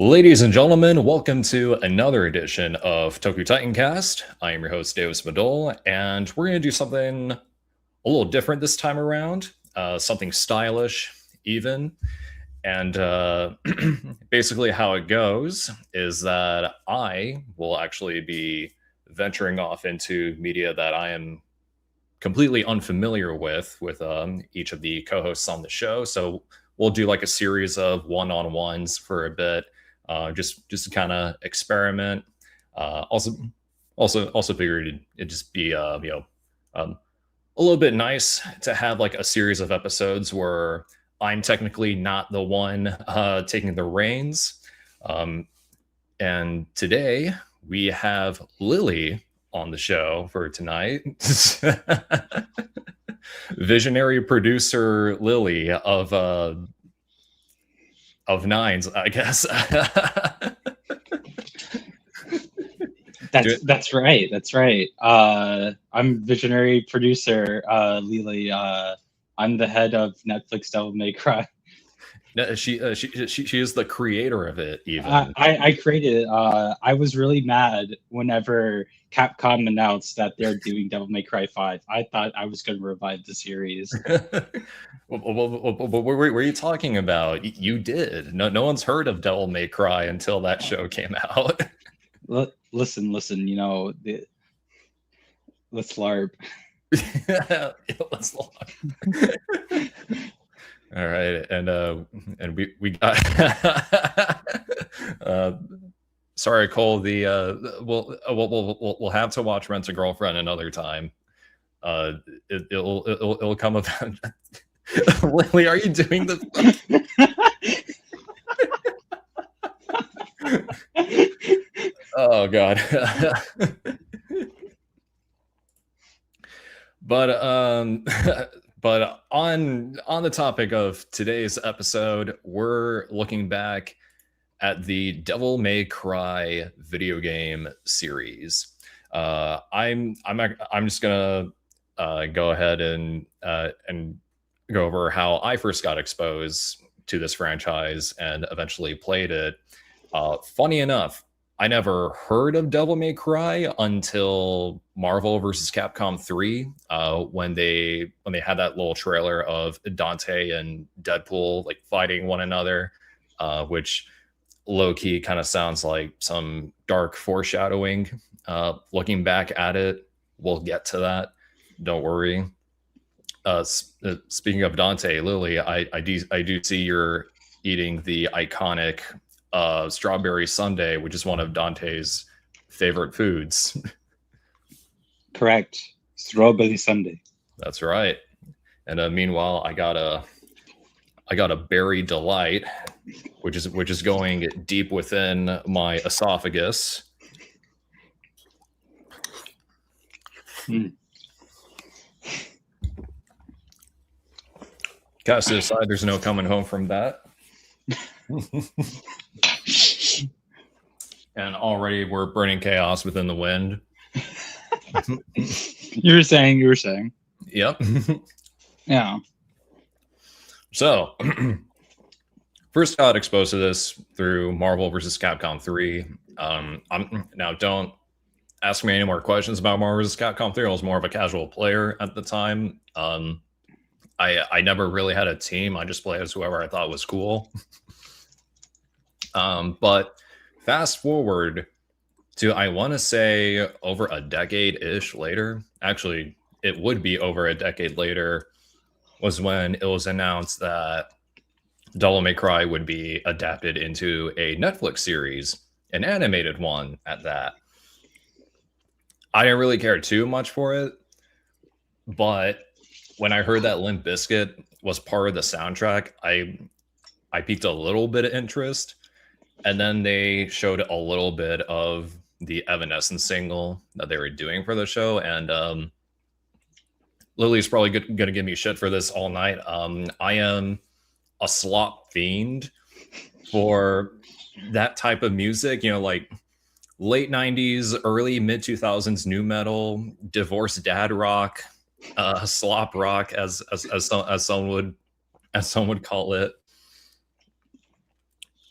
Ladies and gentlemen, welcome to another edition of TokuTitanCast. I am your host, Davis Madole, and we're going to do something a little different this time around, something stylish, even. And basically, how it goes is that I will actually be venturing off into media that I am completely unfamiliar with each of the co-hosts on the show. So we'll do like a series of one-on-ones for a bit, just to kind of experiment. Also figured it'd just be a little bit nice to have like a series of episodes where I'm technically not the one taking the reins. And today we have Lily on the show for tonight. Visionary producer Lily of Nines, I guess. That's right. That's right. I'm visionary producer Lily. I'm the head of Netflix Devil May Cry. No, she is the creator of it. Even I created it. I was really mad whenever Capcom announced that they're doing Devil May Cry 5. I thought I was going to revive the series. What were you talking about? You did. No one's heard of Devil May Cry until that show came out. Listen. You know, let's LARP. Let's LARP. All right, and we got. Sorry, Cole. We'll have to watch Rent a Girlfriend another time. It'll come about. Lily, are you doing the? Oh God. But on the topic of today's episode, we're looking back at the Devil May Cry video game series. I'm just gonna go ahead and go over how I first got exposed to this franchise and eventually played it. Funny enough, I never heard of Devil May Cry until Marvel vs. Capcom 3, when they had that little trailer of Dante and Deadpool like fighting one another, which low-key kind of sounds like some dark foreshadowing. Looking back at it, we'll get to that. Don't worry. Speaking of Dante, Lily, I do see you're eating the iconic strawberry sundae, which is one of Dante's favorite foods. Correct. Strawberry sundae. That's right. And meanwhile, I got a berry delight, which is going deep within my esophagus. Cast aside, there's no coming home from that. And already we're burning chaos within the wind. You were saying. Yep. Yeah. So, first got exposed to this through Marvel vs. Capcom 3. Now don't ask me any more questions about Marvel vs. Capcom 3. I was more of a casual player at the time. I never really had a team. I just played as whoever I thought was cool. But fast forward to, I want to say, over a decade-ish later. Actually, it would be over a decade later, was when it was announced that Devil May Cry would be adapted into a Netflix series, an animated one at that. I didn't really care too much for it, but when I heard that Limp Bizkit was part of the soundtrack, I piqued a little bit of interest. And then they showed a little bit of the Evanescence single that they were doing for the show. And Lily's probably going to give me shit for this all night. I am a slop fiend for that type of music, like late 90s, early mid 2000s nu metal, divorced dad rock, slop rock, as some would call it.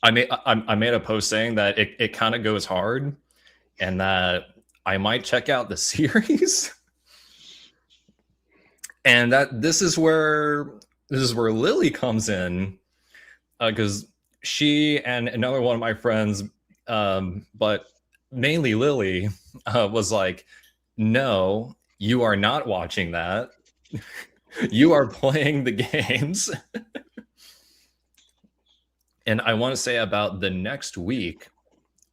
I made a post saying that it kind of goes hard, and that I might check out the series. And that this is where Lily comes in, because she and another one of my friends, but mainly Lily, was like, "No, you are not watching that. You are playing the games." And I want to say about the next week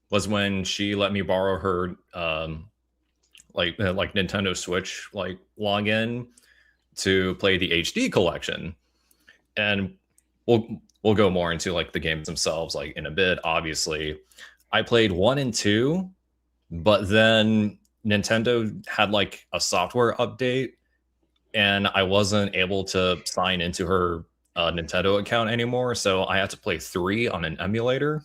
was when she let me borrow her like Nintendo Switch like login to play the HD collection. And we'll go more into like the games themselves like in a bit. Obviously, I played 1 and 2, but then Nintendo had like a software update, and I wasn't able to sign into her Nintendo account anymore, so I had to play 3 on an emulator.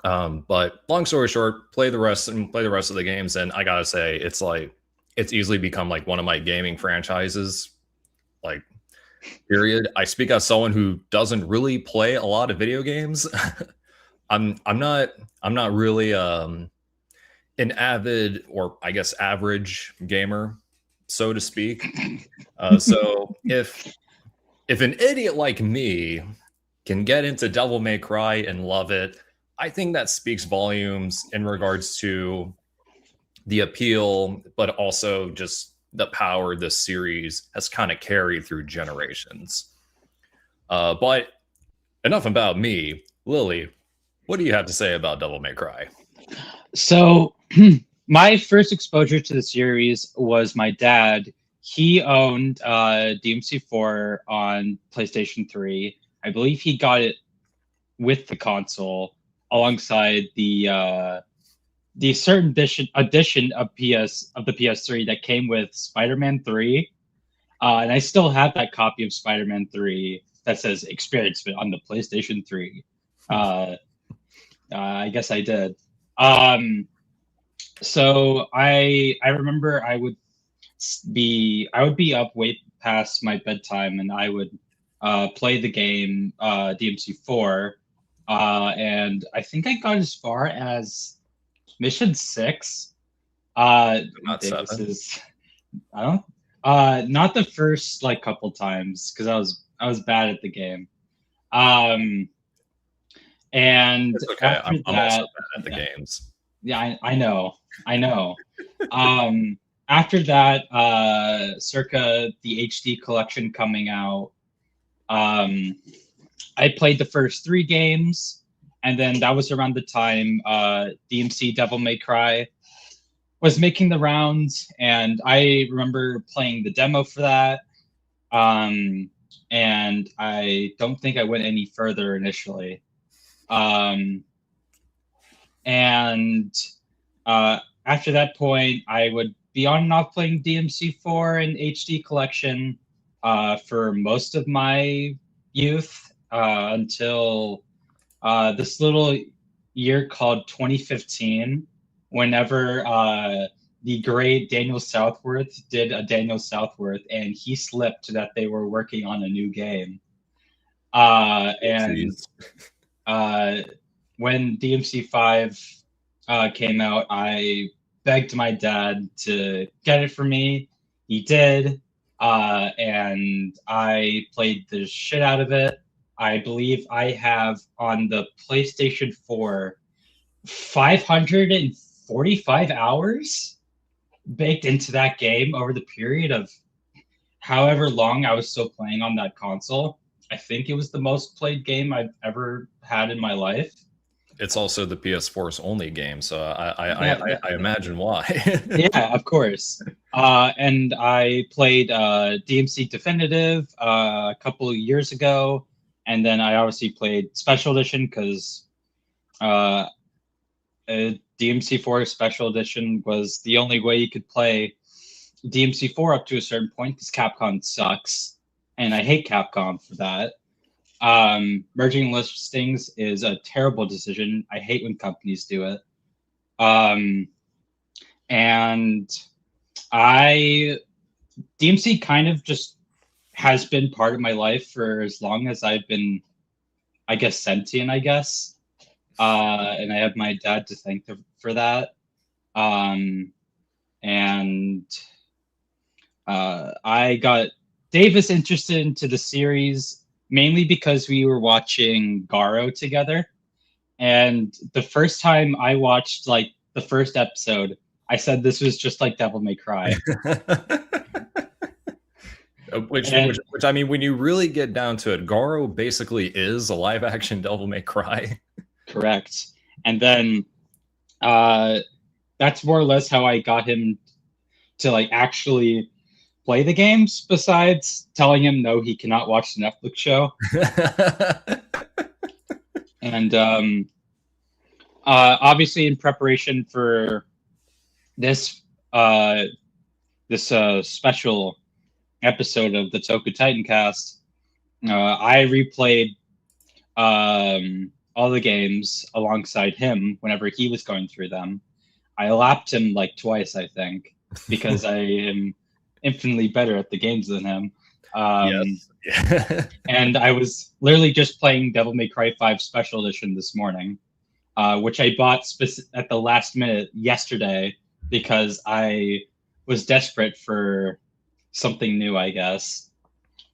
But long story short, play the rest of the games, and I gotta say, it's easily become like one of my gaming franchises. Like, period. I speak as someone who doesn't really play a lot of video games. I'm not really an avid, or I guess average gamer, so to speak. So if an idiot like me can get into Devil May Cry and love it, I think that speaks volumes in regards to the appeal, but also just the power this series has kind of carried through generations. But enough about me. Lily, what do you have to say about Devil May Cry? So, my first exposure to the series was my dad. He owned DMC4 on PlayStation 3. I believe he got it with the console alongside the certain edition of the PS3 that came with Spider-Man 3. And I still have that copy of Spider-Man 3 that says "Experience it on the PlayStation 3." I guess I did. So I remember I would be up way past my bedtime, and I would play the game DMC4, and I think I got as far as mission 6. Not This 7. is I don't not the first like couple times because I was bad at the game. Um, and It's okay. after I'm also that, bad at the yeah, games. yeah, I know. Um, After that, circa the HD collection coming out, um, I played the first 3 games, and then that was around the time DMC Devil May Cry was making the rounds, and I remember playing the demo for that. And I don't think I went any further initially. Um, and After that point, I would be on and off playing DMC4 and HD collection for most of my youth until this little year called 2015, whenever the great Daniel Southworth did a Daniel Southworth, and he slipped that they were working on a new game. And Oopsies. When DMC5 came out, I begged my dad to get it for me. He did, and I played the shit out of it. I believe I have on the PlayStation 4 545 hours baked into that game over the period of however long I was still playing on that console. I think it was the most played game I've ever had in my life. It's also the PS4's only game, so Yeah, I imagine why. yeah, of course. And I played DMC Definitive a couple of years ago, and then I obviously played Special Edition because uh, DMC4 Special Edition was the only way you could play DMC4 up to a certain point because Capcom sucks, and I hate Capcom for that. Merging listings is a terrible decision. I hate when companies do it. And I DMC kind of just has been part of my life for as long as I've been I guess, sentient, I guess. And I have my dad to thank for that. And I got Davis interested into the series mainly because we were watching Garo together. And the first time I watched like the first episode, I said this was just like Devil May Cry. which I mean, when you really get down to it, Garo basically is a live action Devil May Cry. Correct. And then that's more or less how I got him to like actually play the games, besides telling him no, he cannot watch the Netflix show. And obviously in preparation for this special episode of the TokuTitanCast, I replayed all the games alongside him whenever he was going through them. I lapped him like twice, I think, because I am infinitely better at the games than him. Yes. And I was literally just playing Devil May Cry 5 Special Edition this morning, which I bought at the last minute yesterday because I was desperate for something new, I guess.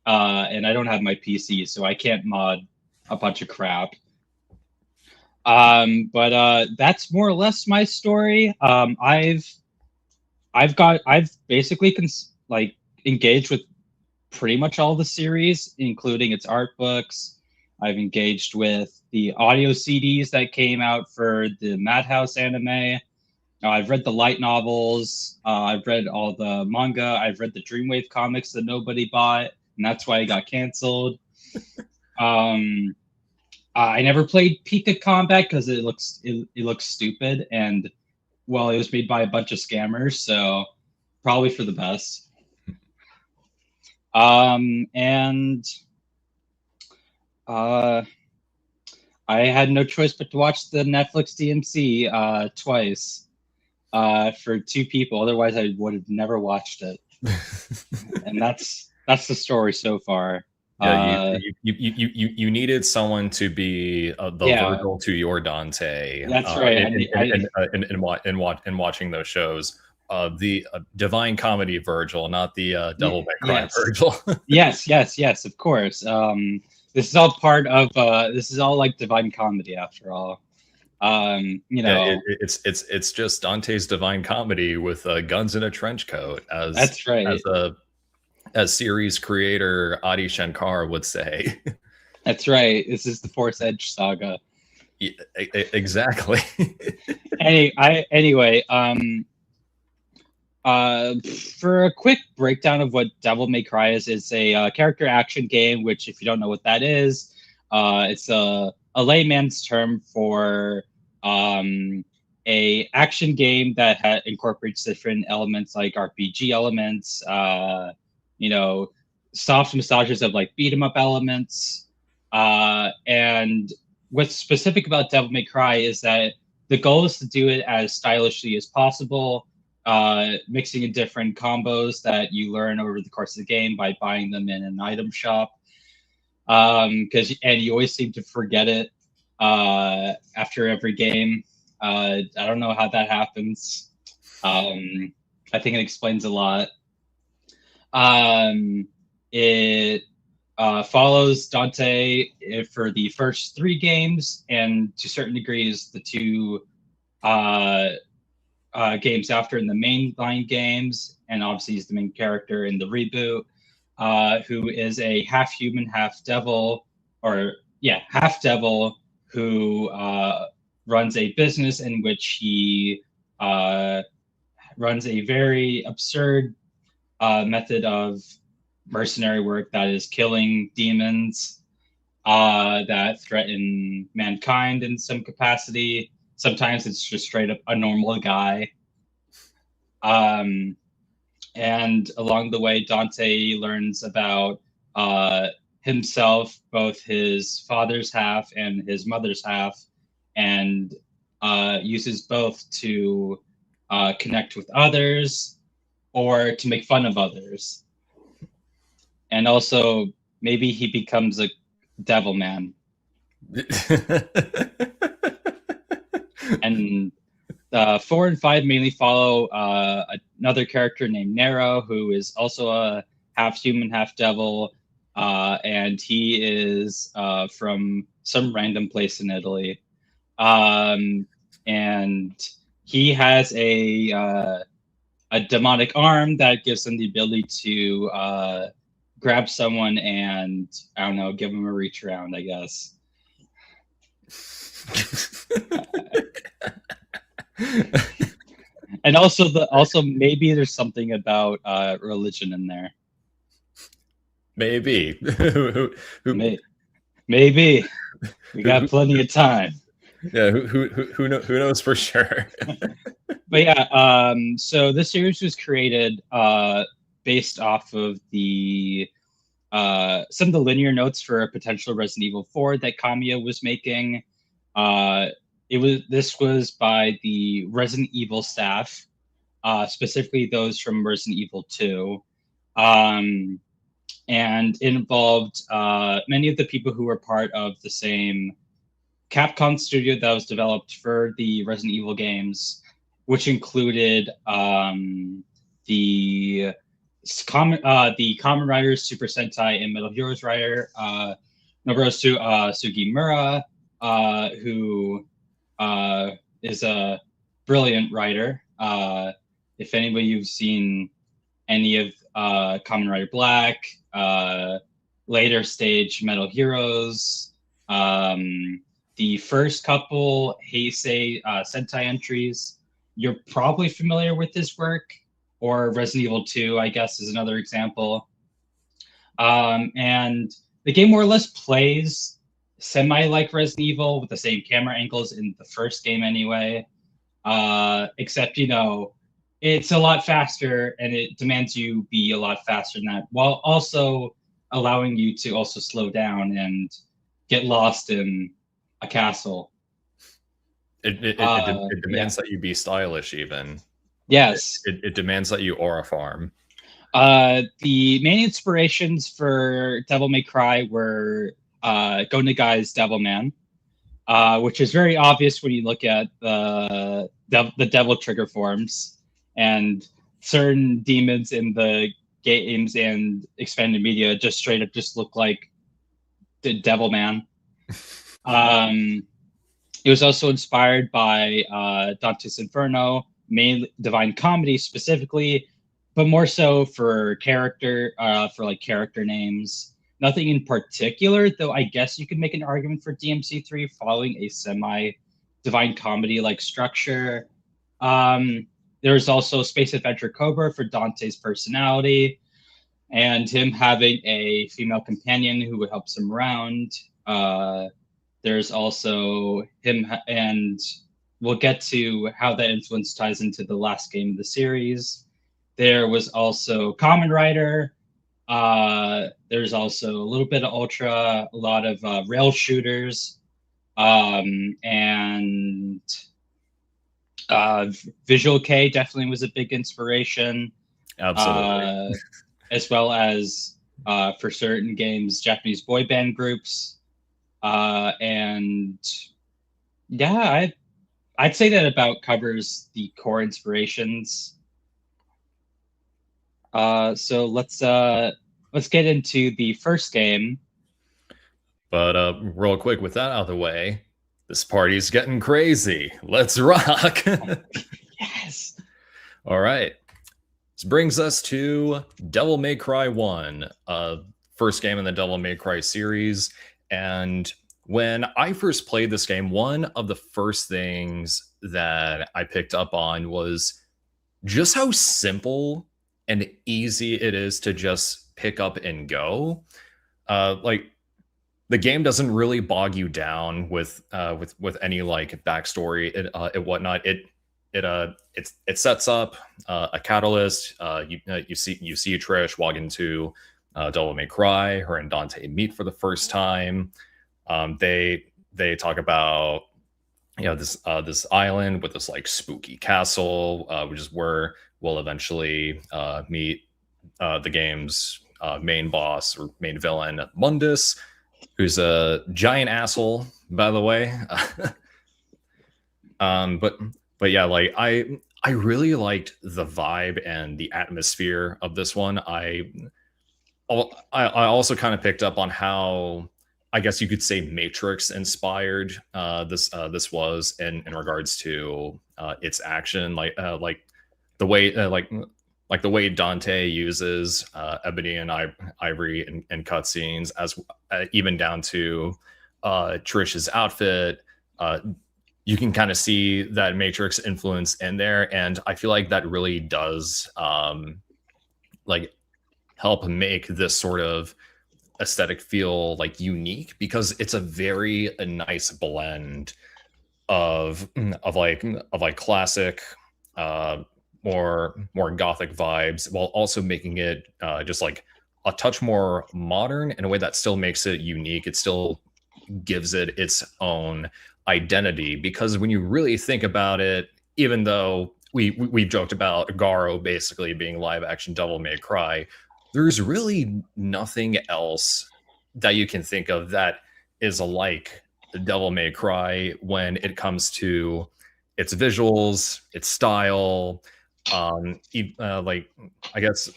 And I don't have my PC, so I can't mod a bunch of crap. But that's more or less my story. I've basically like engaged with pretty much all the series, including its art books. I've engaged with the audio CDs that came out for the Madhouse anime. I've read the light novels. I've read all the manga. I've read the Dreamwave comics that nobody bought, and that's why it got canceled. I never played Pika Combat because it looks stupid, and well, it was made by a bunch of scammers, so probably for the best. And I had no choice but to watch the Netflix DMC twice for two people. Otherwise, I would have never watched it. And that's the story so far. Yeah, you needed someone to be the Virgil to your Dante. That's right. In watching those shows, the Divine Comedy Virgil, not the Devil May Cry Virgil. yes, of course. This is all part of. This is all like Divine Comedy, after all. You know, yeah, it's just Dante's Divine Comedy with guns in a trench coat. That's right. As series creator Adi Shankar would say. That's right. This is the Force Edge saga. Yeah, exactly. Anyway, for a quick breakdown of what Devil May Cry is, it's a character action game, which, if you don't know what that is, it's a layman's term for a action game that incorporates different elements like RPG elements, soft massages of like beat 'em up elements. And what's specific about Devil May Cry is that the goal is to do it as stylishly as possible, mixing in different combos that you learn over the course of the game by buying them in an item shop. And you always seem to forget it after every game. I don't know how that happens. I think it explains a lot. It follows Dante for the first three games, and to certain degrees, the two games after in the mainline games, and obviously he's the main character in the reboot, who is a half human, half devil, half devil, who runs a business in which he runs a very absurd method of mercenary work that is killing demons that threaten mankind in some capacity. Sometimes it's just straight up a normal guy. And along the way, Dante learns about himself, both his father's half and his mother's half, and uses both to connect with others or to make fun of others. And also, maybe he becomes a devil man. And 4 and 5 mainly follow another character named Nero, who is also a half human, half devil, and he is from some random place in Italy, and he has a demonic arm that gives him the ability to grab someone and, I don't know, give him a reach around, I guess. And also maybe there's something about religion in there. Maybe. Maybe we got plenty of time. Yeah, who knows for sure. But yeah, so this series was created based off of the some of the linear notes for a potential Resident Evil 4 that Kamiya was making. This was by the Resident Evil staff, specifically those from Resident Evil 2. And it involved many of the people who were part of the same Capcom studio that was developed for the Resident Evil games, which included the Kamen Riders, Super Sentai, and Metal Heroes writer Nobuo Sugimura, who is a brilliant writer. If anybody you've seen any of Kamen Rider Black, later stage Metal Heroes, the first couple Heisei Sentai entries, you're probably familiar with his work, or Resident Evil 2, I guess, is another example. And the game more or less plays semi-like Resident Evil with the same camera angles in the first game anyway, except, you know, it's a lot faster and it demands you be a lot faster than that, while also allowing you to also slow down and get lost in a castle. It demands that you be stylish, even. Yes. It demands that you aura farm. The main inspirations for Devil May Cry were Go Nagai's Devilman, which is very obvious when you look at the devil trigger forms, and certain demons in the games and expanded media just straight up just look like the Devilman. It was also inspired by Dante's Inferno, mainly Divine Comedy specifically, but more so for character names. Nothing in particular, though I guess you could make an argument for DMC3 following a semi-Divine Comedy-like structure. There's also Space Adventure Cobra for Dante's personality, and him having a female companion who helps him around. There's also him, and we'll get to how that influence ties into the last game of the series. There was also Kamen Rider. There's also a little bit of Ultra, a lot of rail shooters, and Visual K definitely was a big inspiration. Absolutely. As well as for certain games, Japanese boy band groups. And yeah, I'd say that about covers the core inspirations. So let's get into the first game. But real quick, with that out of the way, this party's getting crazy. Let's rock. Yes. All right. This brings us to Devil May Cry 1, first game in the Devil May Cry series. And when I first played this game, one of the first things that I picked up on was just how simple and easy it is to just pick up and go. Like, the game doesn't really bog you down with any like backstory and whatnot. It sets up a catalyst. You see Trish walk into Devil May Cry. Her and Dante meet for the first time. They talk about, you know, this island with this like spooky castle, which is where we'll eventually meet the game's main boss or main villain, Mundus. who's a giant asshole, by the way. um, but but yeah, like I really liked the vibe and the atmosphere of this one. I also kind of picked up on how, I guess you could say, Matrix inspired this was in regards to its action, like the way like the way Dante uses ebony and ivory and cutscenes, as even down to Trish's outfit. You can kind of see that Matrix influence in there, and I feel like that really does like help make this sort of aesthetic feel like unique, because it's a nice blend of classic uh more gothic vibes, while also making it just like a touch more modern in a way that still makes it unique. It still gives it its own identity, because when you really think about it, even though we've joked about Garo basically being live action Devil May Cry, there's really nothing else that you can think of that is like Devil May Cry when it comes to its visuals, its style. Like, I guess,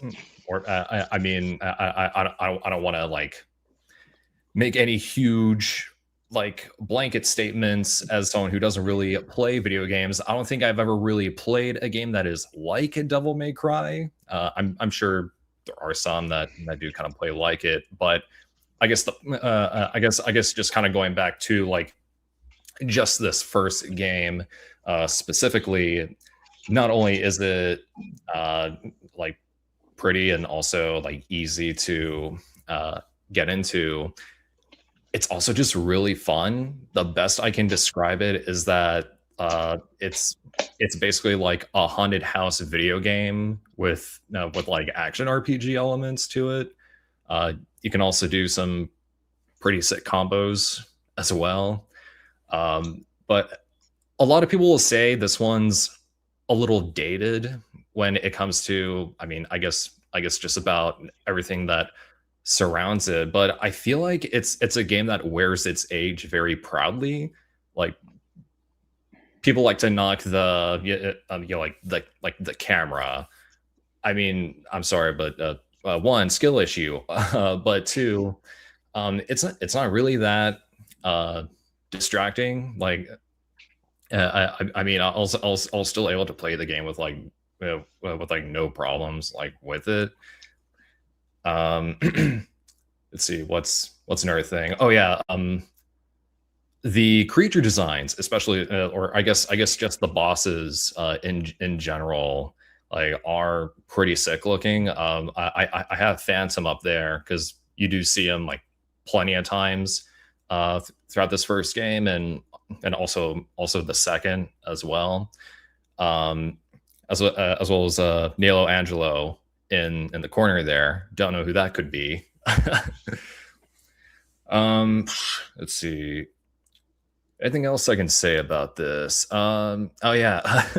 or I mean, I don't want to like make any huge like blanket statements as someone who doesn't really play video games. I don't think I've ever really played a game that is like a Devil May Cry. I'm sure there are some that do kind of play like it, but I guess I guess just kind of going back to like just this first game specifically, not only is it like pretty and also like easy to get into, it's also just really fun. The best I can describe it is that it's basically like a haunted house video game with like action RPG elements to it. You can also do some pretty sick combos as well. But a lot of people will say this one's a little dated when it comes to, I mean, I guess just about everything that surrounds it. But I feel like it's a game that wears its age very proudly. Like, people like to knock like the camera. I mean, I'm sorry, but one, skill issue, but two, it's not really that uh, distracting. Like, I mean, I'll still able to play the game with like with like no problems like with it. Um, let's see, what's another thing. Oh yeah, the creature designs, especially, or I guess just the bosses in general, like, are pretty sick looking. I have Phantom up there because you do see him like plenty of times throughout this first game, and also the second as well. Um, as well as Nilo Angelo in the corner there. Don't know who that could be. um, let's see. Anything else I can say about this? Oh yeah,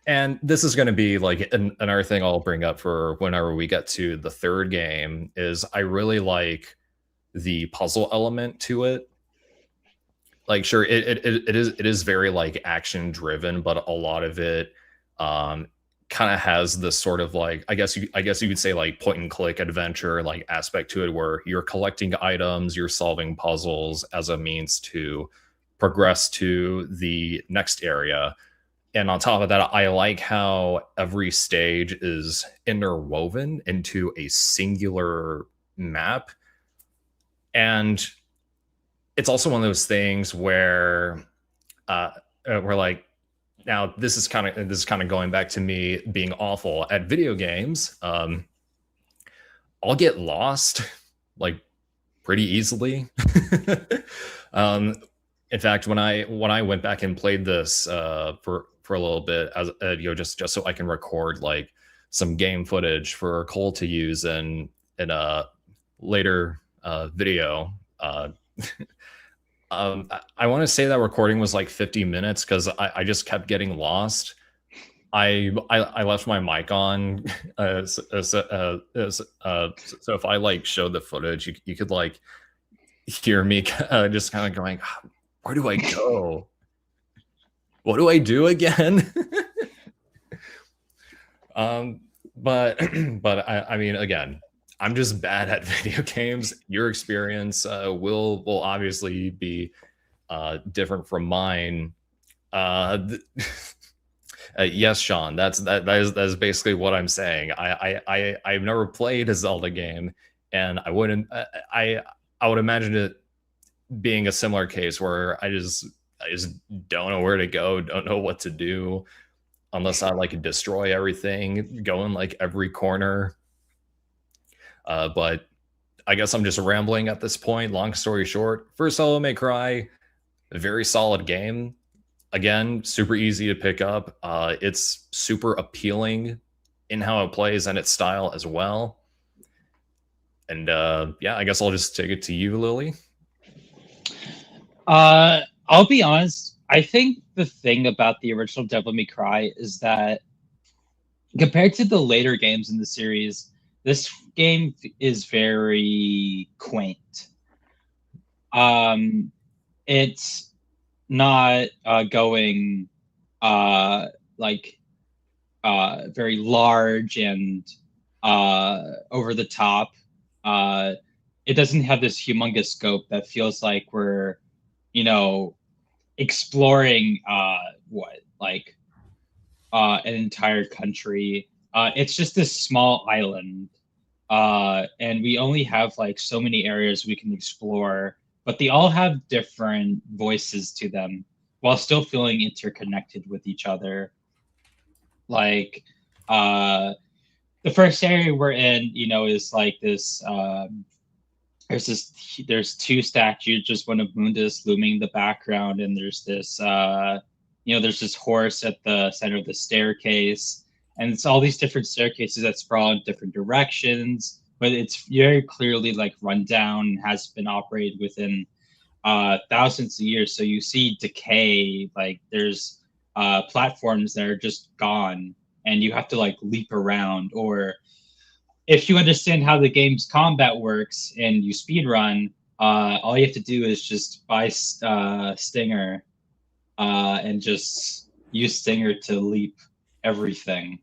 and this is going to be like another thing I'll bring up for whenever we get to the third game. Is I really like the puzzle element to it. Like, sure, it is very like action driven, but a lot of it kind of has this sort of like, I guess you could say like point and click adventure like aspect to it, where you're collecting items, you're solving puzzles as a means to progress to the next area. And on top of that, I like how every stage is interwoven into a singular map. And it's also one of those things where we're like, now this is kind of going back to me being awful at video games. I'll get lost like pretty easily. um, in fact, when I went back and played this for a little bit, as just so I can record like some game footage for Cole to use in a later video. I want to say that recording was like 50 minutes because I just kept getting lost. I left my mic on, so if I like showed the footage, you could like hear me just kind of going, where do I go? What do I do again? But I mean, again, I'm just bad at video games. Your experience will obviously be different from mine. Yes, Sean, that is basically what I'm saying. I've never played a Zelda game, and I would imagine it being a similar case where I just don't know where to go, don't know what to do unless I like destroy everything, go in like every corner. But I guess I'm just rambling at this point. Long story short, first Solo May Cry, a very solid game. Again, super easy to pick up. It's super appealing in how it plays and its style as well. And yeah, I guess I'll just take it to you, Lily. I'll be honest. I think the thing about the original Devil May Cry is that compared to the later games in the series, this game is very quaint. It's not going like very large and over the top. It doesn't have this humongous scope that feels like we're, you know, exploring what like an entire country. It's just this small island, and we only have like so many areas we can explore, but they all have different voices to them while still feeling interconnected with each other. Like uh, the first area we're in, is like this. There's two statues, just one of Mundus looming in the background, and there's this there's this horse at the center of the staircase, and it's all these different staircases that sprawl in different directions, but it's very clearly like run down and has been operated within thousands of years. So you see decay, like there's platforms that are just gone, and you have to like leap around, or if you understand how the game's combat works and you speed run, all you have to do is just buy Stinger and just use Stinger to leap everything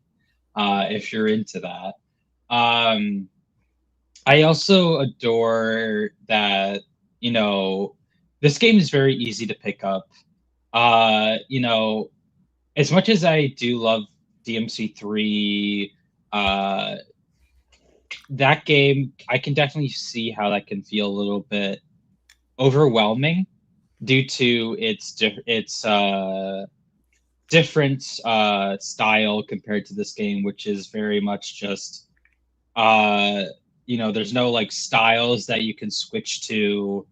if you're into that. I also adore that, this game is very easy to pick up. As much as I do love DMC3, that game, I can definitely see how that can feel a little bit overwhelming due to its different style compared to this game, which is very much just there's no like styles that you can switch to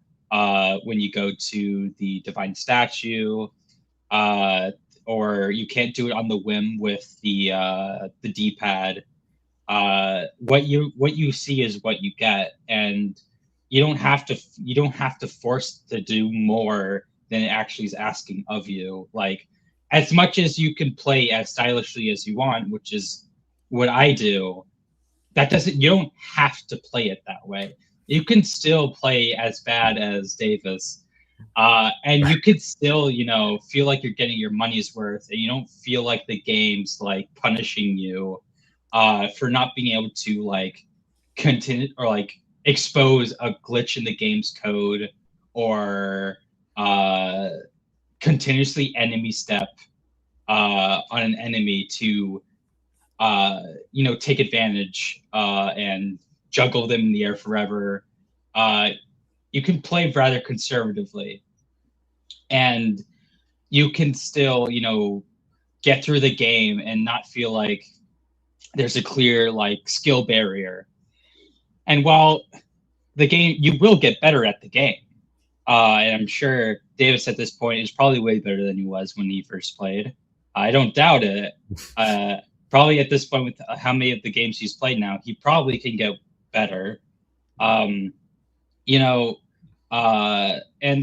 when you go to the divine statue, or you can't do it on the whim with the D-pad. What you see is what you get, and you don't have to force to do more than it actually is asking of you. Like, as much as you can play as stylishly as you want, which is what I do, you don't have to play it that way. You can still play as bad as Davis, and you could still feel like you're getting your money's worth, and you don't feel like the game's like punishing you for not being able to like continue or like expose a glitch in the game's code, or continuously enemy step on an enemy to take advantage and juggle them in the air forever. You can play rather conservatively, and you can still get through the game and not feel like there's a clear like skill barrier. And while the game, you will get better at the game, and I'm sure Davis at this point is probably way better than he was when he first played. I don't doubt it. Probably at this point, with how many of the games he's played now, he probably can get better. And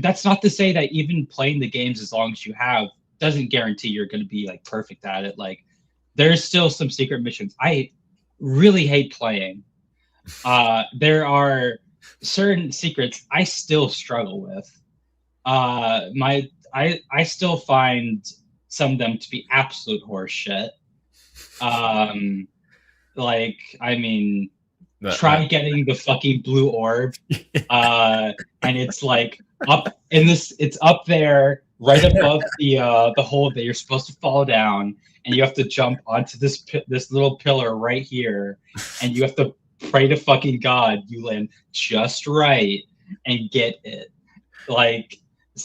that's not to say that even playing the games as long as you have doesn't guarantee you're going to be like perfect at it. Like, there's still some secret missions I really hate playing. There are certain secrets I still struggle with. I still find some of them to be absolute horseshit. Like, I mean, try getting the fucking blue orb, and it's like up in this. It's up there, right above the hole that you're supposed to fall down, and you have to jump onto this little pillar right here, and you have to pray to fucking God you land just right and get it. Like,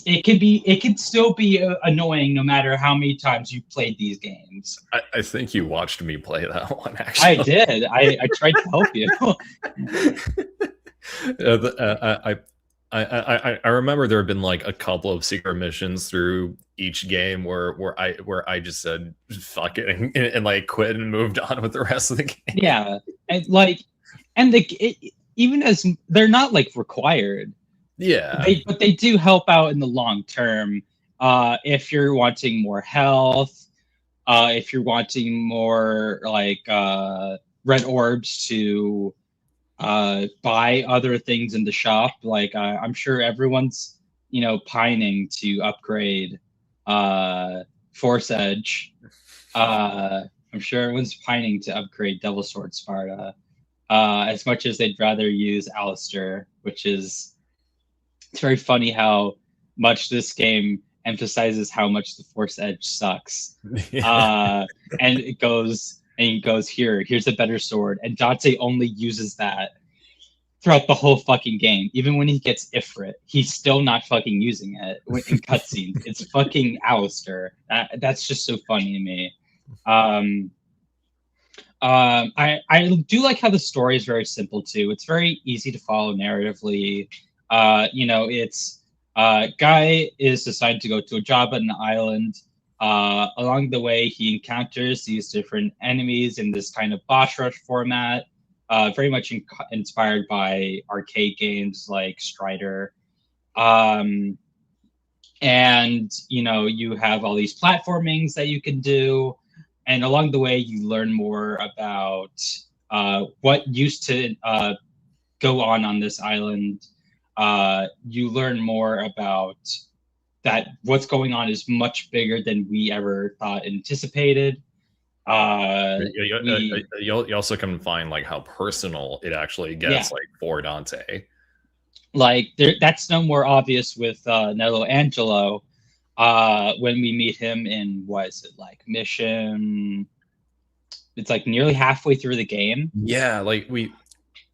it can still be annoying no matter how many times you played these games. I think you watched me play that one, actually. I did. I tried to help you. I remember there have been like a couple of secret missions through each game where I just said fuck it and like quit and moved on with the rest of the game. Yeah, and like, even as they're not like required. Yeah, but they do help out in the long term. If you're wanting more health, if you're wanting more like red orbs to buy other things in the shop, like I'm sure everyone's pining to upgrade Force Edge. I'm sure everyone's pining to upgrade Devil Sword Sparta as much as they'd rather use Alistair, which is. It's very funny how much this game emphasizes how much the Force Edge sucks. And it goes here's a better sword, and Dante only uses that throughout the whole fucking game. Even when he gets Ifrit, he's still not fucking using it in cutscenes. It's fucking Alistair. That's just so funny to me. I do like how the story is very simple too. It's very easy to follow narratively. It's Guy is assigned to go to a job on an island. Along the way, he encounters these different enemies in this kind of boss rush format, very much inspired by arcade games like Strider. And you have all these platformings that you can do, and along the way, you learn more about what used to go on this island. You learn more about that what's going on is much bigger than we ever thought anticipated. You also can find like how personal it actually gets, like for Dante. Like that's no more obvious with Nello Angelo when we meet him in mission. It's like nearly halfway through the game. Yeah, like we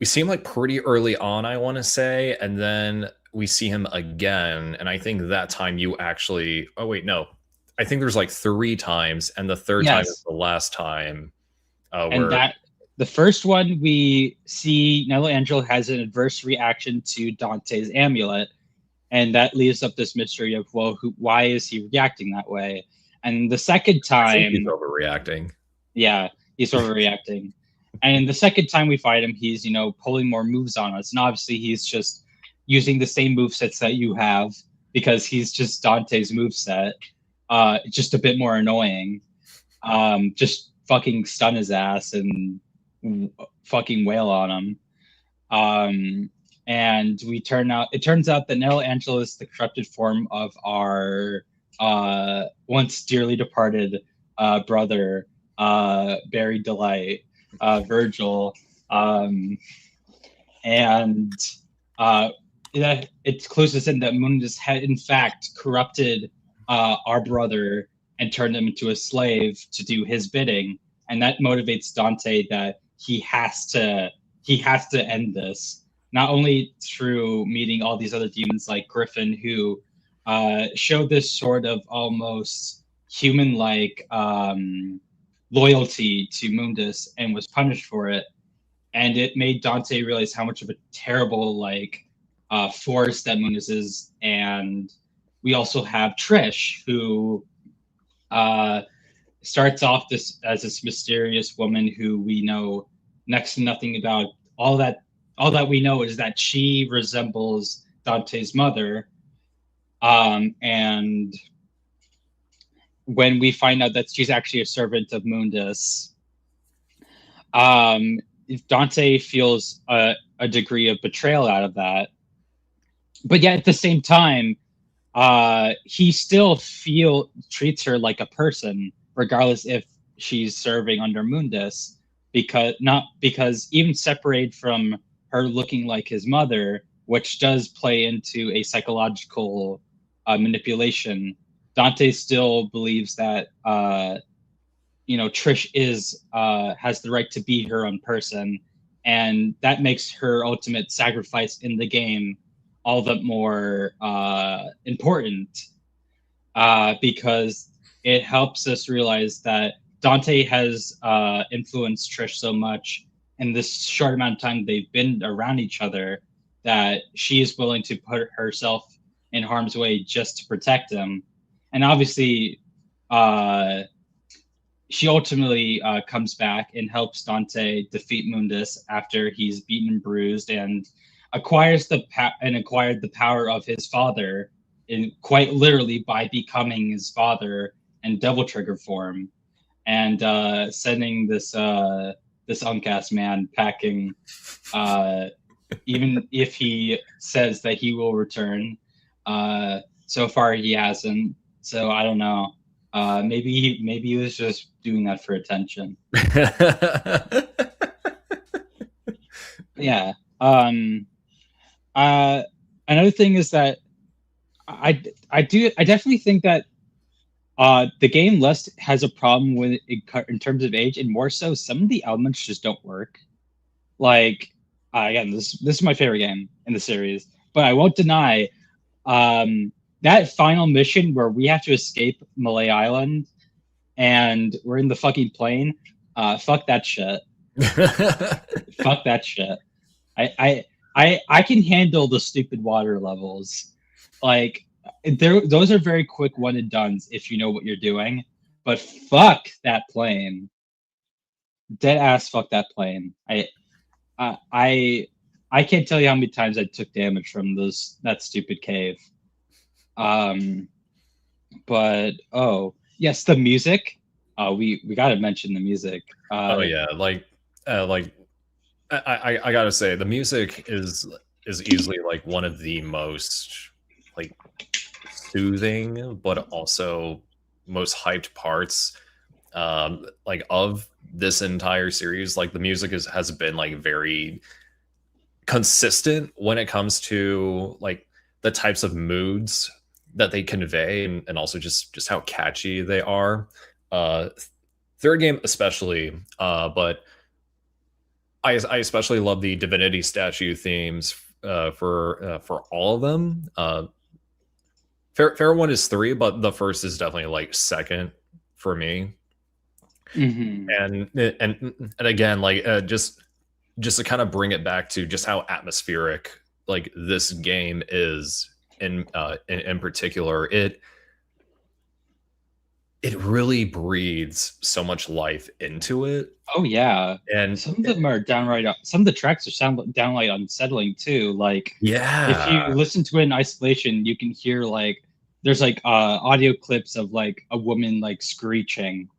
see him like pretty early on, I want to say, and then we see him again, and I think that time you actually I think there's like 3 times, and the third time is the last time. The first one we see Nello Angelo has an adverse reaction to Dante's amulet, and that leaves up this mystery of why is he reacting that way? And the second time he's overreacting. Yeah, he's overreacting. And the second time we fight him, he's, pulling more moves on us. And obviously he's just using the same movesets that you have because he's just Dante's moveset. Just a bit more annoying. Just fucking stun his ass and fucking wail on him. And it turns out that Nello Angelo is the corrupted form of our once dearly departed brother, Barry Delight. Virgil, and it clues us in that Mundus had in fact corrupted our brother and turned him into a slave to do his bidding, and that motivates Dante that he has to end this, not only through meeting all these other demons like Griffin, who show this sort of almost human-like loyalty to Mundus and was punished for it, and it made Dante realize how much of a terrible force that Mundus is. And we also have Trish, who starts off as this mysterious woman who we know next to nothing about. All that we know is that she resembles Dante's mother, and when we find out that she's actually a servant of Mundus, Dante feels a a degree of betrayal out of that. But yet at the same time, he still treats her like a person, regardless if she's serving under Mundus, because even separated from her looking like his mother, which does play into a psychological manipulation. Dante still believes that Trish has the right to be her own person, and that makes her ultimate sacrifice in the game all the more important, because it helps us realize that Dante has influenced Trish so much in this short amount of time they've been around each other that she is willing to put herself in harm's way just to protect him. And obviously, she ultimately comes back and helps Dante defeat Mundus after he's beaten and bruised, and acquired the power of his father, in quite literally by becoming his father in Devil Trigger form, and sending this uncast man packing, even if he says that he will return. So far he hasn't, so I don't know. Maybe he was just doing that for attention. Yeah. Another thing is that I definitely think that the game less has a problem with it in terms of age, and more so some of the elements just don't work. Like, again, this is my favorite game in the series, but I won't deny that final mission where we have to escape Malay Island and we're in the fucking plane. Fuck that shit. Fuck that shit. I can handle the stupid water levels. Like, those are very quick one and dones if you know what you're doing. But fuck that plane. Dead ass fuck that plane. I can't tell you how many times I took damage from that stupid cave. But oh yes, the music. We gotta mention the music. Oh yeah, I gotta say the music is easily like one of the most like soothing but also most hyped parts like of this entire series. Like the music has been like very consistent when it comes to like the types of moods that they convey, and also just how catchy they are. Third game especially, but I especially love the divinity statue themes for all of them. Fair one is 3, but the first is definitely like second for me. Mm-hmm. And again, like just to kind of bring it back to just how atmospheric like this game is in particular, it really breathes so much life into it. Oh yeah, and some of them are downright. Some of the tracks are downright unsettling too. Like, yeah, if you listen to it in isolation, you can hear like there's like audio clips of like a woman like screeching.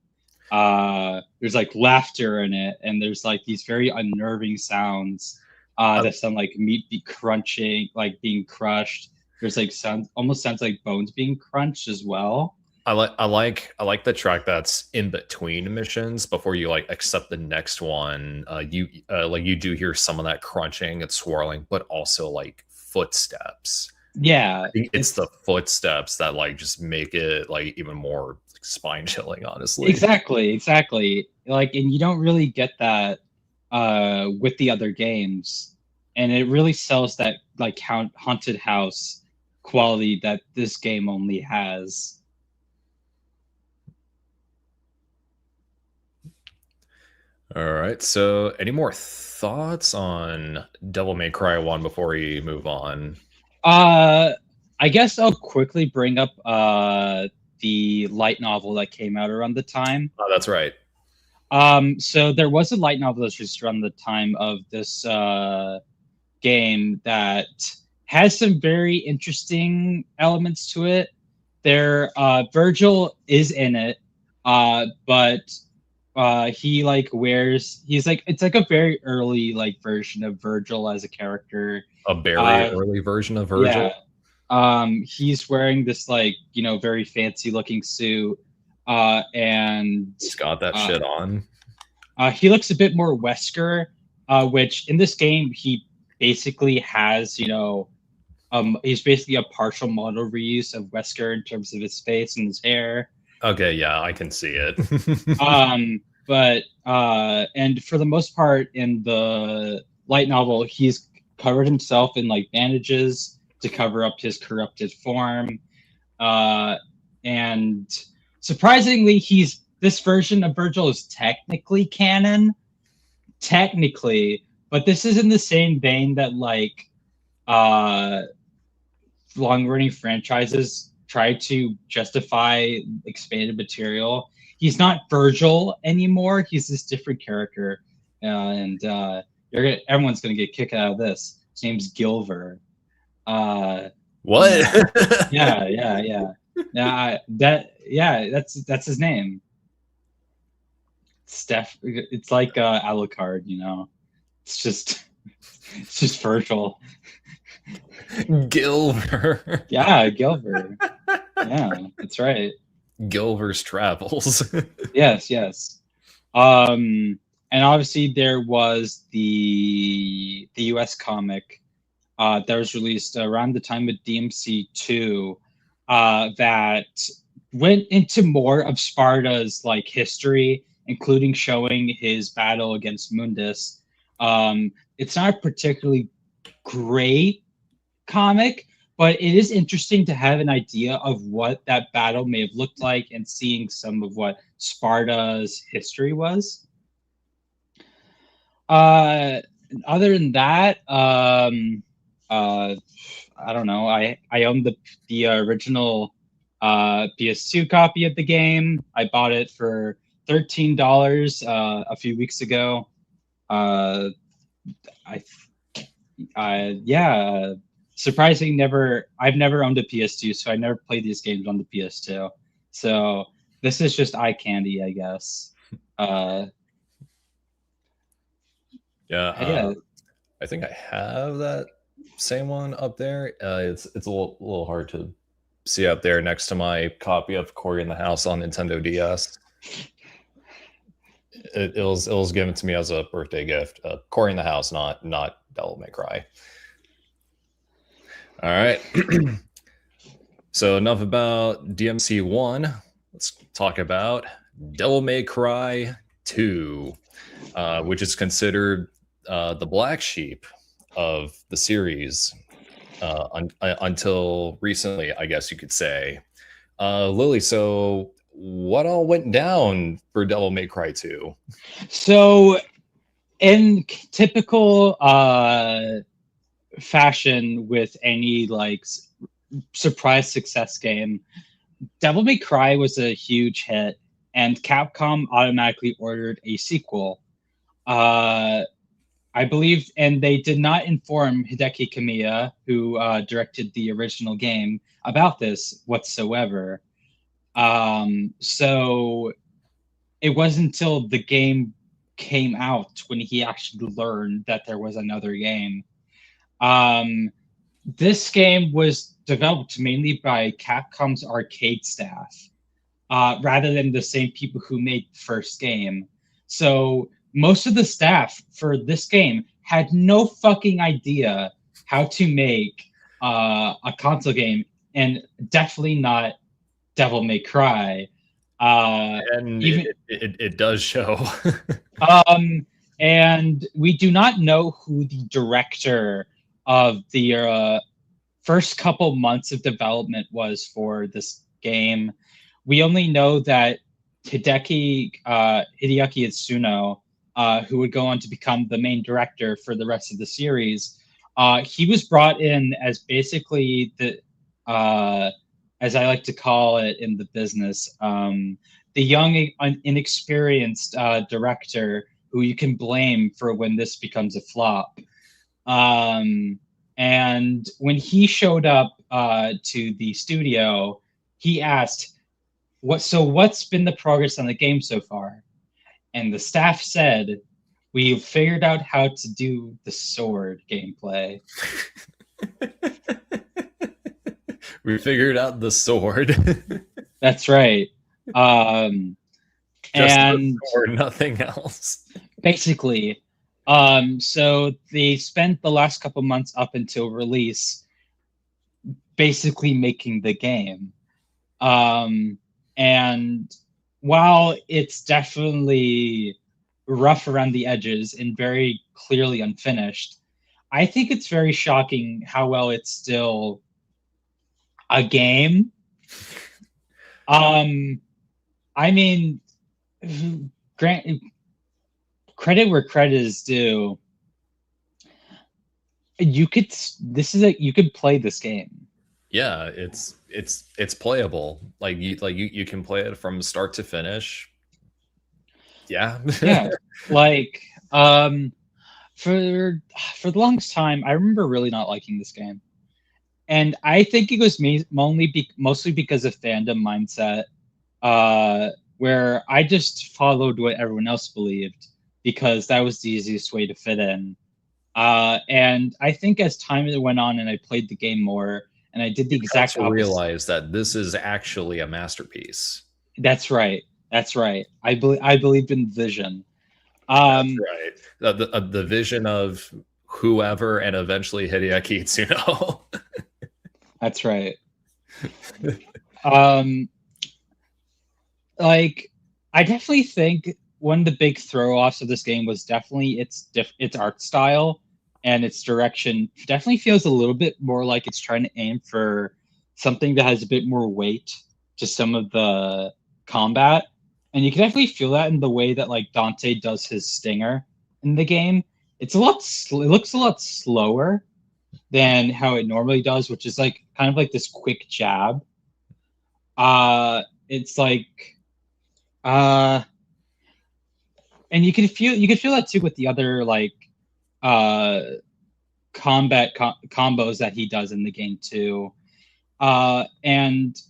There's like laughter in it, and there's like these very unnerving sounds that sound like meat be crunching, like being crushed. There's like almost sounds like bones being crunched as well. I like the track that's in between missions before you like accept the next one. You do hear some of that crunching and swirling, but also like footsteps. Yeah, I think it's the footsteps that like just make it like even more spine chilling, honestly. exactly. Like, and you don't really get that with the other games, and it really sells that like haunted house quality that this game only has. All right. So, any more thoughts on Devil May Cry 1 before we move on? I guess I'll quickly bring up the light novel that came out around the time. Oh, that's right. So there was a light novel that's just around the time of this game that has some very interesting elements to it. Virgil is in it, but He like wears. He's like it's like a very early like version of Virgil as a character. A very Uh, early version of yeah. Virgil. He's wearing this like very fancy looking suit. And He's got that uh, shit on. he looks a bit more Wesker, which in this game he basically has, he's basically a partial model reuse of Wesker in terms of his face and his hair. Okay, yeah, I can see it. But and for the most part in the light novel, he's covered himself in like bandages to cover up his corrupted form. And surprisingly, this version of Virgil is technically canon, technically, but this is in the same vein that like uh long-running franchises try to justify expanded material. He's not Virgil anymore. He's this different character, and everyone's gonna get a kick out of this. His name's Gilver. What? Yeah. That's his name. Steph. It's like Alucard, It's just Virgil. Gilver. Yeah, Gilver. Yeah, that's right. Gilver's Travels. Yes. And obviously there was the US comic that was released around the time of DMC2 that went into more of Sparta's like history, including showing his battle against Mundus. It's not a particularly great comic, but it is interesting to have an idea of what that battle may have looked like and seeing some of what Sparta's history was. Other than that, I don't know. I own the original PS2 copy of the game. I bought it for $13 a few weeks ago. Yeah. Surprisingly, I've never owned a PS2, so I never played these games on the PS2. So this is just eye candy, I guess. Yeah, I think I have that same one up there. It's a little hard to see up there next to my copy of Cory in the House on Nintendo DS. It was given to me as a birthday gift. Cory in the House, not Devil May Cry. All right. So enough about DMC1. Let's talk about Devil May Cry 2, which is considered the black sheep of the series until recently, I guess you could say. Lily, so what all went down for Devil May Cry 2? So, in typical fashion with any like surprise success game, Devil May Cry was a huge hit, and Capcom automatically ordered a sequel. I believe, and they did not inform Hideki Kamiya, who directed the original game, about this whatsoever. So it wasn't until the game came out when he actually learned that there was another game. This game was developed mainly by Capcom's arcade staff, rather than the same people who made the first game. So most of the staff for this game had no fucking idea how to make a console game, and definitely not Devil May Cry. And even it does show. And we do not know who the director of the first couple months of development was for this game. We only know that Hideaki Itsuno, who would go on to become the main director for the rest of the series, he was brought in as basically as I like to call it in the business, the young, inexperienced director who you can blame for when this becomes a flop. And when he showed up to the studio, he asked, what's been the progress on the game so far? and the staff said, "We've figured out how to do the sword gameplay." We figured out the sword. That's right. Um, Just the and sword, nothing else. basically, so they spent the last couple months up until release basically making the game. And while it's definitely rough around the edges and very clearly unfinished, I think it's very shocking how well it's still a game. I mean, grant credit where credit is due. You could you could play this game. Yeah, it's playable. You can play it from start to finish. Yeah. Yeah, like for the longest time, I remember really not liking this game, and I think it was mostly because of fandom mindset, where I just followed what everyone else believed because that was the easiest way to fit in. And I think as time went on and I played the game more, and I did the exact to opposite. realize that this is actually a masterpiece. That's right. That's right. I believed in vision. That's right. The vision of whoever and eventually Hideaki Itsuno. That's right. Like, I definitely think one of the big throw-offs of this game was definitely its art style and its direction. Definitely feels a little bit more like it's trying to aim for something that has a bit more weight to some of the combat, and you can definitely feel that in the way that like Dante does his stinger in the game. It's a lot. It looks a lot slower than how it normally does, which is like kind of like this quick jab. It's like and you can feel that too with the other like combat combos that he does in the game too. And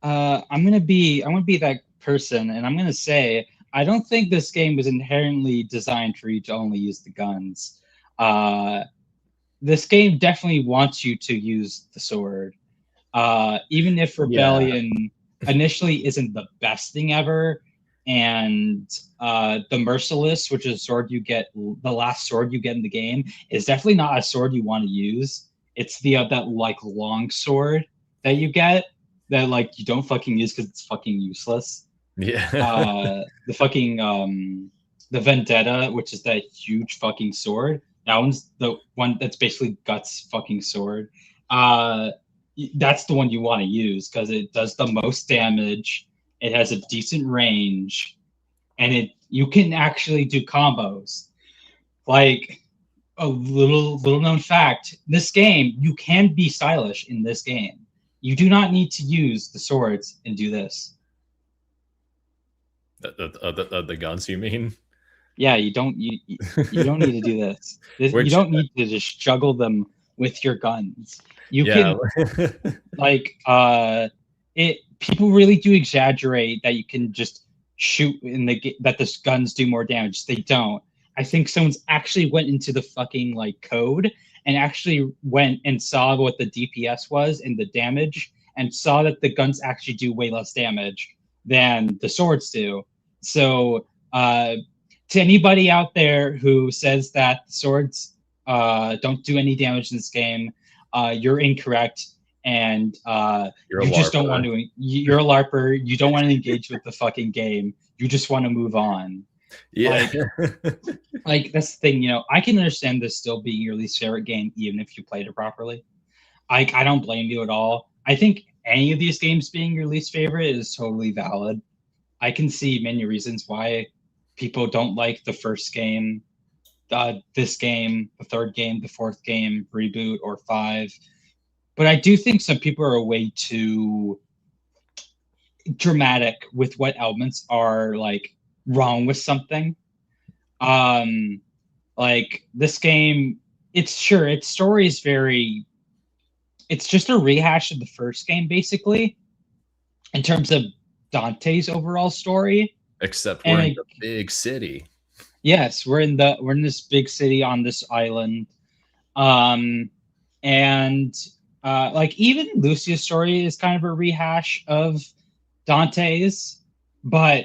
I'm gonna be that person, and I'm gonna say I don't think this game was inherently designed for you to only use the guns. This game definitely wants you to use the sword, even if Rebellion initially isn't the best thing ever. And the Merciless, which is a sword you get, the last sword you get in the game, is definitely not a sword you want to use. It's the that like long sword that you get that like you don't fucking use because it's fucking useless. Yeah. The fucking the Vendetta, which is that huge fucking sword. That one's the one that's basically Guts' fucking sword. That's the one you want to use because it does the most damage. It has a decent range, and you can actually do combos. Like a little known fact, this game you can be stylish in this game. You do not need to use the swords and do this. The guns, you mean? Yeah, you don't need to do this. You don't need to just juggle them with your guns. You can like it. People really do exaggerate that you can just shoot in that the guns do more damage. They don't. I think someone's actually went into the fucking like code and actually went and saw what the DPS was and the damage and saw that the guns actually do way less damage than the swords do. So to anybody out there who says that swords don't do any damage in this game, you're incorrect, and you just don't want to. You're a LARPer. You don't want to engage with the fucking game. You just want to move on. Yeah. Like that's the thing. You know, I can understand this still being your least favorite game, even if you played it properly. I don't blame you at all. I think any of these games being your least favorite is totally valid. I can see many reasons why people don't like the first game, this game, the third game, the fourth game, reboot, or 5. But I do think some people are way too dramatic with what elements are like wrong with something. Like this game, its story is very. It's just a rehash of the first game, basically, in terms of Dante's overall story. Except we're And in the big city. yes, we're in this big city on this island. Um, and like even Lucia's story is kind of a rehash of Dante's, but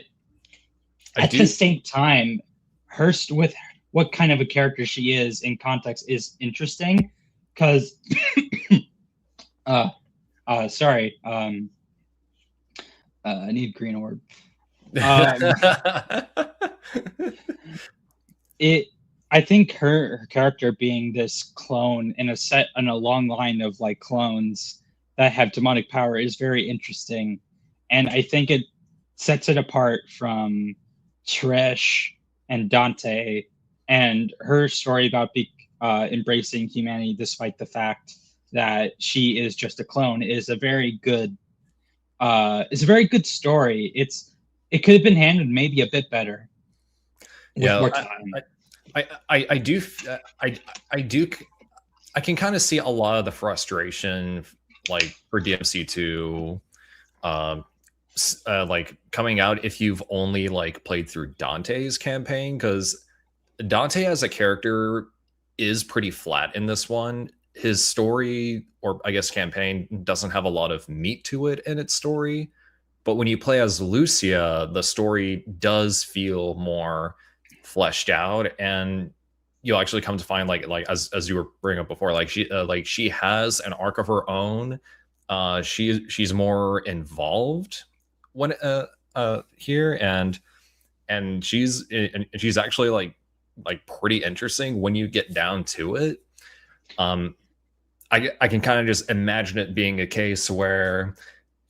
I at the do. same time, Hurst with what kind of a character she is in context is interesting because sorry, I need green orb. Um, it I think her character being this clone in a long line of like clones that have demonic power is very interesting, and I think it sets it apart from Trish and Dante and her story about embracing humanity despite the fact that she is just a clone is a very good story. It could have been handled maybe a bit better with Yeah, more time. I do, I do, I can kind of see a lot of the frustration, like for DMC2, um, like coming out if you've only like played through Dante's campaign, because Dante as a character is pretty flat in this one. His story, or I guess campaign, doesn't have a lot of meat to it in its story. But when you play as Lucia, the story does feel more fleshed out, and you'll actually come to find like as you were bringing up before, like she has an arc of her own. She's more involved when here, and she's actually like pretty interesting when you get down to it. Um, I can kind of just imagine it being a case where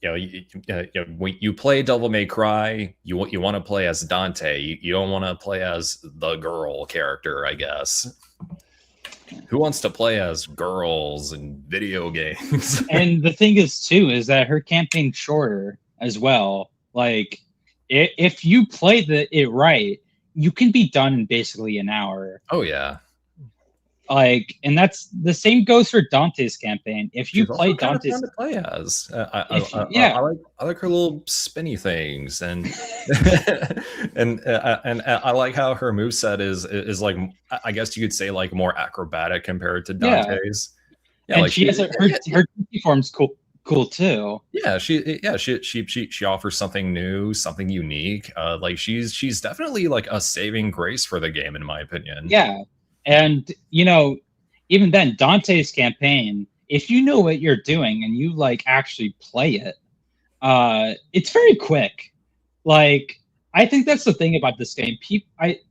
when you play Devil May Cry, you want to play as Dante. You don't want to play as the girl character, I guess. Who wants to play as girls in video games? And the thing is too is that her campaign's shorter as well. Like if you play it right, you can be done in basically an hour. Oh yeah. Like, and that's the same goes for Dante's campaign. If you She's play also kind of Dante's, fun to play as. I like her little spinny things, and and I like how her moveset is like, I guess you could say like more acrobatic compared to Dante's. Yeah, and like she has her TP form's cool too. Yeah, she offers something new, something unique. Like she's definitely like a saving grace for the game, in my opinion. Yeah, and even then, Dante's campaign, if you know what you're doing and you like actually play it, it's very quick. Like, I think that's the thing about this game.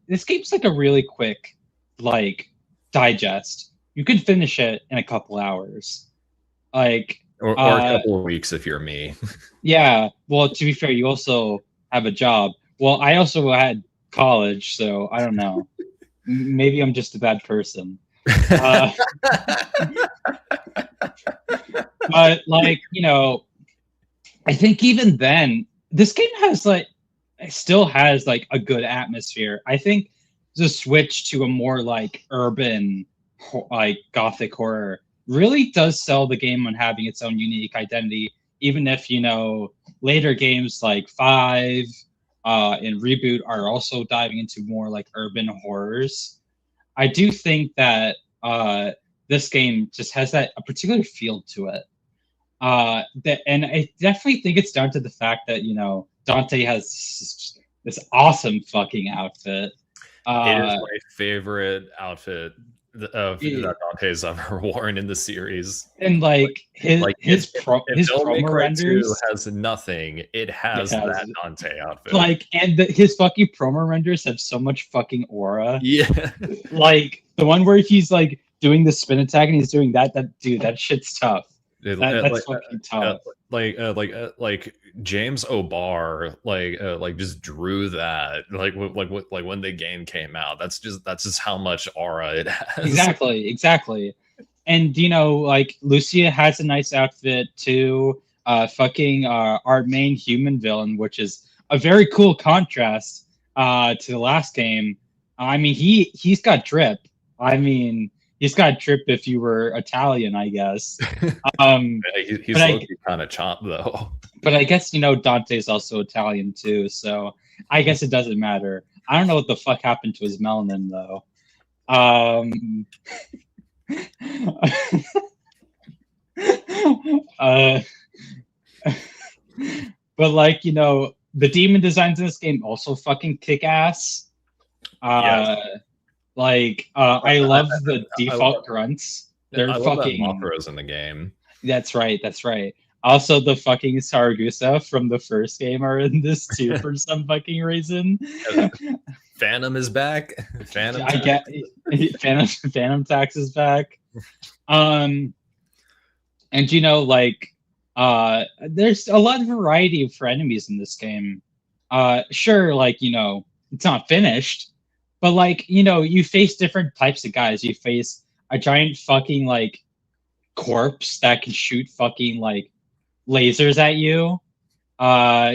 This game's like a really quick like digest. You could finish it in a couple hours. Like, or a couple of weeks if you're me. Yeah, well, to be fair, you also have a job. Well, I also had college, so I don't know. Maybe I'm just a bad person. But like, I think even then, this game still has like a good atmosphere. I think the switch to a more like urban, like gothic horror really does sell the game on having its own unique identity. Even if later games like 5 and Reboot are also diving into more like urban horrors, I do think that this game just has a particular feel to it. And I definitely think it's down to the fact that Dante has this awesome fucking outfit. It is my favorite outfit that Dante's ever worn in the series. And like his promo renders has nothing. It has that Dante outfit. Like, and his fucking promo renders have so much fucking aura. Yeah. Like the one where he's like doing the spin attack and he's doing that dude, that shit's tough. That's fucking tough. Like James O'Barr like just drew that like when the game came out. That's just how much aura it has. Exactly. And like Lucia has a nice outfit too. Our main human villain, which is a very cool contrast to the last game. I mean, he's got drip. I mean, he's got drip if you were Italian, I guess. He's kind of chopped though. But I guess Dante's also Italian too, so I guess it doesn't matter. I don't know what the fuck happened to his melanin though. uh, but like, you know, the demon designs in this game also fucking kick ass. Like, I love the default grunts. They're I love fucking. that Mothra's in the game. That's right. That's right. Also, the fucking Saragusa from the first game are in this too for some fucking reason. Phantom is back. Phantom. I get Phantom Tax is back. And you know, like, there's a lot of variety for enemies in this game. Sure, like, you know, it's not finished, but like, you know, you face different types of guys. You face a giant fucking like corpse that can shoot fucking like lasers at you.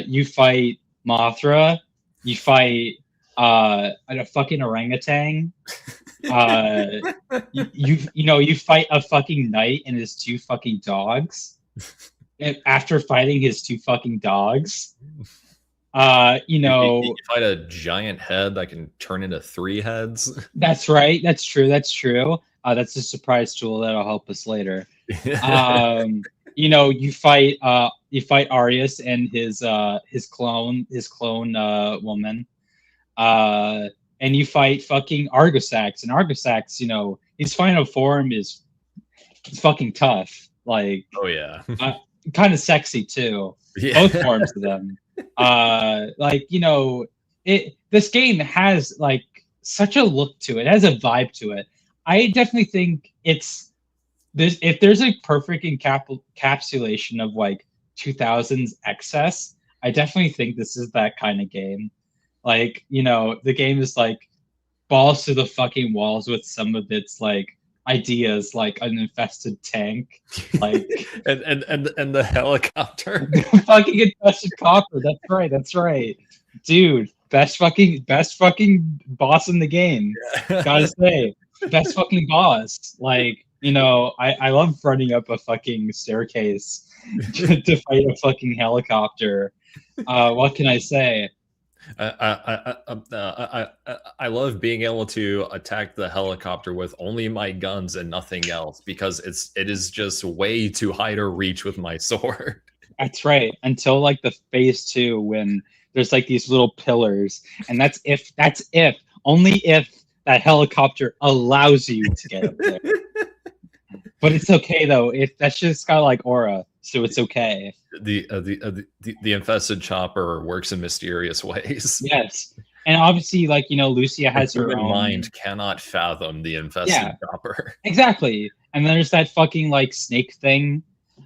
You fight Mothra. You fight a fucking orangutan. You fight a fucking knight and his two fucking dogs. After fighting his two fucking dogs, you fight a giant head that can turn into 3 heads. That's right. That's true. That's true. That's a surprise tool that'll help us later. You know, you fight Arius and his clone woman. And you fight fucking Argosax. And Argosax, you know, his final form is fucking tough. Like, oh yeah. Kind of sexy too. Yeah. Both forms of them. Like, you know, this game has like such a look to it. It has a vibe to it. I definitely think it's this. If there's a perfect encapsulation of like 2000s excess, I definitely think this is that kind of game. Like, you know, the game is like balls to the fucking walls with some of its like ideas, like an infested tank, like and the helicopter. Fucking infested copper. That's right, dude. Best fucking boss in the game. Yeah. Gotta say, best fucking boss. Like, you know, I love running up a fucking staircase to fight a fucking helicopter. What can I say? I love being able to attack the helicopter with only my guns and nothing else, because it is just way too high to reach with my sword. That's right. Until like the phase 2, when there's like these little pillars, and that's if only if that helicopter allows you to get up there. But it's okay though. If that's just got like aura, so it's okay. The infested chopper works in mysterious ways. Yes, and obviously, like, you know, Lucia has her own mind cannot fathom the infested chopper. Exactly. And then there's that fucking like snake thing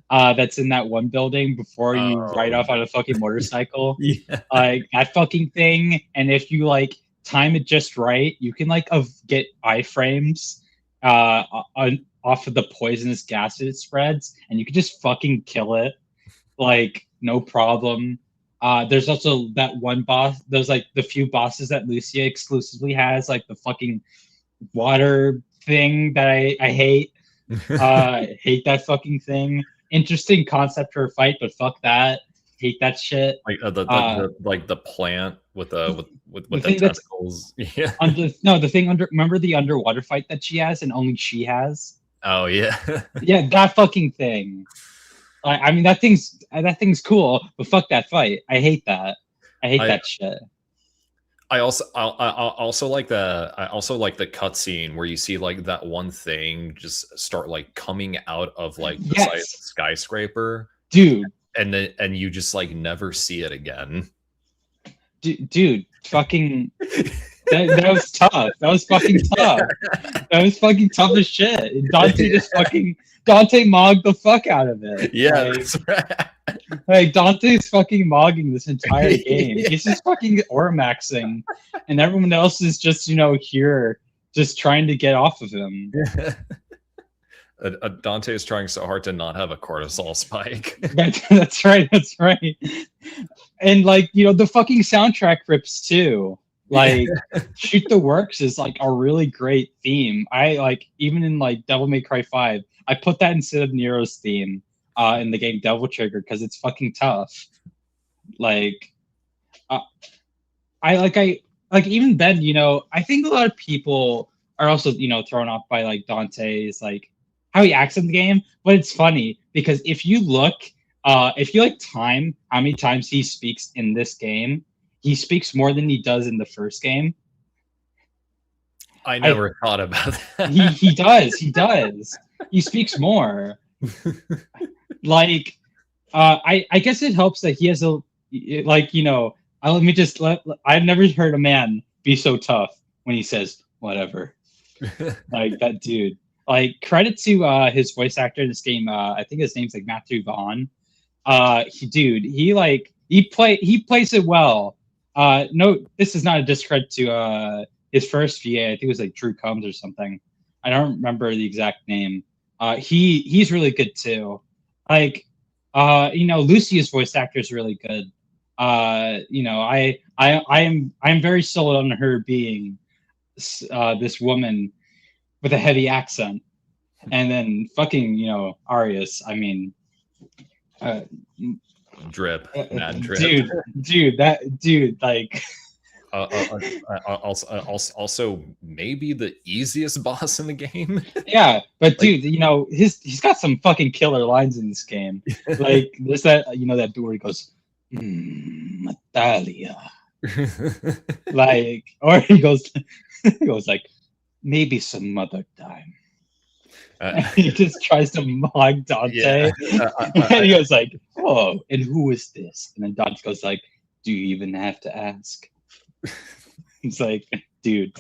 that's in that one building before you ride off on a fucking motorcycle. Yeah. Like that fucking thing. And if you like time it just right, you can like get iframes off of the poisonous gas it spreads, and you can just fucking kill it, like, no problem. There's also that one boss. There's like the few bosses that Lucia exclusively has, like the fucking water thing that I hate. Hate that fucking thing. Interesting concept for a fight, but fuck that. Hate that shit. Like the plant with the tentacles. Yeah. The thing under. Remember the underwater fight that she has, and only she has. Oh yeah. Yeah, that fucking thing. I mean, that thing's cool, but fuck that fight. I hate that. I hate that shit. I also like the cutscene where you see like that one thing just start like coming out of like the side of the skyscraper, dude, and you just like never see it again. Dude, fucking that was tough. That was fucking tough. That was fucking tough as shit. Dante just fucking mogged the fuck out of it. Yeah, like, that's right. Like, Dante's fucking mogging this entire game. He's just fucking maxing, and everyone else is just, you know, here just trying to get off of him. Dante is trying so hard to not have a cortisol spike. That's right. That's right. And like, you know, the fucking soundtrack rips too. Like, Shoot the Works is like a really great theme. I like, even in like Devil May Cry 5, I put that instead of Nero's theme in the game Devil Trigger, because it's fucking tough. Like, I even then, I think a lot of people are also, thrown off by like Dante's like how he acts in the game. But it's funny because if you like time how many times he speaks in this game, he speaks more than he does in the first game. I I never thought about he does. He speaks more. Like I guess it helps that he has a like let me just I've never heard a man be so tough when he says whatever. that. Like that dude. Like credit to his voice actor in this game. I think his name's like Matthew Vaughn. He plays it well. No, this is not a discredit to his first VA. I think it was like Drew Combs or something. I don't remember the exact name. He's really good too. Like Lucia's voice actor is really good. I'm very sold on her being this woman with a heavy accent, and then fucking Arias. I mean, uh, Drip, mad drip. dude, like Also, maybe the easiest boss in the game. yeah, but Like, dude, he's got some fucking killer lines in this game. Like there's that that bit where he goes, Natalia, like, or he goes like, maybe some other time. He just tries to mock Dante, and he goes like, "Oh, and who is this?" And then Dante goes like, "Do you even have to ask?" It's like, dude,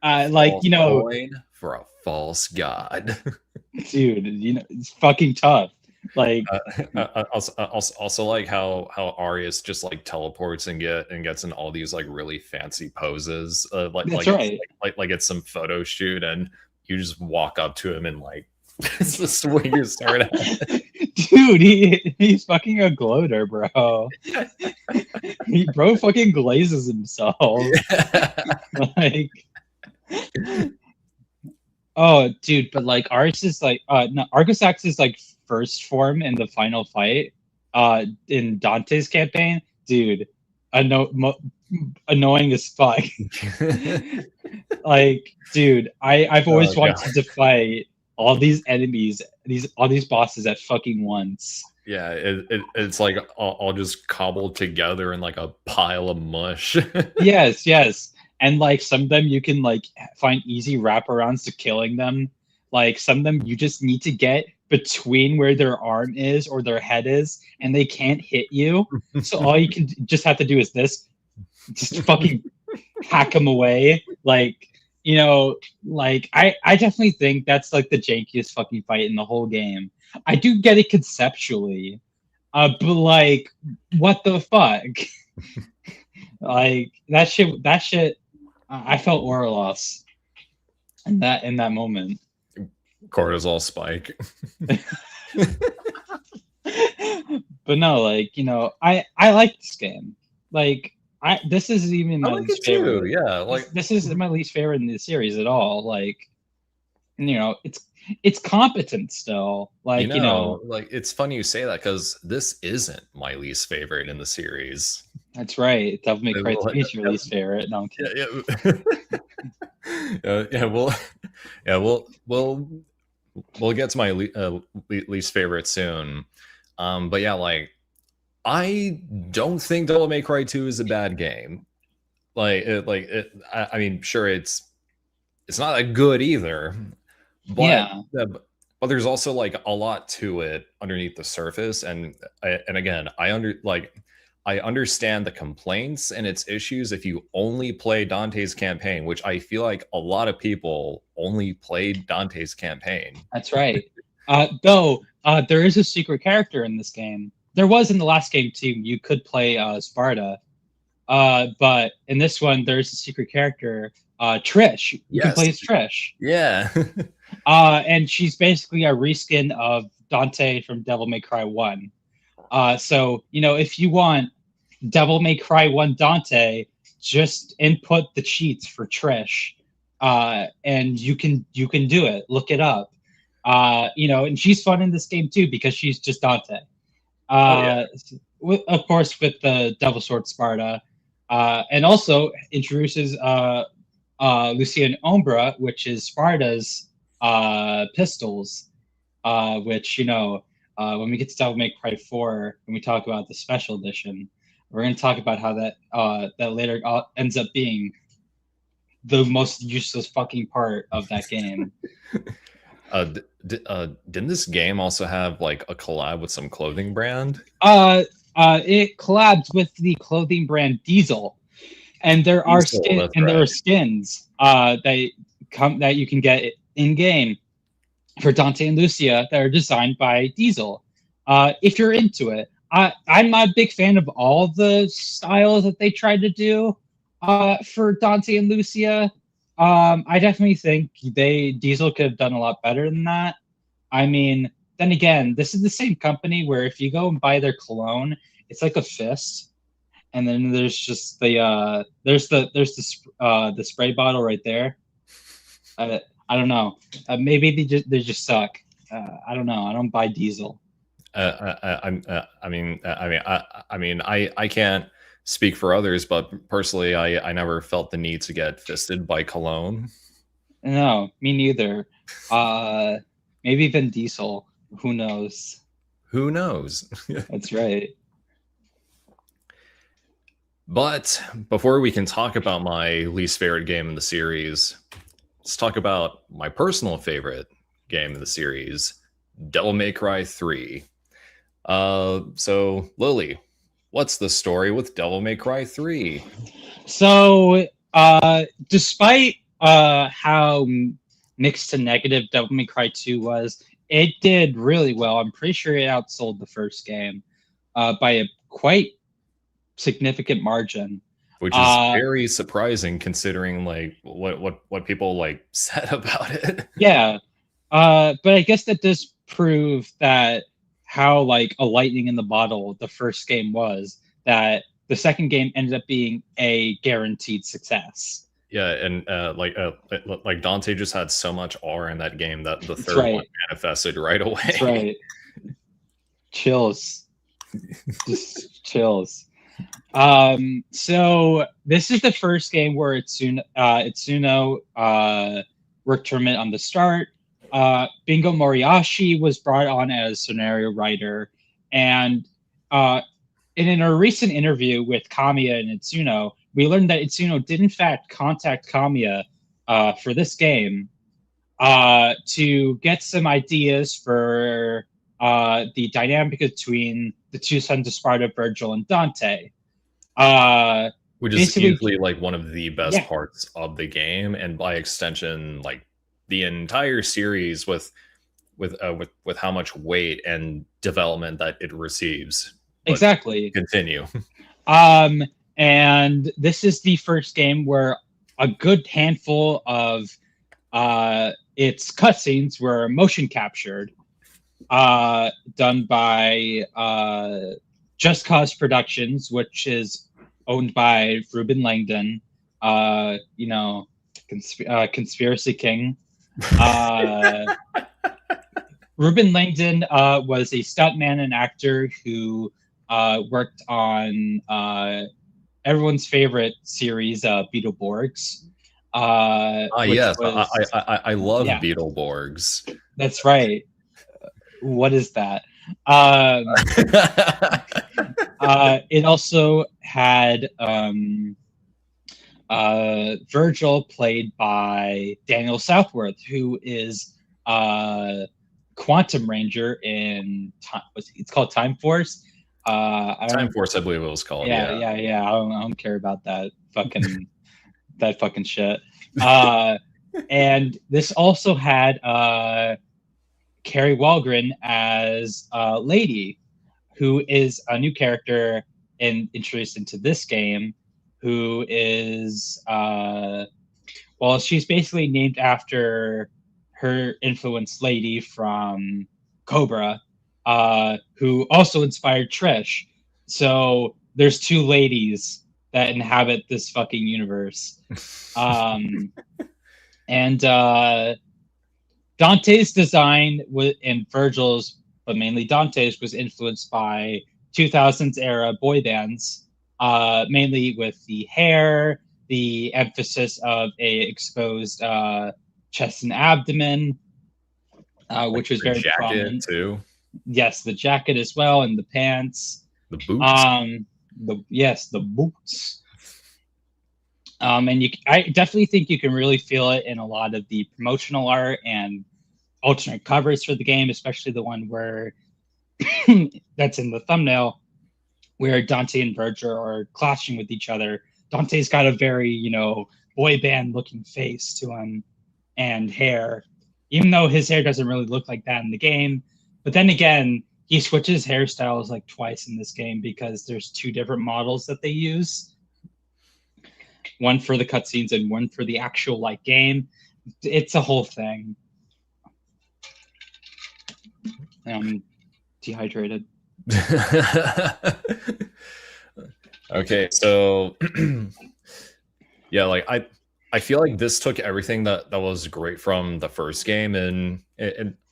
like coin for a false god. dude, it's fucking tough. Like, Also like how Arius just like teleports and gets in all these like really fancy poses. that's right, like it's some photo shoot, and you just walk up to him and like it's the swing your sword at. dude. He's fucking a gloater, bro. Bro fucking glazes himself. Like, oh, dude, but like Argus is like no, Argusax's like first form in the final fight in Dante's campaign, dude, annoying as fuck. Like, dude, I've always wanted to fight all these enemies, all these bosses at fucking once. Yeah, it's like all just cobbled together in like a pile of mush. Yes. And like some of them you can like find easy wraparounds to killing them. Like some of them you just need to get between where their arm is or their head is, and they can't hit you. So all you can just have to do is this, just fucking hack them away. Like, like I definitely think that's like the jankiest fucking fight in the whole game. I do get it conceptually, but like, what the fuck? Like that shit. I felt aura loss in that moment. Cortisol spike. But no, like I like this game. Like this is even my I like least it too. favorite. Yeah, like This is my least favorite in the series at all. Like, it's competent still. Like like it's funny you say that because this isn't my least favorite in the series. that's right. Devil May Cry 3 is your Yeah. least favorite. No, I'm kidding. We'll get to my least favorite soon. But yeah, like I don't think Devil May Cry 2 is a bad game. I mean, sure, it's not that good either, but Yeah, but there's also like a lot to it underneath the surface, and again, I understand the complaints and its issues if you only play Dante's campaign, which I feel like a lot of people only played Dante's campaign. that's right. Though there is a secret character in this game. There was in the last game too. You could play Sparta, but in this one, there's a secret character, Trish. You can play as Trish. Yeah. And she's basically a reskin of Dante from Devil May Cry 1. So, if you want Devil May Cry 1 Dante, just input the cheats for Trish. And you can do it. Look it up. And she's fun in this game too because she's just Dante. Of course, with the Devil Sword Sparta, and also introduces Lucia and Umbra, which is Sparta's pistols, which, when we get to Devil May Cry 4, when we talk about the special edition, we're going to talk about how that later ends up being the most useless fucking part of that game. Didn't this game also have like a collab with some clothing brand? It collabs with the clothing brand Diesel, and there are skins that you can get in game for Dante and Lucia that are designed by Diesel. If you're into it, I'm not a big fan of all the styles that they tried to do for Dante and Lucia. I definitely think Diesel could have done a lot better than that. I mean, then again, this is the same company where if you go and buy their cologne, it's like a fist, and then there's just the spray bottle right there. I don't know. Maybe they just suck. I don't know. I don't buy Diesel. I can't speak for others, but personally, I never felt the need to get fisted by cologne. No, me neither. Maybe Vin Diesel. Who knows? Who knows? That's right. But before we can talk about my least favorite game in the series, let's talk about my personal favorite game in the series, Devil May Cry 3. So Lily, what's the story with Devil May Cry 3? So, despite how mixed to negative Devil May Cry 2 was, it did really well. I'm pretty sure it outsold the first game by a quite significant margin, which is very surprising considering like what people like said about it. Yeah, but I guess that does prove that how like a lightning in the bottle the first game was, that the second game ended up being a guaranteed success. Yeah, and like Dante just had so much aura in that game that the third one manifested right away. That's right. Chills. Just chills. So this is the first game where Itsuno worked tournament on the start. Bingo Moriyashi was brought on as scenario writer, and in a recent interview with Kamiya and Itsuno, we learned that Itsuno did in fact contact Kamiya for this game to get some ideas for the dynamic between the two sons of Sparta, Virgil and Dante. Which is easily like one of the best parts of the game, and by extension, like the entire series with how much weight and development that it receives. But exactly. Continue. And this is the first game where a good handful of its cutscenes were motion captured, done by Just Cause Productions, which is owned by Ruben Langdon, Conspiracy King. Ruben Langdon was a stuntman and actor who worked on everyone's favorite series, Beetleborgs. Yes, I love Beetleborgs. That's right. What is that? It also had Virgil, played by Daniel Southworth, who is Quantum Ranger in it's called Time Force. Time Force, I believe it was called. Yeah. I don't care about that fucking that fucking shit. And this also had Carrie Walgren as Lady, who is a new character introduced into this game, who is she's basically named after her influence Lady from Cobra, who also inspired Trish. So there's two ladies that inhabit this fucking universe. And Dante's design and Virgil's, but mainly Dante's, was influenced by 2000s era boy bands, mainly with the hair, the emphasis of a exposed chest and abdomen, Like which was the very jacket prominent. too, Yes, the jacket as well, and the pants. the boots. The boots. And I definitely think you can really feel it in a lot of the promotional art and alternate covers for the game, especially the one where that's in the thumbnail, where Dante and Verger are clashing with each other. Dante's got a very, boy band looking face to him and hair, even though his hair doesn't really look like that in the game. But then again, he switches hairstyles like twice in this game because there's two different models that they use, one for the cutscenes and one for the actual like game. It's a whole thing. I'm dehydrated. Okay, so yeah, like I feel like this took everything that was great from the first game, and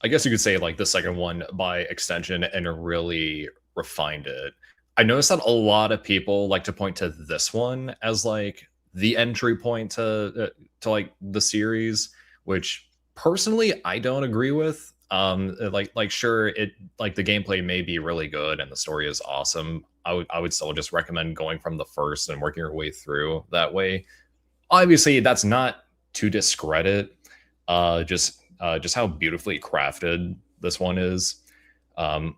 I guess you could say like the second one by extension, and really refined it. I noticed that a lot of people like to point to this one as like the entry point to like the series, which personally I don't agree with. Like sure, it like the gameplay may be really good and the story is awesome. I would still just recommend going from the first and working your way through that way. Obviously, that's not to discredit just how beautifully crafted this one is. Um,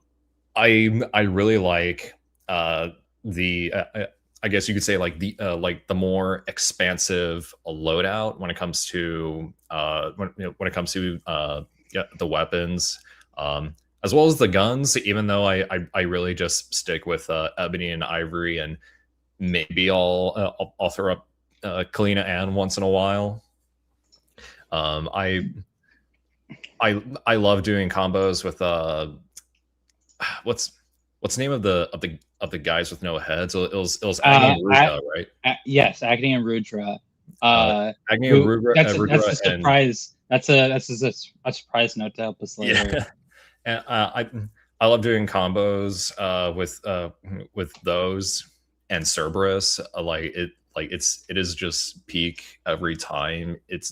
I really like the I guess you could say like the more expansive loadout when it comes to when it comes to yeah, the weapons, as well as the guns. Even though I really just stick with ebony and ivory, and maybe I'll throw up Kalina Ann once in a while. Um, I I love doing combos with what's the name of the guys with no heads? It was Agni and Ruka, right? Yes, Agni and Rudra. Agni and Rudra, That's a surprise. That's a surprise note to help us later. Yeah. And I love doing combos with those and Cerberus. It is just peak every time. It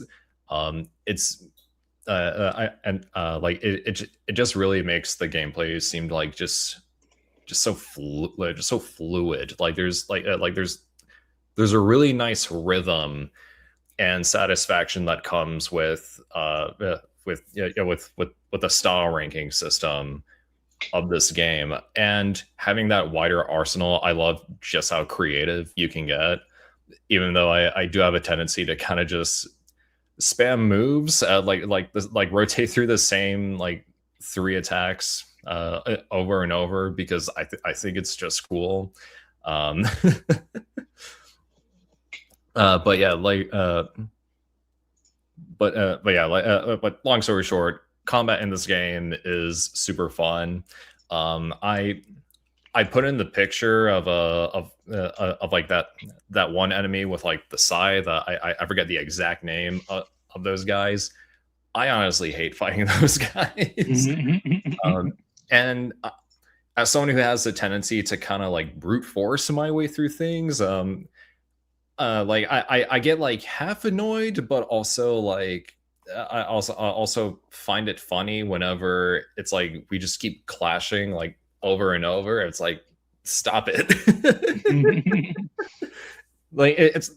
just really makes the gameplay seem like just so fluid. Like there's a really nice rhythm and satisfaction that comes with with the star ranking system of this game, and having that wider arsenal. I love just how creative you can get, even though I do have a tendency to kind of just spam moves, like rotate through the same like 3 attacks over and over, because I think it's just cool. um but yeah, but long story short, combat in this game is super fun. I put in the picture of like that one enemy with like the scythe. I forget the exact name of those guys. I honestly hate fighting those guys. And as someone who has a tendency to kind of like brute force my way through things, like I get like half annoyed, but also like I also find it funny whenever it's like we just keep clashing like over and over. It's like, stop it. It's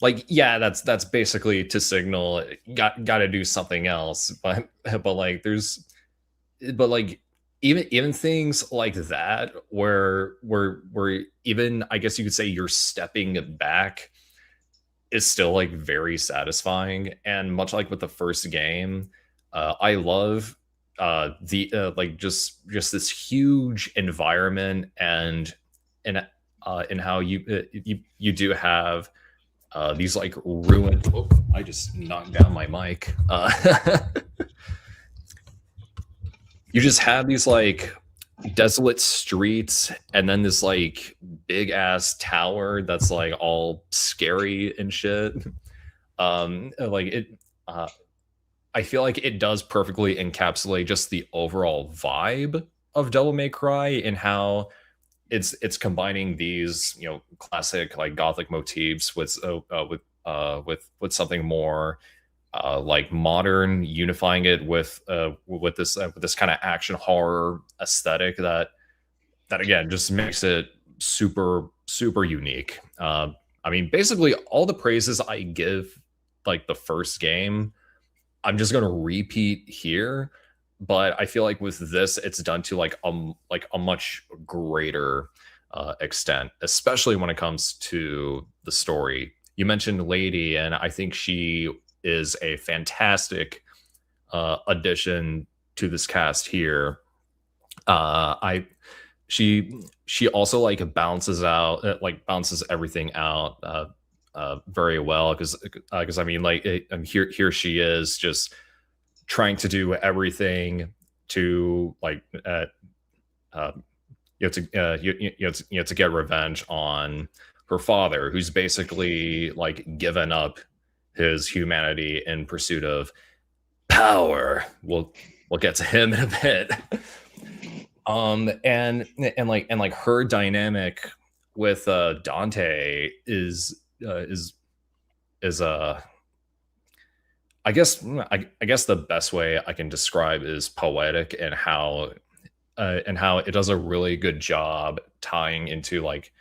like yeah, that's basically to signal got to do something else. But like but like even things like that where even I guess you could say you're stepping back is still like very satisfying. And much like with the first game, I love the like just this huge environment, and in how you do have these like ruined. Oh, I just knocked down my mic. You just have these like desolate streets, and then this like big ass tower that's like all scary and shit. Like it I feel like it does perfectly encapsulate just the overall vibe of Devil May Cry, and how it's combining these, you know, classic like gothic motifs with something more like modern, unifying it with this kind of action horror aesthetic that again just makes it super unique. I mean, basically all the praises I give like the first game, I'm just going to repeat here, but I feel like with this, it's done to like a much greater extent, especially when it comes to the story. You mentioned Lady, and I think she is a fantastic addition to this cast here. I she also like balances everything out very well because I mean here she is just trying to do everything to like uh, to get revenge on her father, who's basically like given up his humanity in pursuit of power. We'll get to him in a bit. And her dynamic with Dante is I guess I guess the best way I can describe is poetic, and how it does a really good job tying into like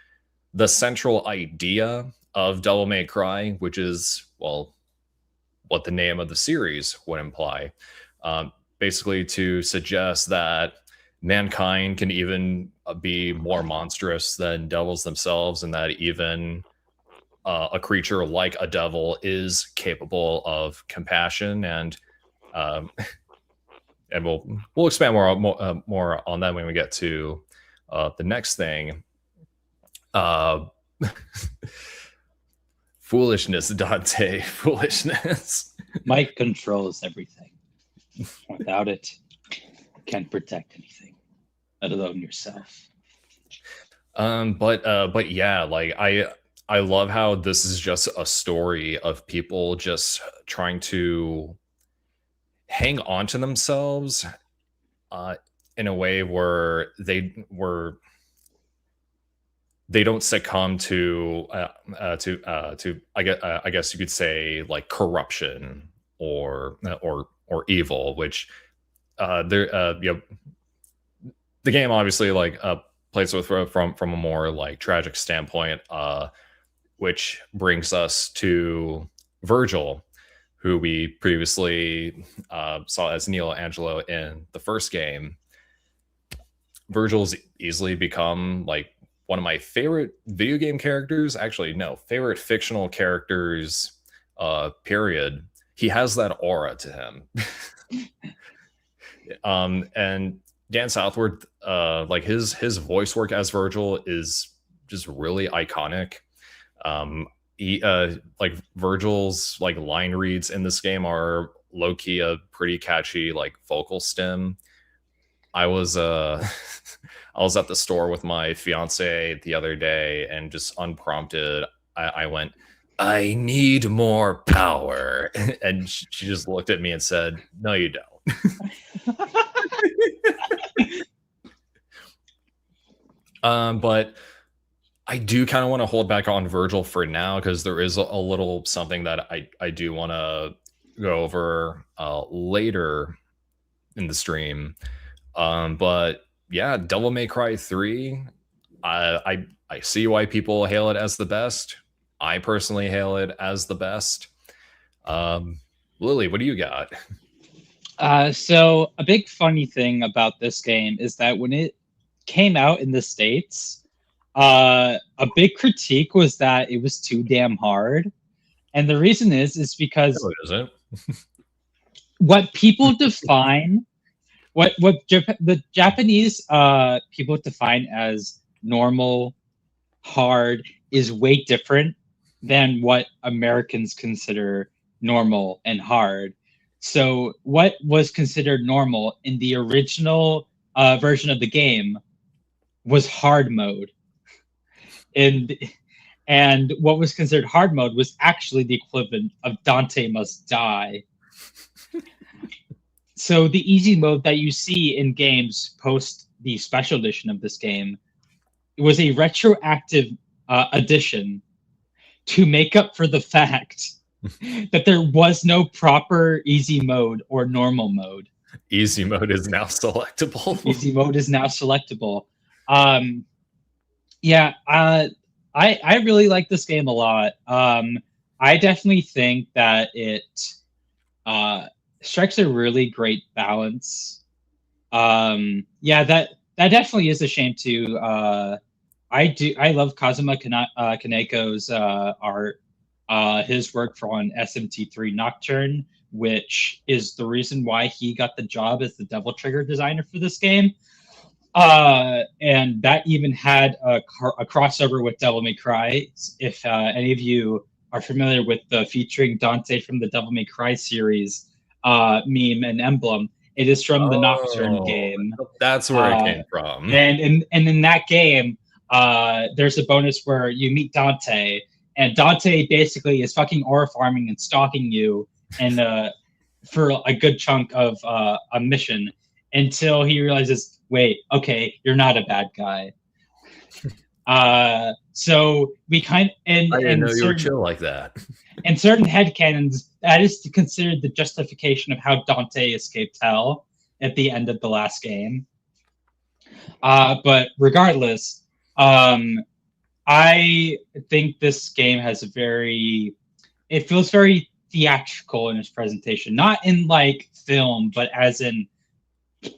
the central idea of Devil May Cry, which is, well, what the name of the series would imply. Basically, to suggest that mankind can even be more monstrous than devils themselves, and that even a creature like a devil is capable of compassion, um, and we'll expand more on that when we get to the next thing. Uh, foolishness, Dante, foolishness. Might controls everything. Without it, you can't protect anything, let alone yourself. But yeah, like I love how this is just a story of people just trying to hang on to themselves uh, in a way where they don't succumb to I guess you could say like corruption or evil, which there you know, the game obviously like plays with from a more like tragic standpoint, which brings us to Virgil, who we previously saw as Neil Angelo in the first game. Virgil's easily become like one of my favorite video game characters. Actually, no, favorite fictional characters. Period. He has that aura to him. And Dan Southworth, like his voice work as Virgil is just really iconic. He like Virgil's like line reads in this game are low key a pretty catchy like vocal stem. I was I was at the store with my fiance the other day, and just unprompted, I went, "I need more power," and she just looked at me and said, "No, you don't." But I do kind of want to hold back on Virgil for now because there is a little something that I do want to go over later in the stream. But yeah, Devil May Cry 3, I see why people hail it as the best. I personally hail it as the best. Lily, what do you got? So a big funny thing about this game is that when it came out in the States, a big critique was that it was too damn hard. And the reason is because No, it isn't. what people define, what the Japanese people define as normal, hard, is way different than what Americans consider normal and hard. So what was considered normal in the original version of the game was hard mode. And what was considered hard mode was actually the equivalent of Dante Must Die. So the easy mode that you see in games post the special edition of this game was a retroactive addition to make up for the fact that there was no proper easy mode or normal mode. Easy mode is now selectable. Easy mode is now selectable. Yeah, I really like this game a lot. I definitely think that it strikes a really great balance. Yeah, that definitely is a shame too. I love Kazuma Kaneko's art. His work on SMT3 Nocturne, which is the reason why he got the job as the Devil Trigger designer for this game. And that even had a crossover with Devil May Cry. If any of you are familiar with the featuring Dante from the Devil May Cry series meme and emblem, it is from the Nocturne game. That's where it came from. And in that game, there's a bonus where you meet Dante, and Dante basically is fucking aura farming and stalking you, and for a good chunk of a mission until he realizes, wait, okay, you're not a bad guy. So we kind of, I didn't know you were chill like that. In certain headcanons, that is considered the justification of how Dante escaped hell at the end of the last game. But regardless, I think this game has it feels very theatrical in its presentation, not in like film, but as in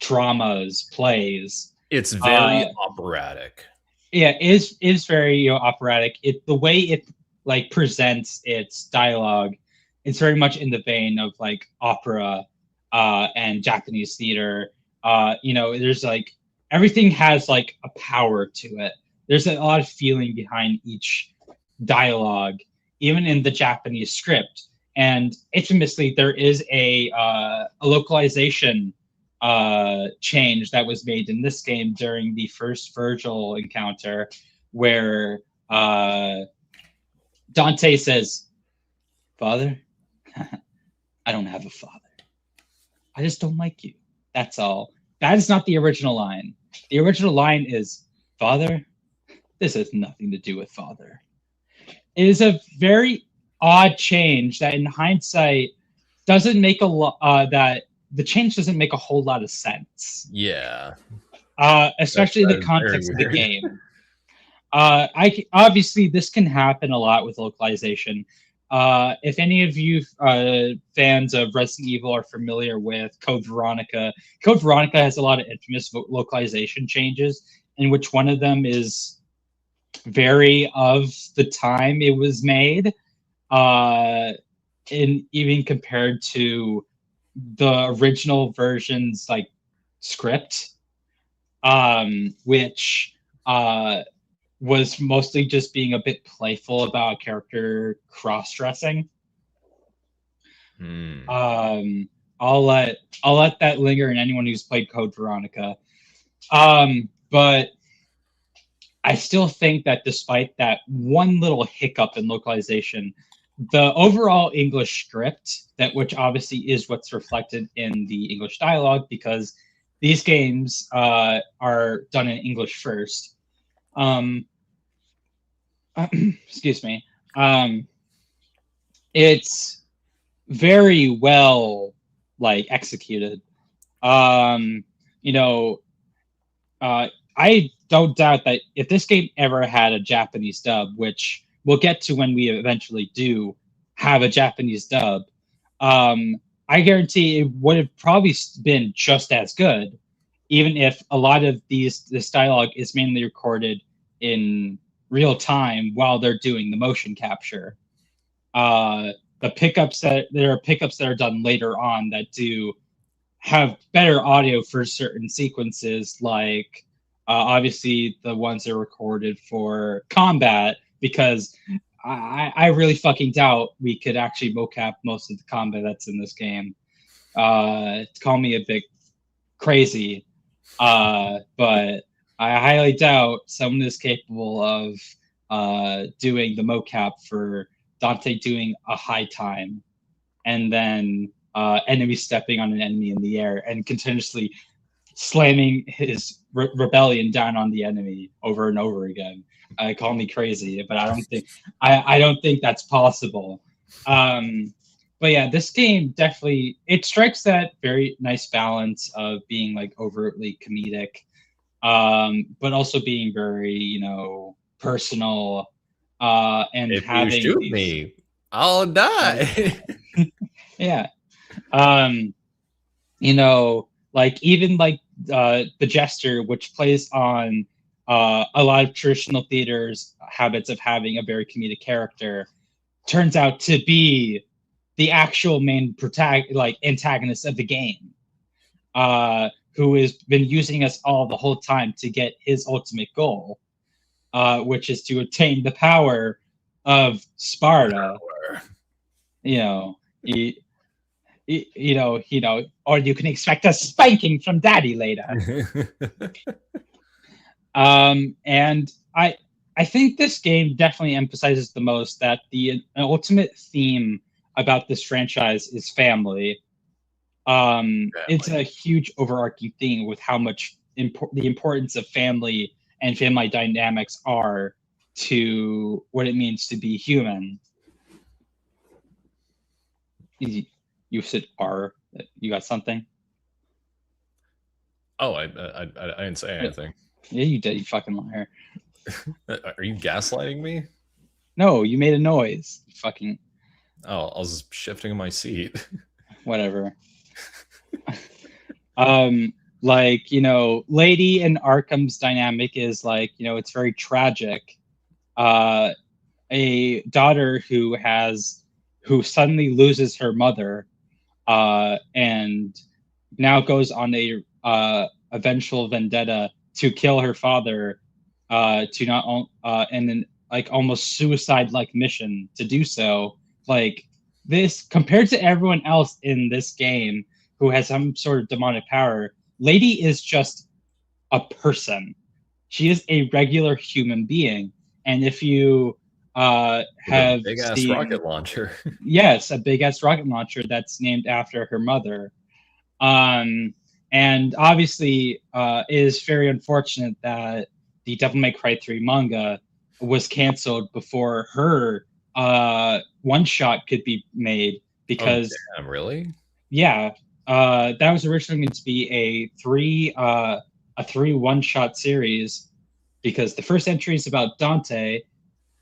dramas, plays. It's very operatic. Yeah, is very operatic. The way it like presents its dialogue, it's very much in the vein of like opera and Japanese theater. There's like everything has like a power to it. There's a lot of feeling behind each dialogue, even in the Japanese script. And infamously, there is a localization change that was made in this game during the first Virgil encounter, where Dante says, "Father, I don't have a father. I just don't like you. That's all." That is not the original line. The original line is, "Father, this has nothing to do with father." It is a very odd change that, in hindsight, doesn't make a lot. That the change doesn't make a whole lot of sense. Yeah. Especially in the context of the game. Obviously this can happen a lot with localization. If any of you fans of Resident Evil are familiar with Code Veronica has a lot of infamous localization changes, in which one of them is very of the time it was made, in even compared to the original version's like script, which was mostly just being a bit playful about character cross-dressing. I'll let that linger in anyone who's played Code Veronica. But I still think that despite that one little hiccup in localization, the overall English script, which obviously is what's reflected in the English dialogue, because these games are done in English first. Excuse me. It's very well like executed. I don't doubt that if this game ever had a Japanese dub, which we'll get to when we eventually do have a Japanese dub, I guarantee it would have probably been just as good, even if a lot of this dialogue is mainly recorded in real time while they're doing the motion capture. There are pickups that are done later on that do have better audio for certain sequences, like obviously the ones that are recorded for combat, because I really fucking doubt we could actually mocap most of the combat that's in this game. Call me a bit crazy, but I highly doubt someone is capable of doing the mocap for Dante doing a high time and then enemy stepping on an enemy in the air and continuously slamming his rebellion down on the enemy over and over again. Call me crazy, but I don't think that's possible. But yeah, this game definitely it strikes that very nice balance of being like overtly comedic, but also being very personal, and If you having shoot these, me, I'll die. yeah, like even like the Jester, which plays on a lot of traditional theaters' habits of having a very comedic character, turns out to be the actual main antagonist of the game, who has been using us all the whole time to get his ultimate goal, which is to attain the power of Sparta. You know, he, or you can expect a spanking from Daddy later. And I think this game definitely emphasizes the most that the ultimate theme about this franchise is family. It's a huge overarching theme with how much the importance of family and family dynamics are to what it means to be human. You said R. You got something? Oh, I didn't say anything. Yeah, you did. You fucking liar. Are you gaslighting me? No, you made a noise. Fucking. Oh, I was shifting in my seat. Whatever. Lady and Arkham's dynamic is like, it's very tragic. A daughter who suddenly loses her mother, and now goes on a eventual vendetta to kill her father, to not and then like almost suicide like mission to do so. Like this, compared to everyone else in this game who has some sort of demonic power, Lady is just a person. She is a regular human being, and if you have big ass seen, rocket launcher. yes, a big ass rocket launcher that's named after her mother. And obviously, it is very unfortunate that the Devil May Cry 3 manga was canceled before her one shot could be made, because damn, really? Yeah, that was originally going to be a three one shot series, because the first entry is about Dante,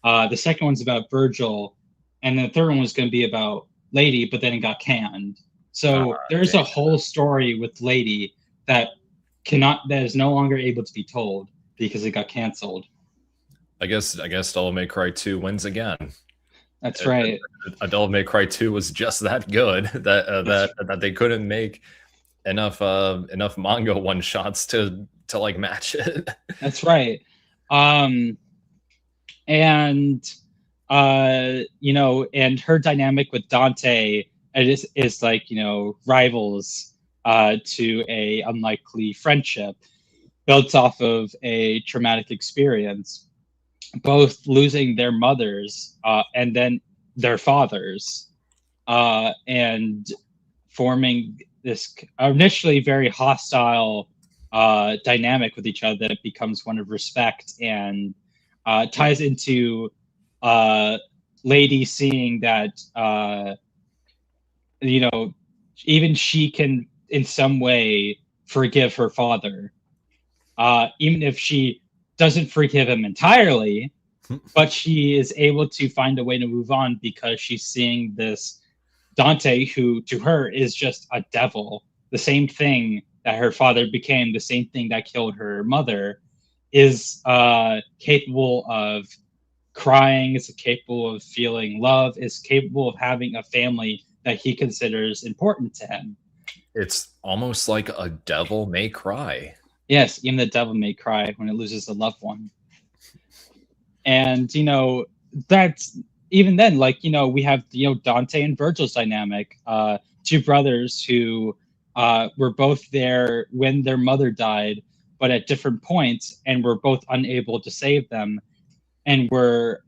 the second one's about Virgil, and the third one was going to be about Lady, but then it got canned. So there's a whole story with Lady that is no longer able to be told because it got canceled. I guess Devil May Cry 2 wins again. That's right. Devil May Cry 2 was just that good that they couldn't make enough manga one shots to like match it. That's right. And and her dynamic with Dante is like, rivals to a unlikely friendship built off of a traumatic experience, both losing their mothers and then their fathers, and forming this initially very hostile dynamic with each other that becomes one of respect, and ties into Lady seeing that even she can in some way forgive her father, even if she doesn't forgive him entirely, but she is able to find a way to move on because she's seeing this Dante, who to her is just a devil, the same thing that her father became, the same thing that killed her mother, is capable of crying, is capable of feeling love, is capable of having a family that he considers important to him. It's almost like a Devil May Cry. Yes, even the devil may cry when it loses a loved one. And that's even then, like, we have Dante and Virgil's dynamic, two brothers who were both there when their mother died, but at different points, and were both unable to save them, and were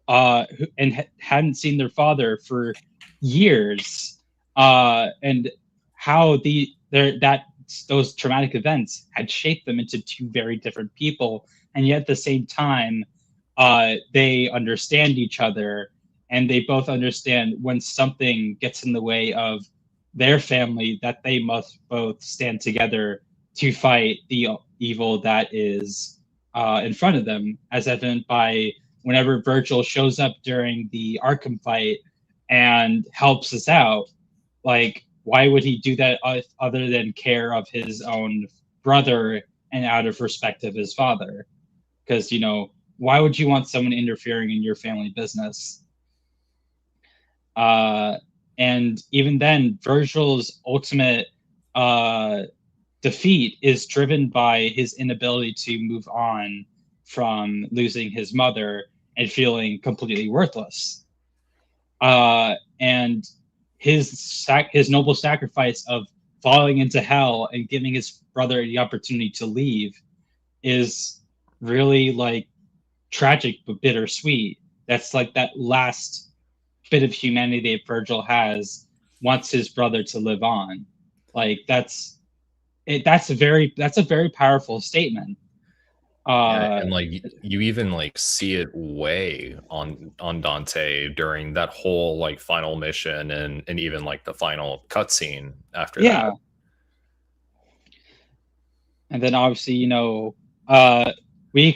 hadn't seen their father for years, and how that those traumatic events had shaped them into two very different people, and yet at the same time, they understand each other, and they both understand when something gets in the way of their family, that they must both stand together to fight the evil that is in front of them, as evident by whenever Virgil shows up during the Arkham fight and helps us out. Like, why would he do that other than care of his own brother and out of respect of his father? Because, you know, why would you want someone interfering in your family business? And even then, Virgil's ultimate defeat is driven by his inability to move on from losing his mother and feeling completely worthless. And his noble sacrifice of falling into hell and giving his brother the opportunity to leave is really like tragic but bittersweet. That's like that last bit of humanity that Virgil has, wants his brother to live on. Like that's a very powerful statement. Yeah, and like you even like see it weigh on Dante during that whole like final mission and even like the final cutscene after that. And then obviously, you know, we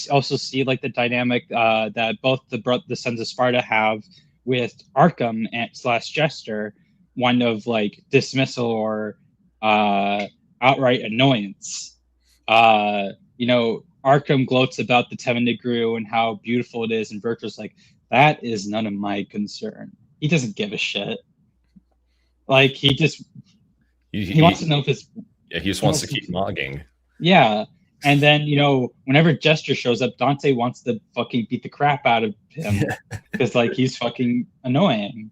also see like the dynamic that both the Sons of Sparta have with Arkham and / Jester, one of like dismissal or outright annoyance. You know, Arkham gloats about the Temenigru and how beautiful it is, and Virgil's like, that is none of my concern. He doesn't give a shit. Like he wants to know if his he just wants to keep mogging. Yeah. And then, you know, whenever Jester shows up, Dante wants to fucking beat the crap out of him because like he's fucking annoying.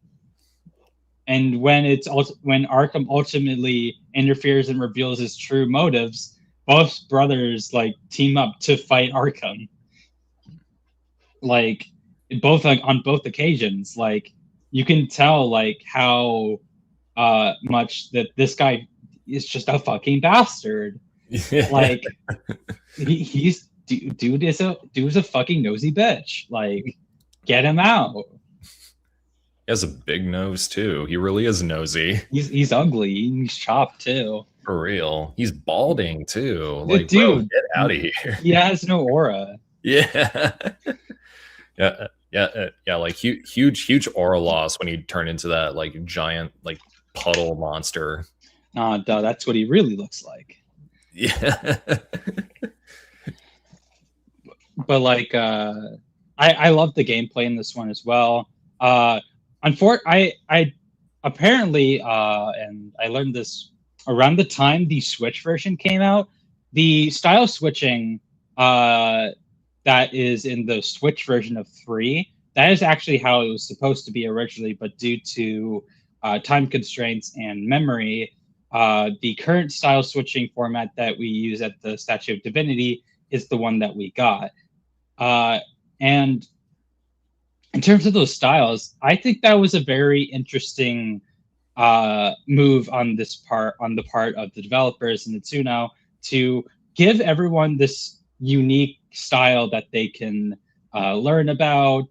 And when Arkham ultimately interferes and reveals his true motives, both brothers like team up to fight Arkham. Like on both occasions, like you can tell like how much that this guy is just a fucking bastard. Like dude is a fucking nosy bitch. Like, get him out. He has a big nose too. He really is nosy. He's ugly. He's chopped too. For real. He's balding too. Like, dude, bro, get out of here. He has no aura. Yeah. Yeah. Like huge aura loss when he turned into that like giant like puddle monster. Nah, duh, that's what he really looks like. Yeah. But like I love the gameplay in this one as well. I apparently and I learned this around the time the Switch version came out, the style switching that is in the Switch version of 3, that is actually how it was supposed to be originally, but due to time constraints and memory, the current style switching format that we use at the Statue of Divinity is the one that we got. And in terms of those styles, I think that was a very interesting move on the part of the developers and Itsuno to give everyone this unique style that they can learn about,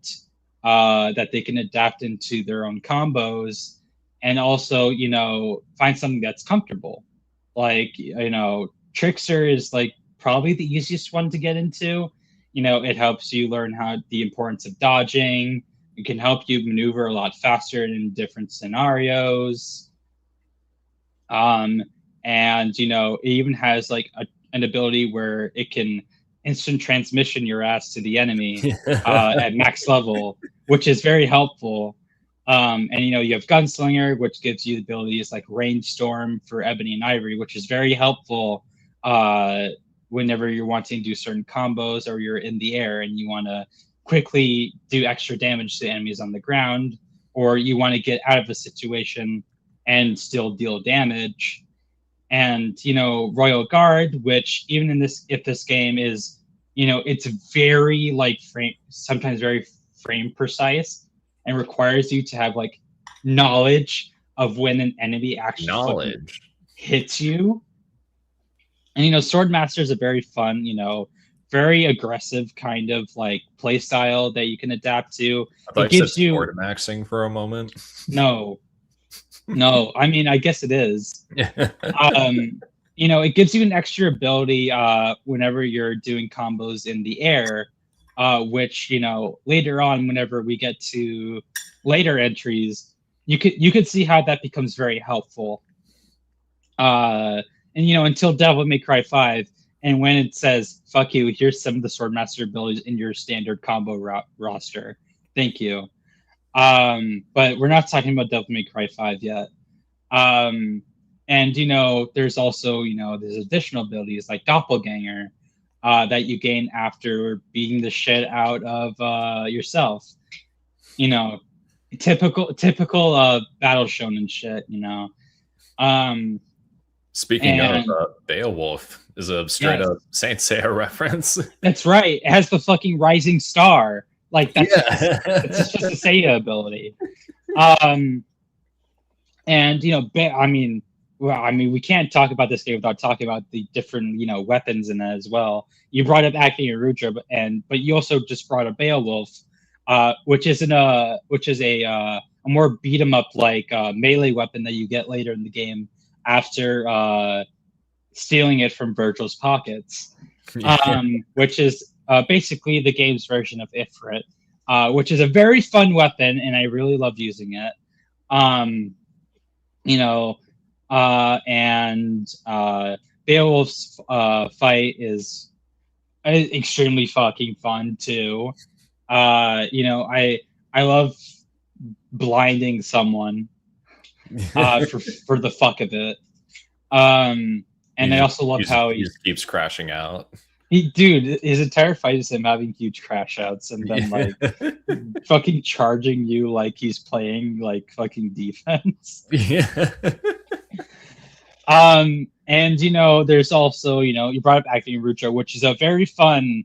that they can adapt into their own combos, and also, you know, find something that's comfortable. Like, you know, Trickster is like probably the easiest one to get into. You know, it helps you learn the importance of dodging. It can help you maneuver a lot faster in different scenarios. And, you know, it even has like an ability where it can instant transmission your ass to the enemy at max level, which is very helpful. And, you know, you have Gunslinger, which gives you the abilities like Rainstorm for Ebony and Ivory, which is very helpful whenever you're wanting to do certain combos or you're in the air and you want to quickly do extra damage to enemies on the ground, or you want to get out of a situation and still deal damage. And, you know, Royal Guard, which even in if this game is, you know, it's very like sometimes very frame precise and requires you to have like knowledge of when an enemy actually hits you. And Swordmaster is a very fun, very aggressive kind of like play style that you can adapt to. I thought It you said gives you sword maxing for a moment. no, no. I mean, I guess it is. It gives you an extra ability whenever you're doing combos in the air, which later on, whenever we get to later entries, you could see how that becomes very helpful. And until Devil May Cry 5, and when it says "fuck you," here's some of the Swordmaster abilities in your standard combo roster. Thank you. But we're not talking about Devil May Cry 5 yet. And there's also there's additional abilities like Doppelganger that you gain after beating the shit out of yourself. Typical battle shonen shit. Speaking of, Beowulf is a straight up Saint Seiya reference. That's right. It has the fucking rising star. Like that's it's just a Seiya ability. And we can't talk about this game without talking about the different weapons in it as well. You brought up Acne and Rudra, but you also just brought up Beowulf, which is a more beat 'em up like melee weapon that you get later in the game after stealing it from Virgil's pockets, which is basically the game's version of Ifrit, which is a very fun weapon, and I really love using it. And Beowulf's fight is extremely fucking fun too. I love blinding someone for the fuck of it. And I also love how he just keeps crashing out. Dude, his entire fight is him having huge crash outs and then like fucking charging you like he's playing like fucking defense. Yeah. And there's also you brought up Acne Rudra, which is a very fun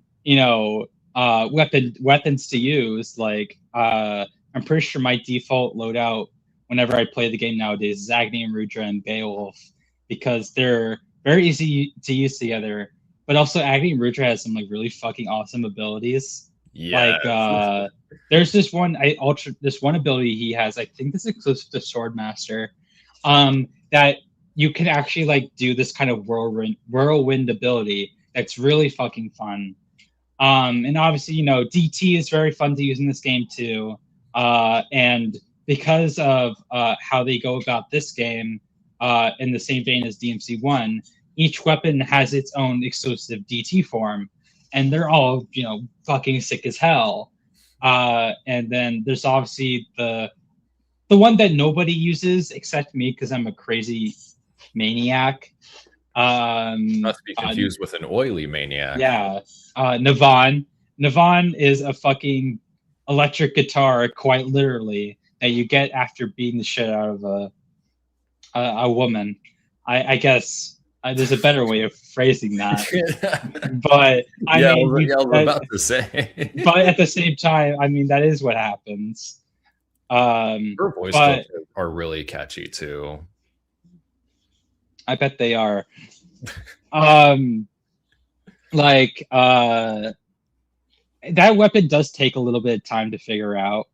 weapons to use. Like I'm pretty sure my default loadout whenever I play the game nowadays is Agni and Rudra and Beowulf, because they're very easy to use together. But also Agni and Rudra has some like really fucking awesome abilities. Yeah. Like there's this one ability he has, I think this is exclusive to Swordmaster, that you can actually like do this kind of whirlwind ability that's really fucking fun. And obviously, DT is very fun to use in this game too. And because of how they go about this game, in the same vein as DMC1, each weapon has its own exclusive DT form, and they're all, fucking sick as hell. And then there's obviously the one that nobody uses except me because I'm a crazy maniac. Not to be confused with an oily maniac. Yeah. Navon. Navon is a fucking electric guitar, quite literally, that you get after beating the shit out of a woman. I guess there's a better way of phrasing that. But I was about to say. But at the same time, I mean, that is what happens. Her voice are really catchy too. I bet they are. That weapon does take a little bit of time to figure out.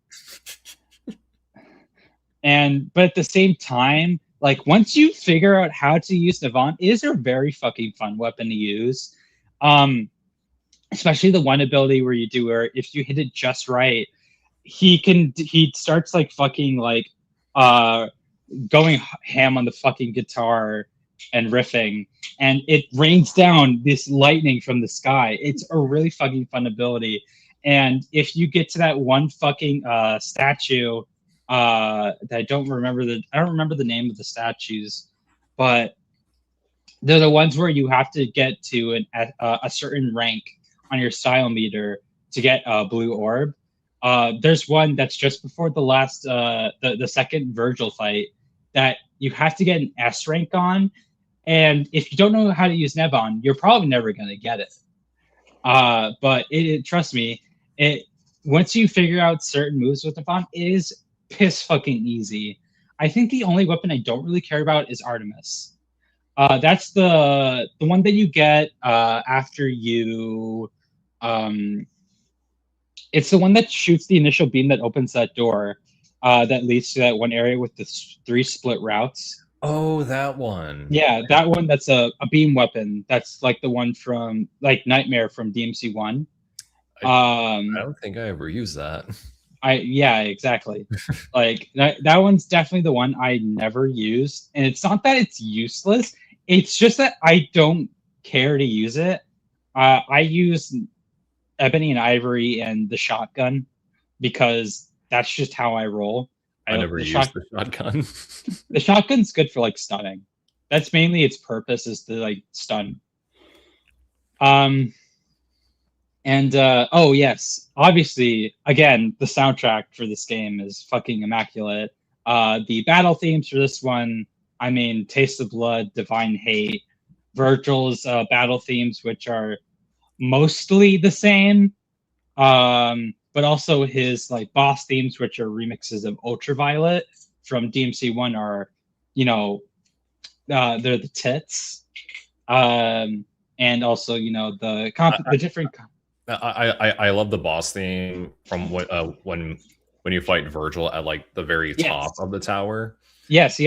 But at the same time, like once you figure out how to use Navon, it is a very fucking fun weapon to use. Especially the one ability where if you hit it just right, he starts like fucking like going ham on the fucking guitar and riffing, and it rains down this lightning from the sky. It's a really fucking fun ability. And if you get to that one fucking statue, that I don't remember the name of the statues, but they're the ones where you have to get to a certain rank on your style meter to get a blue orb. There's one that's just before the last the second Virgil fight that you have to get an S rank on, and if you don't know how to use Nevon, you're probably never going to get it. But trust me, once you figure out certain moves with Nevon, it is piss fucking easy. I think the only weapon I don't really care about is Artemis. That's the one that you get after you. Um, it's the one that shoots the initial beam that opens that door, that leads to that one area with the three split routes. Oh, that one. Yeah, that one. That's a beam weapon. That's like the one from like Nightmare from DMC one. I don't think I ever used that. Yeah, exactly. Like that one's definitely the one I never used. And it's not that it's useless, it's just that I don't care to use it. I use Ebony and Ivory and the shotgun because that's just how I roll. I never The used the shotgun. the shotgun's good for like stunning. That's mainly its purpose, is to like stun. Um And oh yes, obviously, again, the soundtrack for this game is fucking immaculate. The battle themes for this one, I mean, Taste of Blood, Divine Hate, Virgil's battle themes, which are mostly the same, but also his like boss themes, which are remixes of Ultraviolet from DMC One, are, you know, they're the tits. And also, you know, the different. I love the boss theme from when you fight Virgil at like the very top of the tower. Yes.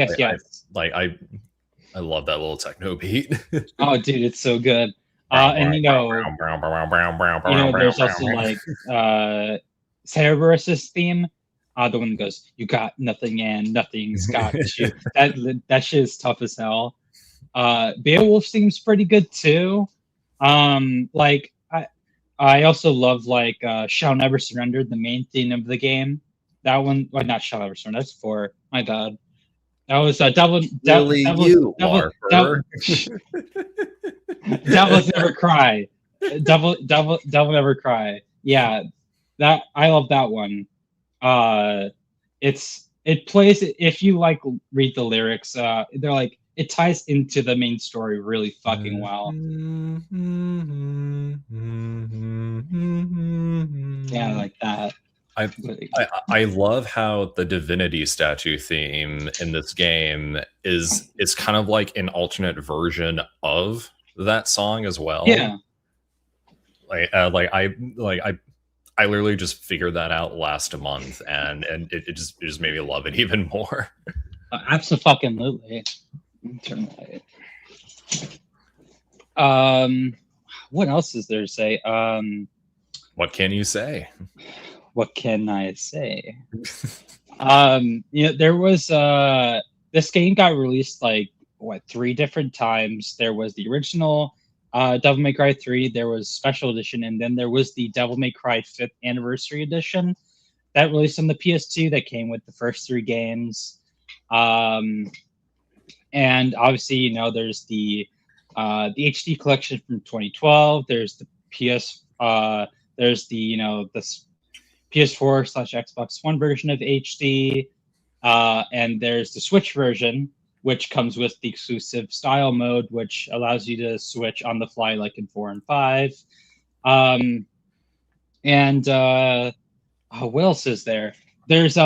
I love that little techno beat. Oh, dude, it's so good. And you know, there's also like Cerberus's theme, the one that goes, "You got nothing and nothing's got you." That shit is tough as hell. Beowulf's theme's pretty good too. Like I also love like "Shall Never Surrender," the main theme of the game. That one, well, not "Shall Never Surrender." That's 4. My bad. That was Devils Never Cry. Devil Never Cry. Yeah, that I love that one. It plays, if you like read the lyrics. They're like, it ties into the main story really fucking well. Yeah, like that. I love how the divinity statue theme in this game is kind of like an alternate version of that song as well. Yeah. I literally just figured that out last month, and it just made me love it even more. Absolutely. Turn the light. What else is there to say? What can you say? What can I say? You know, there was this game got released like 3 different times. There was the original Devil May Cry 3, there was Special Edition, and then there was the Devil May Cry 5th Anniversary Edition that released on the PS2 that came with the first 3 games. And obviously, you know, there's the HD collection from 2012. There's the there's the, you know, the PS4/Xbox One version of HD, and there's the Switch version, which comes with the exclusive style mode, which allows you to switch on the fly like in 4 and 5. What else is there? There's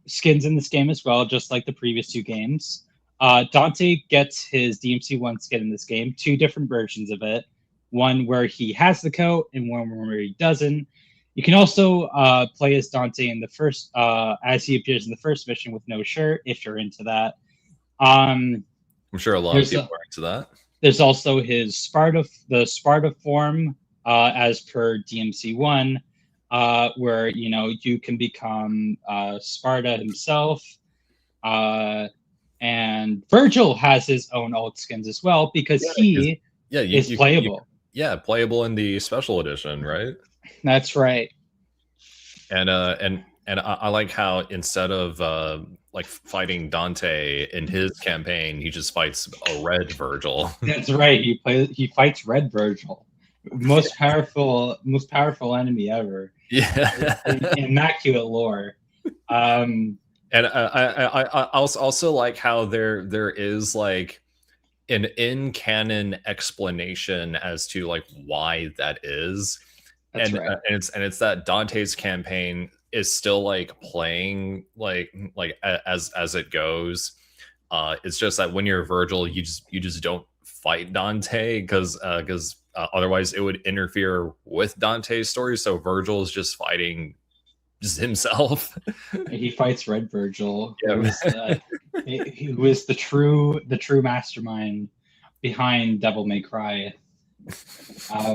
skins in this game as well, just like the previous 2 games. Dante gets his DMC1 skin in this game, 2 different versions of it. One where he has the coat and one where he doesn't. You can also play as Dante in the first, as he appears in the first mission with no shirt, if you're into that. I'm sure a lot of people are into that. There's also his Sparta form, as per DMC1, where, you know, you can become Sparta himself. And Virgil has his own alt skins as well, because he is playable. Playable in the special edition, right? That's right. And I like how instead of like fighting Dante in his campaign, he just fights a red Virgil. That's right. He fights red Virgil, most powerful enemy ever. Yeah, immaculate lore. And I also like how there is like an in-canon explanation as to like why that is. That's and right. And it's that Dante's campaign is still like playing like as it goes, It's just that when you're Virgil, you just don't fight Dante because otherwise it would interfere with Dante's story. So Virgil is just fighting just himself. He fights Red Virgil, Yeah. who is the true mastermind behind Devil May Cry.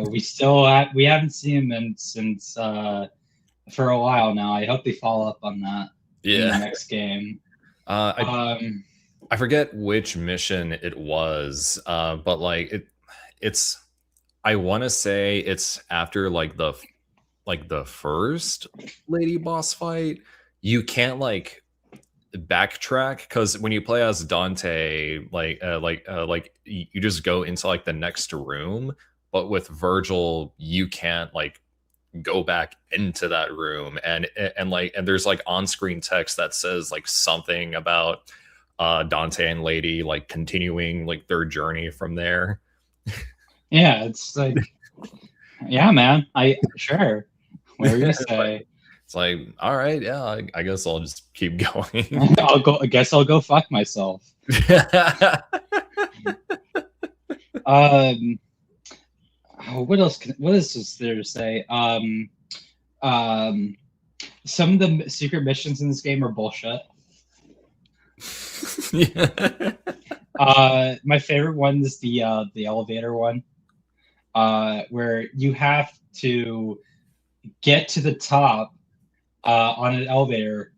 We haven't seen him since for a while now. I hope they follow up on that in the next game. I forget which mission it was, but like it's I want to say it's after like the first lady boss fight. You can't like backtrack because when you play as Dante, you just go into like the next room. But with Virgil, you can't like go back into that room, and there's like on-screen text that says like something about Dante and Lady like continuing like their journey from there. Yeah, it's like, yeah, man. Sure. Whatever you say. It's like, all right, yeah, I guess I'll just keep going. I guess I'll go fuck myself. What is there to say? Some of the secret missions in this game are bullshit. My favorite one is the elevator one, where you have to get to the top on an elevator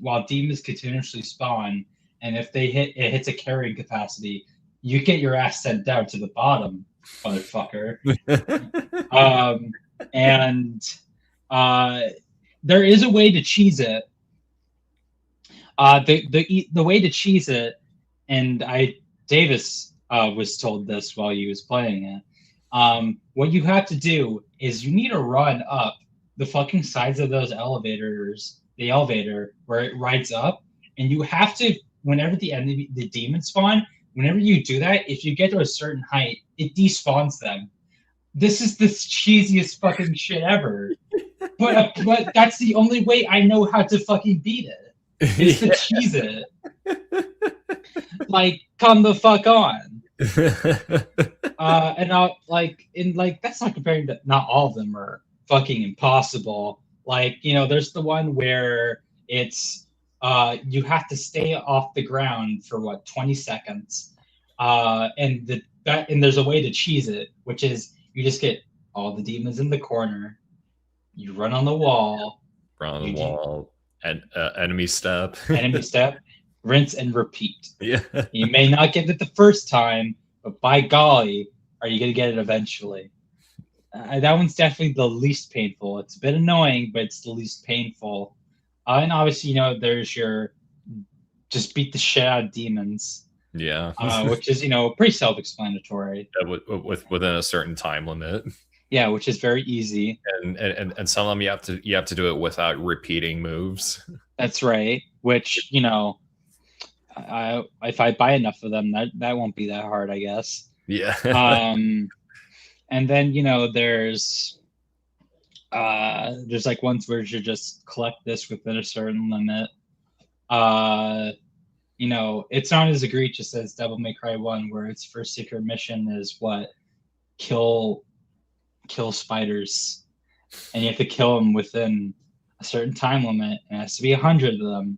while demons continuously spawn, and if it hits a carrying capacity, you get your ass sent down to the bottom, motherfucker. There is a way to cheese it. The way to cheese it, and Davis was told this while he was playing it. What you have to do is you need to run up the fucking sides of those elevators, the elevator where it rides up, and you have to, whenever the demons spawn, whenever you do that, if you get to a certain height, it despawns them. This is the cheesiest fucking shit ever. But that's the only way I know how to fucking beat it. Is to cheese it. Like, come the fuck on. And I'll that's not comparing to, not all of them are fucking impossible. Like, there's the one where it's you have to stay off the ground for 20 seconds. And there's a way to cheese it, which is you just get all the demons in the corner, you run on the wall, and enemy step, rinse and repeat. Yeah, you may not get it the first time, but by golly, are you gonna get it eventually? That one's definitely the least painful. It's a bit annoying, but it's the least painful. And obviously, there's your just beat the shit out of demons. Yeah, which is pretty self-explanatory. Within a certain time limit. Yeah, which is very easy. And some of them you have to do it without repeating moves. That's right. Which if I buy enough of them, that won't be that hard, I guess. Yeah. And then there's like ones where you just collect this within a certain limit. It's not as egregious as Devil May Cry 1, where its first secret mission is kill spiders, and you have to kill them within a certain time limit. It has to be 100 of them.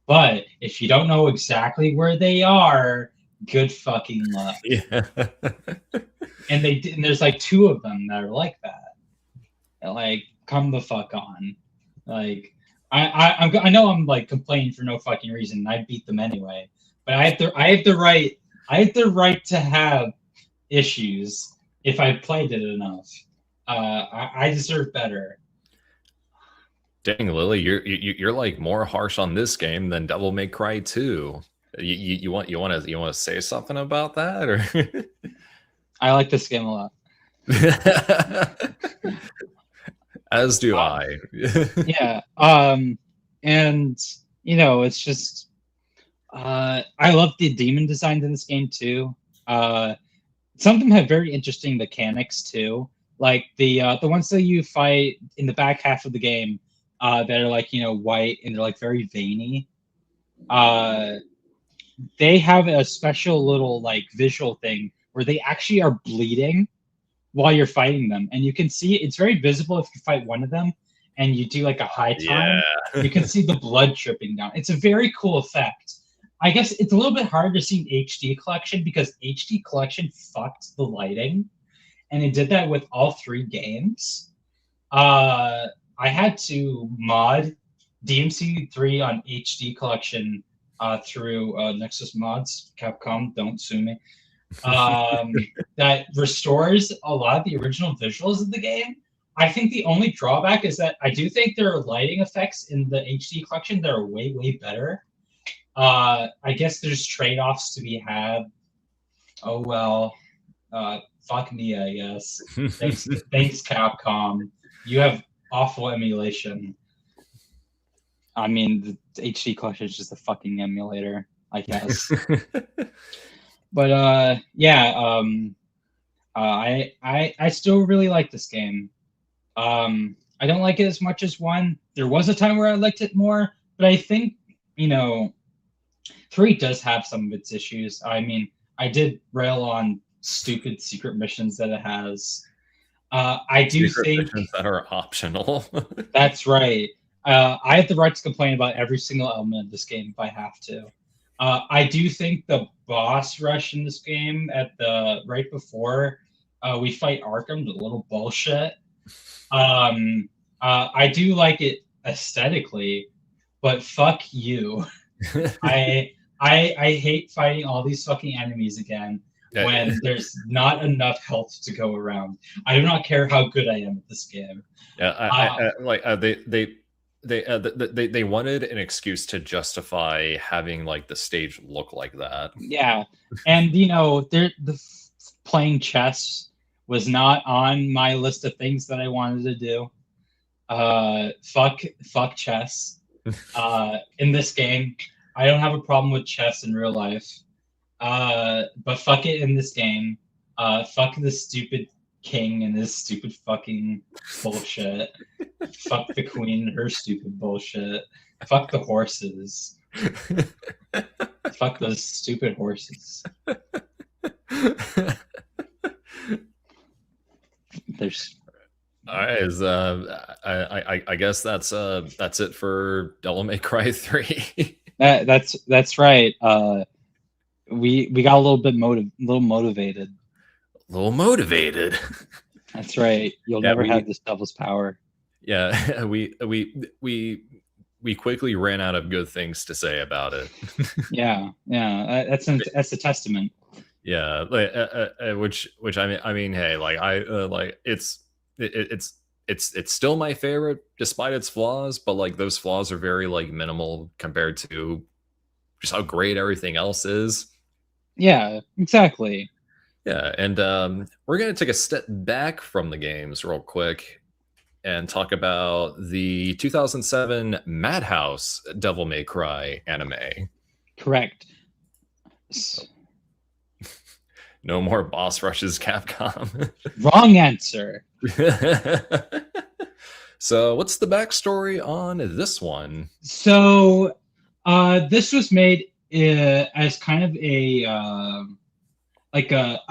But if you don't know exactly where they are, good fucking luck. Yeah. And there's like 2 of them that are like that. Like, come the fuck on. Like, I know I'm like complaining for no fucking reason. I beat them anyway, but I have the right to have issues if I played it enough. I deserve better. Dang, Lily, you're like more harsh on this game than Devil May Cry 2. You want to say something about that, or? I like this game a lot. As do I. Yeah. And it's just I love the demon designs in this game too. Some of them have very interesting mechanics too. Like the ones that you fight in the back half of the game that are like white and they're like very veiny. they have a special little like visual thing where they actually are bleeding while you're fighting them, and you can see it's very visible if you fight one of them and you do like a high time. Yeah. You can see the blood dripping down. It's a very cool effect. I guess it's a little bit hard to see in HD collection because HD collection fucked the lighting, and it did that with all 3 games. I had to mod DMC3 on HD collection through Nexus Mods. Capcom, don't sue me. That restores a lot of the original visuals of the game. I think the only drawback is that I do think there are lighting effects in the HD collection that are way, way better. I guess there's trade-offs to be had. Oh well, fuck me, I guess. Thanks, Capcom. You have awful emulation. I mean, the HD collection is just a fucking emulator, I guess. But I still really like this game. I don't like it as much as 1. There was a time where I liked it more, but I think 3 does have some of its issues. I mean, I did rail on stupid secret missions that it has. I do think missions that are optional. That's right. I have the right to complain about every single element of this game if I have to. I do think the boss rush in this game at the right before we fight Arkham, the little bullshit. I do like it aesthetically, but fuck you. I hate fighting all these fucking enemies again when there's not enough health to go around. I do not care how good I am at this game. Yeah, they wanted an excuse to justify having like the stage look like that. Yeah, and playing chess was not on my list of things that I wanted to do. Fuck chess. In this game, I don't have a problem with chess in real life, but fuck it in this game. Fuck this stupid king and his stupid fucking bullshit. Fuck the queen and her stupid bullshit. Fuck the horses. Fuck those stupid horses. There's. All right, I guess that's it for Devil May Cry 3. That's right. We got a little bit motivated. A little motivated. That's right. You'll never have this devil's power. Yeah, we quickly ran out of good things to say about it. yeah, that's a testament. Yeah, which I mean, hey, like it's still my favorite despite its flaws, but like those flaws are very like minimal compared to just how great everything else is. Yeah, exactly. Yeah, and we're gonna take a step back from the games real quick and talk about the 2007 Madhouse Devil May Cry anime. Correct. No more boss rushes, Capcom. Wrong answer. So, what's the backstory on this one? So, this was made as kind of a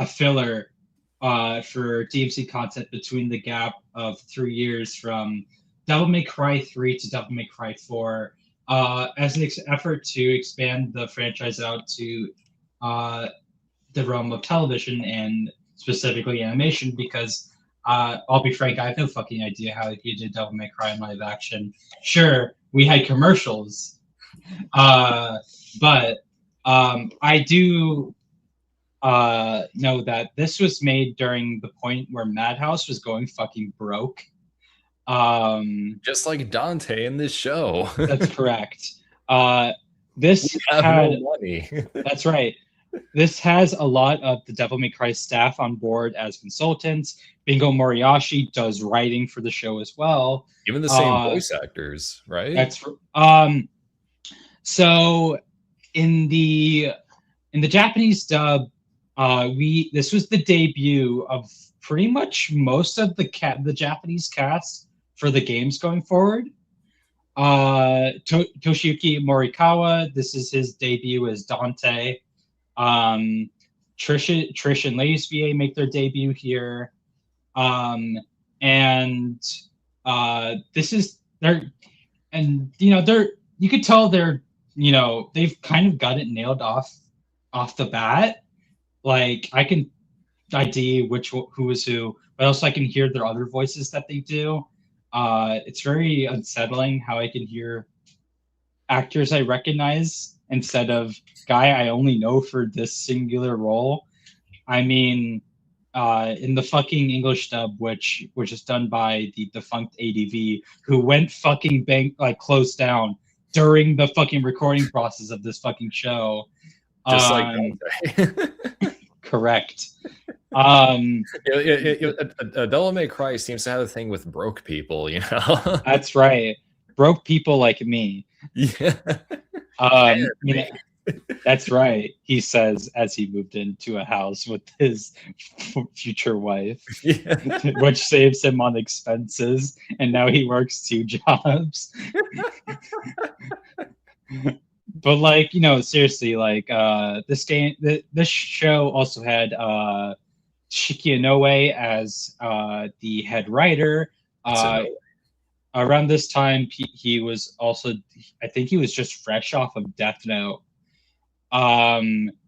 filler for DMC content between the gap of 3 years from Devil May Cry 3 to Devil May Cry 4, as an effort to expand the franchise out to the realm of television and specifically animation, because I'll be frank, I have no fucking idea how you did Devil May Cry in live action. Sure, we had commercials, but I do know that this was made during the point where Madhouse was going fucking broke. Just like Dante in this show. That's correct. This we have no money. That's right. This has a lot of the Devil May Cry staff on board as consultants. Bingo Moriyashi does writing for the show as well. Even the same voice actors, right? That's so in the Japanese dub, this was the debut of pretty much most of the Japanese cast for the games going forward. Toshiyuki Morikawa. This is his debut as Dante. Trish and Ladies VA make their debut here. And this is they're and they're you could tell they're they've kind of got it nailed off the bat. Like I can ID who is who, but also I can hear their other voices that they do. It's very unsettling how I can hear actors I recognize instead of guy I only know for this singular role. I mean, in the fucking English dub, which is done by the defunct ADV, who went fucking closed down during the fucking recording process of this fucking show. Just like Dante. Correct. Devil May Cry seems to have a thing with broke people, That's right. Broke people like me. Yeah. That's right. He says as he moved into a house with his future wife, which saves him on expenses, and now he works 2 jobs. But seriously, this show also had Shiki Inoue as the head writer. Around this time, he was also, I think he was just fresh off of Death Note,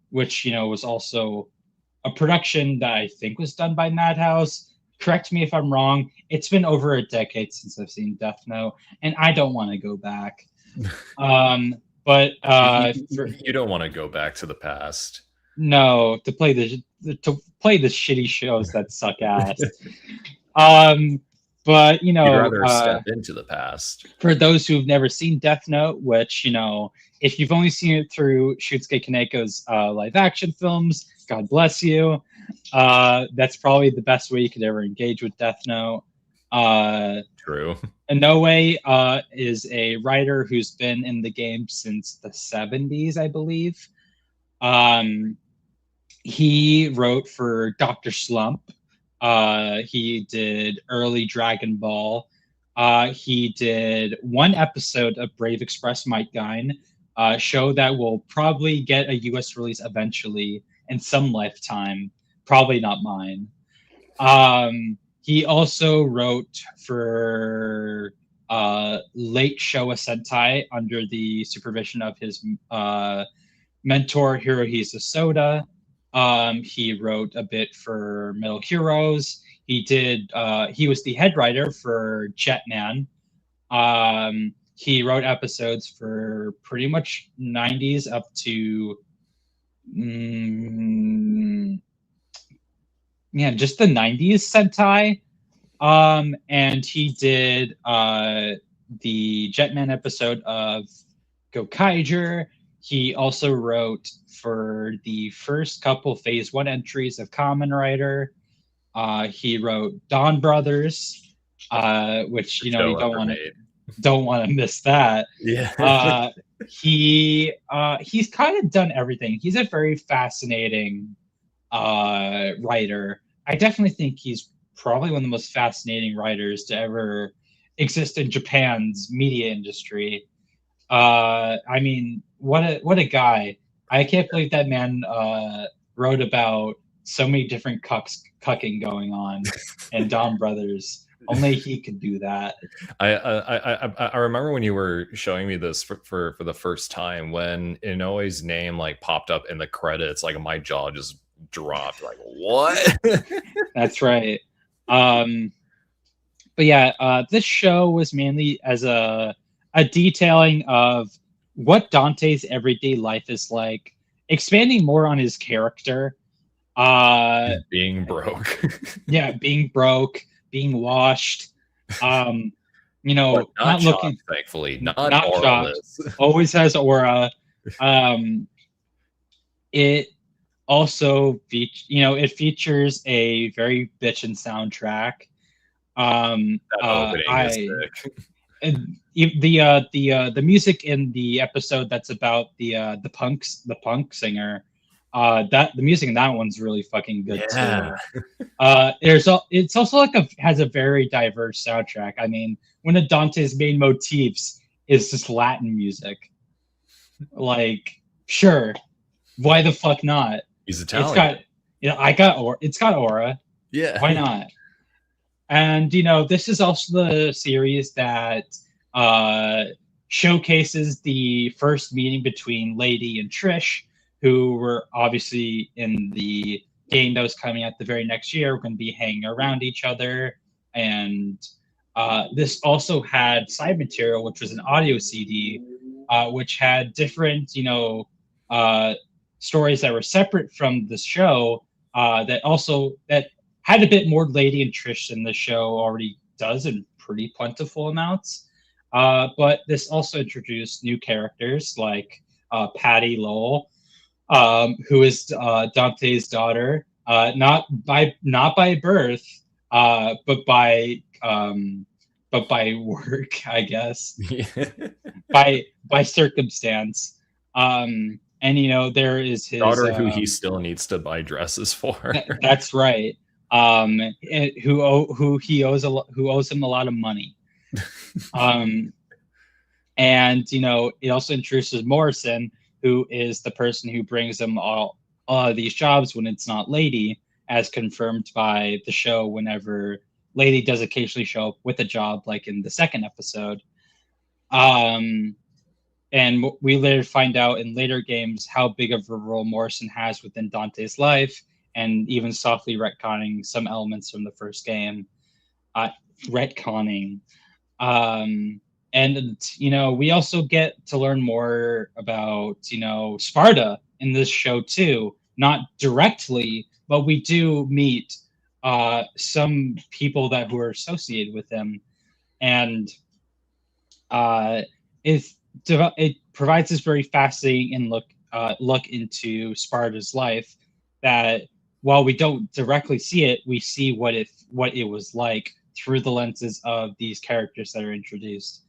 which was also a production that I think was done by Madhouse. Correct me if I'm wrong. It's been over a decade since I've seen Death Note, and I don't want to go back. But you don't want to go back to the past. No, to play the shitty shows that suck ass. But you'd rather step into the past. For those who've never seen Death Note, which if you've only seen it through Shusuke Kaneko's live action films, God bless you. That's probably the best way you could ever engage with Death Note. True. Inoue is a writer who's been in the game since the 70s, I believe. He wrote for Dr. Slump. He did early Dragon Ball. He did 1 episode of Brave Express Might Guine, a show that will probably get a US release eventually in some lifetime. Probably not mine. He also wrote for late Showa Sentai under the supervision of his mentor Hirohisa Soda. He wrote a bit for Metal Heroes. He was the head writer for Jetman. He wrote episodes for pretty much 90s up to just the 90s Sentai. And he did the Jetman episode of Gokaiger. He also wrote for the first couple Phase 1 entries of Kamen Rider. He wrote Dawn Brothers, which you don't want to miss that. Yeah. He's kind of done everything. He's a very fascinating writer. I definitely think he's probably one of the most fascinating writers to ever exist in Japan's media industry. I mean, what a guy. I can't believe that man wrote about so many different cucking going on in Dawn Brothers. Only he could do that. I remember when you were showing me this for the first time, when Inoue's name popped up in the credits, my jaw just dropped. What? That's right. But yeah, this show was mainly as a detailing of what Dante's everyday life is like, expanding more on his character. Being broke. Yeah, being broke, being washed. Not looking. Thankfully, not shocked. Always has aura. It also it features a very bitchin' soundtrack. The music in the episode that's about the punk singer, that the music in that one's really fucking good too. It's also has a very diverse soundtrack. I mean, one of Dante's main motifs is just Latin music. Like, sure, why the fuck not? He's It's Italian. got, it's got aura. Yeah. Why not? And this is also the series that uh, showcases the first meeting between Lady and Trish, who were obviously in the game that was coming out the very next year, going to be hanging around each other. And this also had side material, which was an audio CD, which had different, uh, stories that were separate from the show. That had a bit more Lady and Trish than the show already does in pretty plentiful amounts. But this also introduced new characters like Patty Lowell, who is Dante's daughter, not by birth, but by work, I guess, by circumstance. And there is his Daughter who he still needs to buy dresses for. That's right. Who he owes who owes him a lot of money. And it also introduces Morrison, who is the person who brings him all of these jobs when it's not Lady, as confirmed by the show. Whenever Lady does occasionally show up with a job, like in the second episode. And we later find out in later games how big of a role Morrison has within Dante's life, and even softly retconning some elements from the first game. Retconning. And we also get to learn more about Sparta in this show too. Not directly, but we do meet some people who are associated with him, and it provides this very fascinating look into Sparta's life. That while we don't directly see it, we see what it was like through the lenses of these characters that are introduced.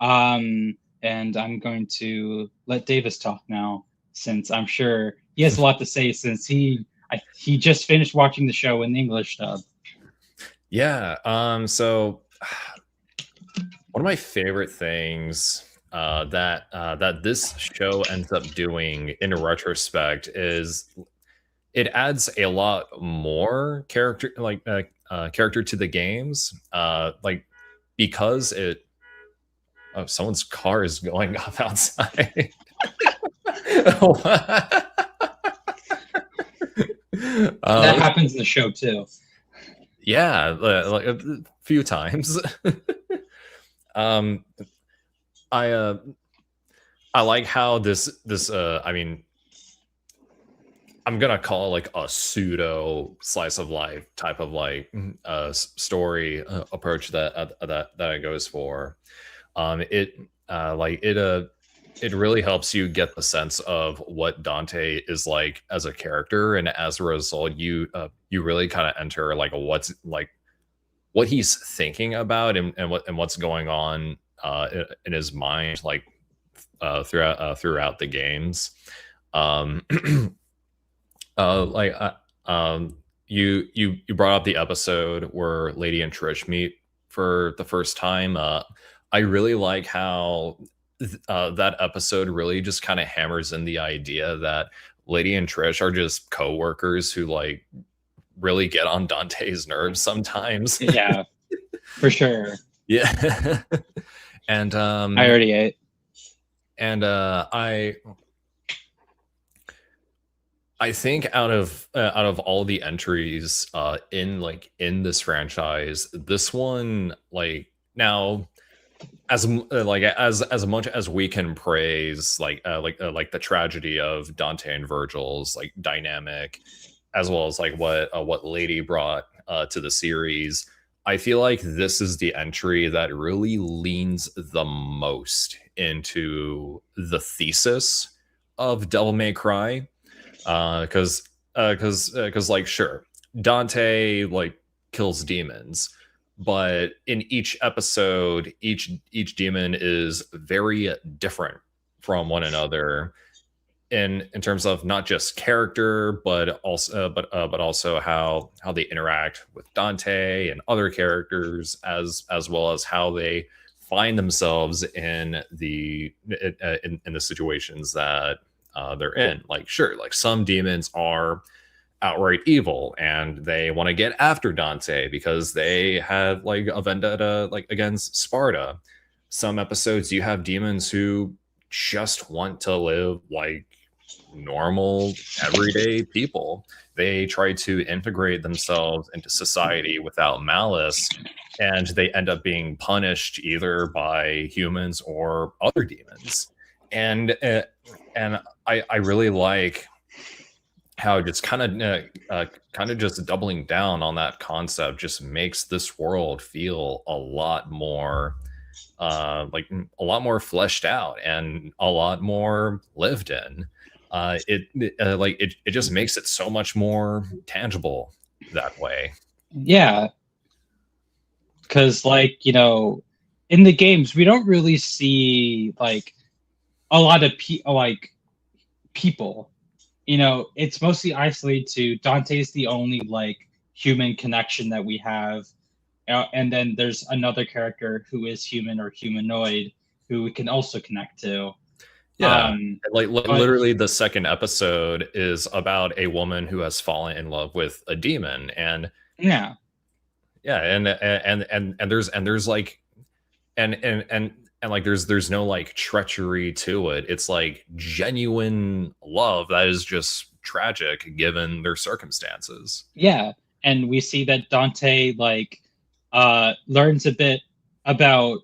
And I'm going to let Davis talk now, since I'm sure he has a lot to say, since he just finished watching the show in English dub. Yeah. So one of my favorite things that this show ends up doing in retrospect is it adds a lot more character to the games, because it. Oh, someone's car is going off outside. That happens in the show too. Yeah, like a few times. I like how this I mean, I'm gonna call it like a pseudo slice of life type of story approach that it goes for. It really helps you get the sense of what Dante is like as a character, and as a result, you really kind of enter what he's thinking about, and what's going on in his mind, throughout the games. You brought up the episode where Lady and Trish meet for the first time. I really like how that episode really just kind of hammers in the idea that Lady and Trish are just co-workers who really get on Dante's nerves sometimes. Yeah, for sure. Yeah. And I already ate. And I think out of all the entries in this franchise, this one, now, as much as we can praise the tragedy of Dante and Virgil's dynamic, as well as what Lady brought to the series, I feel like this is the entry that really leans the most into the thesis of Devil May Cry, because sure, Dante kills demons, but in each episode, each demon is very different from one another in terms of not just character, but also how they interact with Dante and other characters, as well as how they find themselves in the in the situations that they're in. Like, sure, like some demons are outright evil and they want to get after Dante because they have like a vendetta like against Sparta. Some episodes you have demons who just want to live like normal everyday people. They try to integrate themselves into society without malice, and they end up being punished either by humans or other demons. And I really like how just kind of just doubling down on that concept just makes this world feel a lot more like a lot more fleshed out and a lot more lived in. It just makes it so much more tangible that way. Yeah, because like in the games we don't really see like a lot of people. It's mostly isolated to Dante's the only like human connection that we have. And then there's another character who is human or humanoid who we can also connect to. Yeah, literally the second episode is about a woman who has fallen in love with a demon, and yeah, there's like and like there's no like treachery to it. It's like genuine love that is just tragic given their circumstances. yeah, and we see that Dante like learns a bit about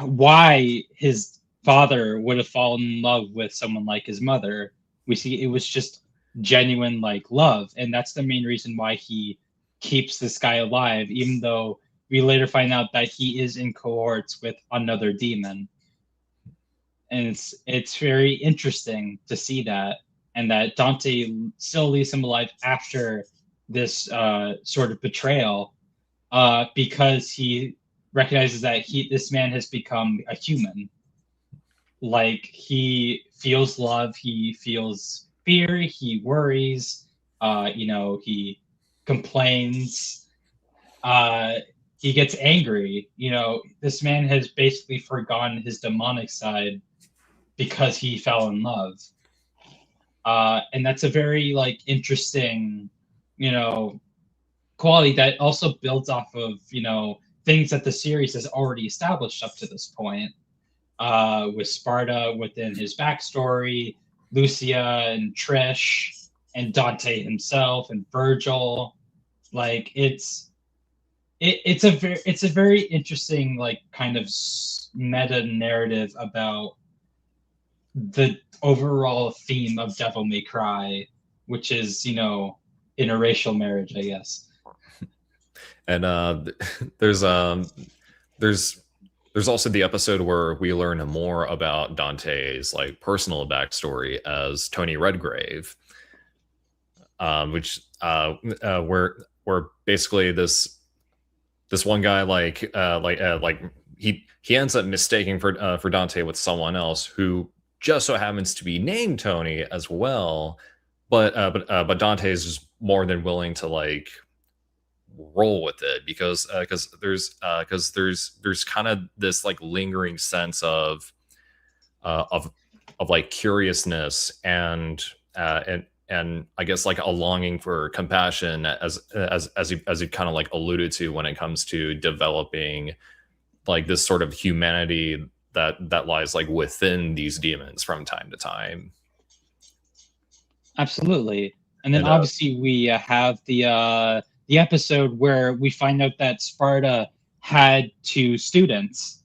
why his father would have fallen in love with someone like his mother. We see it was just genuine like love, and that's the main reason why he keeps this guy alive, even though we later find out that he is in cohorts with another demon. And it's very interesting to see that, and that Dante still leaves him alive after this sort of betrayal, because he recognizes that this man has become a human. Like, he feels love, he feels fear, he worries, he complains, he gets angry. This man has basically forgotten his demonic side because he fell in love. And that's a very like interesting, quality that also builds off of, things that the series has already established up to this point. With Sparta within his backstory, Lucia and Trish, and Dante himself, and Virgil. Like, it's a very interesting like kind of meta narrative about the overall theme of Devil May Cry, which is interracial marriage, I guess. And there's also the episode where we learn more about Dante's like personal backstory as Tony Redgrave, which where basically this one guy he ends up mistaking for Dante with someone else who just so happens to be named Tony as well, but Dante is just more than willing to like roll with it because there's kind of this like lingering sense of like curiousness and I guess like a longing for compassion as you kind of like alluded to when it comes to developing like this sort of humanity that lies like within these demons from time to time. Absolutely. And then obviously we have the episode where we find out that Sparta had two students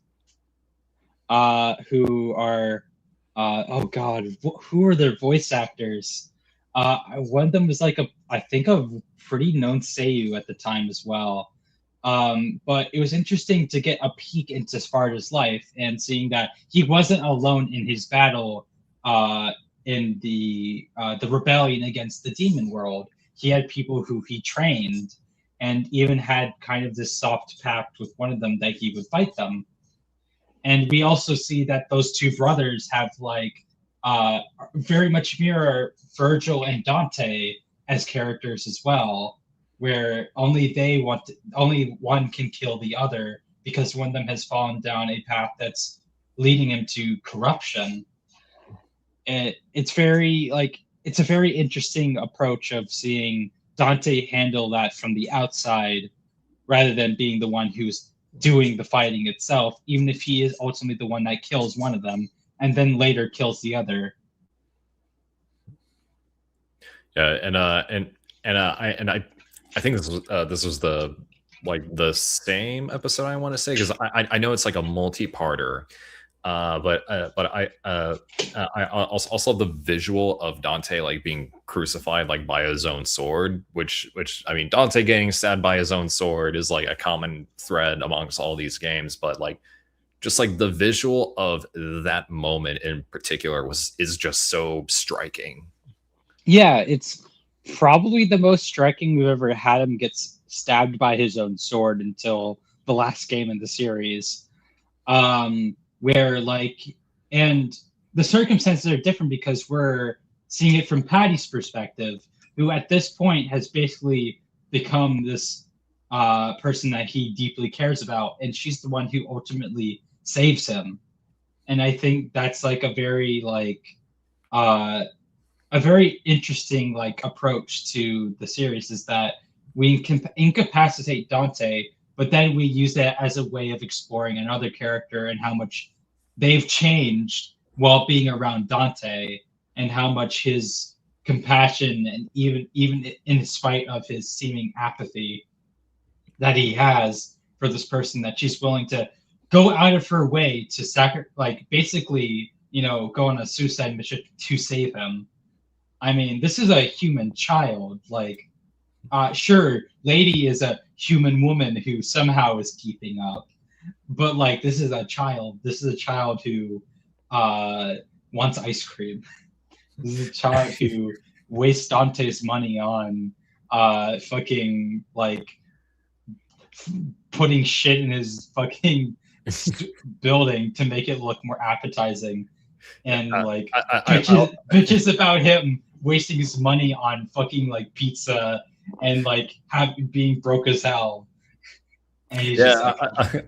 who are oh god, who are their voice actors? One of them was like I think a pretty known seiyuu at the time as well. But it was interesting to get a peek into Sparta's life and seeing that he wasn't alone in his battle in the rebellion against the demon world. He had people who he trained, and even had kind of this soft pact with one of them that he would fight them. And we also see that those two brothers have like very much mirror Virgil and Dante as characters as well, where only one can kill the other because one of them has fallen down a path that's leading him to corruption. It's very like it's a very interesting approach of seeing Dante handle that from the outside rather than being the one who's doing the fighting itself, even if he is ultimately the one that kills one of them and then later kills the other. Yeah, I think this was the same episode, I want to say, because I know it's like a multi-parter. But I also love the visual of Dante like being crucified like by his own sword, which I mean, Dante getting stabbed by his own sword is like a common thread amongst all these games, but like just like the visual of that moment in particular is just so striking. Yeah, it's probably the most striking we've ever had him get stabbed by his own sword until the last game in the series. Where like, and the circumstances are different because we're seeing it from Patty's perspective, who at this point has basically become this person that he deeply cares about, and she's the one who ultimately saves him. And I think that's like a very interesting like approach to the series, is that we can incapacitate Dante, but then we use that as a way of exploring another character and how much they've changed while being around Dante, and how much his compassion, and even in spite of his seeming apathy that he has for this person, that she's willing to go out of her way to basically, go on a suicide mission to save him. I mean, this is a human child. Like, sure, Lady is a human woman who somehow is keeping up, but like, this is a child. This is a child who wants ice cream. This is a child who wastes Dante's money on fucking like putting shit in his fucking building to make it look more appetizing, and like bitches about him wasting his money on fucking like pizza and like being broke as hell. And he's I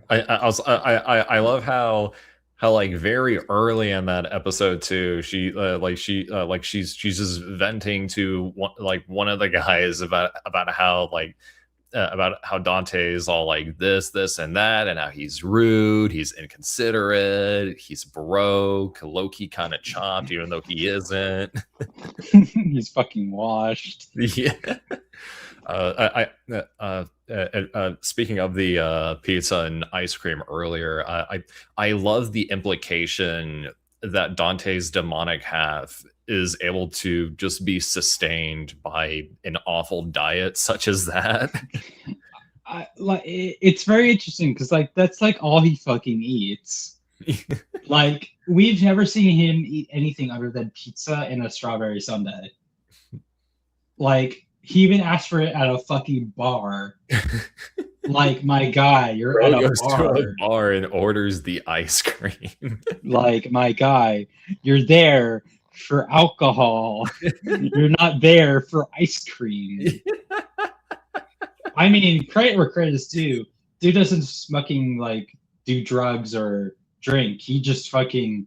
love how like very early in that episode too, she's just venting to one of the guys about how like about how Dante is all like this and that, and how he's rude, he's inconsiderate, he's broke, low-key kind of chopped, even though he isn't. He's fucking washed. Yeah. Speaking of the pizza and ice cream earlier, I love the implication that Dante's demonic half is able to just be sustained by an awful diet such as that. It's very interesting because like that's like all he fucking eats. Like, we've never seen him eat anything other than pizza and a strawberry sundae. Like, he even asked for it at a fucking bar. Like, my guy, you're at a bar. To a bar and orders the ice cream. Like, my guy, you're there for alcohol. You're not there for ice cream. I mean, credit where credit is due. Dude doesn't fucking like do drugs or drink. He just fucking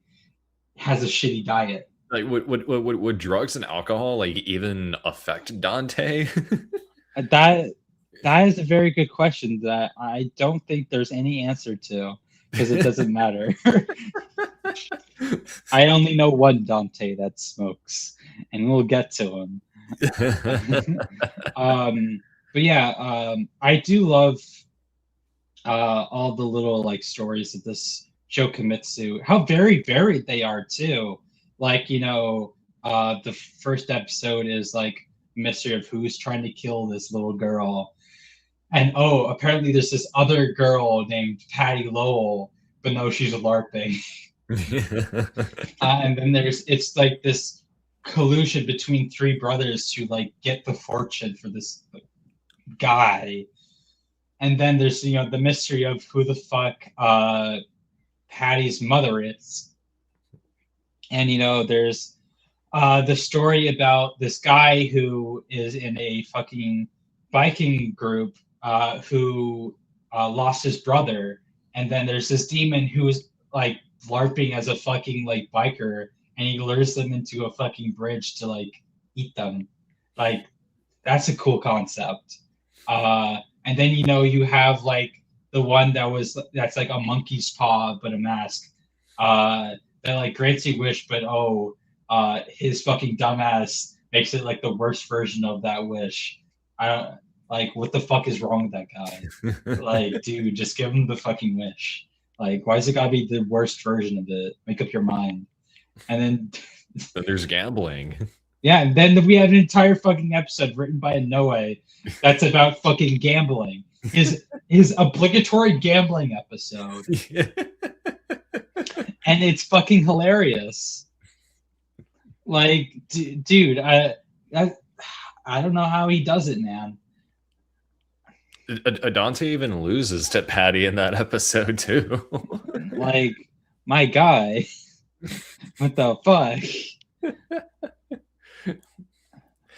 has a shitty diet. Like, would drugs and alcohol like even affect Dante? That is a very good question that I don't think there's any answer to, because it doesn't matter. I only know one Dante that smokes, and we'll get to him. But yeah, I do love all the little like stories that this show commits to. How very varied they are too. Like, the first episode is like mystery of who's trying to kill this little girl. And apparently there's this other girl named Patty Lowell, but no, she's LARPing. And then it's like this collusion between three brothers to like get the fortune for this guy. And then there's the mystery of who the fuck Patty's mother is. And there's the story about this guy who is in a fucking biking group who lost his brother, and then there's this demon who's like LARPing as a fucking like biker, and he lures them into a fucking bridge to like eat them. Like that's a cool concept. And then you have like the one that's like a monkey's paw but a mask. That like grants you wish, but his fucking dumbass makes it like the worst version of that wish. I don't like what the fuck is wrong with that guy? Like, dude, just give him the fucking wish. Like, why is it gotta be the worst version of it? Make up your mind. And then Then there's gambling. yeah, and then we have an entire fucking episode written by a Noe that's about fucking gambling. His obligatory gambling episode. And it's fucking hilarious. Like, dude, I don't know how he does it, man. Dante even loses to Patty in that episode too. Like, my guy, what the fuck?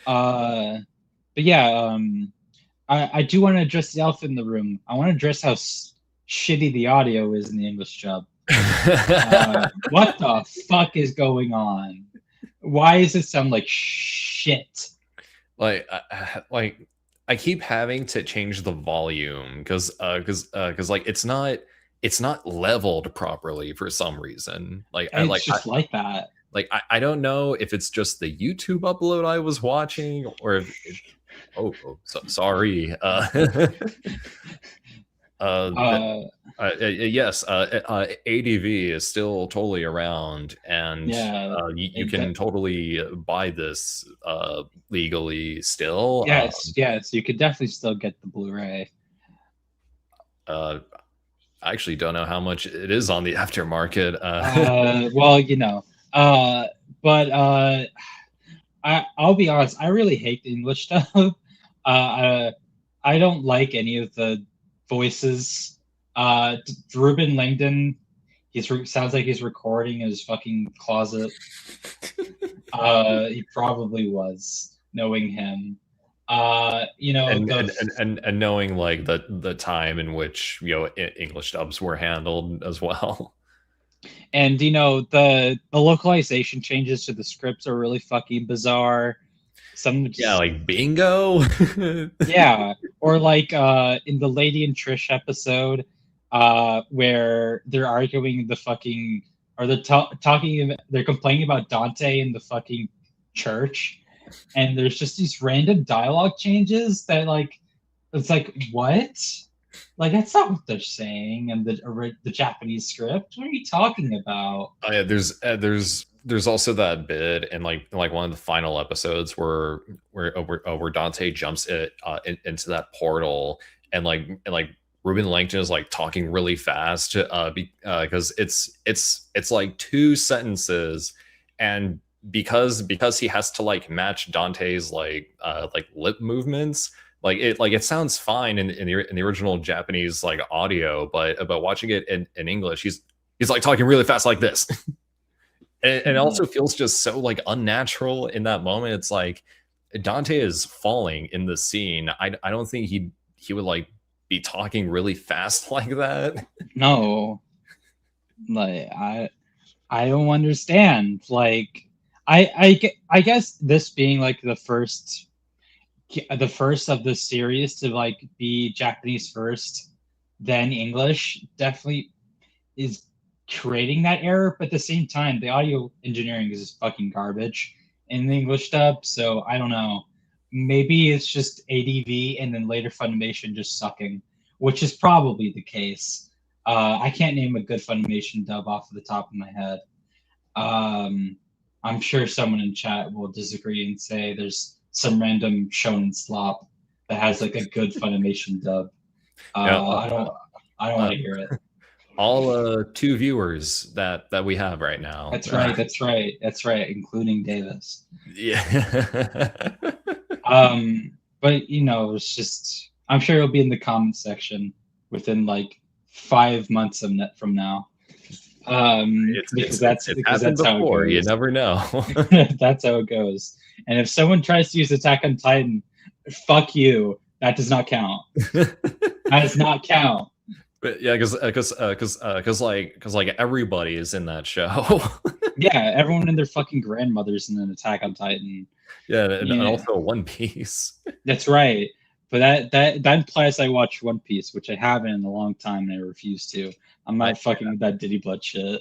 But yeah, I do want to address the elephant in the room. I want to address how shitty the audio is in the English dub. What the fuck is going on? Why does it sound like shit? Like I keep having to change the volume because like it's not leveled properly for some reason. Like it's just like that. Like I don't know if it's just the YouTube upload I was watching or sorry. Yes, ADV is still totally around, and you can totally buy this legally still. Yes, you could definitely still get the Blu-ray. I actually don't know how much it is on the aftermarket. Well, but I'll be honest, I really hate the English dub. I don't like any of the voices. Ruben Langdon, sounds like he's recording in his fucking closet. He probably was, knowing him. And knowing like the time in which English dubs were handled as well. And the localization changes to the scripts are really fucking bizarre. Like bingo. Yeah, or like in the Lady and Trish episode, where they're arguing they're complaining about Dante in the fucking church, and there's just these random dialogue changes that like it's like what? Like that's not what they're saying in the Japanese script. What are you talking about? Oh yeah, there's also that bit in like one of the final episodes where Dante jumps into that portal and like Ruben Langton is like talking really fast because it's like 2 sentences, and because he has to like match Dante's like lip movements. It sounds fine in the original Japanese like audio, but watching it in English, he's like talking really fast like this. And it also feels just so like unnatural in that moment. It's like Dante is falling in the scene. I don't think he would like be talking really fast like that. No, like I don't understand. Like I guess this being like the first of the series to like be Japanese first, then English, definitely is creating that error. But at the same time, the audio engineering is fucking garbage in the English dub. So I don't know. Maybe it's just ADV and then later Funimation just sucking, which is probably the case. I can't name a good Funimation dub off of the top of my head. I'm sure someone in chat will disagree and say there's some random shonen slop that has like a good Funimation dub. I don't want to hear it. All 2 viewers that we have right now. That's right, including Davis. Yeah. But it's just I'm sure it'll be in the comment section within like 5 months from now. Because that's how it goes. You never know. That's how it goes. And if someone tries to use Attack on Titan, fuck you. That does not count. That does not count. But yeah, because like everybody is in that show. Yeah, everyone and their fucking grandmothers in an Attack on Titan. Yeah, and Yeah, also One Piece. that's right. But that implies I watch One Piece, which I haven't in a long time, and I refuse to. I'm I not fucking with that Diddy Blood shit.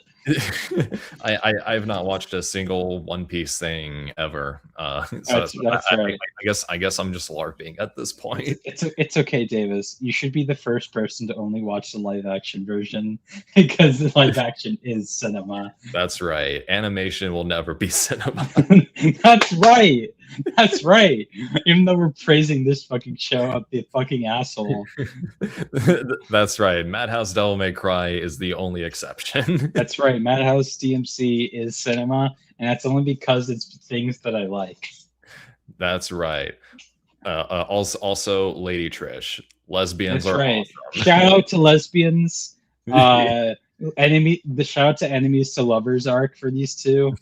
I've not watched a single One Piece thing ever. So That's right. I guess I'm just LARPing at this point. It's okay, Davis. You should be the first person to only watch the live action version because the live action is cinema. That's right. Animation will never be cinema. That's right. That's right. Even though we're praising this fucking show up the fucking asshole. That's right. Madhouse Devil May Cry is the only exception. That's right. Madhouse DMC is cinema, and that's only because it's things that I like. That's right. Also, Lady Trish. Lesbians That's are right. awesome. Shout out to lesbians. The shout out to enemies to lovers arc for these two.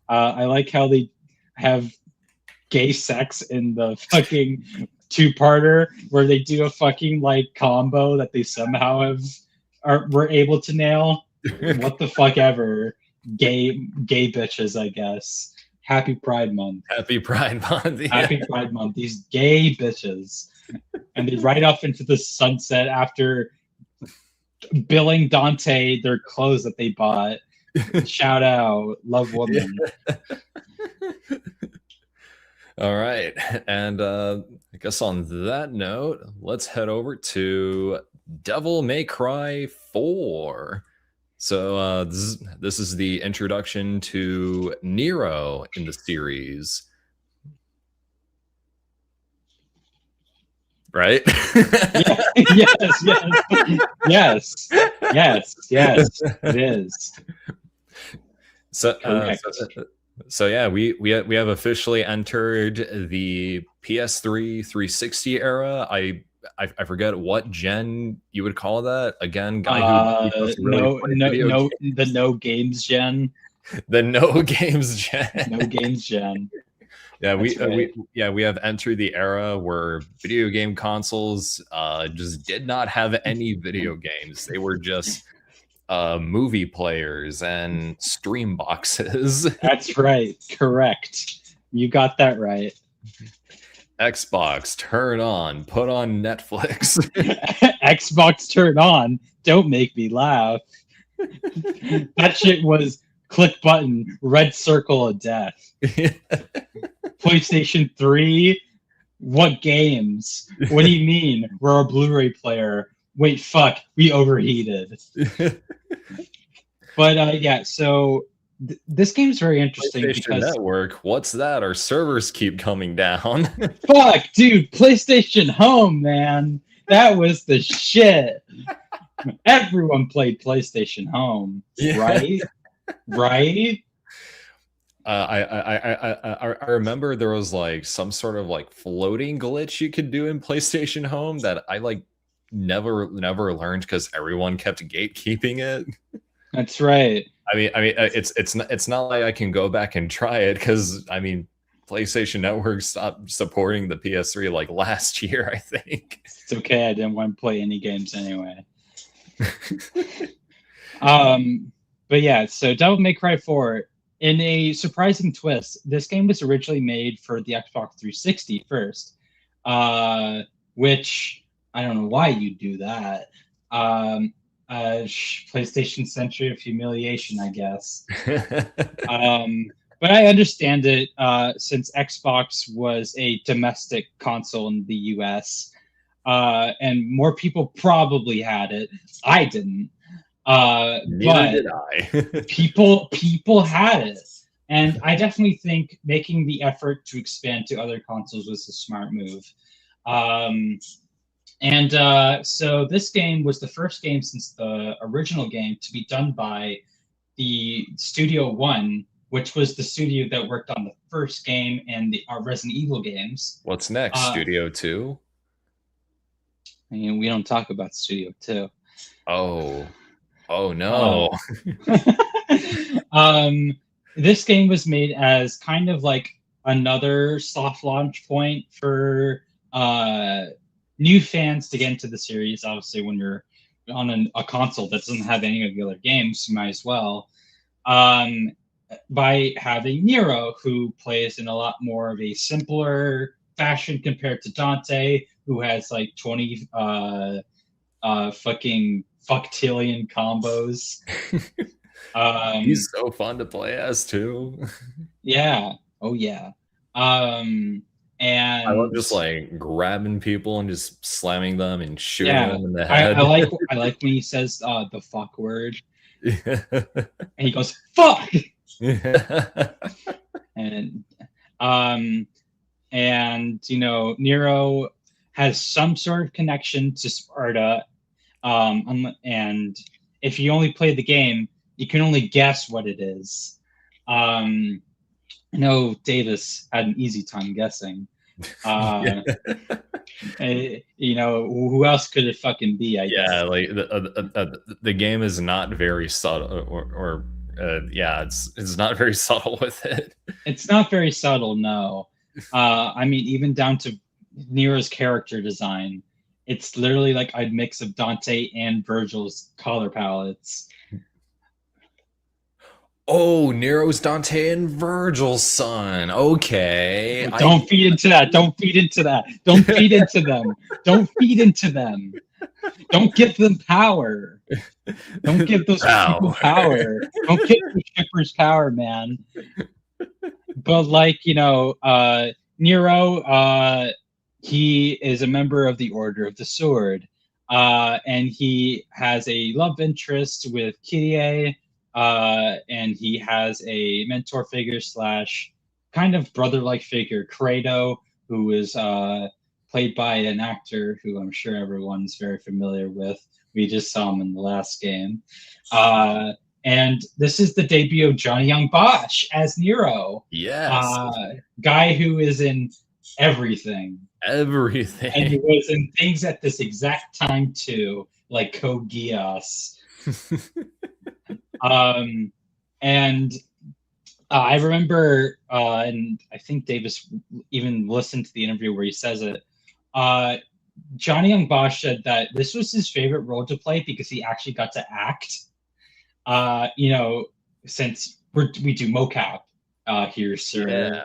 I like how they have gay sex in the fucking two-parter where they do a fucking like combo that they somehow were able to nail. What the fuck ever. Gay bitches, I guess. Happy Pride Month. Happy Pride Month. Yeah. Happy Pride Month. These gay bitches. And they ride off into the sunset after billing Dante their clothes that they bought. Shout out. Love woman. All right. And I guess on that note, let's head over to Devil May Cry 4. So this is the introduction to Nero in the series. Right? Yes, it is. So yeah, we have officially entered the PS3 360 era. I forget what gen you would call that. Again, guy who the no games gen. The no games gen. No games gen. Yeah, we have entered the era where video game consoles just did not have any video games. They were just movie players and stream boxes. That's right. Correct. You got that right. Xbox, turn on, put on Netflix. Xbox, turn on. Don't make me laugh. That shit was click button, red circle of death. PlayStation 3, what games? What do you mean? We're a Blu-ray player. Wait, fuck, we overheated. But yeah, so this game's very interesting PlayStation Network, what's that? Our servers keep coming down. Fuck, dude, PlayStation Home, man. That was the shit. Everyone played PlayStation Home, yeah. Right? Right? I remember there was like some sort of like floating glitch you could do in PlayStation Home that I like never learned because everyone kept gatekeeping it. That's right. I mean, it's not like I can go back and try it because I mean, PlayStation Network stopped supporting the PS3 like last year, I think. It's okay. I didn't want to play any games anyway. But yeah, so Devil May Cry 4, in a surprising twist, this game was originally made for the Xbox 360 first, which I don't know why you do that. PlayStation Century of humiliation, I guess. But I understand it since Xbox was a domestic console in the US, and more people probably had it. I didn't. But did I. people had it, and I definitely think making the effort to expand to other consoles was a smart move. So this game was the first game since the original game to be done by the Studio One, which was the studio that worked on the first game and the Resident Evil games. What's next? Studio 2? I mean, we don't talk about Studio 2. Oh no. This game was made as kind of like another soft launch point for new fans to get into the series. Obviously, when you're a console that doesn't have any of the other games, you might as well. By having Nero, who plays in a lot more of a simpler fashion compared to Dante, who has like 20 fucking fucktillion combos. He's so fun to play as too. Yeah. Oh yeah. And I love just like grabbing people and just slamming them and shooting them in the head. I like when he says the fuck word. And he goes, fuck. And you know, Nero has some sort of connection to Sparta. And if you only play the game, you can only guess what it is. I know Davis had an easy time guessing. You know, who else could it fucking be? I guess. Like the game is not very subtle, it's not very subtle with it. It's not very subtle, no. I mean, even down to Nero's character design, it's literally like a mix of Dante and Virgil's color palettes. Oh, Nero's Dante and Virgil's son. Okay. Don't feed into that. Don't feed into that. Don't feed into them. Don't feed into them. Don't give them power. Don't give those people power. Don't give the shippers power, man. But like, you know, Nero, he is a member of the Order of the Sword. And he has a love interest with Kyrie. And he has a mentor figure / kind of brother-like figure, Credo, who is played by an actor who I'm sure everyone's very familiar with. We just saw him in the last game. And this is the debut of Johnny Young Bosch as Nero. Yes. Guy who is in everything. Everything. And he was in things at this exact time too, like Code Geass. And I remember, and I think Davis even listened to the interview where he says it. Johnny Young Bosch said that this was his favorite role to play because he actually got to act. You know, since we do mocap here, sir. Yeah.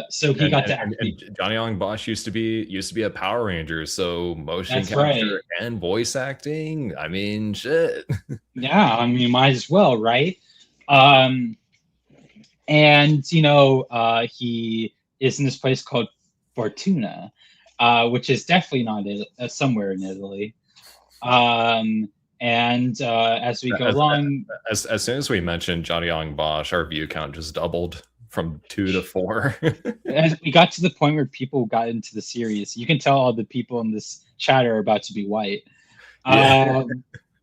So he got to act. And Johnny Young Bosch used to be a Power Ranger, so motion capture and voice acting. I mean, shit. Yeah, I mean, might as well, right? And you know, he is in this place called Fortuna, which is definitely not somewhere in Italy. And as we go along, as soon as we mentioned Johnny Young Bosch, our view count just doubled from 2 to 4. As we got to the point where people got into the series, you can tell all the people in this chat are about to be white. Yeah.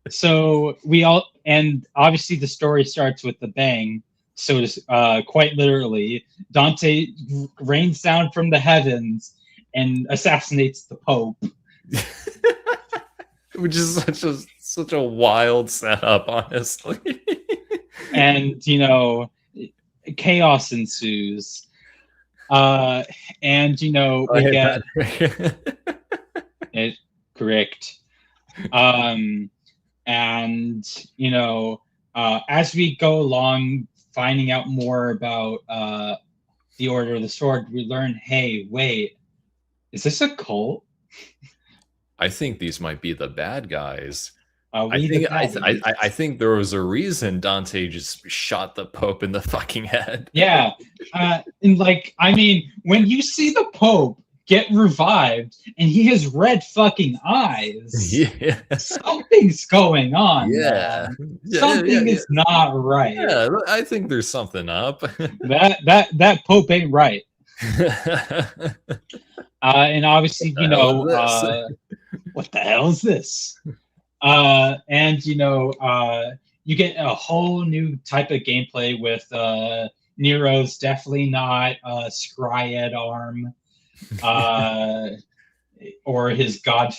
So we all, and obviously the story starts with the bang. So quite literally, Dante rains down from the heavens and assassinates the Pope. Which is such a wild setup, honestly. And you know, chaos ensues. And you know, we get it correct. And you know, as we go along, finding out more about the Order of the Sword, we learn, hey, wait, is this a cult? I think these might be the bad guys. I think there was a reason Dante just shot the Pope in the fucking head. Yeah. And like, I mean, when you see the Pope get revived and he has red fucking eyes, yeah, something's going on. Yeah. Something is not right. Yeah, I think there's something up. that Pope ain't right. And obviously, you know, what the hell is this? And you know, you get a whole new type of gameplay with Nero's definitely not a Scryed arm, or his god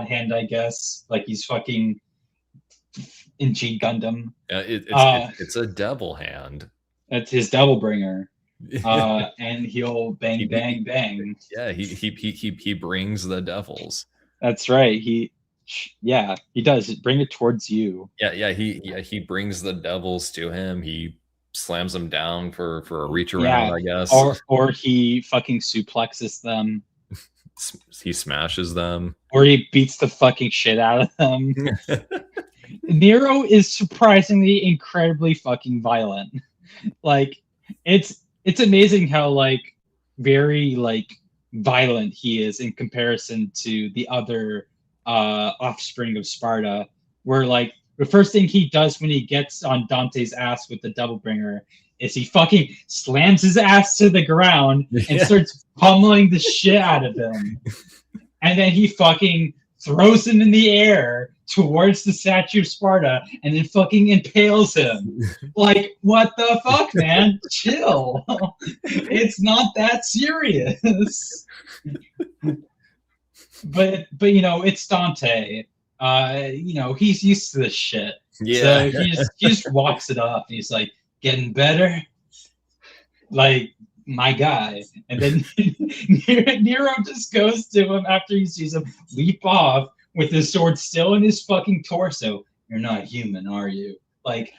hand, I guess. Like he's fucking in G Gundam. Yeah, it's a devil hand. That's his devil bringer. And he'll bang. Yeah, he brings the devils. That's right. He Yeah, he does. Bring it towards you. He brings the devils to him. He slams them down for a reach around, Yeah, I guess. or he fucking suplexes them, He smashes them. or he beats the fucking shit out of them. Nero is surprisingly incredibly fucking violent. Like, it's amazing how like very like violent he is in comparison to the other offspring of Sparta, where like the first thing he does when he gets on Dante's ass with the Devil Bringer is he fucking slams his ass to the ground and starts pummeling the shit out of him. And then he fucking throws him in the air towards the statue of Sparta and then fucking impales him. Like, what the fuck, man? Chill. It's not that serious. But you know, it's Dante. You know, he's used to this shit. Yeah. So he just walks it off and he's like, getting better? Like, my guy. And then Nero just goes to him after he sees him leap off with his sword still in his fucking torso. You're not human, are you? Like,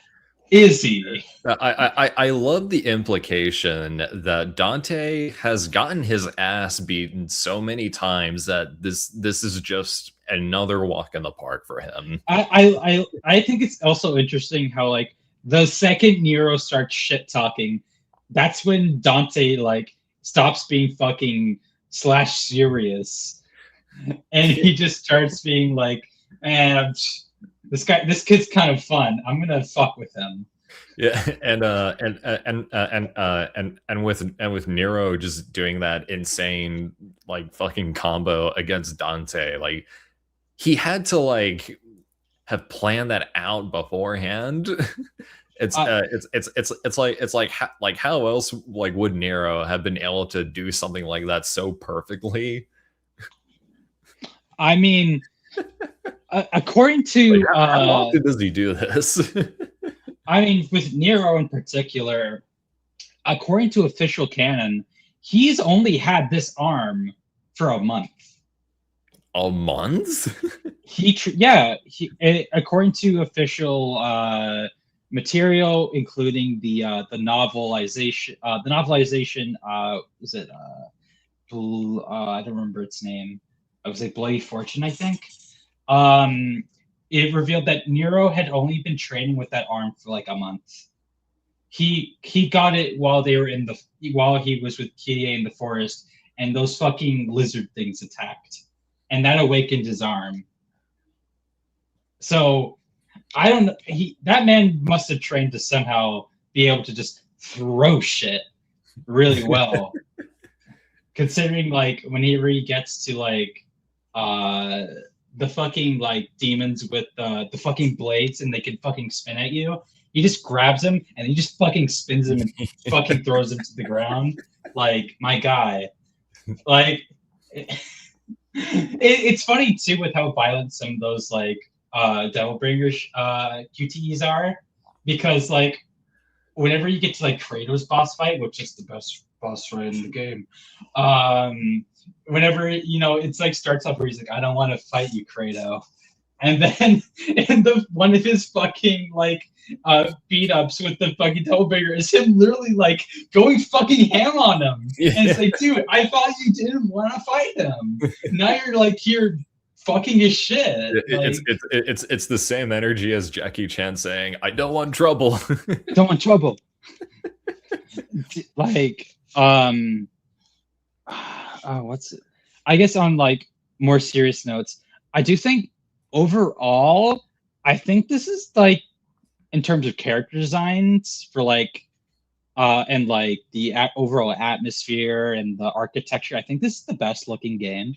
is he? I love the implication that Dante has gotten his ass beaten so many times that this is just another walk in the park for him. I think it's also interesting how like the second Nero starts shit talking, that's when Dante like stops being fucking serious, and he just starts being like, man, this kid's kind of fun. I'm gonna fuck with him. Yeah, and with Nero just doing that insane like fucking combo against Dante, like he had to like have planned that out beforehand. It's like how else like would Nero have been able to do something like that so perfectly? I mean, according to like, how often does he do this? I mean, with Nero in particular, according to official canon, he's only had this arm for a month. A month? According to official material, including the novelization, is it I don't remember its name. I was like Bloody Fortune, I think. It revealed that Nero had only been training with that arm for like a month. He got it while he was with Kyrie in the forest, and those fucking lizard things attacked, and that awakened his arm. So I don't know. That man must have trained to somehow be able to just throw shit really well. Considering like whenever he gets to like the fucking like demons with the fucking blades and they can fucking spin at you, he just grabs him and he just fucking spins him and fucking throws him to the ground. Like, my guy. Like, it's funny too with how violent some of those like Devil Bringers QTEs are, because like whenever you get to like Kratos boss fight, which is the best boss fight in the game, whenever it's like starts off where he's like, I don't want to fight you, Kratos, and then in one of his fucking like beat ups with the fucking Devil Bringer is him literally like going fucking ham on him. Yeah. And it's like, dude, I thought you didn't want to fight him. Now you're like here fucking his shit. It's the same energy as Jackie Chan saying, I don't want trouble. Don't want trouble. Like what's it? I guess on like more serious notes, I do think overall, I think this is like in terms of character designs for like and like the overall atmosphere and the architecture, I think this is the best looking game.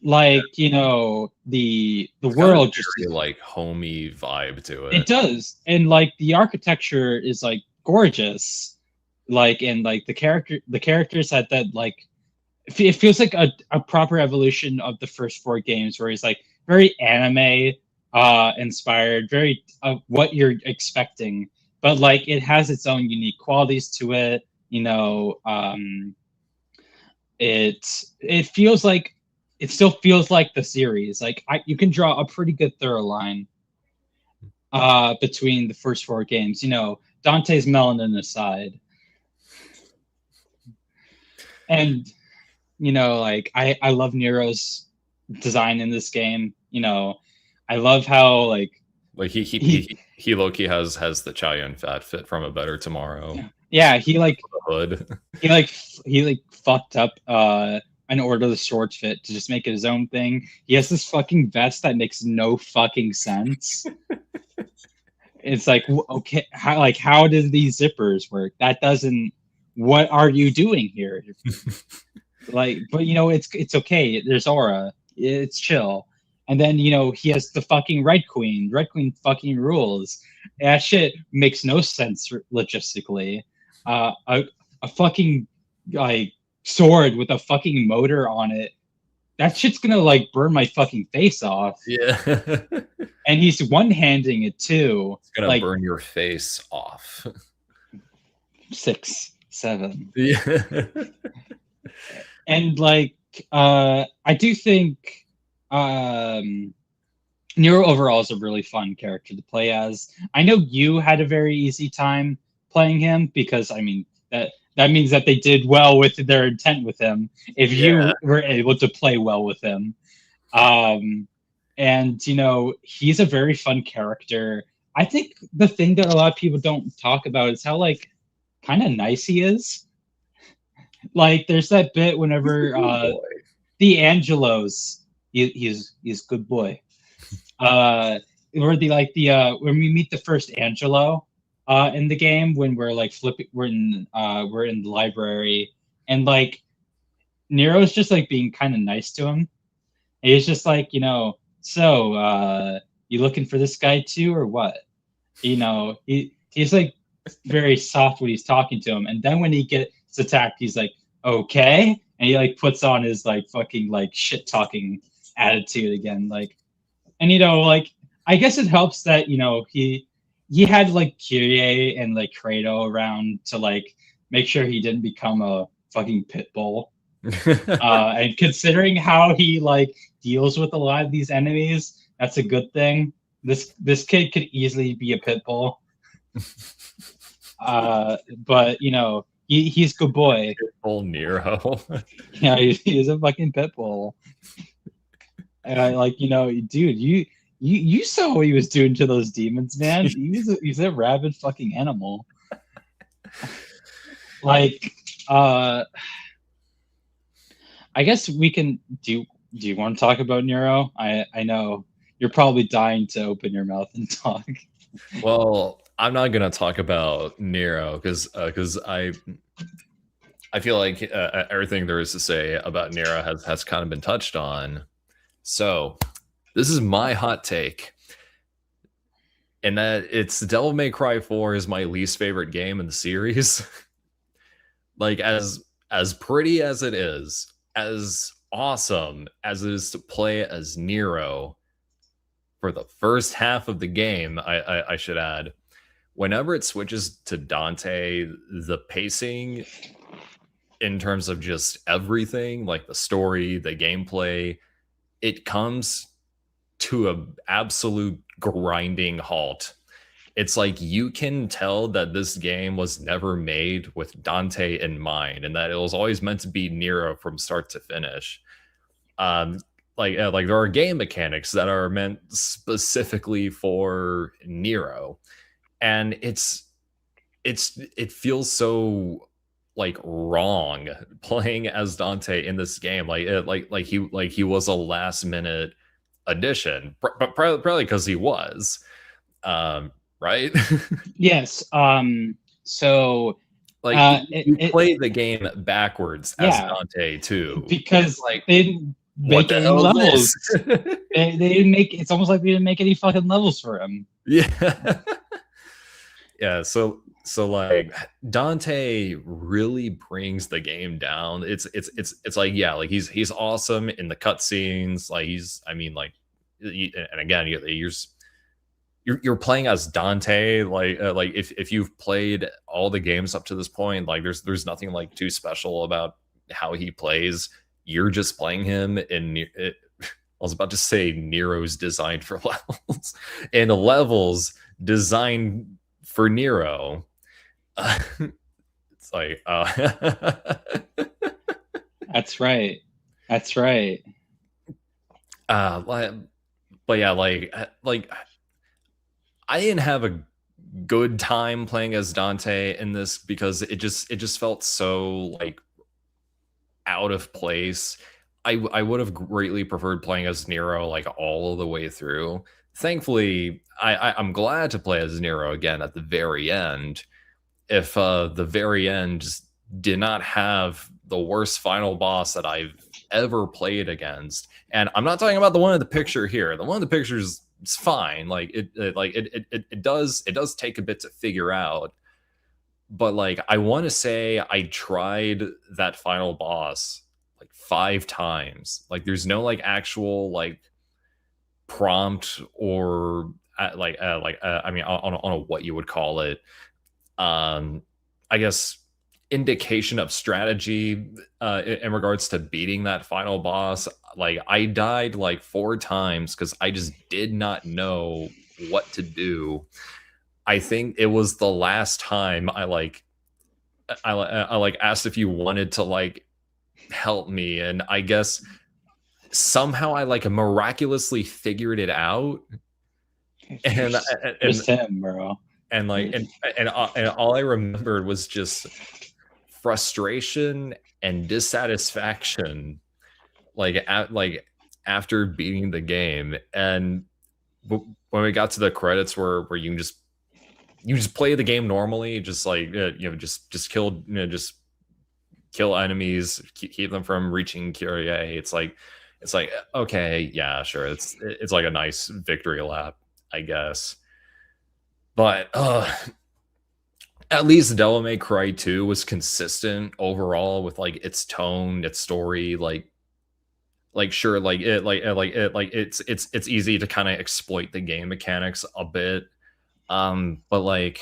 Like, the world just like homey vibe to it. It does. And like the architecture is like gorgeous. Like, and like the characters had that like it feels like a proper evolution of the first 4 games, where it's like very anime inspired, very what you're expecting, but like it has its own unique qualities to it. It feels like it still feels like the series. Like you can draw a pretty good thorough line between the first 4 games. You know, Dante's melanin aside, and you know, like I love Nero's design in this game. You know, I love how like he low-key has the Chayan fat fit from A Better Tomorrow. Yeah, he like the hood. he fucked up an Order of the Swords fit to just make it his own thing. He has this fucking vest that makes no fucking sense. It's like, okay, how does these zippers work? That doesn't. What are you doing here? Like, but you know, it's okay. There's aura. It's chill. And then you know he has the fucking Red Queen. Red Queen fucking rules. That shit makes no sense logistically. A fucking like sword with a fucking motor on it. That shit's gonna like burn my fucking face off. Yeah. And he's one-handing it too. It's gonna like, burn your face off. 6, 7. Yeah. And like I do think Nero overall is a really fun character to play as. I know you had a very easy time playing him because I mean that means that they did well with their intent with him if you were able to play well with him. And you know, he's a very fun character. I think the thing that a lot of people don't talk about is how like kind of nice he is. Like there's that bit whenever the Angelos, he's good boy. Where the when we meet the first Angelo in the game, when we're like flipping, we're in the library, and like Nero's just like being kind of nice to him. And he's just like, you know, so you looking for this guy too or what? You know, he's like very soft when he's talking to him, and then when he gets attacked, he's like, okay, and he like puts on his like fucking like shit talking attitude again, like, and you know, like I guess it helps that you know he had like Kyrie and like Credo around to like make sure he didn't become a fucking pit bull. And considering how he like deals with a lot of these enemies, that's a good thing. This kid could easily be a pit bull. But you know, he's good boy. Pitbull Nero. Yeah, he's a fucking pit bull. And I like, you know, dude, you saw what he was doing to those demons, man. He's a rabid fucking animal. Like, I guess we can do you want to talk about Nero? I know you're probably dying to open your mouth and talk. Well, I'm not gonna talk about Nero because I feel like everything there is to say about Nero has kind of been touched on. So this is my hot take, and that it's Devil May Cry 4 is my least favorite game in the series. Like as pretty as it is, as awesome as it is to play as Nero for the first half of the game, I should add, whenever it switches to Dante, the pacing in terms of just everything, like the story, the gameplay, it comes to an absolute grinding halt. It's like you can tell that this game was never made with Dante in mind, and that it was always meant to be Nero from start to finish. Like there are game mechanics that are meant specifically for Nero, and it feels so like wrong playing as Dante in this game. Like he was a last minute addition, probably because he was. Right? Yes. So like you play the game backwards as Dante too, because like they didn't make any levels. they didn't make. It's almost like they didn't make any fucking levels for him. Yeah. Yeah. So like Dante really brings the game down. It's like, yeah, like he's awesome in the cutscenes. Like and again, you're playing as Dante. Like if you've played all the games up to this point, like there's nothing like too special about how he plays. you're just playing him in I was about to say Nero's designed for levels, and levels designed for Nero. It's like, That's right. That's right. But yeah, like I didn't have a good time playing as Dante in this because it just felt so like out of place. I would have greatly preferred playing as Nero like all the way through. Thankfully, I'm glad to play as Nero again at the very end. If the very end just did not have the worst final boss that I've ever played against, and I'm not talking about the one in the picture here. The one in the picture is fine. Like it does take a bit to figure out, but like I want to say I tried that final boss like 5 times. Like there's no like actual like prompt or I mean on a what you would call it, I guess indication of strategy in regards to beating that final boss. Like I died like 4 times because I just did not know what to do. I think it was the last time I like asked if you wanted to like help me, and I guess somehow I like miraculously figured it out, and Just him, bro. and like and all I remembered was just frustration and dissatisfaction, like after beating the game. And when we got to the credits where you just play the game normally, just like just kill just kill enemies, keep them from reaching Kyrie. It's like okay, yeah, sure, it's like a nice victory lap, I guess. But at least Devil May Cry 2 was consistent overall with like its tone, its story, like sure, it's easy to kind of exploit the game mechanics a bit. But like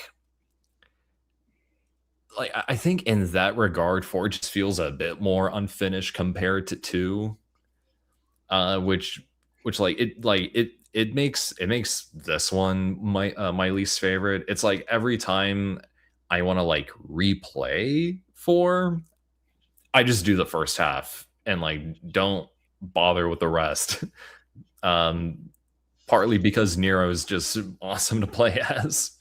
I think in that regard, 4 just feels a bit more unfinished compared to 2. Which it makes this one my least favorite. It's like every time I want to like replay 4, I just do the first half and like don't bother with the rest. Partly because Nero is just awesome to play as.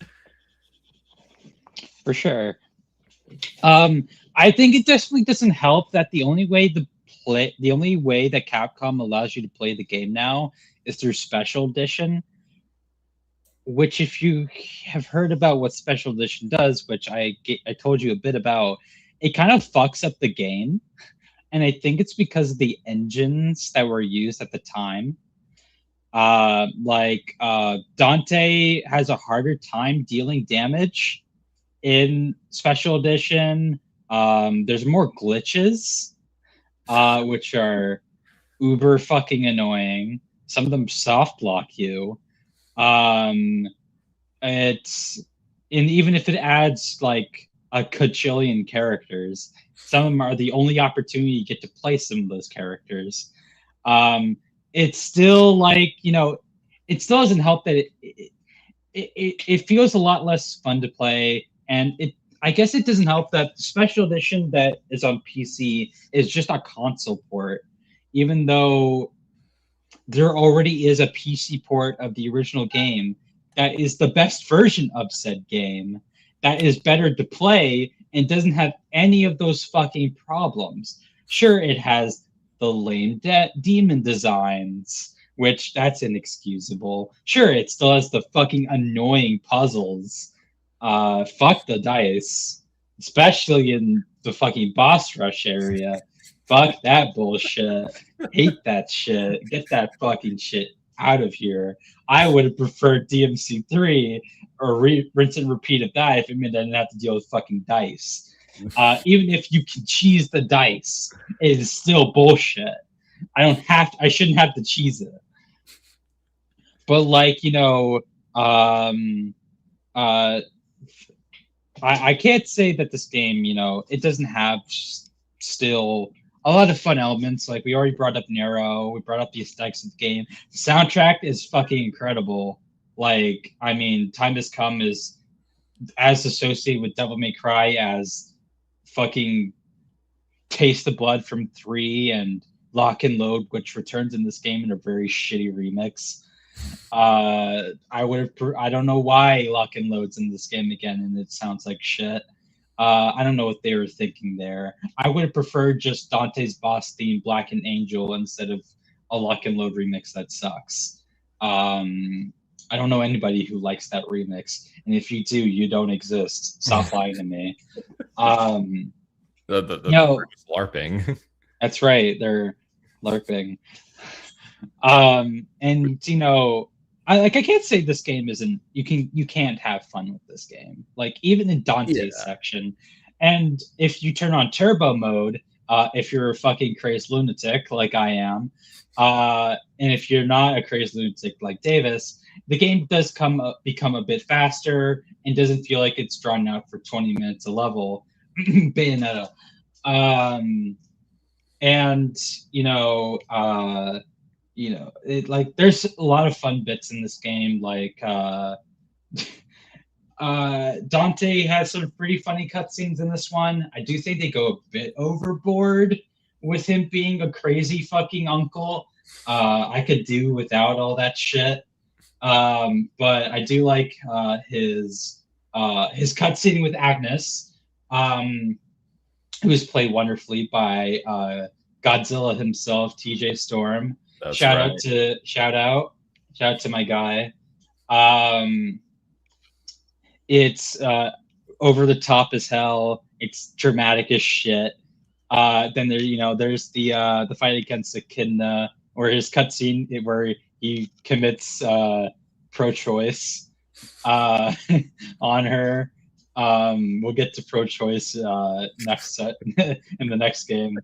For sure. I think it definitely doesn't help that the only way that Capcom allows you to play the game now is through Special Edition. Which, if you have heard about what Special Edition does, which I told you a bit about, it kind of fucks up the game, and I think it's because of the engines that were used at the time. Dante has a harder time dealing damage in Special Edition. There's more glitches, which are uber fucking annoying. Some of them soft lock you. It's and even if it adds like a cajillion characters, some of them are the only opportunity you get to play some of those characters. It's still like it still doesn't help that it feels a lot less fun to play, and I guess it doesn't help that the Special Edition that is on PC is just a console port, even though there already is a PC port of the original game that is the best version of said game, that is better to play and doesn't have any of those fucking problems. Sure, it has the lame demon designs, which that's inexcusable. Sure, it still has the fucking annoying puzzles. Fuck the dice, especially in the fucking boss rush area. Fuck that bullshit. Hate that shit. Get that fucking shit out of here. I would have preferred DMC3 or rinse and repeat of that if it meant I didn't have to deal with fucking dice. Even if you can cheese the dice, it is still bullshit. I shouldn't have to cheese it. But I can't say that this game, it doesn't have still a lot of fun elements. Like we already brought up Nero, we brought up the aesthetics of the game. The soundtrack is fucking incredible. Like, I mean, Time Has Come is as associated with Devil May Cry as fucking Taste the Blood from 3 and Lock and Load, which returns in this game in a very shitty remix. I don't know why Lock and Load's in this game again, and it sounds like shit. I don't know what they were thinking there. I would have preferred just Dante's boss theme, Black and Angel, instead of a Lock and Load remix that sucks. I don't know anybody who likes that remix, and if you do, you don't exist. Stop lying to me. They're just LARPing. That's right. They're LARPing. And you know, I can't say this game isn't. You can't have fun with this game. Like even in Dante's section, and if you turn on turbo mode, if you're a fucking crazed lunatic like I am, and if you're not a crazed lunatic like Davis, the game does become a bit faster and doesn't feel like it's drawn out for 20 minutes a level. Bayonetta. And it, like there's a lot of fun bits in this game. Like Dante has some pretty funny cutscenes in this one. I do think they go a bit overboard with him being a crazy fucking uncle. I could do without all that shit. But I do like his cutscene with Agnes, who was played wonderfully by Godzilla himself, TJ Storm. That's shout right. Shout out to my guy. It's over the top as hell. It's dramatic as shit. Then there's the fight against Echidna, or his cutscene where he commits pro-choice on her. We'll get to pro-choice next set in the next game.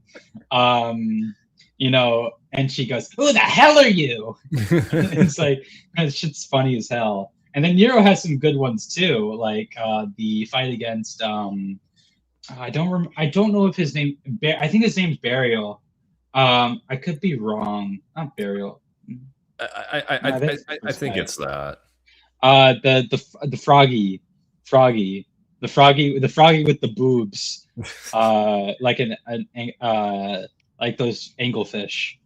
And she goes, "Who the hell are you?" It's like, that shit's funny as hell. And then Nero has some good ones too, like the fight against I don't know if his name. I think his name's Burial. I could be wrong. Not Burial. I think it's that. The froggy, the froggy with the boobs, like like those anglefish,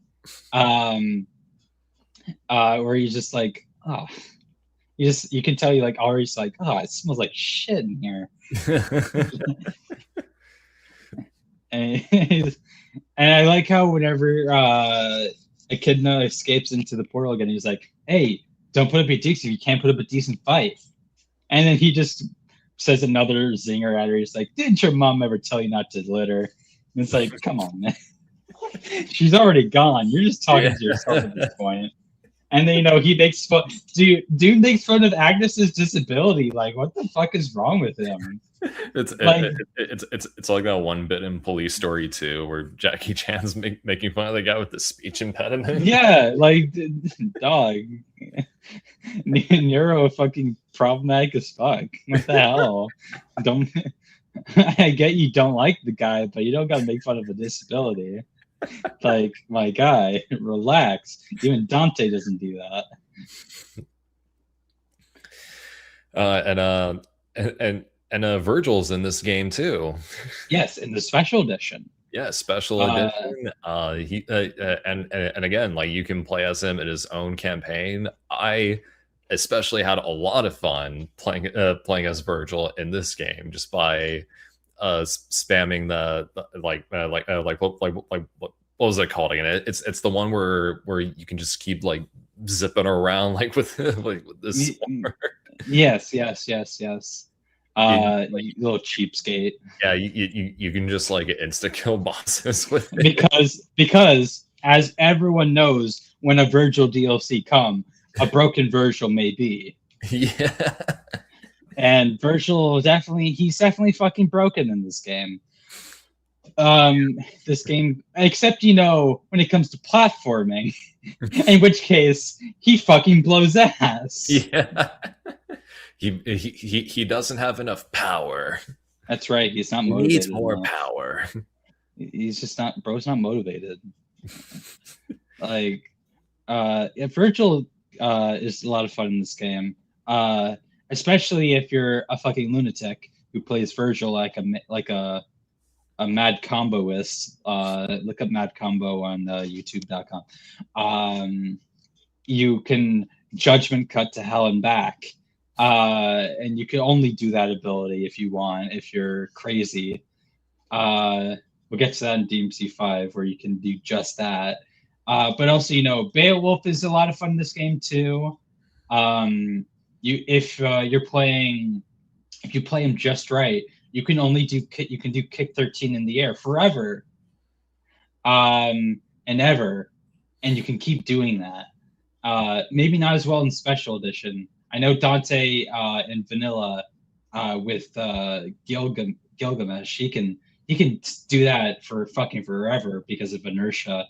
where you just like, oh, you can tell you like already like, oh, it smells like shit in here. and I like how whenever Echidna escapes into the portal again, he's like, "Hey, don't put up a decent. You can't put up a decent fight." And then he just says another zinger at her. He's like, "Didn't your mom ever tell you not to litter?" And it's like, come on, man. She's already gone. You're just talking to yourself at this point. And then he makes fun. Dude makes fun of Agnes's disability. Like, what the fuck is wrong with him? It's like that one bit in Police Story 2 where Jackie Chan's making fun of the guy with the speech impediment. Yeah, like, dog. Nero fucking problematic as fuck. What the hell? I get you don't like the guy, but you don't gotta make fun of a disability. Like, my guy, relax. Even Dante doesn't do that. And Virgil's in this game too. Yes, in the special edition. Yeah, special edition. And again, like you can play as him in his own campaign. I especially had a lot of fun playing as Virgil in this game just by spamming what was it called again? It's the one where you can just keep like zipping around like with this. Yes. Little cheapskate. Yeah, you can just like insta kill bosses with it. Because as everyone knows, when a Virgil DLC come, a broken Virgil may be. Yeah. And Virgil he's definitely fucking broken in this game. This game, except when it comes to platforming, in which case he fucking blows ass. Yeah. He doesn't have enough power. That's right. He's not motivated. He needs more power. He's just not, bro's not motivated. Like, Virgil is a lot of fun in this game, especially if you're a fucking lunatic who plays Virgil like a mad comboist. Look up mad combo on youtube.com. You can judgment cut to hell and back. And you can only do that ability if you want, if you're crazy. We'll get to that in DMC 5 where you can do just that. But also, Beowulf is a lot of fun in this game too. If you play him just right, you can do kick 13 in the air forever, and ever, and you can keep doing that. Maybe not as well in Special Edition. I know Dante in Vanilla with Gilgamesh, he can do that for fucking forever because of inertia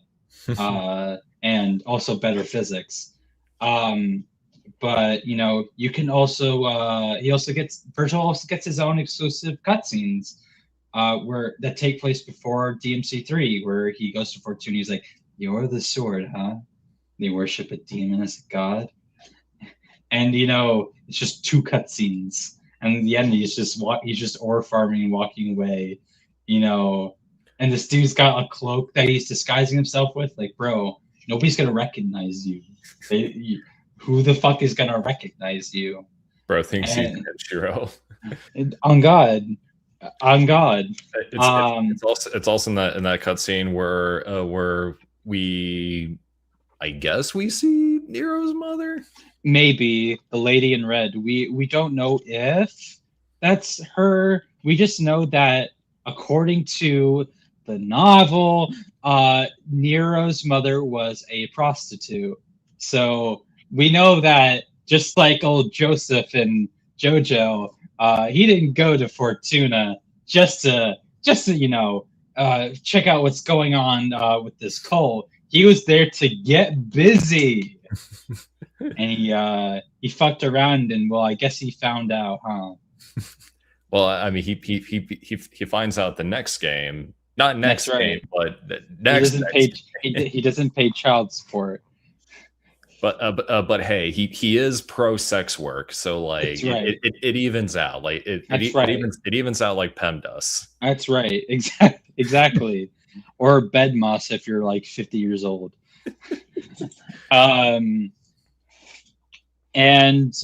and also better physics. But you can also Virgil also gets his own exclusive cutscenes where that take place before DMC 3, where he goes to Fortuna. He's like, "You're the sword, huh? They worship a demon as a god." And it's just 2 cutscenes, and in the end he's just ore farming and walking away, and this dude's got a cloak that he's disguising himself with. Like, bro, nobody's gonna recognize you. Who the fuck is gonna recognize you? Bro thinks he's Kenshiro. On God. It's also in that cutscene where we, I guess, we see Nero's mother. Maybe the lady in red. We don't know if that's her. We just know that according to the novel, Nero's mother was a prostitute. So we know that, just like old Joseph and JoJo, he didn't go to Fortuna just to check out what's going on with this cult. He was there to get busy. And he fucked around, and well, I guess he found out, huh? Well, I mean, he finds out the next game, not next game, but the next. He doesn't pay child support. But hey, he is pro sex work, so like it evens out. Like it evens out like Pem does. That's right, exactly. Or bed moss if you're like 50 years old. And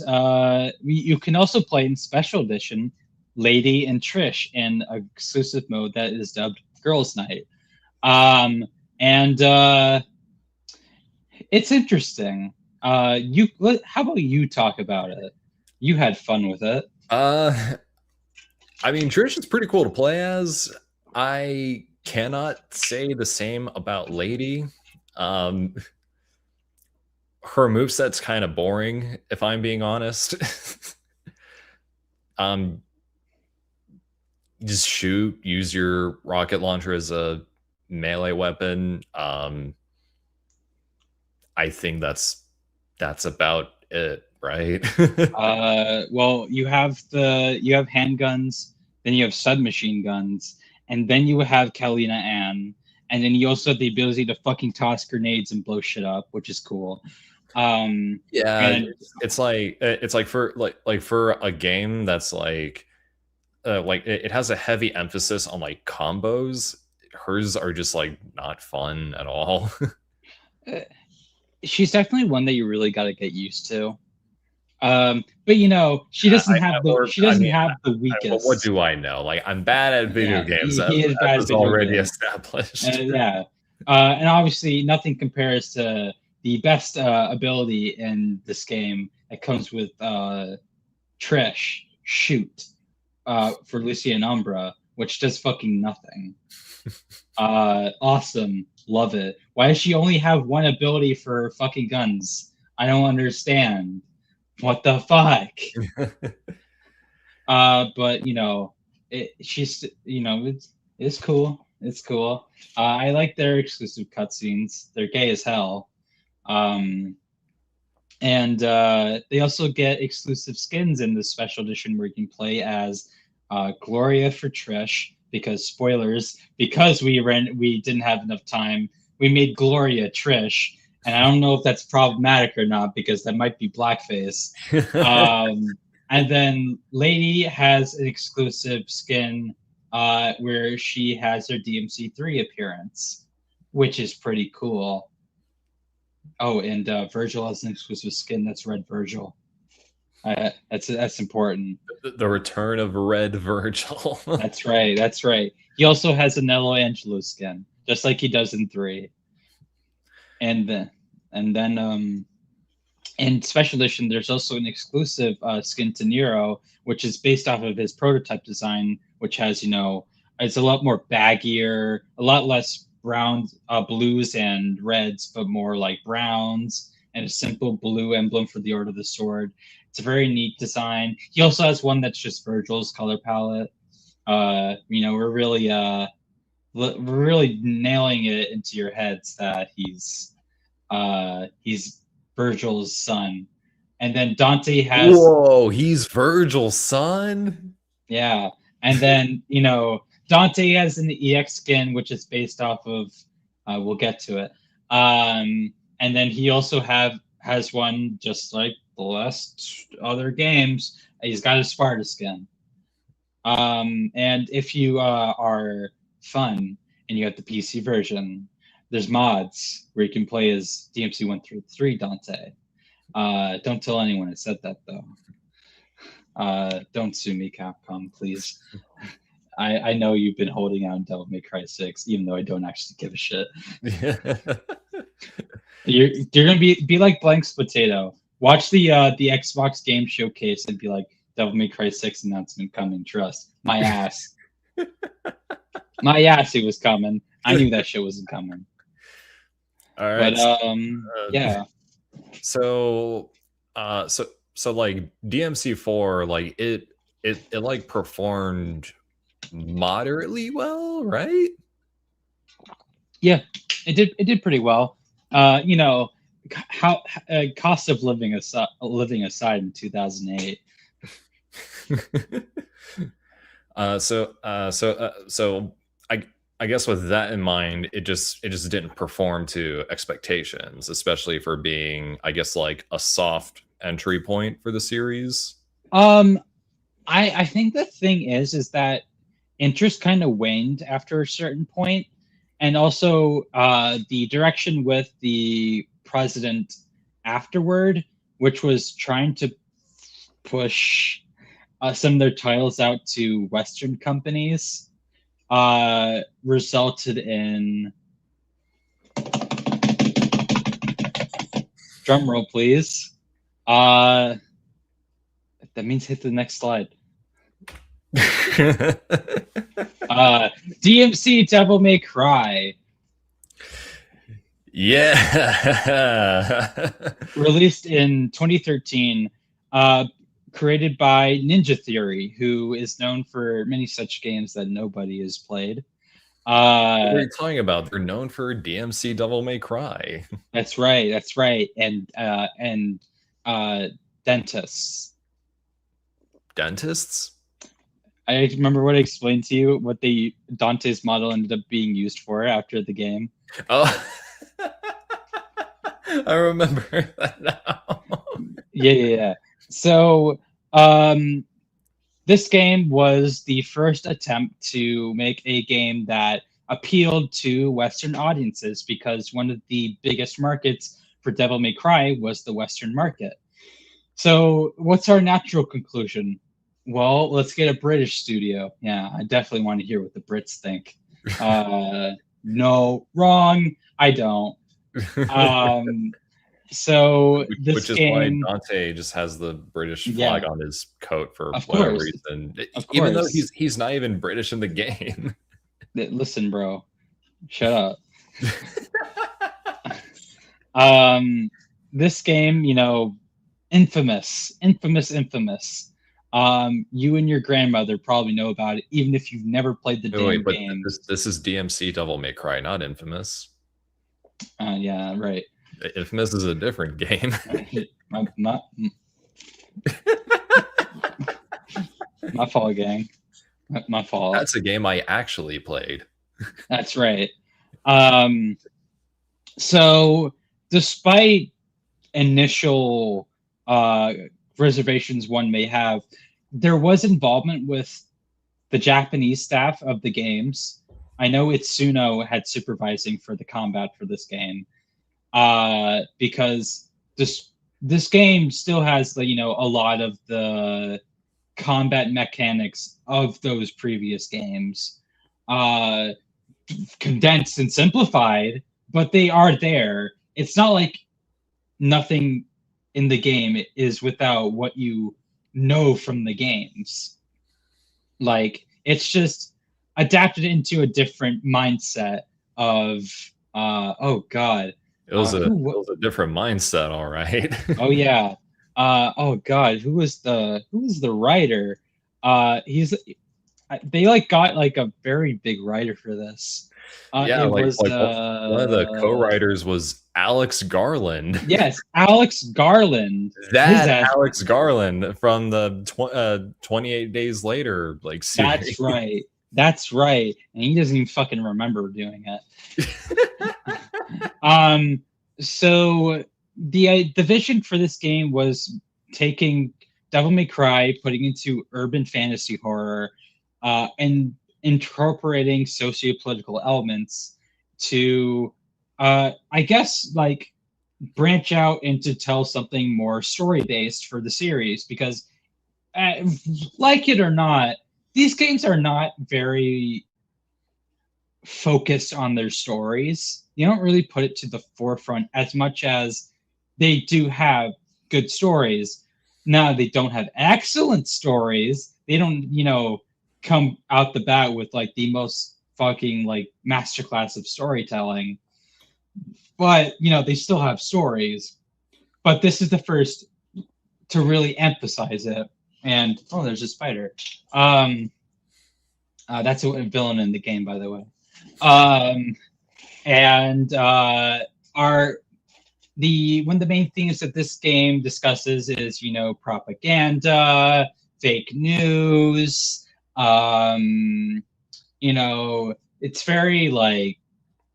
you can also play in Special Edition Lady and Trish in an exclusive mode that is dubbed Girls Night. And it's interesting. How about you talk about it? You had fun with it. I mean, Trish is pretty cool to play as. I cannot say the same about Lady. Her moveset's kind of boring, if I'm being honest. Just shoot, use your rocket launcher as a melee weapon. I think that's about it, right? Well, you have handguns, then you have submachine guns, and then you have Kalina Ann, and then you also have the ability to fucking toss grenades and blow shit up, which is cool. Yeah, it's like for a game that's like it has a heavy emphasis on like combos. Hers are just like not fun at all. She's definitely one that you really got to get used to. But she doesn't have the weakest. What do I know? Like, I'm bad at video games. That was already established. And obviously nothing compares to the best ability in this game that comes with Trish, Shoot, for Lucia and Umbra, which does fucking nothing. Awesome. Love it. Why does she only have one ability for fucking guns? I don't understand. What the fuck? But it's cool. It's cool. I like their exclusive cutscenes. They're gay as hell. And they also get exclusive skins in the Special Edition where you can play as Gloria for Trish, because spoilers, because we didn't have enough time, we made Gloria Trish, and I don't know if that's problematic or not because that might be blackface. And then Lady has an exclusive skin where she has her DMC3 appearance, which is pretty cool. Oh, and Virgil has an exclusive skin that's Red Virgil. That's important. The return of Red Virgil. That's right. That's right. He also has a Nello Angelo skin, just like he does in 3. And then in special edition, there's also an exclusive skin to Nero, which is based off of his prototype design, which has, it's a lot more baggier, a lot less brown, blues and reds, but more like browns, and a simple blue emblem for the Order of the Sword. It's a very neat design. He also has one that's just Virgil's color palette. We're really nailing it into your heads that he's Virgil's son. And then Dante has... Whoa, he's Virgil's son? Yeah. And then, Dante has an EX skin, which is based off of... we'll get to it. And then he also has one, just like the last other games. He's got a Sparta skin. And if you are fun and you have the PC version, there's mods where you can play as DMC 1 through 3 Dante. Don't tell anyone I said that, though. Don't sue me, Capcom, please. I know you've been holding out on Devil May Cry 6, even though I don't actually give a shit. You're gonna be like Blank's Potato. Watch the Xbox Game Showcase and be like, Devil May Cry 6 announcement coming. Trust my ass. My ass, it was coming. I knew that shit wasn't coming. All right. But yeah. So like DMC4, like it like performed moderately well, right? Yeah, it did pretty well. How cost of living aside in 2008. So I guess with that in mind, it just didn't perform to expectations, especially for being, I guess, like a soft entry point for the series. I think the thing is that interest kind of waned after a certain point, and also the direction with the president afterward, which was trying to push some of their titles out to Western companies, resulted in... drum roll, please. That means hit the next slide. DMC Devil May Cry. Yeah. Released in 2013, created by Ninja Theory, who is known for many such games that nobody has played. What are you talking about? They're known for DMC Devil May Cry. That's right. And dentists. Dentists? I remember what I explained to you, what the Dante's model ended up being used for after the game. Oh, I remember that now. Yeah. So, this game was the first attempt to make a game that appealed to Western audiences, because one of the biggest markets for Devil May Cry was the Western market. So, what's our natural conclusion? Well, let's get a British studio. Yeah, I definitely want to hear what the Brits think. No, wrong. I don't. So this which is game, why Dante just has the British flag on his coat for of whatever course. reason, Of even though course. he's not even British in the game. Listen, bro, shut up. This game, infamous. You and your grandmother probably know about it, even if you've never played the game. This is DMC Devil May Cry, not Infamous. Yeah, right. Infamous is a different game. My fault, gang. My fault. That's a game I actually played. That's right. Um, so, despite initial uh, reservations one may have, there was involvement with the Japanese staff of the games. I know Itsuno had supervising for the combat for this game, because this game still has a lot of the combat mechanics of those previous games, uh, condensed and simplified, but they are there. It's not like nothing in the game is without what you know from the games. Like, it's just adapted into a different mindset of oh god, It was a different mindset, all right. oh yeah, oh god, who was the writer? He's they like got like a very big writer for this. Yeah, It was one of the co-writers was Alex Garland. yes, Alex Garland. His That ass. Alex Garland from the 28 Days Later series. That's right. That's right. And he doesn't even fucking remember doing it. So the vision for this game was taking Devil May Cry, putting into urban fantasy horror, and incorporating sociopolitical elements to, I guess, like branch out and to tell something more story based for the series. Because, like it or not, these games are not very focused on their stories. You don't really put it to the forefront as much as they do have good stories. Now, they don't have excellent stories. They don't, come out the bat with like the most fucking like masterclass of storytelling. But, they still have stories. But this is the first to really emphasize it. And oh, there's a spider. That's a villain in the game, by the way. And our one of the main things that this game discusses is propaganda, fake news. It's very like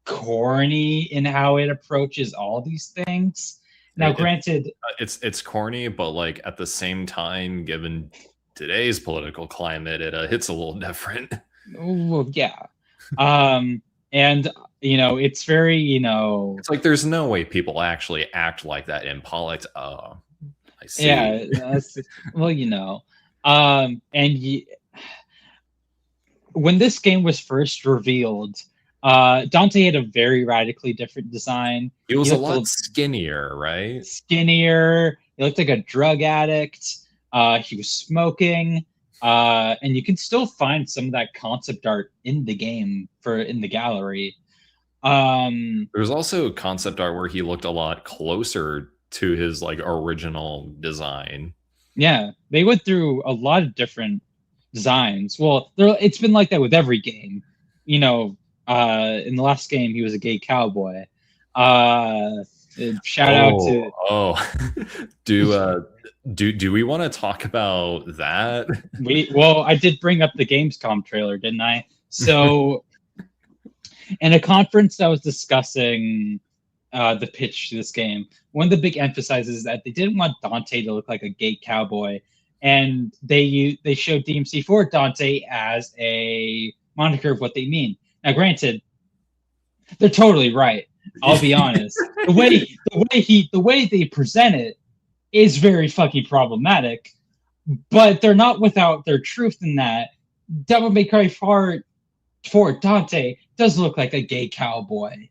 corny in how it approaches all these things. Now, granted, it's corny, but like at the same time, given today's political climate, it hits a little different. Well, yeah. And it's very it's like there's no way people actually act like that in politics. I see. Yeah, well, and when this game was first revealed, Dante had a very radically different design. He was a lot skinnier, right? Skinnier. He looked like a drug addict. He was smoking. And you can still find some of that concept art in the game in the gallery. There's also concept art where he looked a lot closer to his like original design. Yeah, they went through a lot of different designs. Well, it's been like that with every game. In the last game, he was a gay cowboy. Shout out to do we want to talk about that? I did bring up the Gamescom trailer, didn't I? So in a conference that was discussing the pitch to this game, one of the big emphasizes is that they didn't want Dante to look like a gay cowboy, and they showed DMC4 Dante as a moniker of what they mean. Now, granted, they're totally right. I'll be honest. The way they present it is very fucking problematic, but they're not without their truth in that Devil May Cry 4 Dante does look like a gay cowboy.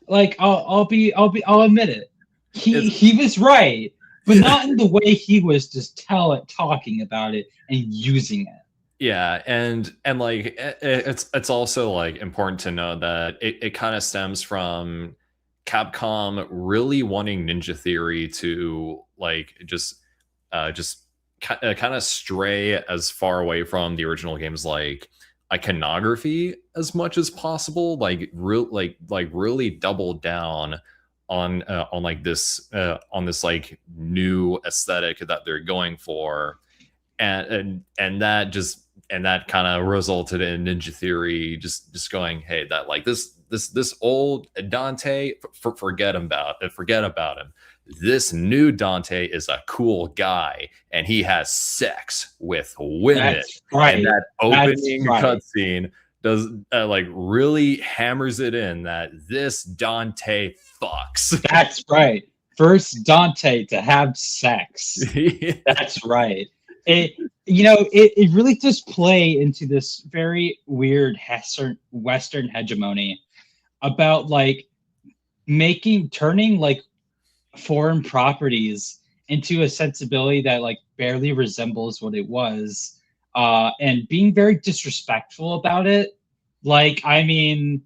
Like I'll admit it. He was right, but not in the way he was just talking about it and using it. Yeah, and like it's also like important to know that it kind of stems from Capcom really wanting Ninja Theory to like just kind of stray as far away from the original game's like iconography as much as possible, like really double down on like this on this like new aesthetic that they're going for. and that kind of resulted in Ninja Theory just going, hey, that like this old Dante, forget about him. This new Dante is a cool guy, and he has sex with women. That's right. And that That's opening right. cutscene does like really hammers it in that this Dante fucks. That's right. First Dante to have sex. Yeah. That's right. It really does play into this very weird Western hegemony about like turning like foreign properties into a sensibility that like barely resembles what it was, and being very disrespectful about it. Like, I mean,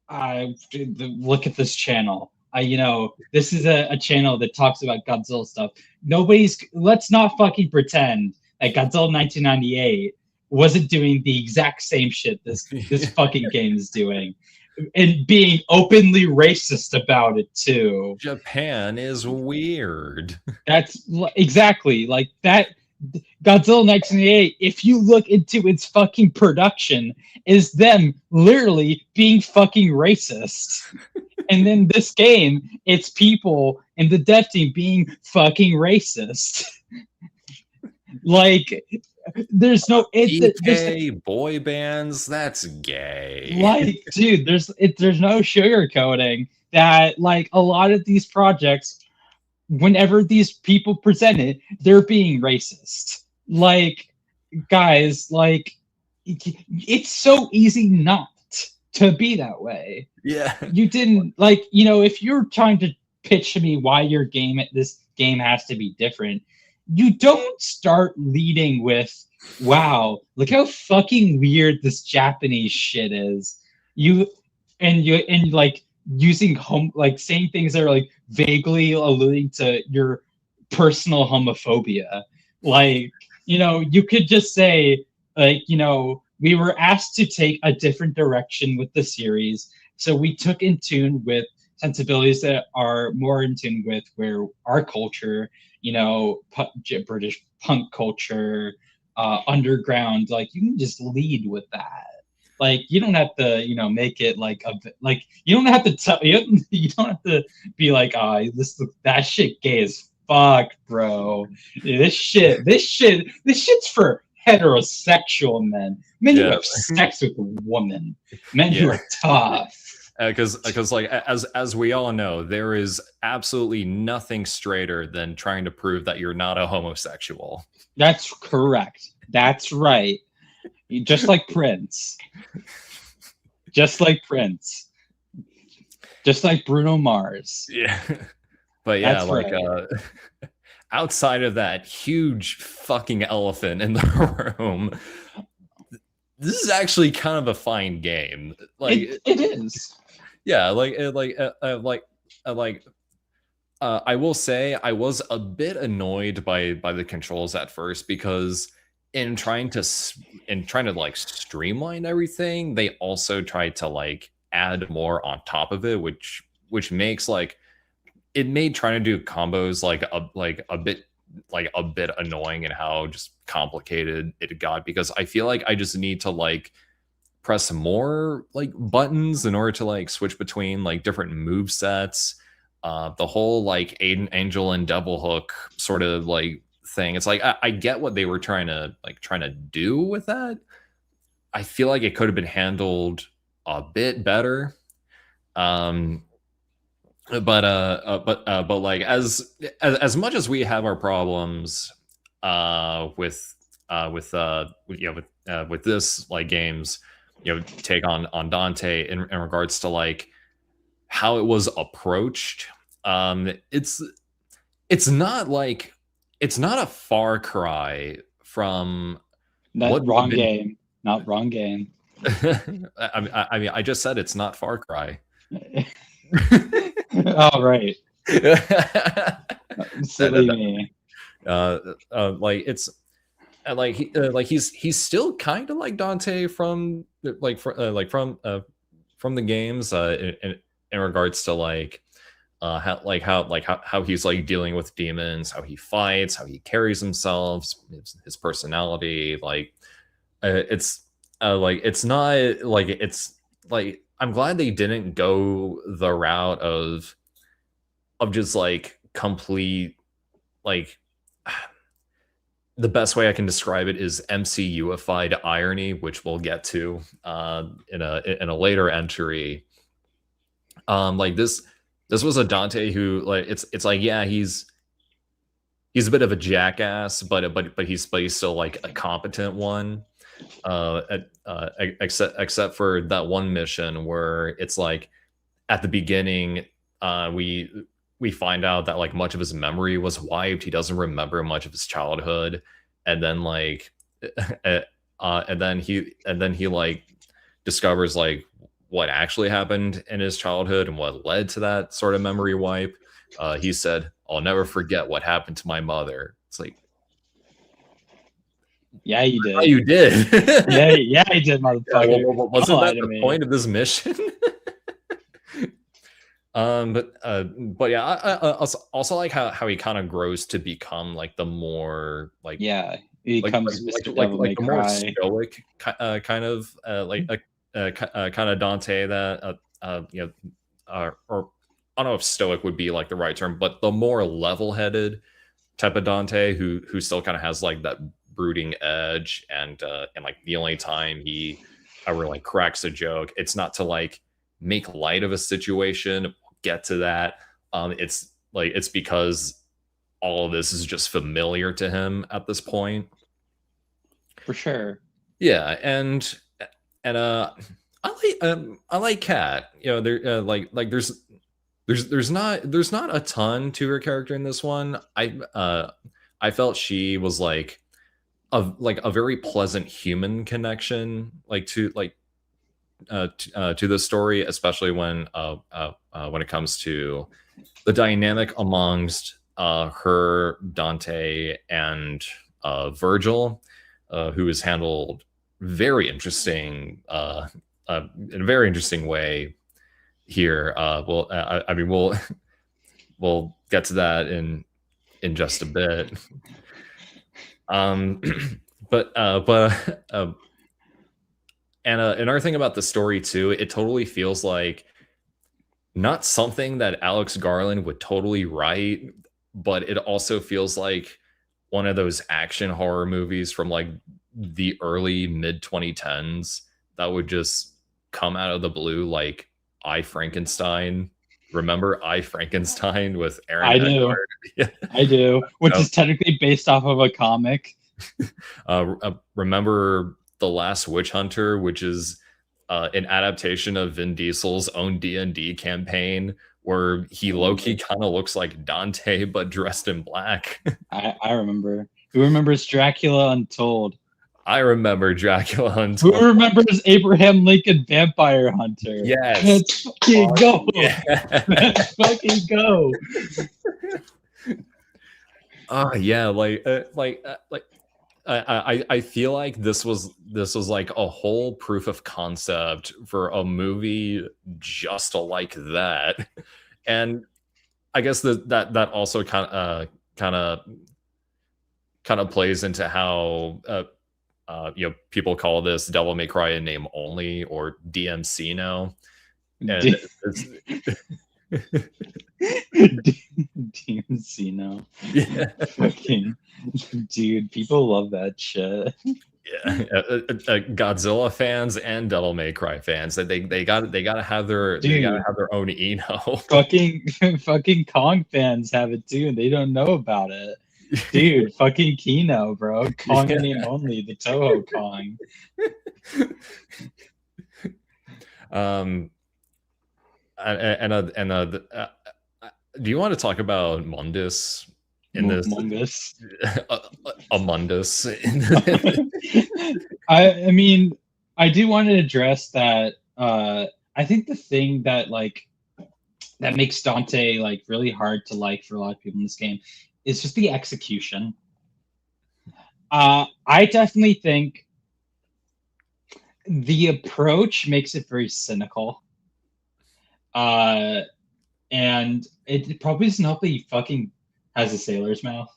look at this channel. This is a channel that talks about Godzilla stuff. Let's not fucking pretend that Godzilla 1998 wasn't doing the exact same shit this fucking game is doing, and being openly racist about it too. Japan is weird. That's exactly like that. Godzilla 1988, if you look into its fucking production, is them literally being fucking racist. And then this game, it's people in the dev team being fucking racist. Like, there's no boy bands, that's gay. Like, dude, there's no sugarcoating that. Like, a lot of these projects, whenever these people present it, they're being racist. Like, guys, like, it's so easy not to be that way. Yeah. You didn't, like, if you're trying to pitch to me why this game has to be different, you don't start leading with, wow, look how fucking weird this Japanese shit is. And like using like saying things that are like vaguely alluding to your personal homophobia. Like, you could just say, like, we were asked to take a different direction with the series, so we took in tune with sensibilities that are more in tune with where our culture, British punk culture, underground, like, you can just lead with that. Like, you don't have to, make it like you don't have to tell you don't have to be like, that shit gay as fuck, bro. This shit's for heterosexual men who have sex with a woman, men who are tough. Because like as we all know, there is absolutely nothing straighter than trying to prove that you're not a homosexual. That's correct. That's right. Just like Prince. Just like Prince. Just like Bruno Mars. Yeah. But yeah, that's like right. Outside of that huge fucking elephant in the room, this is actually kind of a fine game. Like, it is. Yeah, I will say I was a bit annoyed by the controls at first, because in trying to like streamline everything, they also tried to like add more on top of it, which makes like it made trying to do combos like a bit annoying, and how just complicated it got, because I feel like I just need to like press more like buttons in order to like switch between like different move sets. The whole like Angel and Devil Hook sort of like thing, it's like I get what they were trying to do with that. I feel like it could have been handled a bit better. But like as much as we have our problems with this like games, take on Dante in regards to like how it was approached, it's not a far cry from Not wrong game. Not wrong game. I mean, I just said it's not Far Cry. All right. Silly me. Like it's like he's still kind of like Dante from the games, in regards to like how he's like dealing with demons, how he fights, how he carries himself, his personality. It's it's not like it's like I'm glad they didn't go the route of just like complete like the best way I can describe it is MCUified irony, which we'll get to in a later entry. Like this was a Dante who like it's like yeah he's a bit of a jackass, but he's still like a competent one. Except for that one mission where it's like at the beginning, we find out that like much of his memory was wiped. He doesn't remember much of his childhood, and then like, and then he like discovers like what actually happened in his childhood and what led to that sort of memory wipe. He said, "I'll never forget what happened to my mother." It's like, yeah, you did. oh, you did. yeah, I did, motherfucker. Yeah, well, wasn't that the point of this mission? But yeah, I also like how he kind of grows to become like the more like yeah, he becomes like the more stoic kind of kind of Dante that you know or I don't know if stoic would be like the right term, but the more level-headed type of Dante who still kind of has like that brooding edge, and like the only time he ever like cracks a joke, it's not to like make light of a situation. Get to that. It's like it's because all of this is just familiar to him at this point. For sure. Yeah, and I like Kat. You know, there there's not a ton to her character in this one. I felt she was like a very pleasant human connection, like to the story, especially when it comes to the dynamic amongst her, Dante, and Virgil, who is handled very interesting in a very interesting way here. I mean, we'll get to that in just a bit. But and another thing about the story too, it totally feels like not something that Alex Garland would totally write, but it also feels like one of those action horror movies from like the early mid 2010s that would just come out of the blue, like I Frankenstein. Remember I Frankenstein with Aaron I do. Eckhart? Yeah. I do, which is technically based off of a comic. Remember The Last Witch Hunter, which is an adaptation of Vin Diesel's own D&D campaign, where he low-key kind of looks like Dante but dressed in black. I remember. Who remembers Dracula Untold? I remember Dracula Untold. Who remembers Abraham Lincoln Vampire Hunter? Yes. Let's fucking go. Yeah. Let's fucking go. Yeah, I feel like this was like a whole proof of concept for a movie just like that, and I guess that also kind of plays into how you know, people call this Devil May Cry in name only, or DMC now, and DMC now. Yeah. Fucking dude, people love that shit. Yeah, Godzilla fans and Devil May Cry fans, that they got to have their own Eno. Fucking Kong fans have it too, and they don't know about it. Dude, fucking Kino, bro. Kong in name only, the Toho Kong. Do you want to talk about Mundus in this? Mundus. A Mundus. I mean, I do want to address that. I think the thing that that makes Dante like really hard to like for a lot of people in this game is just the execution. I definitely think the approach makes it very cynical. and it probably doesn't help that he fucking has a sailor's mouth.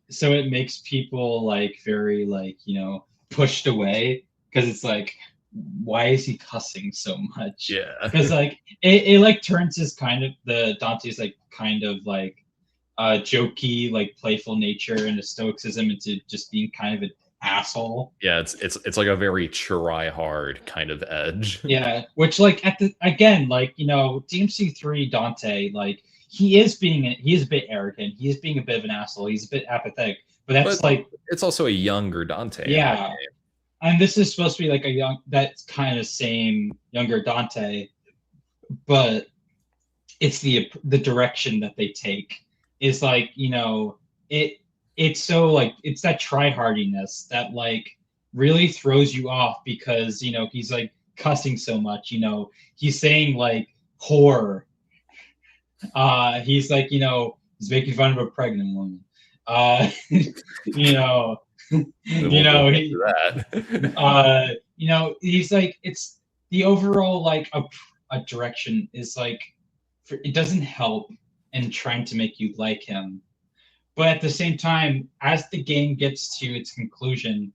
So it makes people like very like, you know, pushed away because it's like, why is he cussing so much? Yeah. Because like it like turns his kind of the Dante's like kind of like jokey, like playful nature and a stoicism into just being kind of an asshole. Yeah, it's like a very try hard kind of edge. Yeah, which like at the again, like, you know, DMC3 Dante, like he is a bit arrogant, he is being a bit of an asshole, he's a bit apathetic, but that's But like, it's also a younger Dante. yeah. And this is supposed to be like a young, that kind of same younger Dante, but it's the direction that they take is like, you know, it's so like it's that tryhardiness that like really throws you off because, you know, he's like cussing so much, you know, he's saying like whore, he's like, you know, he's making fun of a pregnant woman, you know, you know, you know, he's like, it's the overall like a direction is like, it doesn't help in trying to make you like him, but at the same time, as the game gets to its conclusion,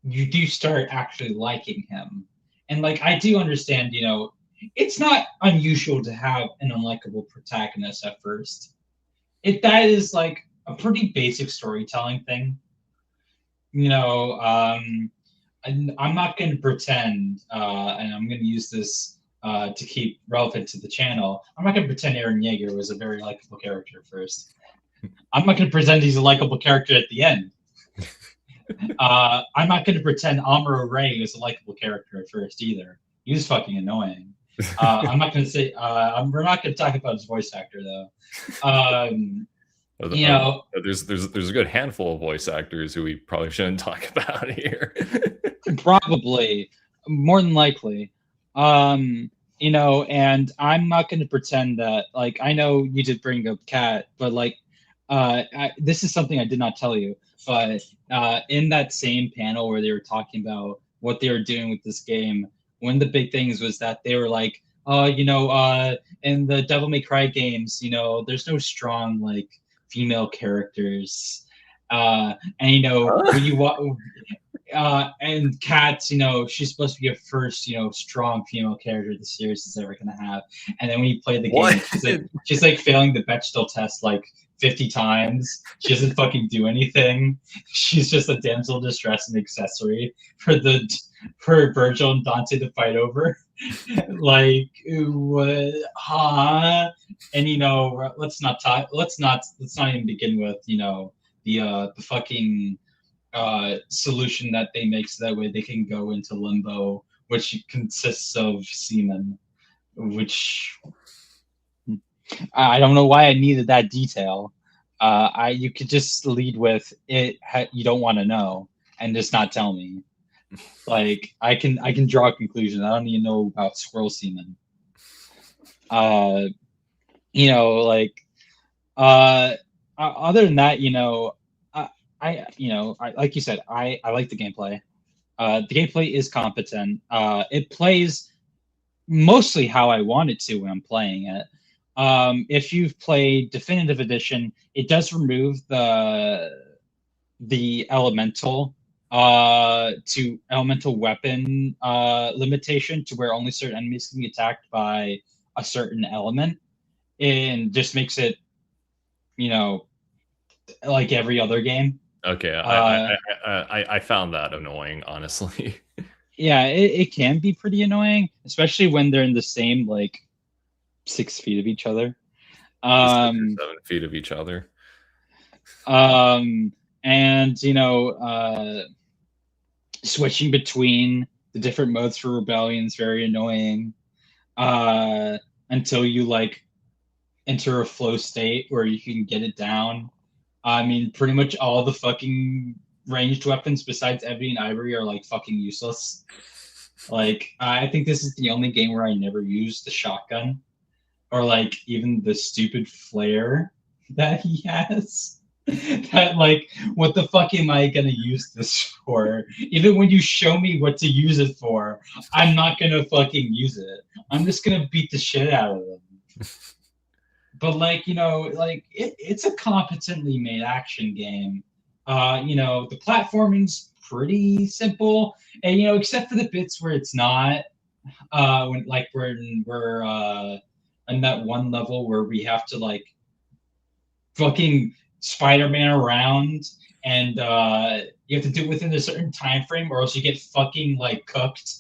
you do start actually liking him. And like, I do understand, you know, it's not unusual to have an unlikable protagonist at first. That is like a pretty basic storytelling thing, you know. And I'm not going to pretend, and I'm going to use this to keep relevant to the channel. I'm not going to pretend Eren Yeager was a very likable character first. I'm not going to pretend he's a likable character at the end. I'm not going to pretend Amuro Ray was a likable character at first either. He was fucking annoying. I'm not going to say. We're not going to talk about his voice actor though. You know, there's a good handful of voice actors who we probably shouldn't talk about here. Probably, more than likely. You know, and I'm not going to pretend that, like, I know you did bring up Cat, but like, this is something I did not tell you, but in that same panel where they were talking about what they were doing with this game, one of the big things was that they were like, you know, in the Devil May Cry games, you know, there's no strong like female characters, and you know, when you and Kat's, you know, she's supposed to be a first, you know, strong female character the series is ever gonna have. And then when you play the game, she's like failing the Bechdel test like 50 times. She doesn't fucking do anything. She's just a damsel in distress and accessory for Virgil and Dante to fight over. Like, and you know, let's not even begin with, you know, the fucking solution that they make so that way they can go into limbo, which consists of semen, which I don't know why I needed that detail. You could just lead with it. You don't want to know and just not tell me. Like, I can draw a conclusion. I don't even know about squirrel semen. You know, like, other than that, you know, like you said, I like the gameplay. The gameplay is competent. It plays mostly how I want it to when I'm playing it. If you've played Definitive Edition, it does remove the elemental weapon limitation to where only certain enemies can be attacked by a certain element, and just makes it, you know, like every other game. Okay, I found that annoying, honestly. Yeah, it can be pretty annoying, especially when they're in the same like 6 feet of each other. 7 feet of each other. And you know, switching between the different modes for Rebellion is very annoying. Until you like enter a flow state where you can get it down. I mean, pretty much all the fucking ranged weapons besides Ebony and Ivory are like fucking useless. Like, I think this is the only game where I never used the shotgun or like even the stupid flare that he has. That like, what the fuck am I gonna use this for? Even when you show me what to use it for, I'm not gonna fucking use it. I'm just gonna beat the shit out of them. But like, like it's a competently made action game. The platforming's pretty simple, and except for the bits where it's not, when like we're in that one level where we have to like fucking Spider-Man around, and you have to do it within a certain time frame, or else you get fucking like cooked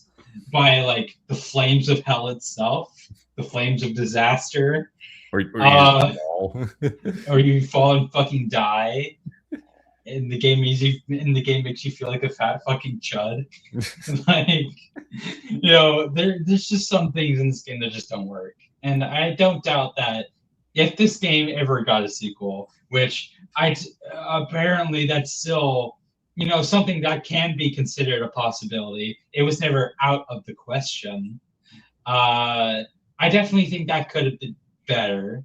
by like the flames of hell itself, the flames of disaster. Or you just Uh, fall. or you fall and fucking die. And the game makes you feel like a fat fucking chud. Like, there's just some things in this game that just don't work. And I don't doubt that if this game ever got a sequel, which I apparently that's still something that can be considered a possibility. It was never out of the question. I definitely think that could have been better.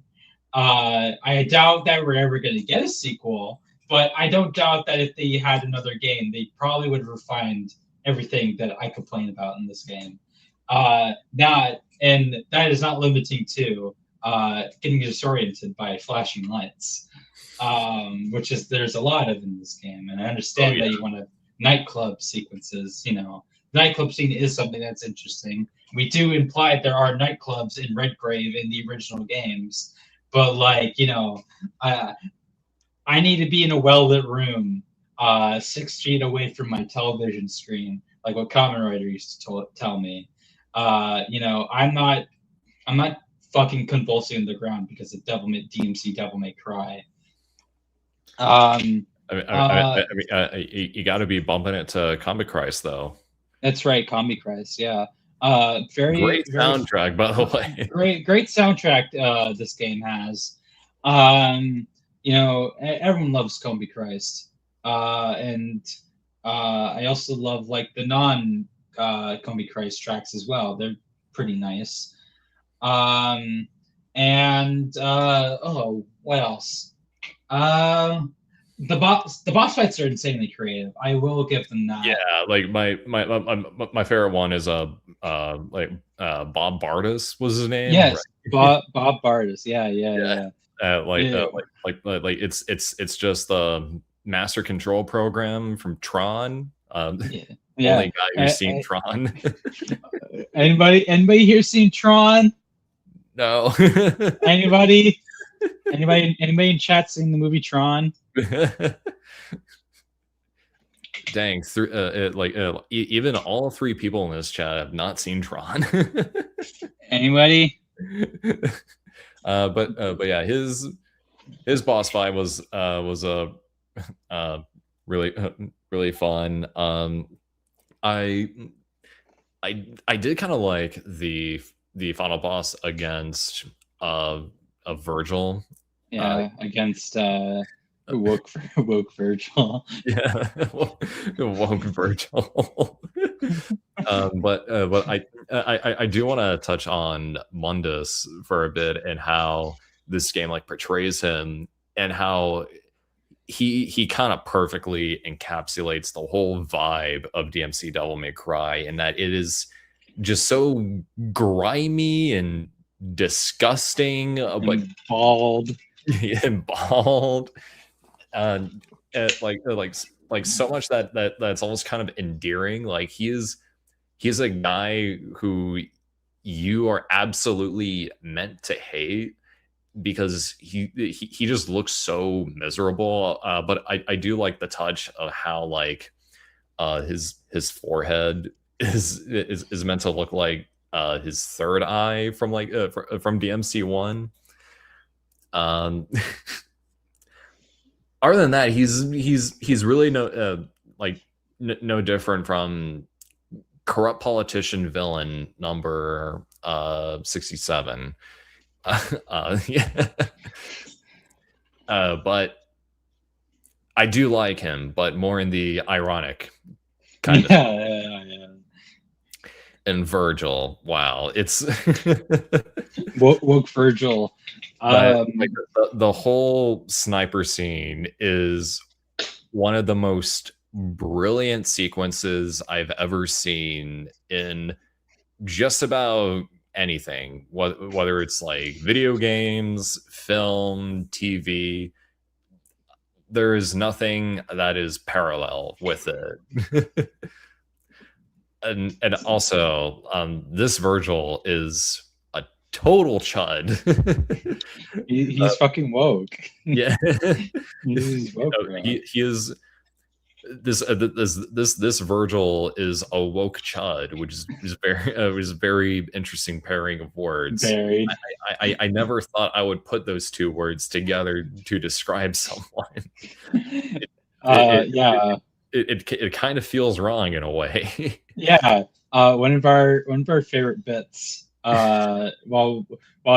I doubt that we're ever going to get a sequel, but I don't doubt that if they had another game, they probably would have refined everything that I complain about in this game. And that is not limiting to getting disoriented by flashing lights, which is there's a lot of in this game. And I understand that you want to nightclub sequences. Nightclub scene is something that's interesting. We do imply there are nightclubs in Redgrave in the original games, but like I need to be in a well-lit room, 6 feet away from my television screen, like what Kamen Rider used to tell me. I'm not fucking convulsing on the ground because of DMC Devil May Cry. You got to be bumping it to Comic Christ, though. That's right, Comic Christ. Yeah. Great soundtrack, by the way. Great soundtrack. This game has. Everyone loves Combi Christ, and I also love like the non Combi Christ tracks as well. They're pretty nice. What else? The boss fights are insanely creative. I will give them that. Yeah, like my favorite one is Bob Bardis was his name. Yes, right? Bob Bardis. Yeah. It's just the master control program from Tron. Yeah. Only guy who's seen Tron. Anybody here seen Tron? No. Anybody in chat seen the movie Tron? Dang, even all three people in this chat have not seen Tron. Anybody? But yeah, his boss fight was really fun. I did kind of like the final boss against Virgil. Yeah, against woke Virgil. Yeah, woke Virgil. But I do want to touch on Mundus for a bit and how this game like portrays him and how he kind of perfectly encapsulates the whole vibe of DMC Devil May Cry, and that it is just so grimy and disgusting, but bald. And bald. Like so much that's almost kind of endearing. Like he's a guy who you are absolutely meant to hate because he just looks so miserable. But I do like the touch of how like his forehead is meant to look like his third eye from like from DMC1. Other than that, he's really no different from corrupt politician villain number 67. Yeah. But I do like him, but more in the ironic kind of. Yeah. And Virgil, wow, it's woke Virgil. The whole sniper scene is one of the most brilliant sequences I've ever seen in just about anything, whether it's like video games, film, TV. There is nothing that is parallel with it. And also, this Virgil is a total chud. He's fucking woke. Yeah, He's woke, bro. he is this Virgil is a woke chud, which is very interesting pairing of words. Very. I never thought I would put those two words together to describe someone. Yeah. It kind of feels wrong in a way. Yeah. One of our favorite bits while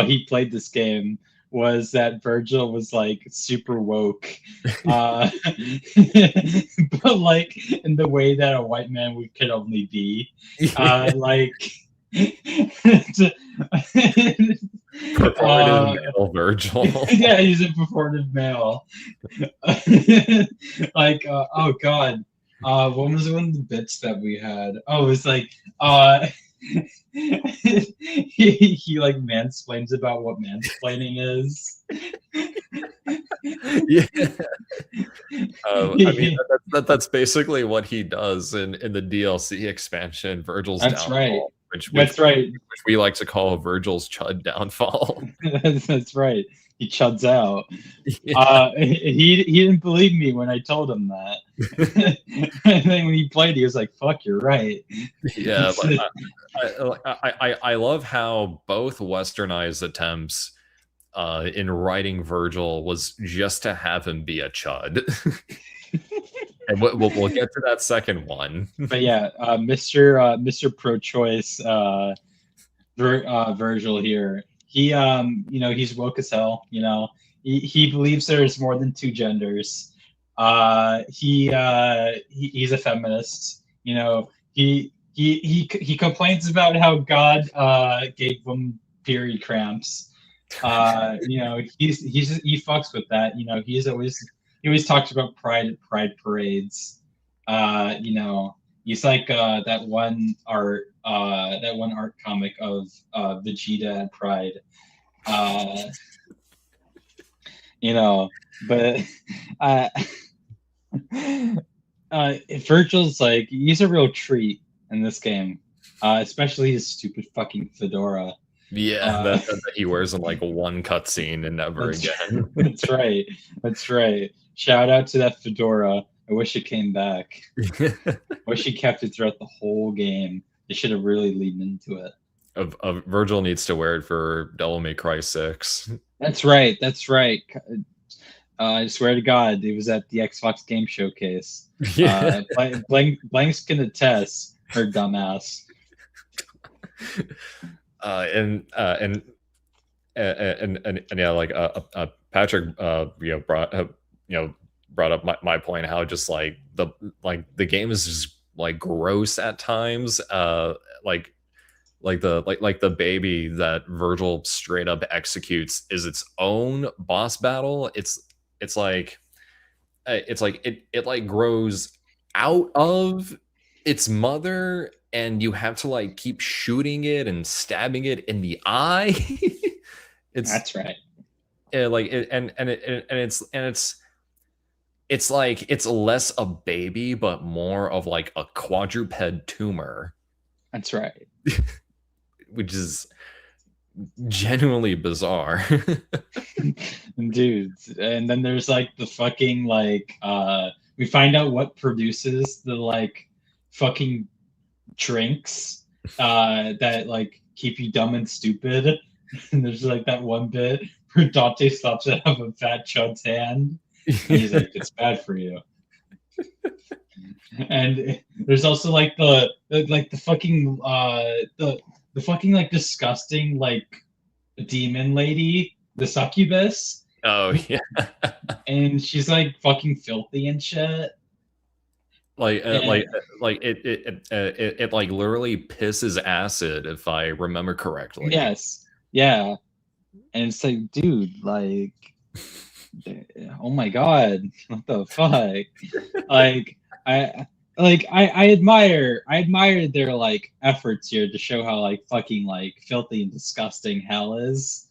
he played this game was that Virgil was like super woke, but like in the way that a white man could only be, like performative male Virgil. Yeah, he's a performative male. Like, oh god, what was one of the bits that we had? Oh, it was like, he like mansplains about what mansplaining is. Yeah. I mean, that's basically what he does in the DLC expansion, Virgil's Downfall. Right. That's right. Which we like to call Virgil's Chud Downfall. That's right. He chuds out. Yeah. He didn't believe me when I told him that. And then when he played, he was like, "Fuck, you're right." Yeah, but I love how both westernized attempts in writing Virgil was just to have him be a chud. And we'll get to that second one. But yeah, Mr. Pro-choice Virgil here. He he's woke as hell. He believes there's more than two genders. He's a feminist. He complains about how God gave him period cramps. He fucks with that. He always talks about pride parades. He's like that one art comic of Vegeta and Pride. But Virgil's like, he's a real treat in this game, especially his stupid fucking fedora. Yeah, that he wears in like one cutscene and never again. That's right. Shout out to that fedora. I wish it came back. I wish he kept it throughout the whole game. They should have really leaned into it. Virgil needs to wear it for Devil May Cry 6. That's right. I swear to God, it was at the Xbox Game Showcase. Yeah. Blank's can attest, her dumbass. And yeah, like Patrick brought up my point, how just like the game is just like gross at times, like the baby that Virgil straight up executes is its own boss battle. It like grows out of its mother, and you have to like keep shooting it and stabbing it in the eye. That's right. It's like it's less a baby but more of like a quadruped tumor. That's right. Which is genuinely bizarre. Dude, and then there's like the fucking like we find out what produces the like fucking drinks that like keep you dumb and stupid. And there's like that one bit where Dante stops to have a fat chud's hand, and he's like, "It's bad for you." And there's also like the fucking the fucking like disgusting like demon lady, the succubus. Oh yeah. And she's like fucking filthy and shit. Like it like literally pisses acid, if I remember correctly. Yes. Yeah. And it's like, dude, like, oh my god, what the fuck? Like, like I admire their like efforts here to show how like fucking like filthy and disgusting hell is,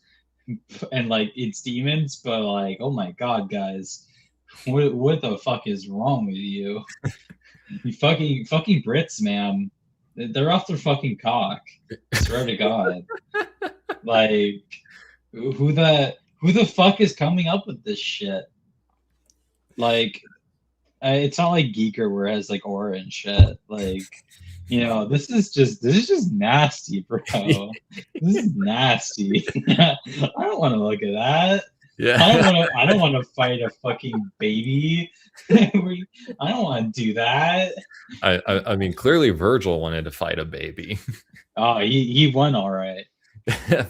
and like its demons. But like, oh my god, guys, what the fuck is wrong with you? You fucking Brits, man. They're off their fucking cock. Swear to God. Like, who the fuck is coming up with this shit? Like, it's not like Geeker where it has like aura and shit. Like, this is just nasty, bro. This is nasty. I don't want to look at that. Yeah. I don't want to fight a fucking baby. I don't want to do that. I mean, clearly Virgil wanted to fight a baby. Oh, he won all right.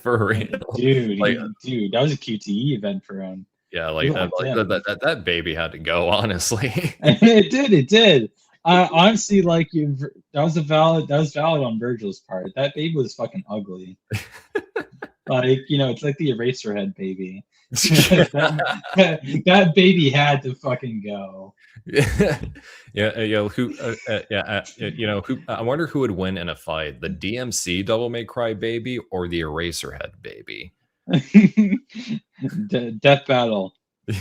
For real. Dude, Like, dude, that was a QTE event for him. yeah, like that baby had to go, honestly. It did. Honestly, like that was valid on Virgil's part. That baby was fucking ugly. Like, it's like the Eraserhead baby. that baby had to fucking go. Who? I wonder who would win in a fight: the DMC Devil May Cry baby or the Eraserhead baby? Death battle.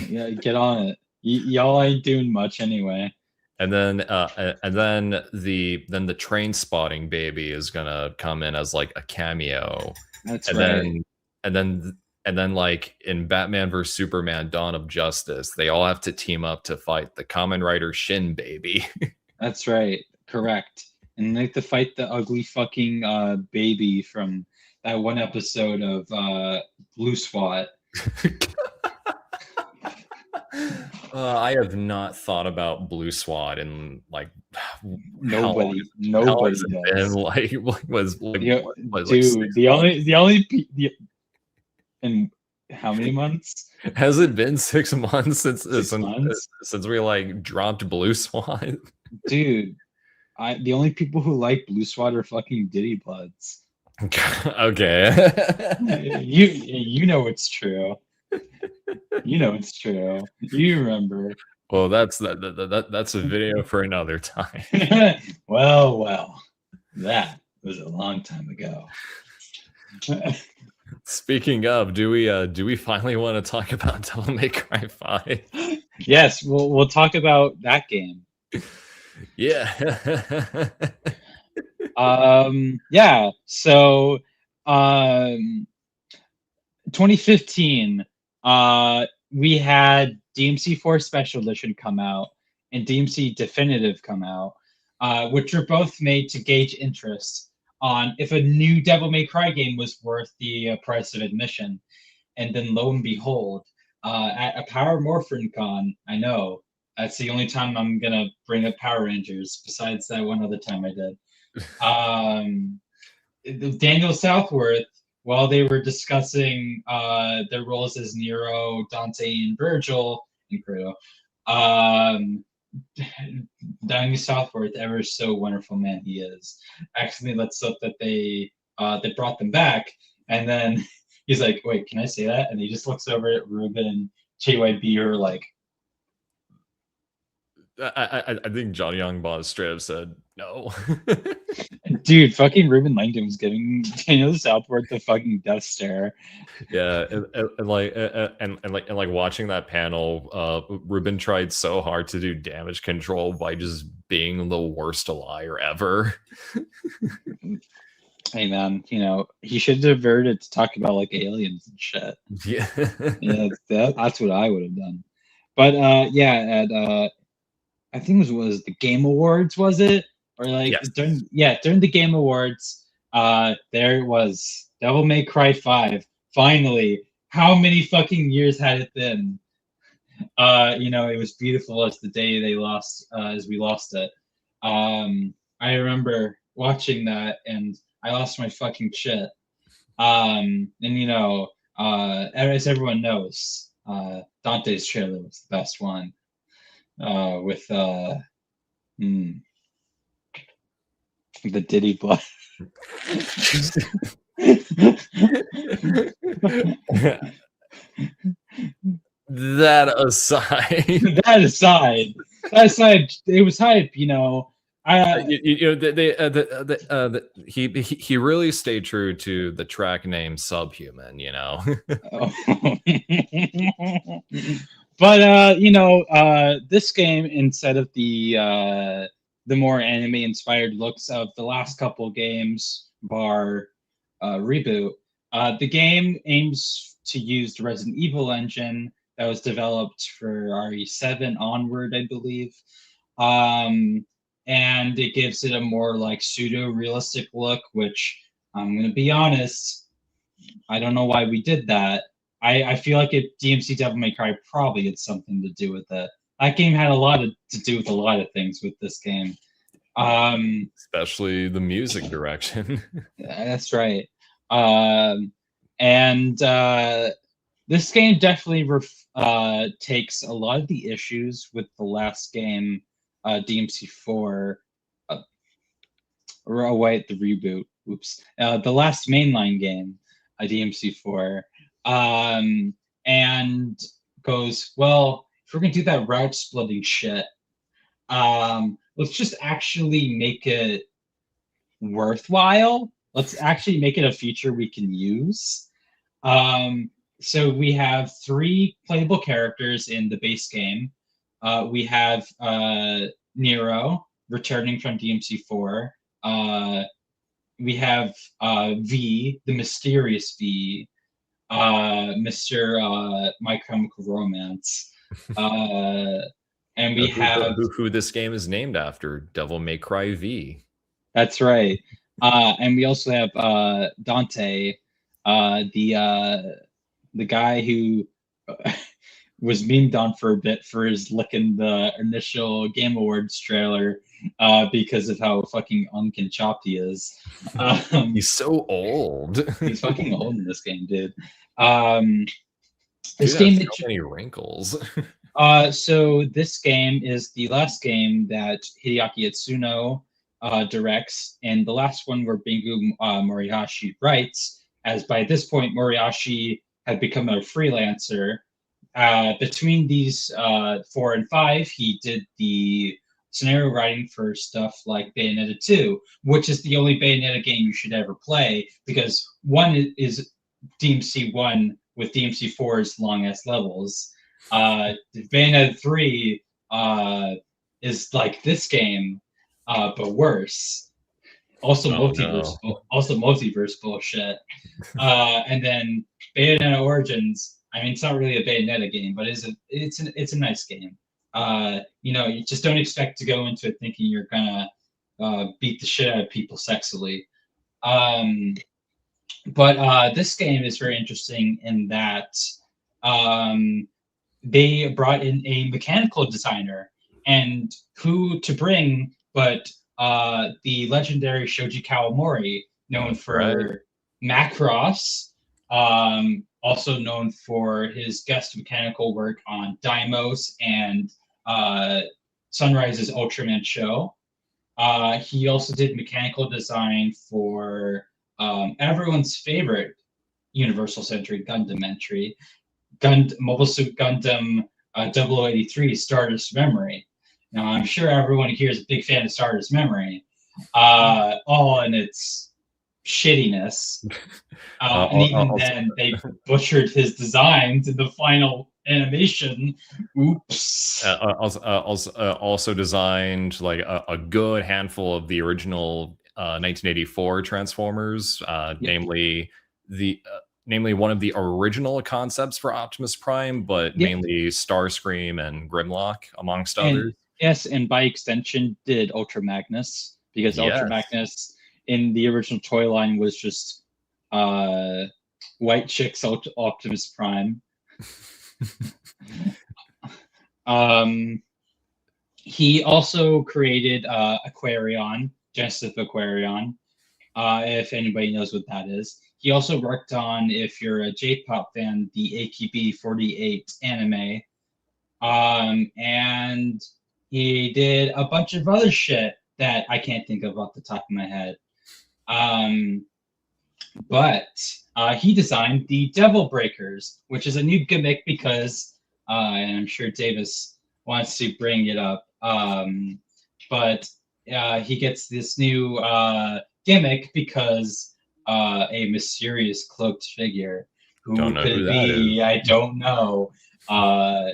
Yeah, get on it. Y'all ain't doing much anyway. And then the Train Spotting baby is gonna come in as like a cameo. That's and right. And then like in Batman vs Superman: Dawn of Justice, they all have to team up to fight the Kamen Rider Shin baby. That's right. Correct. And they have to fight the ugly fucking baby from that one episode of Blue SWAT. I have not thought about Blue SWAT in like nobody does. And how many months? Has it been 6 months since we like dropped Blue SWAT? Dude, the only people who like Blue SWAT are fucking Diddy Bloods. Okay. you know it's true. You know it's true. You remember. Well, that's a video for another time. Well, that was a long time ago. Speaking of, do we finally want to talk about Devil May Cry 5? Yes, we'll talk about that game. Yeah. Yeah. So, 2015, we had DMC4 Special Edition come out and DMC Definitive come out, which were both made to gauge interest on if a new Devil May Cry game was worth the price of admission. And then lo and behold, at a Power Morphin Con, I know that's the only time I'm gonna bring up Power Rangers, besides that one other time I did. Daniel Southworth, while they were discussing their roles as Nero, Dante, and Virgil, and Credo, Daniel Southworth, ever so wonderful man he is, actually lets up that they brought them back, and then he's like, "Wait, can I say that?" And he just looks over at Ruben and JYB are like, I think Johnny Youngbaugh straight up said no. Dude, fucking Ruben Langdon was giving Daniel Southworth the fucking death stare. Yeah, and like watching that panel, Ruben tried so hard to do damage control by just being the worst liar ever. Hey man, he should have diverted to talk about like aliens and shit. Yeah, yeah, that's what I would have done. But yeah, at I think it was the Game Awards, was it? Or like yes. during the Game Awards, there it was, Devil May Cry 5. Finally, how many fucking years had it been? It was beautiful as the day they lost, as we lost it. I remember watching that and I lost my fucking shit. And as everyone knows, Dante's trailer was the best one. With the Diddy blood. That aside, it was hype. He really stayed true to the track name Subhuman, you know. But this game, instead of the more anime inspired looks of the last couple games, bar reboot, the game aims to use the Resident Evil engine that was developed for RE7 onward, I believe. And it gives it a more like pseudo realistic look, which I'm going to be honest, I don't know why we did that. I feel like if DMC Devil May Cry probably had something to do with it. That game had a lot to do with a lot of things with this game. Especially the music direction. That's right. And this game definitely takes a lot of the issues with the last game, DMC4. Oh, wait, the reboot. Oops. The last mainline game, DMC4. And goes, well, if we're going to do that route splitting shit, let's just actually make it worthwhile. Let's actually make it a feature we can use. So we have 3 playable characters in the base game. We have Nero returning from DMC4. We have V, the mysterious V, Mr. My Chemical Romance. And we have who this game is named after, Devil May Cry V. That's right. And we also have Dante, the guy who was memed on for a bit for his licking the initial Game Awards trailer because of how fucking unkin chopped he is. He's so old. He's fucking old in this game, dude. This game has so many wrinkles. So this game is the last game that Hideaki Itsuno directs, and the last one where Bingu Morihashi writes, as by this point Morihashi had become a freelancer. Between these 4 and 5, he did the scenario writing for stuff like Bayonetta 2, which is the only Bayonetta game you should ever play, because 1 is DMC 1 with DMC 4's long-ass levels. Bayonetta 3 is like this game, but worse. Also multiverse bullshit. And then Bayonetta Origins, I mean, it's not really a Bayonetta game, but it's a nice game. You just don't expect to go into it thinking you're gonna beat the shit out of people sexily. But this game is very interesting in that they brought in a mechanical designer, and who to bring but the legendary Shoji Kawamori, known for Macross, also known for his guest mechanical work on Daimos and Sunrise's Ultraman show. He also did mechanical design for everyone's favorite Universal-centric Gundam entry, Mobile Suit Gundam 0083 Stardust Memory. Now, I'm sure everyone here is a big fan of Stardust Memory, all in its shittiness. And even then, they butchered his designs in the final animation. Oops. Also designed like a good handful of the original 1984 Transformers, namely one of the original concepts for Optimus Prime, but mainly Starscream and Grimlock, amongst others. Yes, and by extension, did Ultra Magnus, because Ultra Magnus in the original toy line was just White Chick's Optimus Prime. He also created Aquarion, Genesis of Aquarion, if anybody knows what that is. He also worked on, if you're a J-pop fan, the AKB48 anime. And he did a bunch of other shit that I can't think of off the top of my head. But he designed the Devil Breakers, which is a new gimmick because, and I'm sure Davis wants to bring it up, but he gets this new gimmick because a mysterious cloaked figure, Don't who know could who it that be? is. I don't know.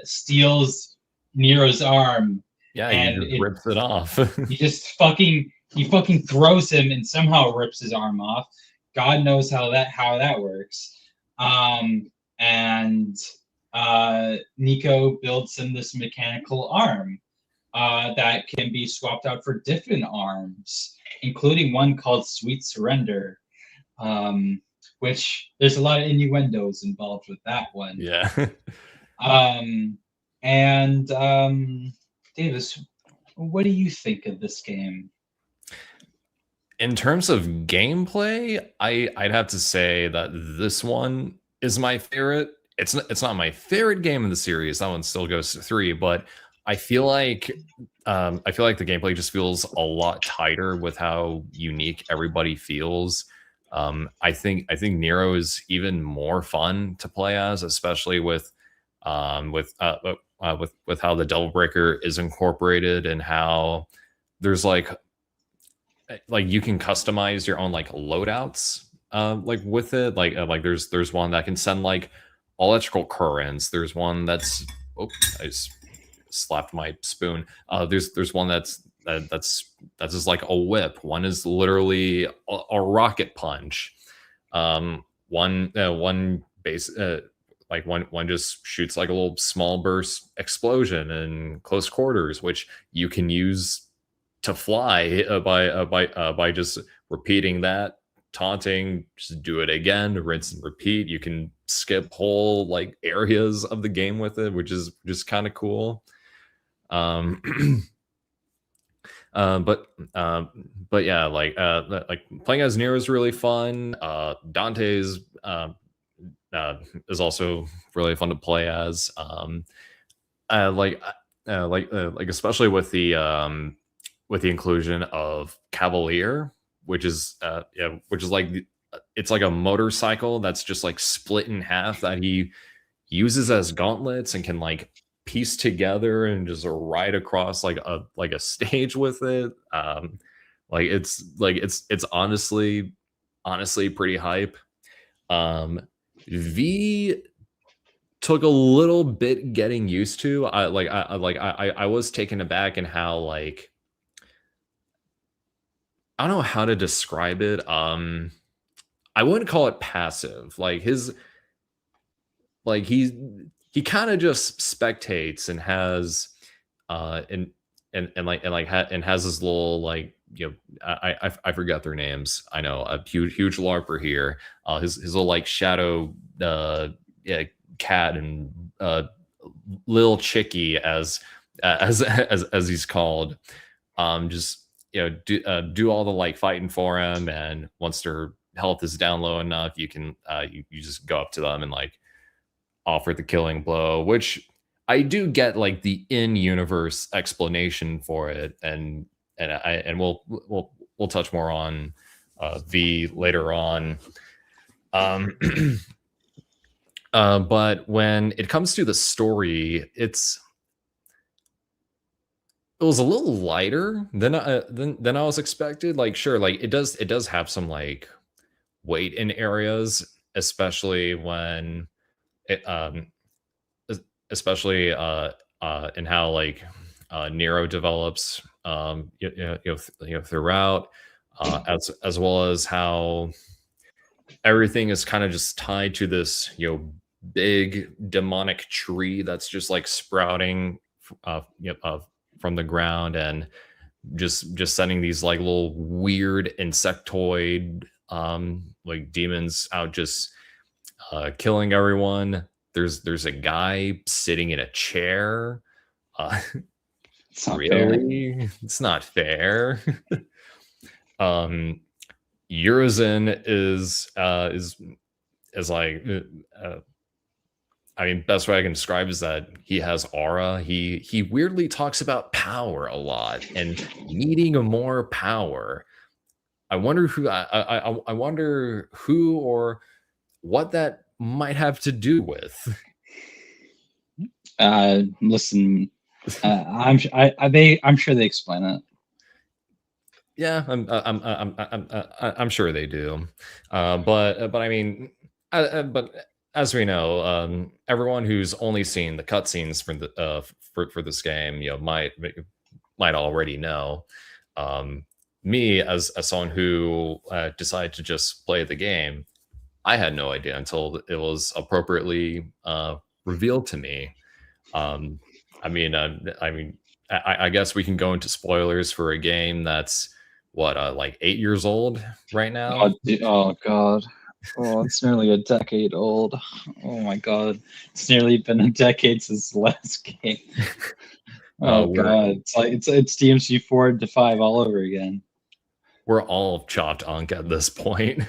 Steals Nero's arm, Yeah, he and just rips it off. he fucking throws him and somehow rips his arm off. God knows how that works. And Nico builds him this mechanical arm that can be swapped out for different arms, including one called Sweet Surrender, which there's a lot of innuendos involved with that one. Yeah. And Davis, what do you think of this game? In terms of gameplay, I'd have to say that this one is my favorite. It's not my favorite game in the series. That one still goes to 3, but I feel like the gameplay just feels a lot tighter with how unique everybody feels. I think Nero is even more fun to play as, especially with how the Devil Breaker is incorporated and how there's like you can customize your own like loadouts like with it, like there's one that can send like electrical currents. There's one that's I just slapped my spoon. There's one that's just like a whip. One is literally a rocket punch. One base like one just shoots like a little small burst explosion in close quarters, which you can use to fly by just repeating that, taunting, just do it again, rinse and repeat. You can skip whole like areas of the game with it, which is just kind of cool. um but yeah, like playing as Nero is really fun. Dante's is also really fun to play as. Like especially with the inclusion of Cavalier, which is like it's like a motorcycle that's just like split in half that he uses as gauntlets and can like piece together and just ride across like a stage with it. It's honestly pretty hype. V took a little bit getting used to. I was taken aback in how like I don't know how to describe it. I wouldn't call it passive. He kind of just spectates and has and has this little like I forgot their names. I know a huge larper here. His little like shadow yeah, cat and Lil Chicky as he's called. Just do all the like fighting for him, and once their health is down low enough, you can you just go up to them and like offer the killing blow, which I do get like the in-universe explanation for it, and we'll touch more on V later on. Um, but when it comes to the story, it was a little lighter than I was expected. Like, sure, like it does have some like weight in areas, especially when it especially in how like Nero develops throughout, as well as how everything is kind of just tied to this big demonic tree that's just like sprouting from the ground, and just sending these like little weird insectoid like demons out, just killing everyone. There's a guy sitting in a chair. It's not Really? fair. It's not fair. um Urizen is like I mean, best way I can describe is that he has aura. He weirdly talks about power a lot and needing more power. I wonder who or what that might have to do with. Listen, I'm sure they explain it. Yeah, I'm sure they do, but I mean, but as we know, everyone who's only seen the cutscenes for the for this game, might already know. Um, Me as someone who decided to just play the game, I had no idea until it was appropriately revealed to me. Um, I mean, I guess we can go into spoilers for a game that's what, like 8 years old right now. Oh god. Oh, it's nearly a decade old. Oh my god. It's nearly been a decade since the last game. Oh We're god. It's like it's DMC 4 to 5 all over again. we're all chopped unk at this point,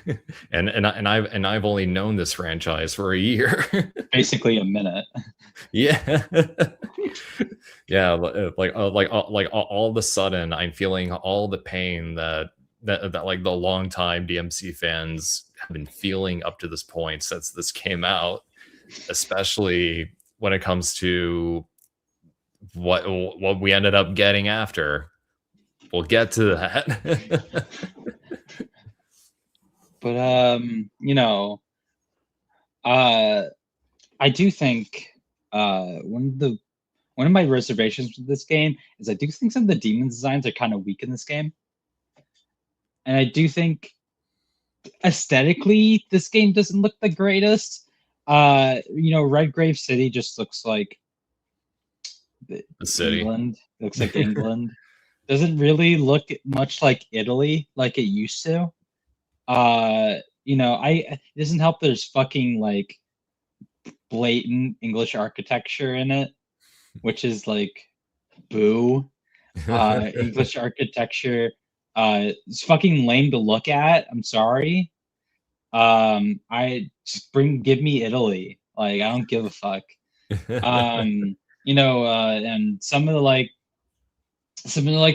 and I've only known this franchise for a year. Basically a minute. Yeah. Yeah, like all of a sudden I'm feeling all the pain that like the longtime DMC fans have been feeling up to this point since this came out, especially when it comes to what we ended up getting after. We'll get to that. But uh I do think one of my reservations with this game is I do think some of the demon designs are kind of weak in this game. And I do think aesthetically this game doesn't look the greatest. Redgrave City just looks like The city. England. Looks like England. Doesn't really look much like Italy like it used to. It doesn't help there's fucking like blatant English architecture in it, which is like boo. English architecture is fucking lame to look at. I'm sorry. I just give me Italy. Like I don't give a fuck. And some of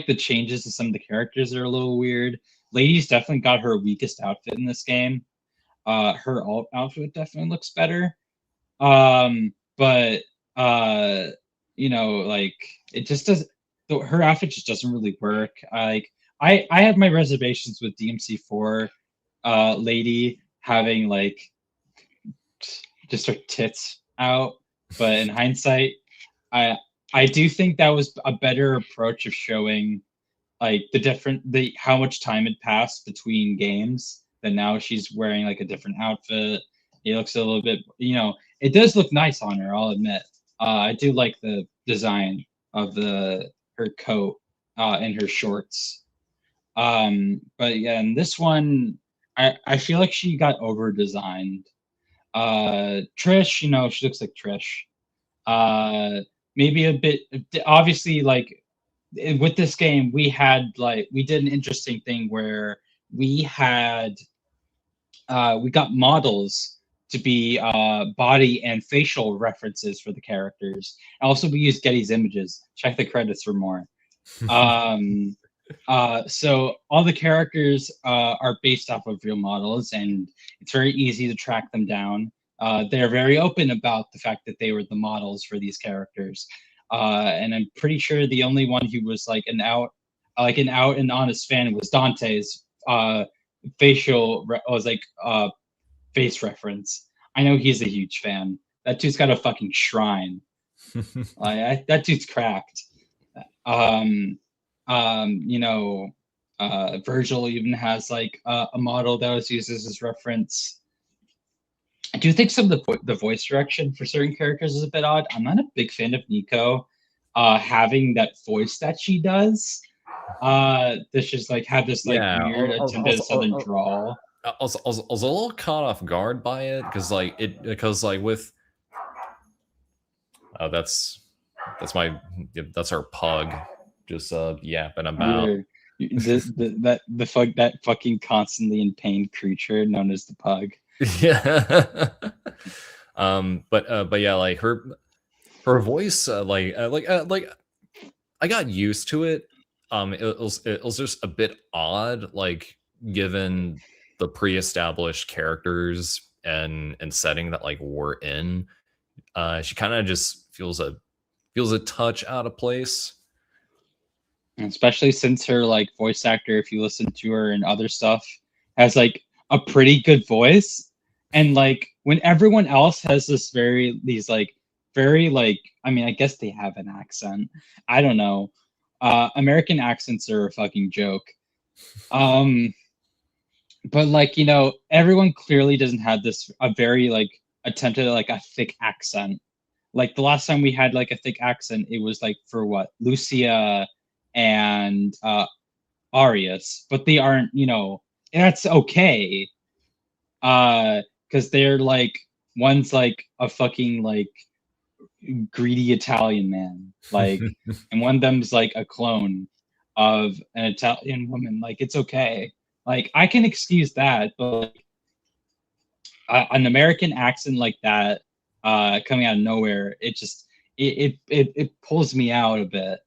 the changes to some of the characters are a little weird. Lady's definitely got her weakest outfit in this game. Her alt outfit definitely looks better. But like it just does. Her outfit just doesn't really work. I have my reservations with DMC4 lady having like just her tits out, but in hindsight, I I do think that was a better approach of showing like the how much time had passed between games that now she's wearing like a different outfit. It looks a little bit, it does look nice on her, I'll admit. I do like the design of the her coat and her shorts. But yeah, in this one, I feel like she got over designed. Trish, she looks like Trish. Uh, Maybe a bit obviously like with this game we did an interesting thing where we had we got models to be body and facial references for the characters. Also, we used Getty's images. Check the credits for more. Um, so all the characters are based off of real models, and it's very easy to track them down. They're very open about the fact that they were the models for these characters, and I'm pretty sure the only one who was an out and honest fan was Dante's was like face reference. I know he's a huge fan. That dude's got a fucking shrine. That dude's cracked. Um, you know, Virgil even has like a model that was used as his reference. I do think some of the voice direction for certain characters is a bit odd. I'm not a big fan of Nico having that voice that she does. This just like have this like Yeah, weird attempt at a southern drawl. I was a little caught off guard by it because like with that's our pug just yapping about. That fucking constantly in pain creature known as the pug. Yeah. But yeah, like her voice like I got used to it. It was just a bit odd, like given the pre-established characters and setting that like we're in. She kind of just feels a touch out of place. especially since her like voice actor, if you listen to her and other stuff, has like a pretty good voice. And like when everyone else has these like very like, I mean, I guess they have an accent. I don't know. American accents are a fucking joke. Um, but like, you know, everyone clearly doesn't have this a very like attempted like a thick accent. Like the last time we had like a thick accent, it was like for what? Lucia and Arias, but they aren't, you know, and that's okay. Because they're like one's like a fucking like greedy Italian man, like, and one of them's like a clone of an Italian woman. Like it's okay. Like I can excuse that, but like, an American accent like that, coming out of nowhere, it just it pulls me out a bit.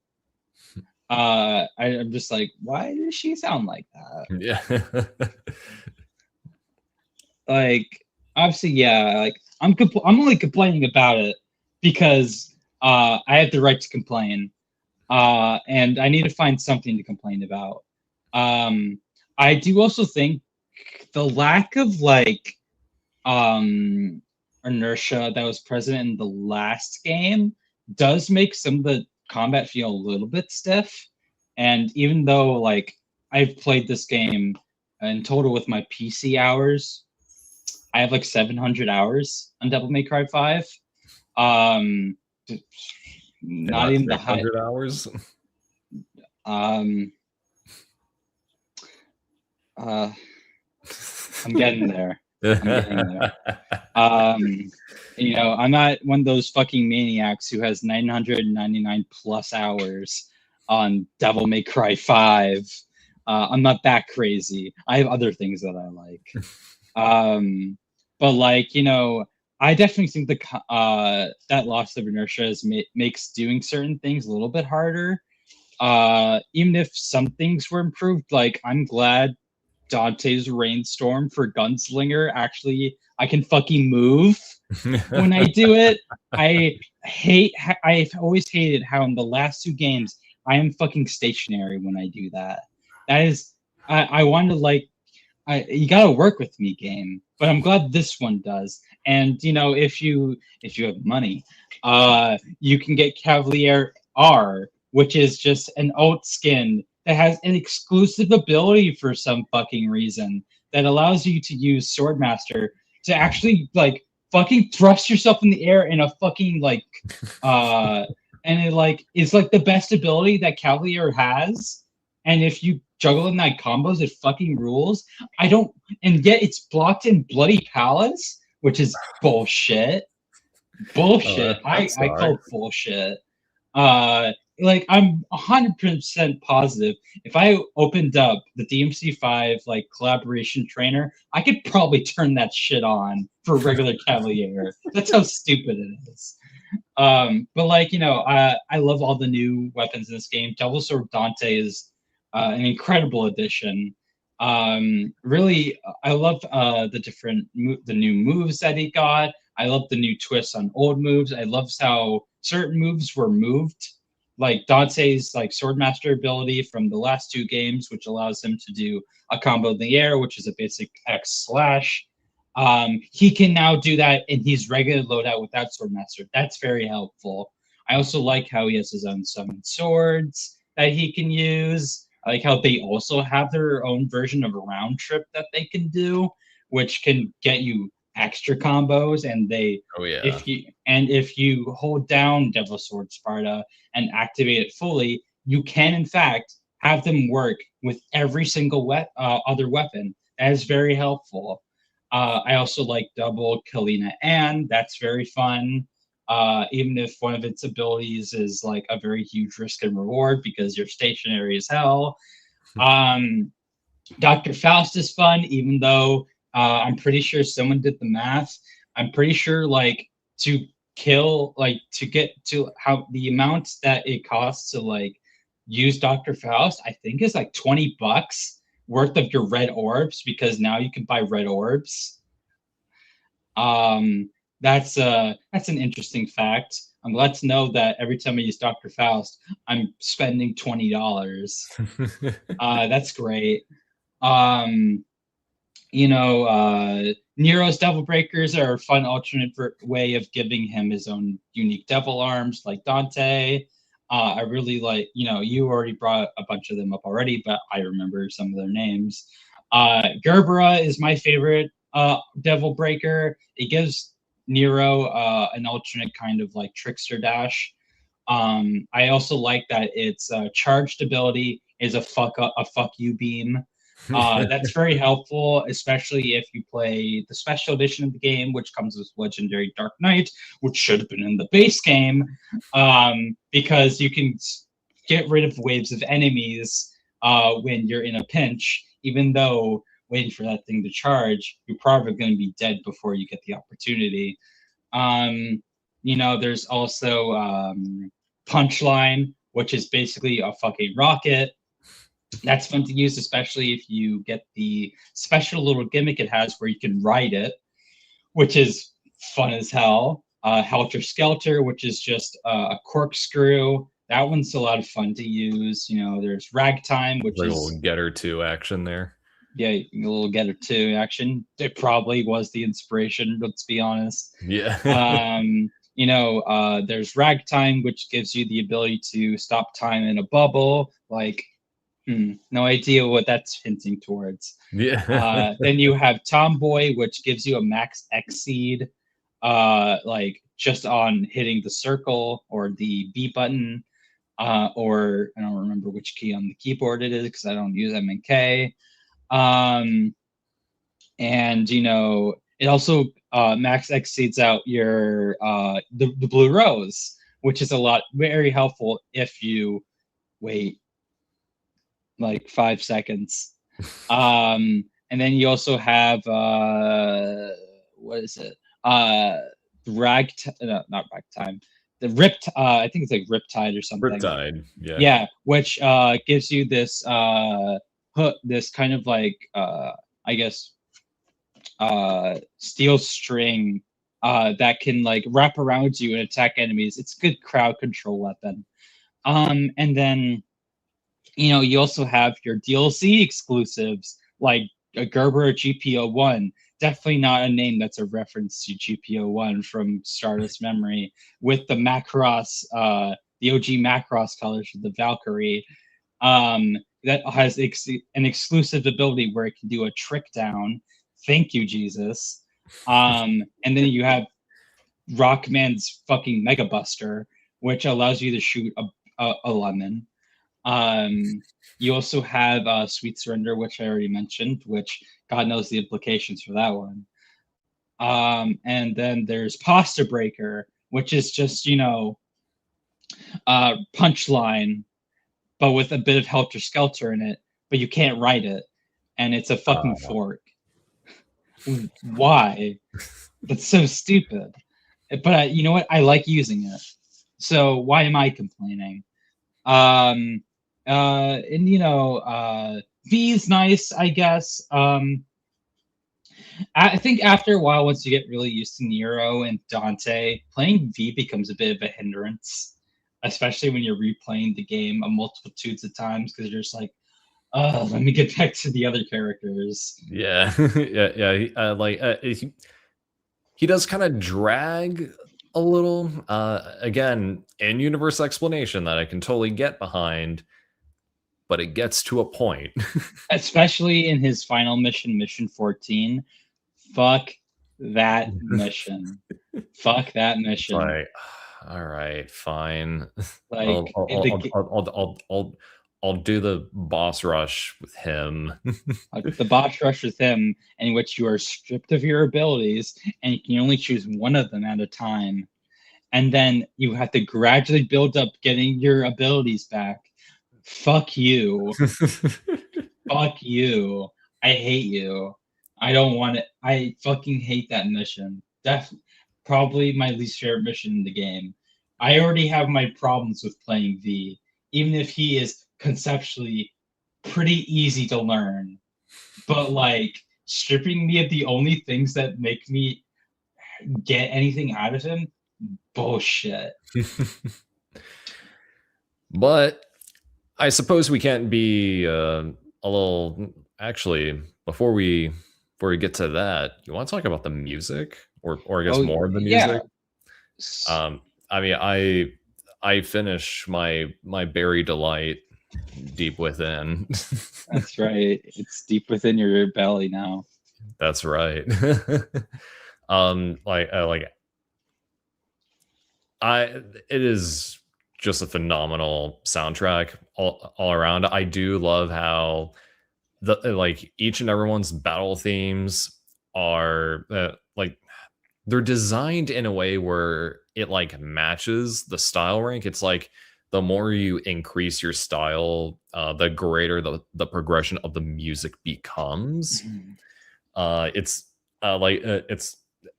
I'm just like, why does she sound like that? Yeah. Like, obviously, yeah. Like, I'm only complaining about it because I have the right to complain, and I need to find something to complain about. I do also think the lack of like inertia that was present in the last game does make some of the combat feel a little bit stiff. And even though like I've played this game in total with my PC hours, I have like 700 hours on Devil May Cry 5. Um, not even the high. 600 hours. Um, I'm getting there. I'm getting there. You know, I'm not one of those fucking maniacs who has 999 plus hours on Devil May Cry 5. I'm not that crazy. I have other things that I like. But like, you know, I definitely think that loss of inertia makes doing certain things a little bit harder. Even if some things were improved, like I'm glad Dante's Rainstorm for Gunslinger actually I can fucking move when I do it. I've always hated how in the last two games I am fucking stationary when I do that. That is I want to like you gotta work with me, game. But I'm glad this one does. And you know, if you have money, you can get Cavalier R, which is just an alt skin that has an exclusive ability for some fucking reason that allows you to use Swordmaster to actually like fucking thrust yourself in the air in a fucking like and it like it's like the best ability that Cavalier has. And if you juggle in that combos, it fucking rules. I don't, and yet it's blocked in Bloody Palace, which is bullshit. Bullshit. I call bullshit. Like I'm 100% positive. If I opened up the DMC5 like collaboration trainer, I could probably turn that shit on for regular Cavalier. That's how stupid it is. But like you know, I love all the new weapons in this game. Devil Sword Dante is an incredible addition. Really, I love the new moves that he got. I love the new twists on old moves. I love how certain moves were moved, like Dante's like Swordmaster ability from the last two games, which allows him to do a combo in the air, which is a basic X slash. He can now do that, and he's regular loadout without Swordmaster. That's very helpful. I also like how he has his own summoned swords that he can use. I like how they also have their own version of a round trip that they can do, which can get you extra combos. And if you hold down Devil Sword Sparta and activate it fully, you can in fact have them work with every single other weapon. That is very helpful. I also like double Kalina Ann. That's very fun. Even if one of its abilities is like a very huge risk and reward because you're stationary as hell. Dr. Faust is fun, even though I'm pretty sure someone did the math. I'm pretty sure like to get to how the amount that it costs to like use Dr. Faust, I think is like $20 worth of your red orbs because now you can buy red orbs. That's an interesting fact. I'm glad to know that every time I use Dr. Faust, I'm spending $20. That's great. Um, Nero's Devil Breakers are a fun alternate way of giving him his own unique devil arms, like Dante. I really like, you already brought a bunch of them up already, but I remember some of their names. Gerbera is my favorite Devil Breaker. It gives Nero an alternate kind of like trickster dash. I also like that its charged ability is a fuck you beam. That's very helpful, especially if you play the special edition of the game, which comes with Legendary Dark Knight, which should have been in the base game, because you can get rid of waves of enemies when you're in a pinch, even though waiting for that thing to charge, you're probably going to be dead before you get the opportunity. There's also Punchline, which is basically a fucking rocket. That's fun to use, especially if you get the special little gimmick it has where you can ride it, which is fun as hell. Helter Skelter, which is just a corkscrew. That one's a lot of fun to use. There's Ragtime, which like is a little Getter 2 action there. Yeah, a little Getter 2 action. It probably was the inspiration, let's be honest. Yeah. There's Ragtime, which gives you the ability to stop time in a bubble. Like, no idea what that's hinting towards. Yeah. Then you have Tomboy, which gives you a max Exceed, like just on hitting the circle or the B button, or I don't remember which key on the keyboard it is because I don't use MNK. It also max exceeds out your the blue rose, which is very helpful if you wait like 5 seconds. And then you also have what is it? Not Ragtime. The Ripped, I think it's like Riptide or something. Riptide, yeah. Yeah, which gives you this hook, this kind of like I guess steel string that can like wrap around you and attack enemies. It's a good crowd control weapon. And then you also have your DLC exclusives like a Gerber GPO1. Definitely not a name that's a reference to GPO1 from Stardust Memory, with the Macross, the OG Macross colors of the Valkyrie. That has an exclusive ability where it can do a trick down. Thank you, Jesus. And then you have Rockman's fucking Mega Buster, which allows you to shoot a lemon. You also have Sweet Surrender, which I already mentioned, which God knows the implications for that one. And then there's Pasta Breaker, which is just, Punchline, but with a bit of Helter Skelter in it, but you can't write it. And it's a fucking fork. Why? That's so stupid. But you know what? I like using it. So why am I complaining? V is nice, I guess. I think after a while, once you get really used to Nero and Dante, playing V becomes a bit of a hindrance, especially when you're replaying the game a multitudes of times because you're just like, oh, let me get back to the other characters. Yeah. Yeah. He does kind of drag a little. Again, in-universe explanation that I can totally get behind, but it gets to a point. Especially in his final mission, Mission 14. Fuck that mission. Fuck that mission. Like, all right, fine. Like, I'll do the boss rush with him. The boss rush with him, in which you are stripped of your abilities and you can only choose one of them at a time. And then you have to gradually build up getting your abilities back. Fuck you. Fuck you. I hate you. I don't want it. I fucking hate that mission. Probably my least favorite mission in the game. I already have my problems with playing V, even if he is conceptually pretty easy to learn. But like stripping me of the only things that make me get anything out of him, Bullshit. But I suppose we can't be a little. Actually, before we get to that, you want to talk about the music, or I guess Oh more of the yeah. music. I mean, I finish my Berry Delight deep within. That's right. It's deep within your belly now. That's right. Like I it is just a phenomenal soundtrack all around. I do love how the like each and everyone's battle themes are like they're designed in a way where it like matches the style rank. It's like the more you increase your style, the greater the progression of the music becomes. It's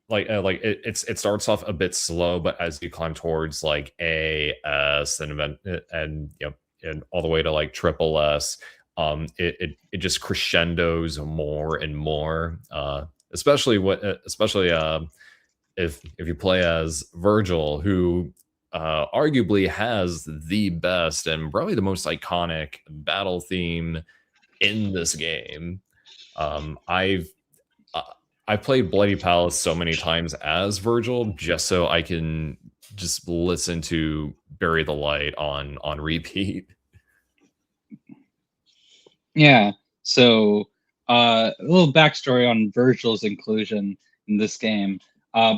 it's it starts off a bit slow, but as you climb towards like A, S, and you know, and all the way to like triple S, it just crescendos more and more. Especially if you play as Virgil, who arguably has the best and probably the most iconic battle theme in this game. I've uh, I played Bloody Palace so many times as Virgil just so I can just listen to Bury the Light on repeat. Yeah. So, a little backstory on Virgil's inclusion in this game.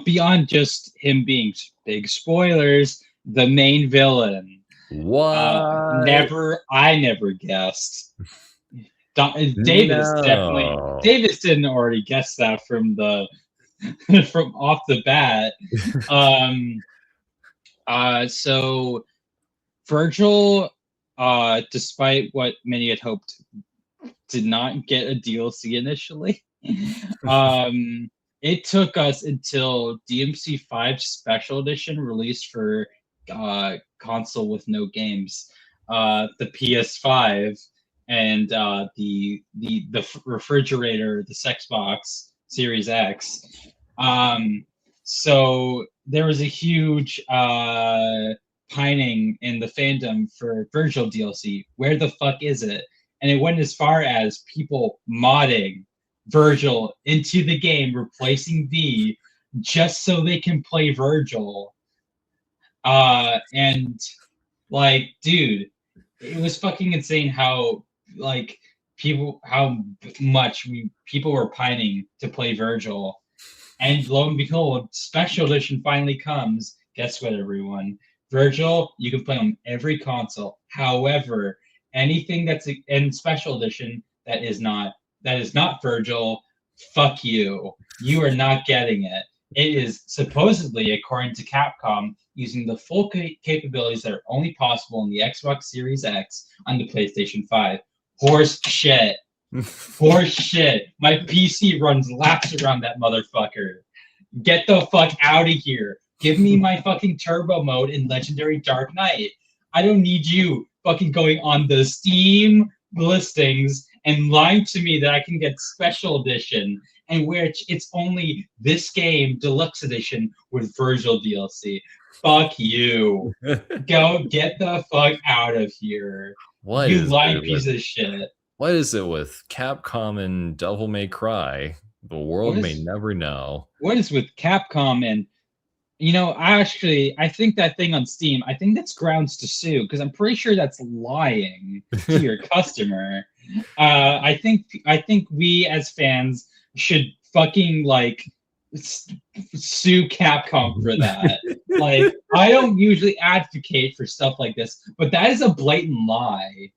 Beyond just him being big spoilers, the main villain. What? I never guessed. No. Davis didn't already guess that from the from off the bat. Um, so Virgil, despite what many had hoped, did not get a DLC initially. It took us until DMC 5 Special Edition released for console with no games, the PS5, and the refrigerator, the Xbox Series X. So there was a huge pining in the fandom for Virgil DLC. Where the fuck is it? And it went as far as people modding Virgil into the game, replacing V, just so they can play Virgil. And like, dude, it was fucking insane how like how much people were pining to play Virgil. And lo and behold, special edition finally comes. Guess what, everyone? Virgil, you can play on every console. However, anything that's in special edition that is not Virgil, fuck you. You are not getting it. It is supposedly, according to Capcom, using the full capabilities that are only possible in the Xbox Series X on the PlayStation 5. Horse shit. Horse shit. My PC runs laps around that motherfucker. Get the fuck out of here. Give me my fucking turbo mode in Legendary Dark Knight. I don't need you fucking going on the Steam listings and lying to me that I can get special edition, and which it's only this game deluxe edition with Virgil DLC. Fuck you. Go get the fuck out of here. What You is lying it piece with of shit. what is it with Capcom and Devil May Cry? The world may never know. What is with Capcom and I think that thing on Steam, I think that's grounds to sue because I'm pretty sure that's lying to your customer. I think we as fans should fucking like sue Capcom for that. Like, I don't usually advocate for stuff like this, but that is a blatant lie.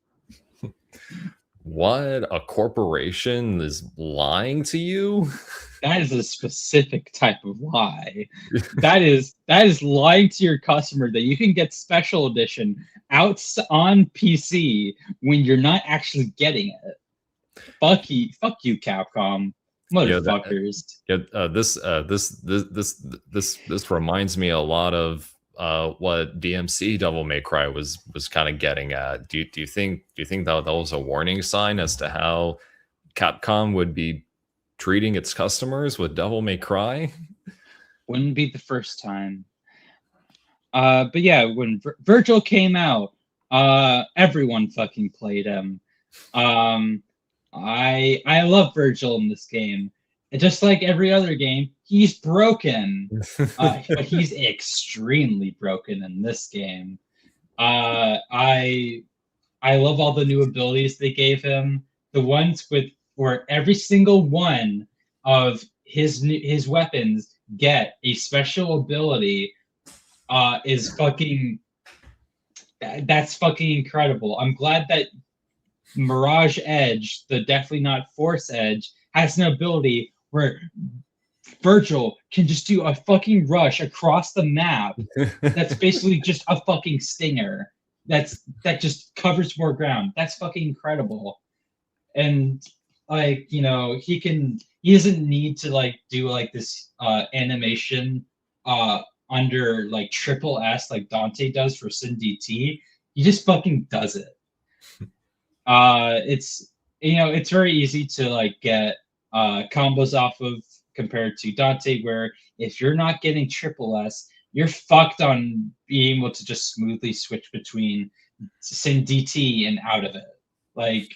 What? A corporation is lying to you? That is a specific type of lie. That is lying to your customer that you can get special edition out on PC when you're not actually getting it. Fuck you, Capcom, motherfuckers. This reminds me a lot of what DMC Devil May Cry was kind of getting at. Do you think that was a warning sign as to how Capcom would be treating its customers with Devil May Cry? Wouldn't be the first time. But yeah, when Virgil came out, everyone fucking played him. Um, I love Virgil in this game. And just like every other game, he's broken. But he's extremely broken in this game. I love all the new abilities they gave him. The ones with where every single one of his weapons get a special ability is fucking that's fucking incredible. I'm glad that Mirage Edge, the definitely not Force Edge, has an ability where Virgil can just do a fucking rush across the map. That's basically just a fucking stinger. That just covers more ground. That's fucking incredible. And like, he doesn't need to like do like this animation under like triple S like Dante does for Sin DT. He just fucking does it. It's it's very easy to like get combos off of compared to Dante, where if you're not getting triple S, you're fucked on being able to just smoothly switch between Sin DT and out of it. Like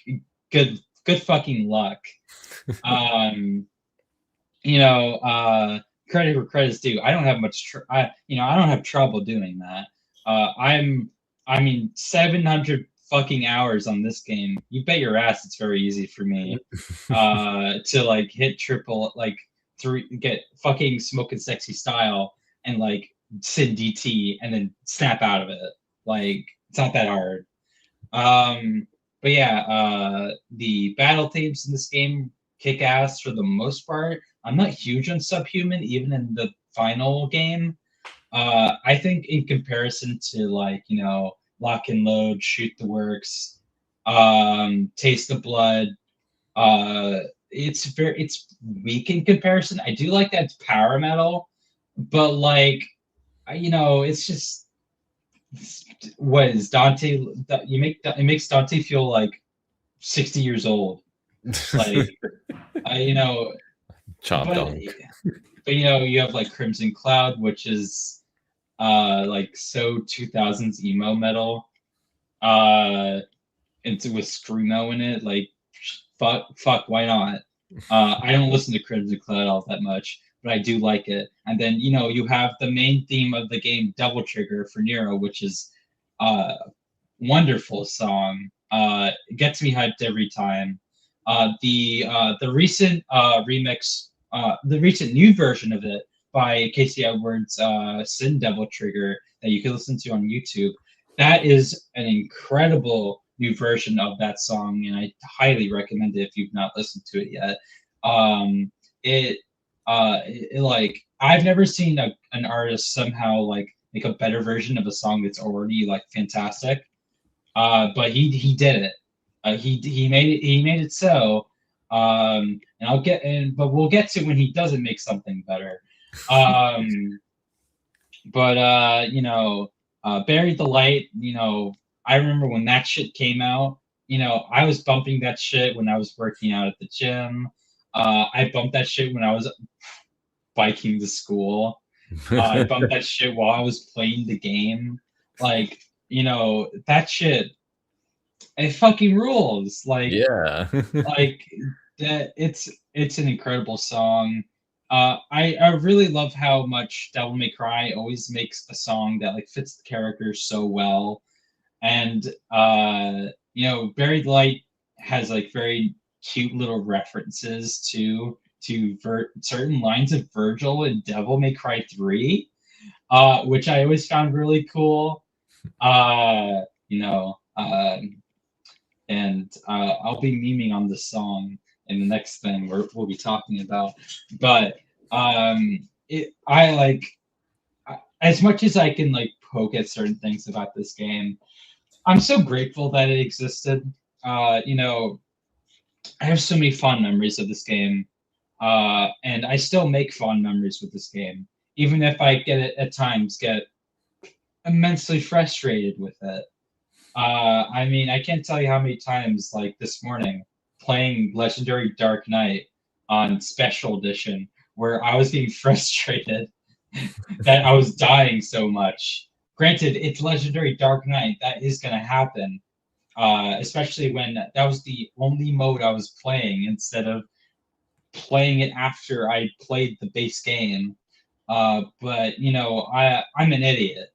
good fucking luck. Um, credit where credit's due. I don't have much. I don't have trouble doing that. I mean, 700 fucking hours on this game. You bet your ass it's very easy for me to like hit triple like get fucking smoking sexy style and like Sin DT and then snap out of it. Like it's not that hard. But yeah, the battle themes in this game kick ass for the most part. I'm not huge on Subhuman, even in the final game. I think in comparison to like Lock and Load, Shoot the Works, Taste the Blood, it's weak in comparison. I do like that it's power metal, but like it's just what is Dante? It makes Dante feel like 60 years old. Like Chop but dunk. but you have like Crimson Cloud, which is like so 2000s emo metal, and with screamo in it. Like fuck, why not? I don't listen to Crimson Cloud all that much, but I do like it. And then you have the main theme of the game, Double Trigger for Nero, which is wonderful song. It gets me hyped every time. The recent remix, the recent new version of it by Casey Edwards, Sin Devil Trigger, that you can listen to on YouTube. That is an incredible new version of that song, and I highly recommend it if you've not listened to it yet. It like I've never seen an artist somehow like make a better version of a song that's already like fantastic. But he did it. He made it so. But we'll get to when he doesn't make something better. But Buried the Light. I remember when that shit came out. I was bumping that shit when I was working out at the gym. I bumped that shit when I was biking to school. I bumped that shit while I was playing the game. Like, that shit, it fucking rules. Like, Yeah. like that. It's an incredible song. I really love how much Devil May Cry always makes a song that like fits the character so well. And Buried Light has like very cute little references to certain lines of Virgil in Devil May Cry 3, which I always found really cool. Uh, you know, and I'll be memeing on this song in the next thing we'll be talking about. But I like, as much as I can like poke at certain things about this game, I'm so grateful that it existed. I have so many fond memories of this game, and I still make fond memories with this game, even if I at times get immensely frustrated with it. I mean, I can't tell you how many times, like this morning, playing Legendary Dark Knight on Special Edition, where I was being frustrated that I was dying so much. granted, it's Legendary Dark Knight. That is going to happen, especially when that was the only mode I was playing instead of playing it after I played the base game. But I'm an idiot.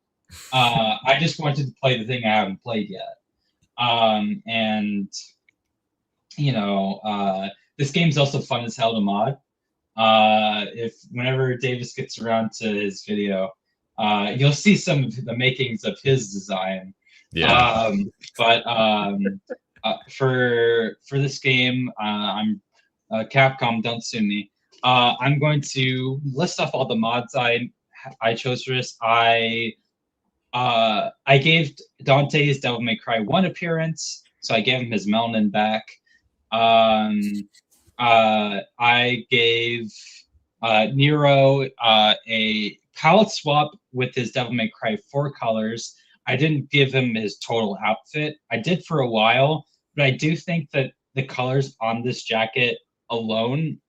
I just wanted to play the thing I haven't played yet. And this game's also fun as hell to mod. If whenever Davis gets around to his video, you'll see some of the makings of his design. Yeah. For this game, I'm Capcom. Don't sue me. I'm going to list off all the mods I chose for this. I gave Dante his Devil May Cry 1 appearance, so I gave him his melanin back. I gave Nero a palette swap with his Devil May Cry 4 colors. I didn't give him his total outfit. I did for a while, but I do think that the colors on this jacket alone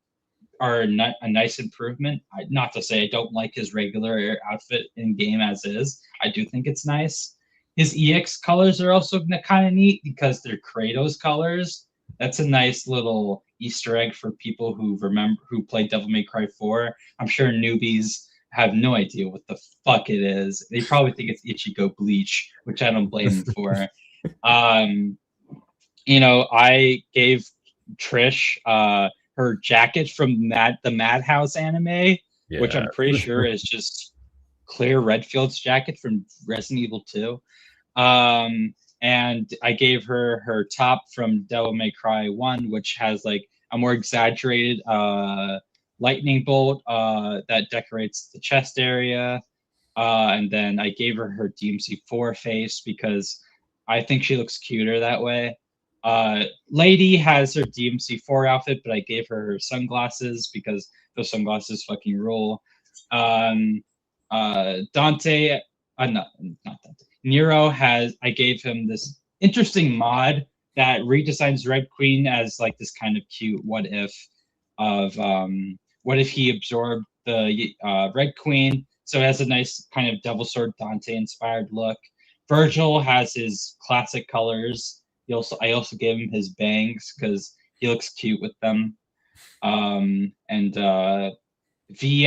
are a nice improvement. Not to say I don't like his regular outfit in game as is. I do think it's nice. His EX colors are also kind of neat because they're Kratos colors. That's a nice little Easter egg for people who played Devil May Cry 4. I'm sure newbies have no idea what the fuck it is. They probably think it's Ichigo Bleach, which I don't blame them for. I gave Trish her jacket from the Madhouse anime, which I'm pretty sure is just Claire Redfield's jacket from Resident Evil 2. And I gave her her top from Devil May Cry 1, which has like a more exaggerated lightning bolt that decorates the chest area. And then I gave her her DMC4 face because I think she looks cuter that way. Lady has her DMC4 outfit, but I gave her sunglasses because those sunglasses fucking rule. Dante, not Dante. Nero I gave him this interesting mod that redesigns Red Queen as like this kind of cute what if he absorbed the Red Queen, so it has a nice kind of Devil Sword Dante inspired look. Virgil has his classic colors. I also gave him his bangs because he looks cute with them. V I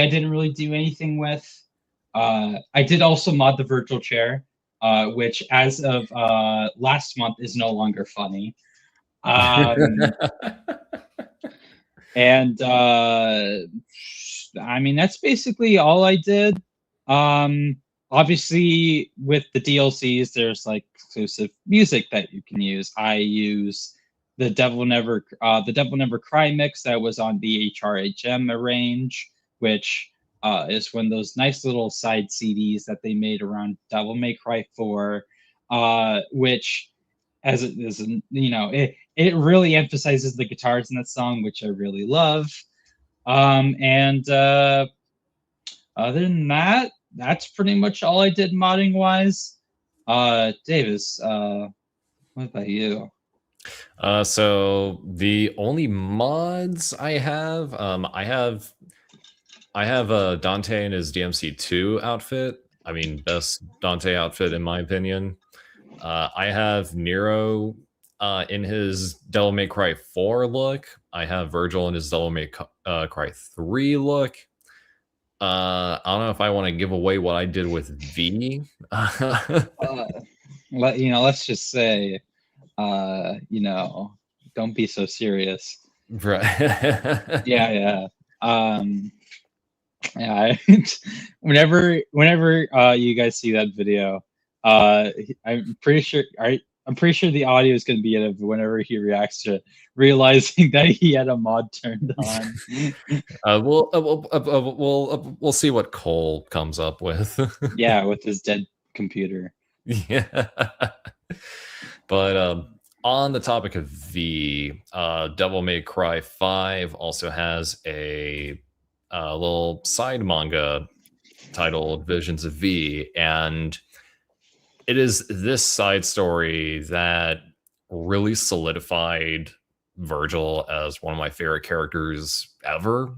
didn't really do anything with. I did also mod the Virtual Chair, which as of last month is no longer funny. And I mean, that's basically all I did. Obviously, with the DLCs, there's like exclusive music that you can use. I use the Devil Never Cry mix that was on the HRHM arrange, which is one of those nice little side CDs that they made around Devil May Cry 4, which as it is, it really emphasizes the guitars in that song, which I really love. And other than that, that's pretty much all I did modding wise. Davis, what about you? So the only mods I have, I have Dante in his DMC2 outfit. I mean, best Dante outfit in my opinion. I have Nero in his Devil May Cry 4 look. I have Virgil in his Devil May Cry 3 look. I don't know if I want to give away what I did with V. Let's just say, don't be so serious. Right. Yeah. Yeah. Whenever you guys see that video, I'm pretty sure the audio is going to be in it whenever he reacts to realizing that he had a mod turned on. We'll see what Cole comes up with. Yeah, with his dead computer. Yeah. But on the topic of V, Devil May Cry 5 also has a little side manga titled Visions of V, and it is this side story that really solidified Virgil as one of my favorite characters ever.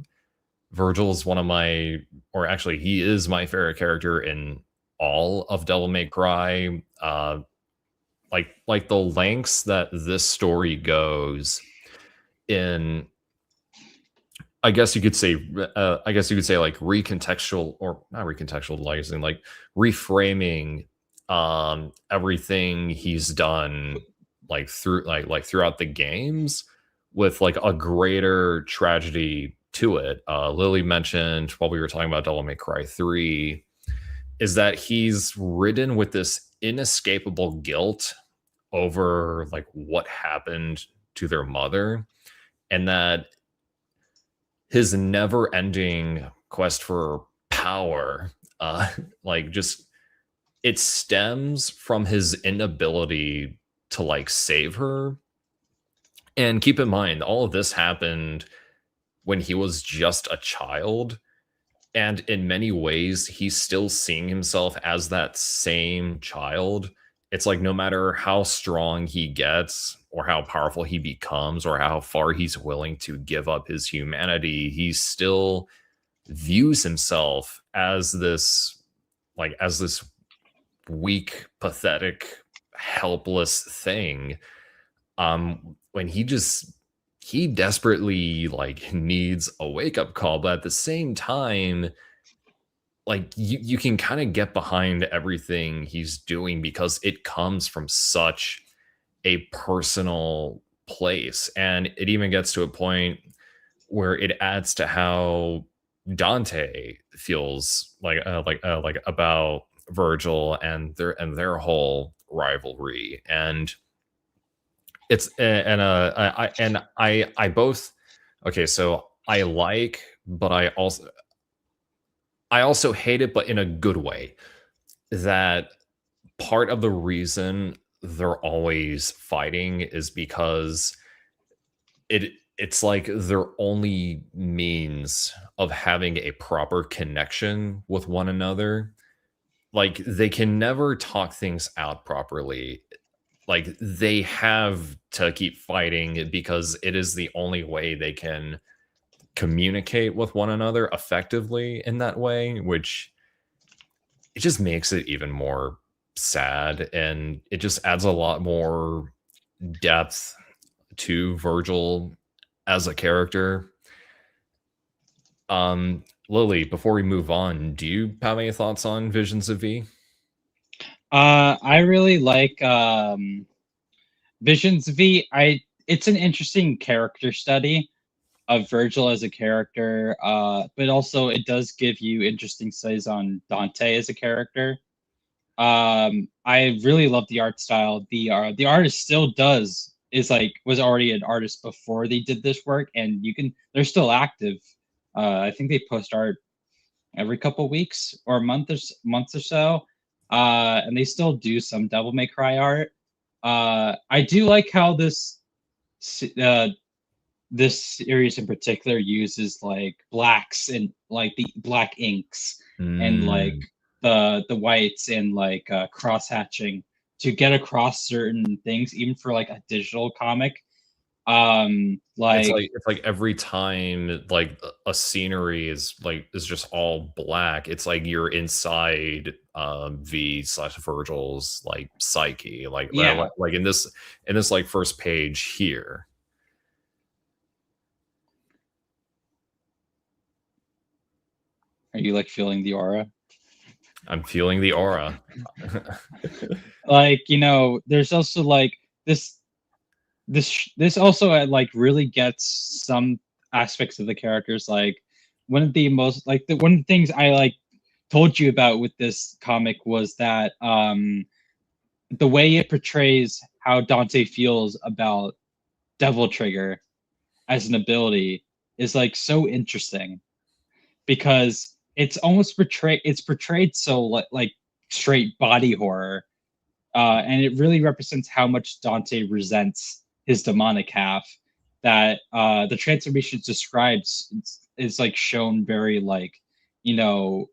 Virgil is he is my favorite character in all of Devil May Cry, like the lengths that this story goes in, I guess you could say like recontextual, or not recontextualizing, like reframing everything he's done like throughout the games with like a greater tragedy to it. Lily mentioned while we were talking about Devil May Cry 3 is that he's ridden with this inescapable guilt over like what happened to their mother, and that his never-ending quest for power, like just it stems from his inability to like save her. And keep in mind, all of this happened when he was just a child. And in many ways, he's still seeing himself as that same child. It's like no matter how strong he gets, or how powerful he becomes, or how far he's willing to give up his humanity, he still views himself as this weak, pathetic, helpless thing. When he desperately like needs a wake-up call, but at the same time, like you can kind of get behind everything he's doing because it comes from such a personal place. And it even gets to a point where it adds to how Dante feels like about Virgil and their whole rivalry. And it's I both, okay, so I like, but I also hate it, but in a good way. That part of the reason they're always fighting is because it's like their only means of having a proper connection with one another. Like they can never talk things out properly. Like they have to keep fighting because it is the only way they can communicate with one another effectively in that way, which it just makes it even more sad, and it just adds a lot more depth to Virgil as a character. Lily, before we move on, do you have any thoughts on Visions of V? I really like Visions V. It's an interesting character study of Virgil as a character, but also it does give you interesting studies on Dante as a character. I really love the art style. The artist still was already an artist before they did this work, and they're still active. I think they post art every couple weeks or months or so, and they still do some Devil May Cry art. I do like how uh, this series in particular uses like blacks and like the black inks and like Mm. the whites and like cross hatching to get across certain things, even for like a digital comic. Like It's like every time like a scenery is just all black, it's like you're inside V/Virgil's like psyche, yeah, like in this like first page here. are you like feeling the aura? I'm feeling the aura. Like, there's also like this also like really gets some aspects of the characters. Like one of the things I like told you about with this comic was that the way it portrays how Dante feels about Devil Trigger as an ability is like so interesting because it's portrayed so like straight body horror, and it really represents how much Dante resents his demonic half. That the transformation describes is like shown very like you know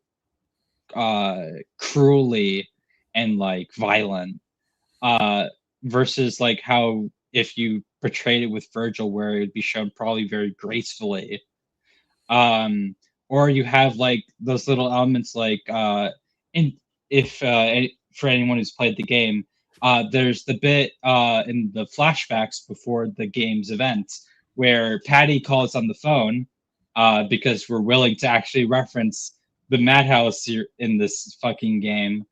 cruelly and like violent, uh, versus like how if you portrayed it with Virgil, where it would be shown probably very gracefully. Um, or you have like those little elements like in if for anyone who's played the game, there's the bit in the flashbacks before the game's events where Patty calls on the phone because we're willing to actually reference the madhouse in this fucking game.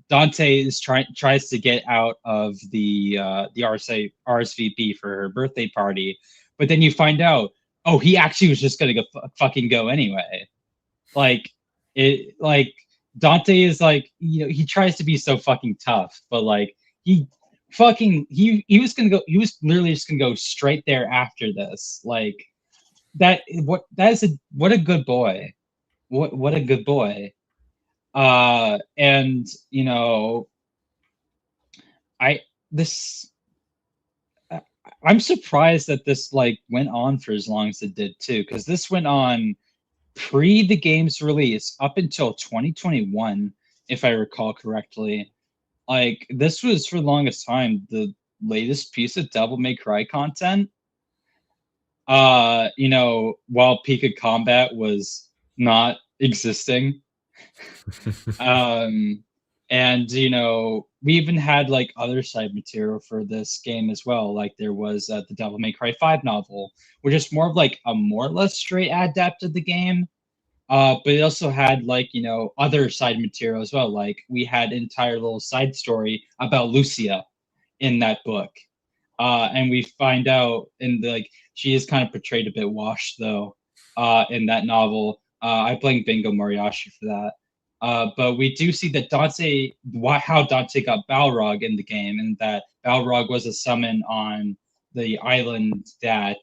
Dante is tries to get out of the RSVP for her birthday party, but then you find out, oh, he actually was just gonna fucking go anyway. Like Dante is like, he tries to be so fucking tough, but like he was gonna go, he was literally just gonna go straight there after this. Like what a good boy. What a good boy. And I this I'm surprised that this like went on for as long as it did too, because this went on pre the game's release up until 2021, if I recall correctly. Like this was for the longest time the latest piece of Devil May Cry content. While Peak of Combat was not existing. And we even had like other side material for this game as well. Like there was the Devil May Cry 5 novel, which is more of like a more or less straight adapt of the game. But it also had like other side material as well. Like we had entire little side story about Lucia in that book, and we find out in the like she is kind of portrayed a bit washed though in that novel. I blame Bingo Moriyashi for that. But we do see that how Dante got Balrog in the game, and that Balrog was a summon on the island that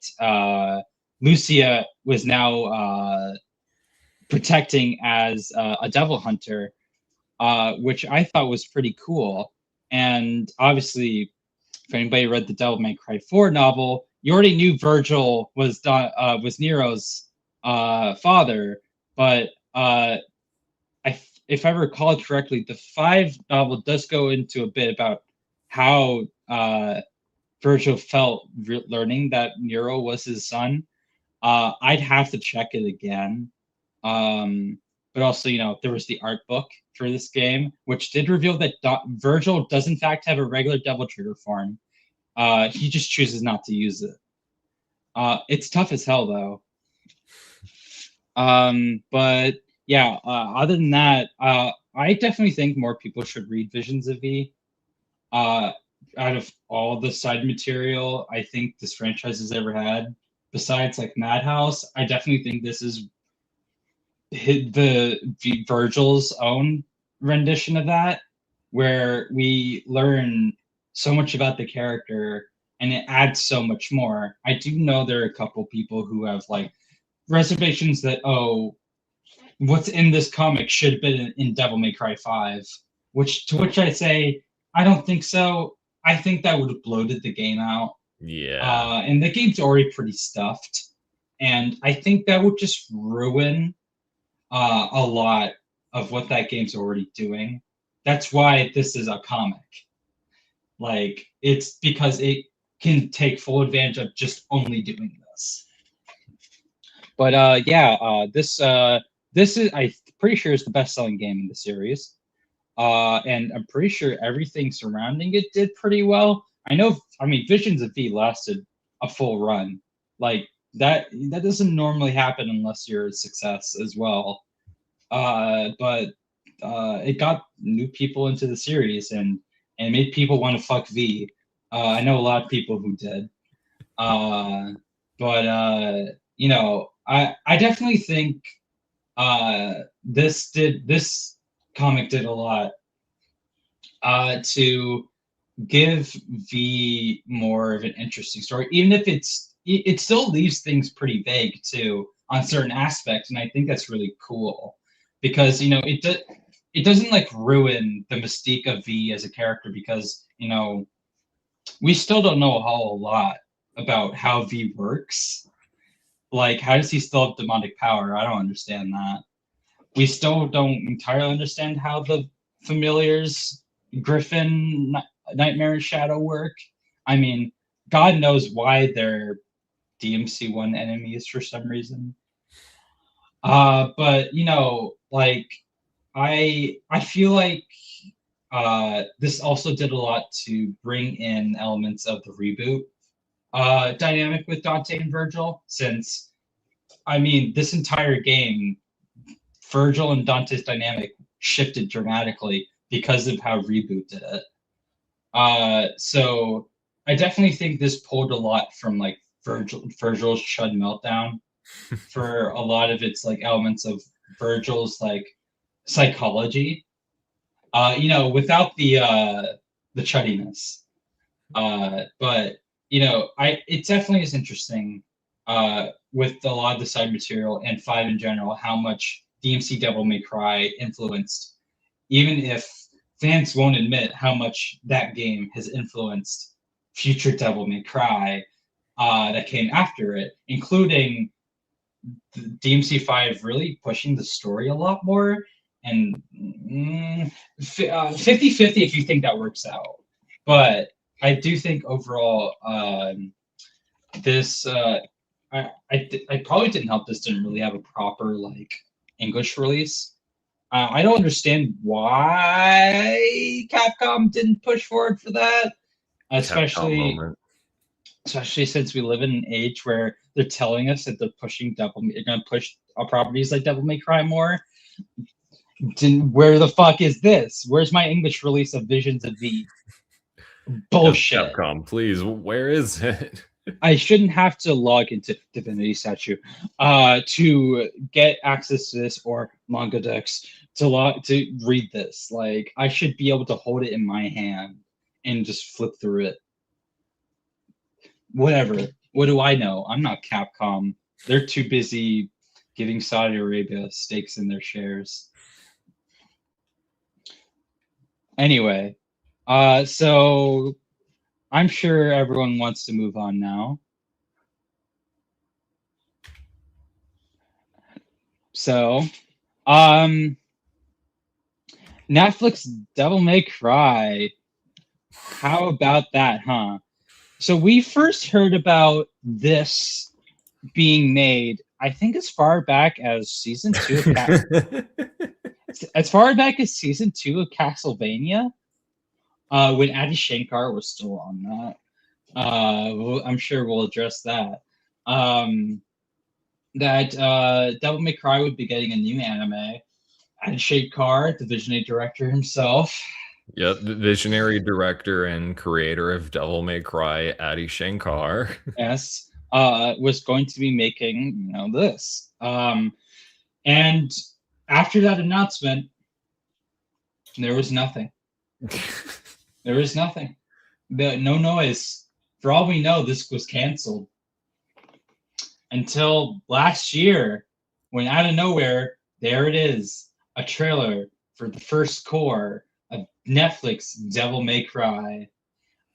Lucia was now protecting as a devil hunter, which I thought was pretty cool. And obviously, if anybody read the Devil May Cry 4 novel, you already knew Virgil was Nero's father, but if I recall correctly, the 5 novel does go into a bit about how Virgil felt learning that Nero was his son. I'd have to check it again. But also, there was the art book for this game, which did reveal that Virgil does in fact have a regular Devil Trigger form. He just chooses not to use it. It's tough as hell, though. But yeah, other than that, I definitely think more people should read Visions of V. Out of all the side material I think this franchise has ever had, besides like Madhouse, I definitely think this is the Virgil's own rendition of that, where we learn so much about the character and it adds so much more. I do know there are a couple people who have like reservations that, oh, what's in this comic should have been in Devil May Cry 5, to which I say, I don't think so. I think that would have bloated the game out. Yeah. And the game's already pretty stuffed. And I think that would just ruin a lot of what that game's already doing. That's why this is a comic. Like, it's because it can take full advantage of just only doing this. But this is, I'm pretty sure, is the best-selling game in the series. And I'm pretty sure everything surrounding it did pretty well. Visions of V lasted a full run. Like, that doesn't normally happen unless you're a success as well. But it got new people into the series and made people want to fuck V. I know a lot of people who did. But I definitely think this comic did a lot to give V more of an interesting story, even if it still leaves things pretty vague too on certain aspects, and I think that's really cool because it doesn't like ruin the mystique of V as a character, because we still don't know a whole lot about how V works. Like, how does he still have demonic power? I don't understand that. We still don't entirely understand how the familiars, Griffin, Nightmare, and Shadow work. I mean, God knows why they're DMC1 enemies for some reason. But like I feel like this also did a lot to bring in elements of the reboot dynamic with Dante and Virgil, since I mean this entire game, Virgil and Dante's dynamic shifted dramatically because of how Reboot did it. So I definitely think this pulled a lot from like Virgil's Chud meltdown for a lot of its like elements of Virgil's like psychology. Without the chuddiness. But it definitely is interesting with a lot of the side material and five in general, how much DMC Devil May Cry influenced, even if fans won't admit how much that game has influenced future Devil May Cry that came after it, including DMC5 really pushing the story a lot more. And 50-50 if you think that works out. But I do think overall, this I probably didn't help. This didn't really have a proper like English release. I don't understand why Capcom didn't push forward for that, especially since we live in an age where they're telling us that they're going to push properties like Devil May Cry more. Where the fuck is this? Where's my English release of Visions of V? Bullshit. Capcom, please, where is it? I shouldn't have to log into Divinity Statue to get access to this or Manga Dex to read this. Like, I should be able to hold it in my hand and just flip through it. Whatever. What do I know? I'm not Capcom. They're too busy giving Saudi Arabia stakes in their shares. Anyway, so I'm sure everyone wants to move on now. So, Netflix Devil May Cry. How about that, huh? So we first heard about this being made, I think, as far back as season 2 of as far back as season 2 of Castlevania, when Adi Shankar was still on that. I'm sure we'll address that. Devil May Cry would be getting a new anime. Adi Shankar, the visionary director himself. Yep, the visionary director and creator of Devil May Cry, Adi Shankar. Yes, was going to be making this. And after that announcement, there was nothing. There was nothing. No noise. For all we know, this was canceled. Until last year, when out of nowhere, there it is, a trailer for the first core of Netflix Devil May Cry.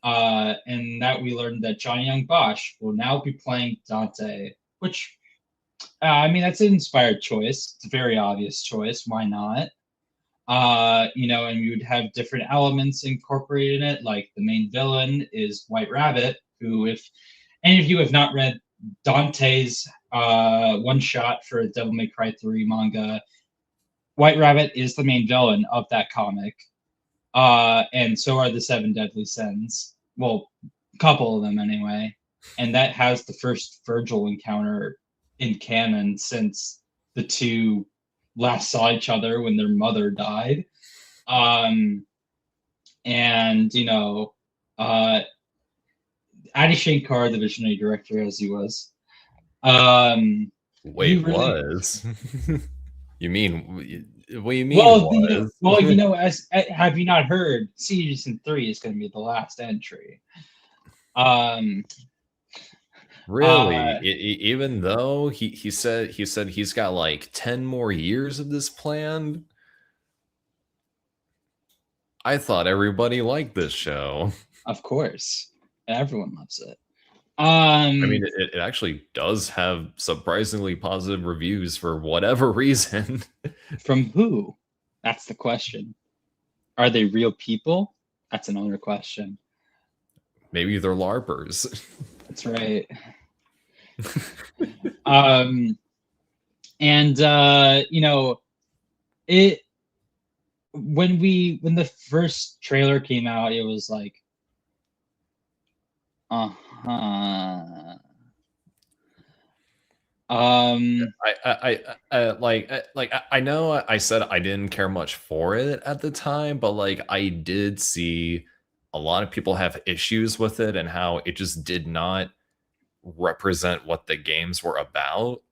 And that we learned that John Young Bosch will now be playing Dante, which, I mean, that's an inspired choice. It's a very obvious choice. Why not? And you would have different elements incorporated in it, like the main villain is White Rabbit, who, if any of you have not read Dante's one shot for Devil May Cry 3 manga, White Rabbit is the main villain of that comic. And so are the Seven Deadly Sins. Well, a couple of them anyway. And that has the first Virgil encounter in canon since the two last saw each other when their mother died. Adi Shankar, the visionary director, as he was. Wait, was? You mean? What do you mean? As have you not heard? Season 3 is going to be the last entry. Really? Even though he said he's got like 10 more years of this planned. I thought everybody liked this show. Of course, everyone loves it. I mean, it actually does have surprisingly positive reviews for whatever reason. From who? That's the question. Are they real people? That's another question. Maybe they're LARPers. That's right. And it when the first trailer came out, it was like, uh-huh. I know I said I didn't care much for it at the time, but like I did see a lot of people have issues with it and how it just did not represent what the games were about,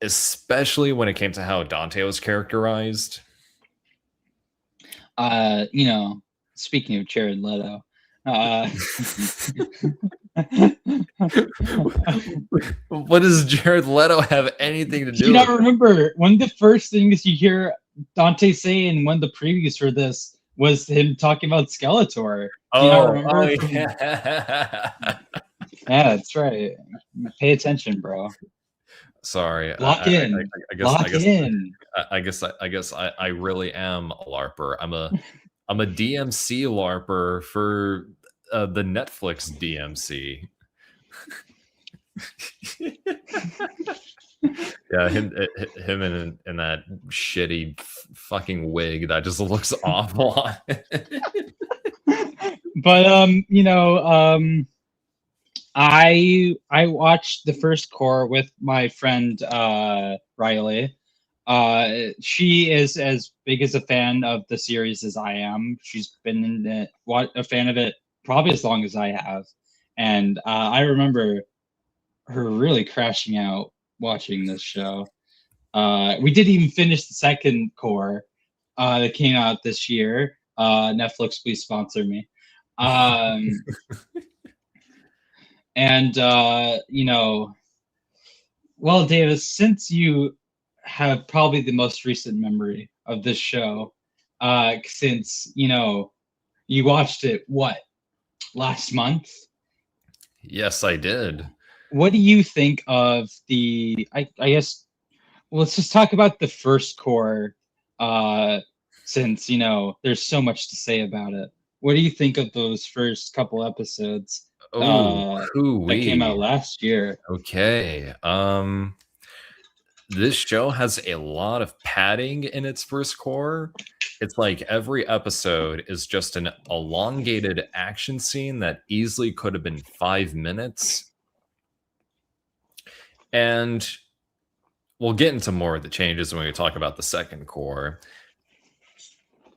especially when it came to how Dante was characterized. Speaking of Jared Leto, what does Jared Leto have anything to do you with not remember one of the first things you hear Dante say in one of the previews for this was him talking about Skeletor? Do you not remember? Yeah. Yeah, that's right. Pay attention, bro. Sorry. Lock in. I guess I really am a LARPer. I'm a DMC LARPer for the Netflix DMC. Yeah, him in that shitty fucking wig that just looks awful. But I watched the first core with my friend Riley. She is as big as a fan of the series as I am. She's been a fan of it probably as long as I have, and I remember her really crashing out watching this show. We didn't even finish the second core that came out this year. Netflix, please sponsor me. And well, Davis, since you have probably the most recent memory of this show, since you watched it last month? Yes, I did. What do you think of the? I guess let's just talk about the first core, since there's so much to say about it. What do you think of those first couple episodes? That came out last year. Okay. This show has a lot of padding in its first core. It's like every episode is just an elongated action scene that easily could have been 5 minutes. And we'll get into more of the changes when we talk about the second core.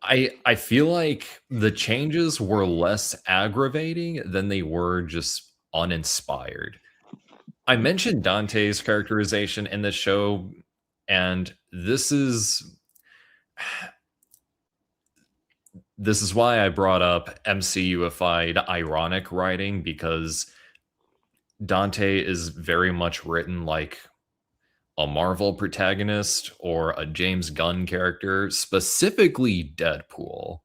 I feel like the changes were less aggravating than they were just uninspired. I mentioned Dante's characterization in this show, and this is why I brought up MCU-ified ironic writing, because Dante is very much written like a Marvel protagonist or a James Gunn character, specifically Deadpool.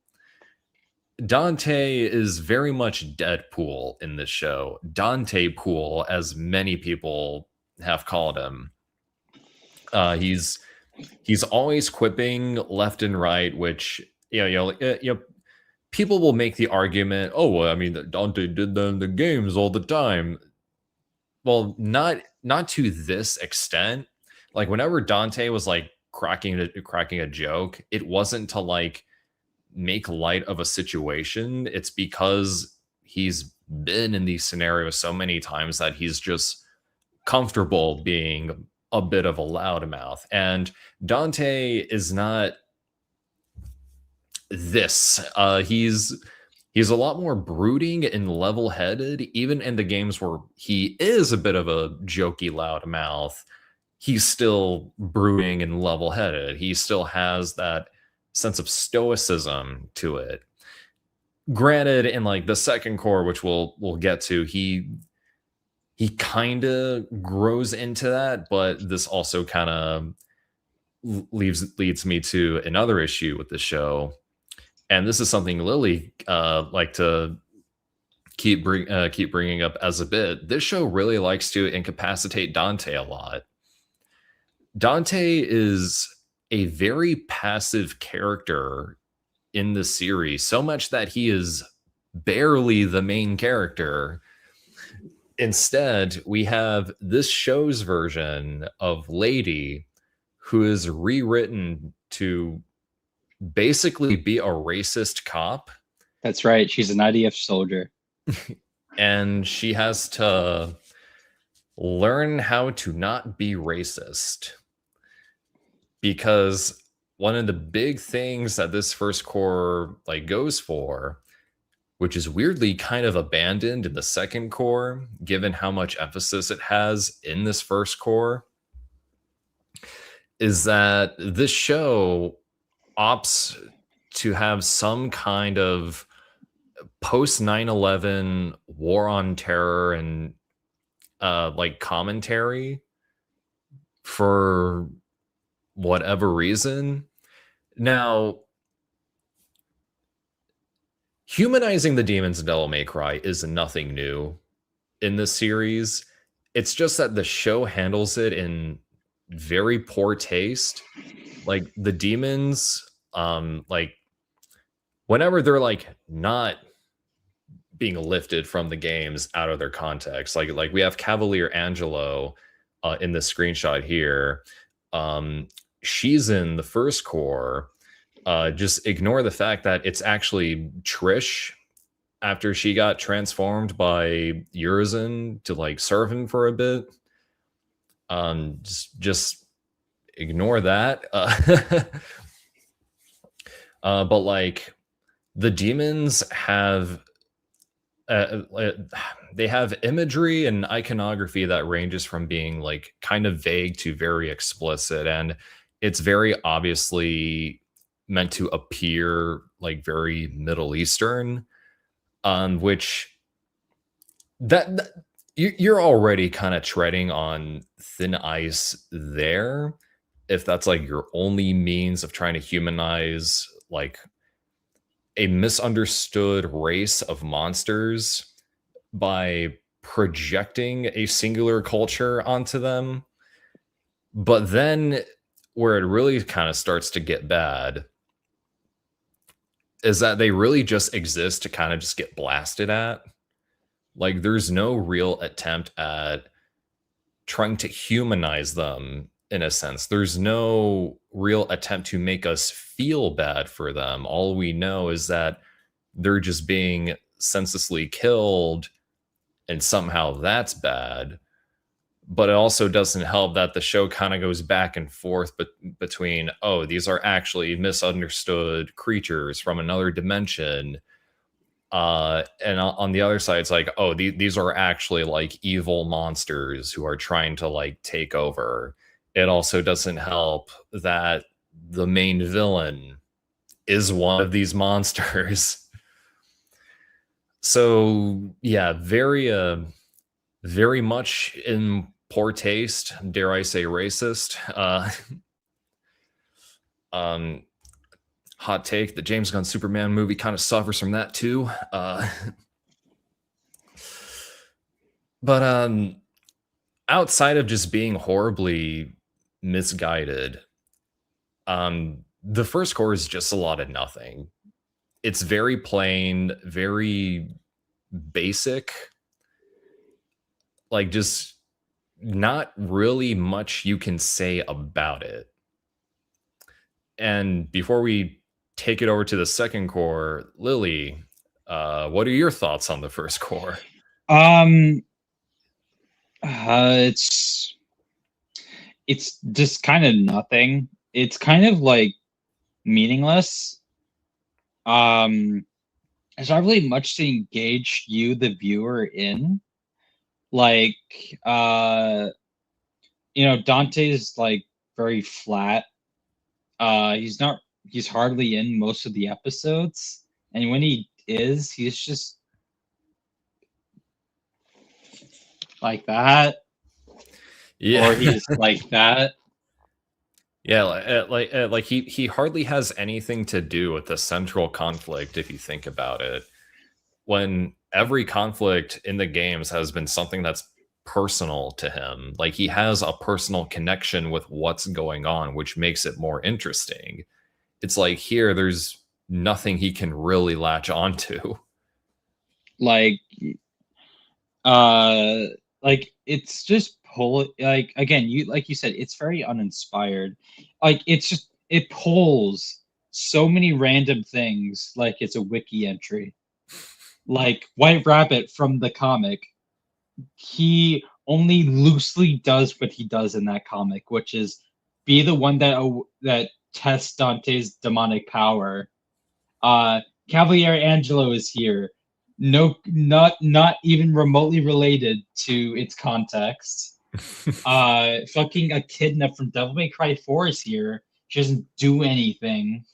Dante is very much Deadpool in this show. Dante Pool, as many people have called him. He's always quipping left and right, which people will make the argument, oh, well, I mean, Dante did that in the games all the time. Well, not to this extent. Like whenever Dante was like cracking a joke, it wasn't to like make light of a situation. It's because he's been in these scenarios so many times that he's just comfortable being a bit of a loudmouth. And Dante is not this. He's a lot more brooding and level-headed, even in the games where he is a bit of a jokey loudmouth. He's still brooding and level-headed. He still has that sense of stoicism to it. Granted, in like the second core, which we'll get to, he kind of grows into that, but this also kind of leads me to another issue with the show, and this is something Lily like to keep bringing up as a bit. This show really likes to incapacitate Dante a lot. Dante is a very passive character in the series, so much that he is barely the main character. Instead, we have this show's version of Lady, who is rewritten to basically be a racist cop. That's right. She's an IDF soldier. And she has to learn how to not be racist. Because one of the big things that this first core like goes for, which is weirdly kind of abandoned in the second core, given how much emphasis it has in this first core, is that this show opts to have some kind of post 9/11 war on terror and like commentary for whatever reason. Now, humanizing the demons in Devil May Cry is nothing new in this series. It's just that the show handles it in very poor taste. Like the demons, like whenever they're like not being lifted from the games out of their context, like we have Cavalier Angelo in the screenshot here. She's in the first core. Just ignore the fact that it's actually Trish after she got transformed by Urizen to like serve him for a bit. Just ignore that. But like the demons have they have imagery and iconography that ranges from being like kind of vague to very explicit, and it's very obviously meant to appear like very Middle Eastern, which that you're already kind of treading on thin ice there if that's like your only means of trying to humanize like a misunderstood race of monsters by projecting a singular culture onto them. But then where it really kind of starts to get bad is that they really just exist to kind of just get blasted at. Like there's no real attempt at trying to humanize them in a sense. There's no real attempt to make us feel bad for them. All we know is that they're just being senselessly killed and somehow that's bad. But it also doesn't help that the show kind of goes back and forth between, oh, these are actually misunderstood creatures from another dimension. And on the other side, it's like, oh, these are actually like evil monsters who are trying to like take over. It also doesn't help that the main villain is one of these monsters. So yeah, very much in poor taste, dare I say racist. Hot take, the James Gunn Superman movie kind of suffers from that too. But outside of just being horribly misguided, the first core is just a lot of nothing. It's very plain, very basic, like just not really much you can say about it. And before we take it over to the second core, Lily, what are your thoughts on the first core? It's just kind of nothing. It's kind of like meaningless. There's not really much to engage you, the viewer, in. Like, Dante's like very flat. He's hardly in most of the episodes. And when he is, he's just like that. Yeah. Or he's like that. Yeah, like he hardly has anything to do with the central conflict if you think about it. When every conflict in the games has been something that's personal to him, like he has a personal connection with what's going on, which makes it more interesting. It's like here there's nothing he can really latch onto. Like it's just pull it, like, again, you said, it's very uninspired. Like, it pulls so many random things like it's a wiki entry. Like White Rabbit from the comic, he only loosely does what he does in that comic, which is be the one that tests Dante's demonic power. Cavalier Angelo is here. No, not even remotely related to its context. Fucking Echidna from Devil May Cry 4 is here. She doesn't do anything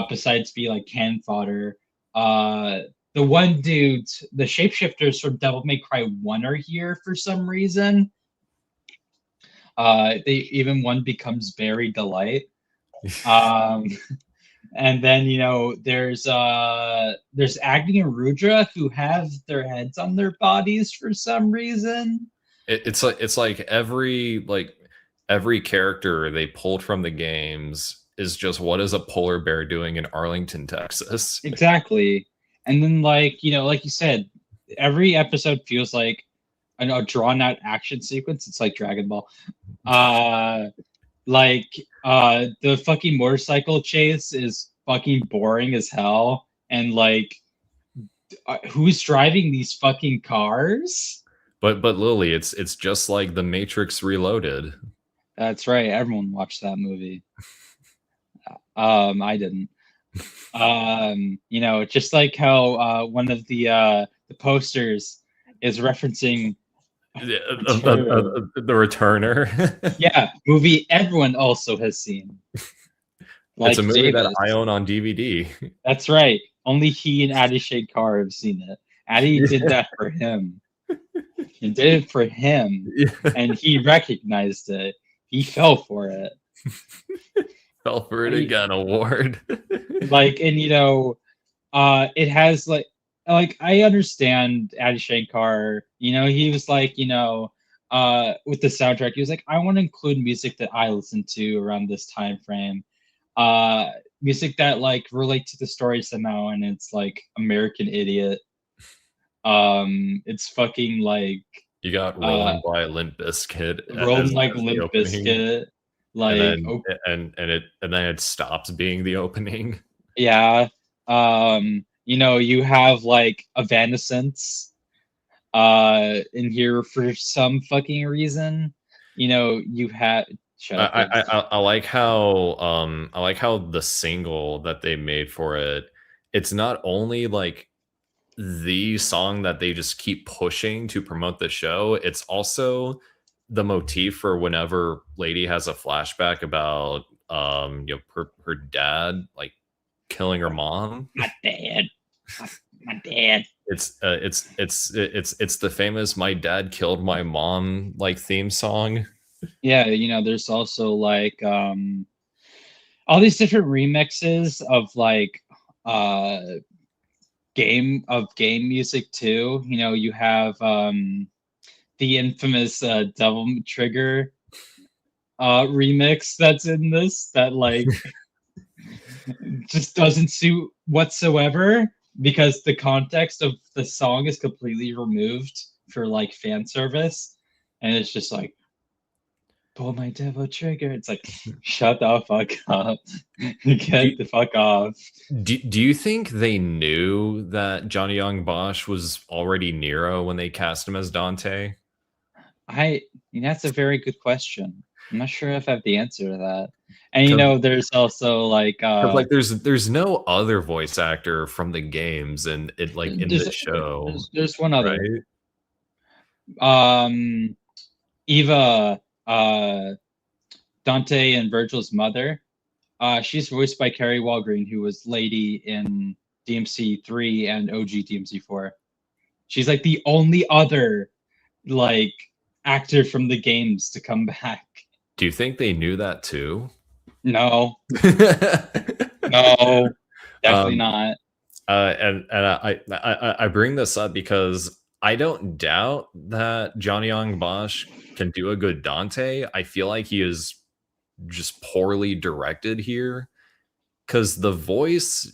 besides be like cannon fodder. The one dude, the shapeshifters from Devil May Cry 1 are here for some reason. They even one becomes Barry Delight. And then there's Agni and Rudra who have their heads on their bodies for some reason. It's like every character they pulled from the games is just, what is a polar bear doing in Arlington, Texas? Exactly. And then like you said, every episode feels like a drawn out action sequence. It's like Dragon Ball. The fucking motorcycle chase is fucking boring as hell. And like, who's driving these fucking cars? But Lily, it's just like The Matrix Reloaded. That's right. Everyone watched that movie. I didn't. Just like how one of the posters is referencing the Returner. Yeah, movie everyone also has seen. Like, it's a movie Davis. that I own on DVD. That's right. Only he and Addy Shade Carr have seen it. Addy did that for him. He did it for him, and he recognized it. He fell for it. Fell for it again award. Like, and it has like I understand Addy Shankar. He was like, with the soundtrack, he was like, I want to include music that I listen to around this time frame. Music that like relate to the story somehow, and it's like American Idiot. It's fucking like you got Rolling by Limp Bizkit. Rolling like Limp Bizkit. Like, and then it stops being the opening. Yeah. You have like Evanescence in here for some fucking reason. You had I like how the single that they made for it, it's not only like the song that they just keep pushing to promote the show, it's also the motif for whenever Lady has a flashback about her dad like killing her mom. My dad. It's the famous "My Dad Killed My Mom" like theme song. Yeah, there's also like all these different remixes of like game music too. You have the infamous Devil Trigger remix that's in this that like just doesn't suit whatsoever, because the context of the song is completely removed for like fan service, and it's just like, pull my devil trigger. It's like, shut the fuck up. Get the fuck off. Do you think they knew that Johnny Young Bosch was already Nero when they cast him as Dante? That's a very good question. I'm not sure if I have the answer to that. And there's also like there's no other voice actor from the games and it like in the show. There's one other. Right? Eva, Dante and Virgil's mother. She's voiced by Carrie Walgreen, who was Lady in DMC 3 and OG DMC 4. She's like the only other like actor from the games to come back. Do you think they knew that too? No. No, definitely not. And I bring this up because I don't doubt that Johnny Young Bosch can do a good Dante. I feel like he is just poorly directed here because the voice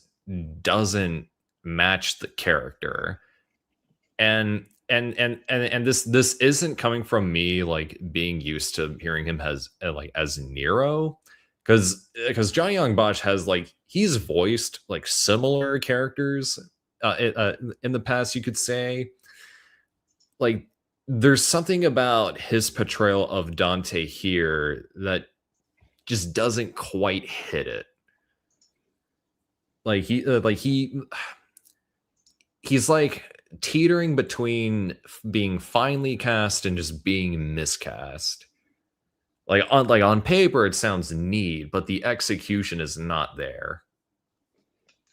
doesn't match the character. And and this isn't coming from me like being used to hearing him as Nero, because Johnny Young Bosch has like he's voiced like similar characters in the past, you could say. Like there's something about his portrayal of Dante here that just doesn't quite hit it. Like he's like teetering between being finely cast and just being miscast. Like on paper it sounds neat, but the execution is not there.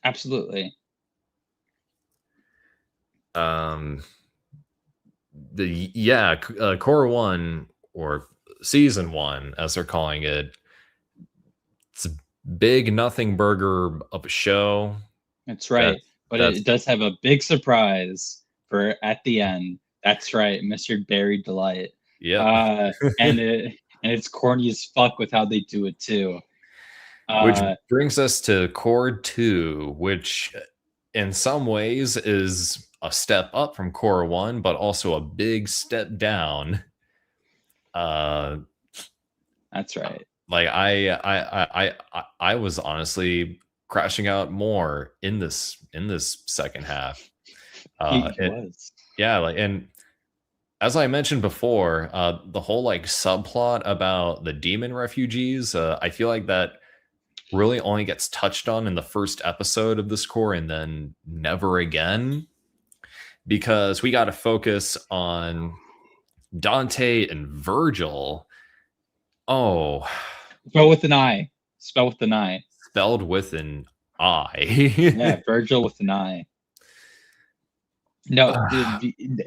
Absolutely. Core 1, or season 1 as they're calling it, it's a big nothing burger of a show. That's right. But it does have a big surprise for at the end. That's right, Mr. Berry Delight. Yeah. And it's corny as fuck with how they do it too. Which brings us to Core 2, which in some ways is a step up from Core 1, but also a big step down. That's right. Like I was honestly crashing out more in this second half. Was. Yeah, like, and as I mentioned before, the whole like subplot about the demon refugees, I feel like that really only gets touched on in the first episode of this core and then never again, because we got to focus on Dante and Virgil. Oh, spelled with an I. Spelled with an I. Spelled with an I. Yeah, Virgil with an I. No,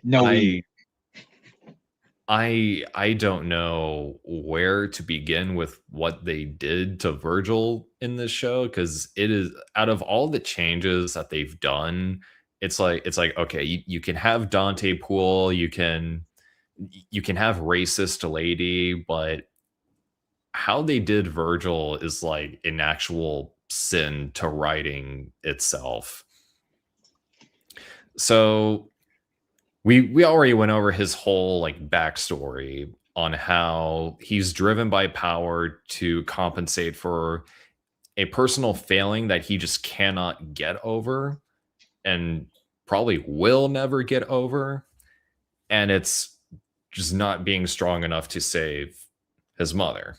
no. I don't know where to begin with what they did to Virgil in this show, because it is, out of all the changes that they've done, it's like okay, you can have Dante Pool, you can have racist lady, but how they did Virgil is like an actual sin to writing itself. So we already went over his whole like backstory on how he's driven by power to compensate for a personal failing that he just cannot get over and probably will never get over, and it's just not being strong enough to save his mother.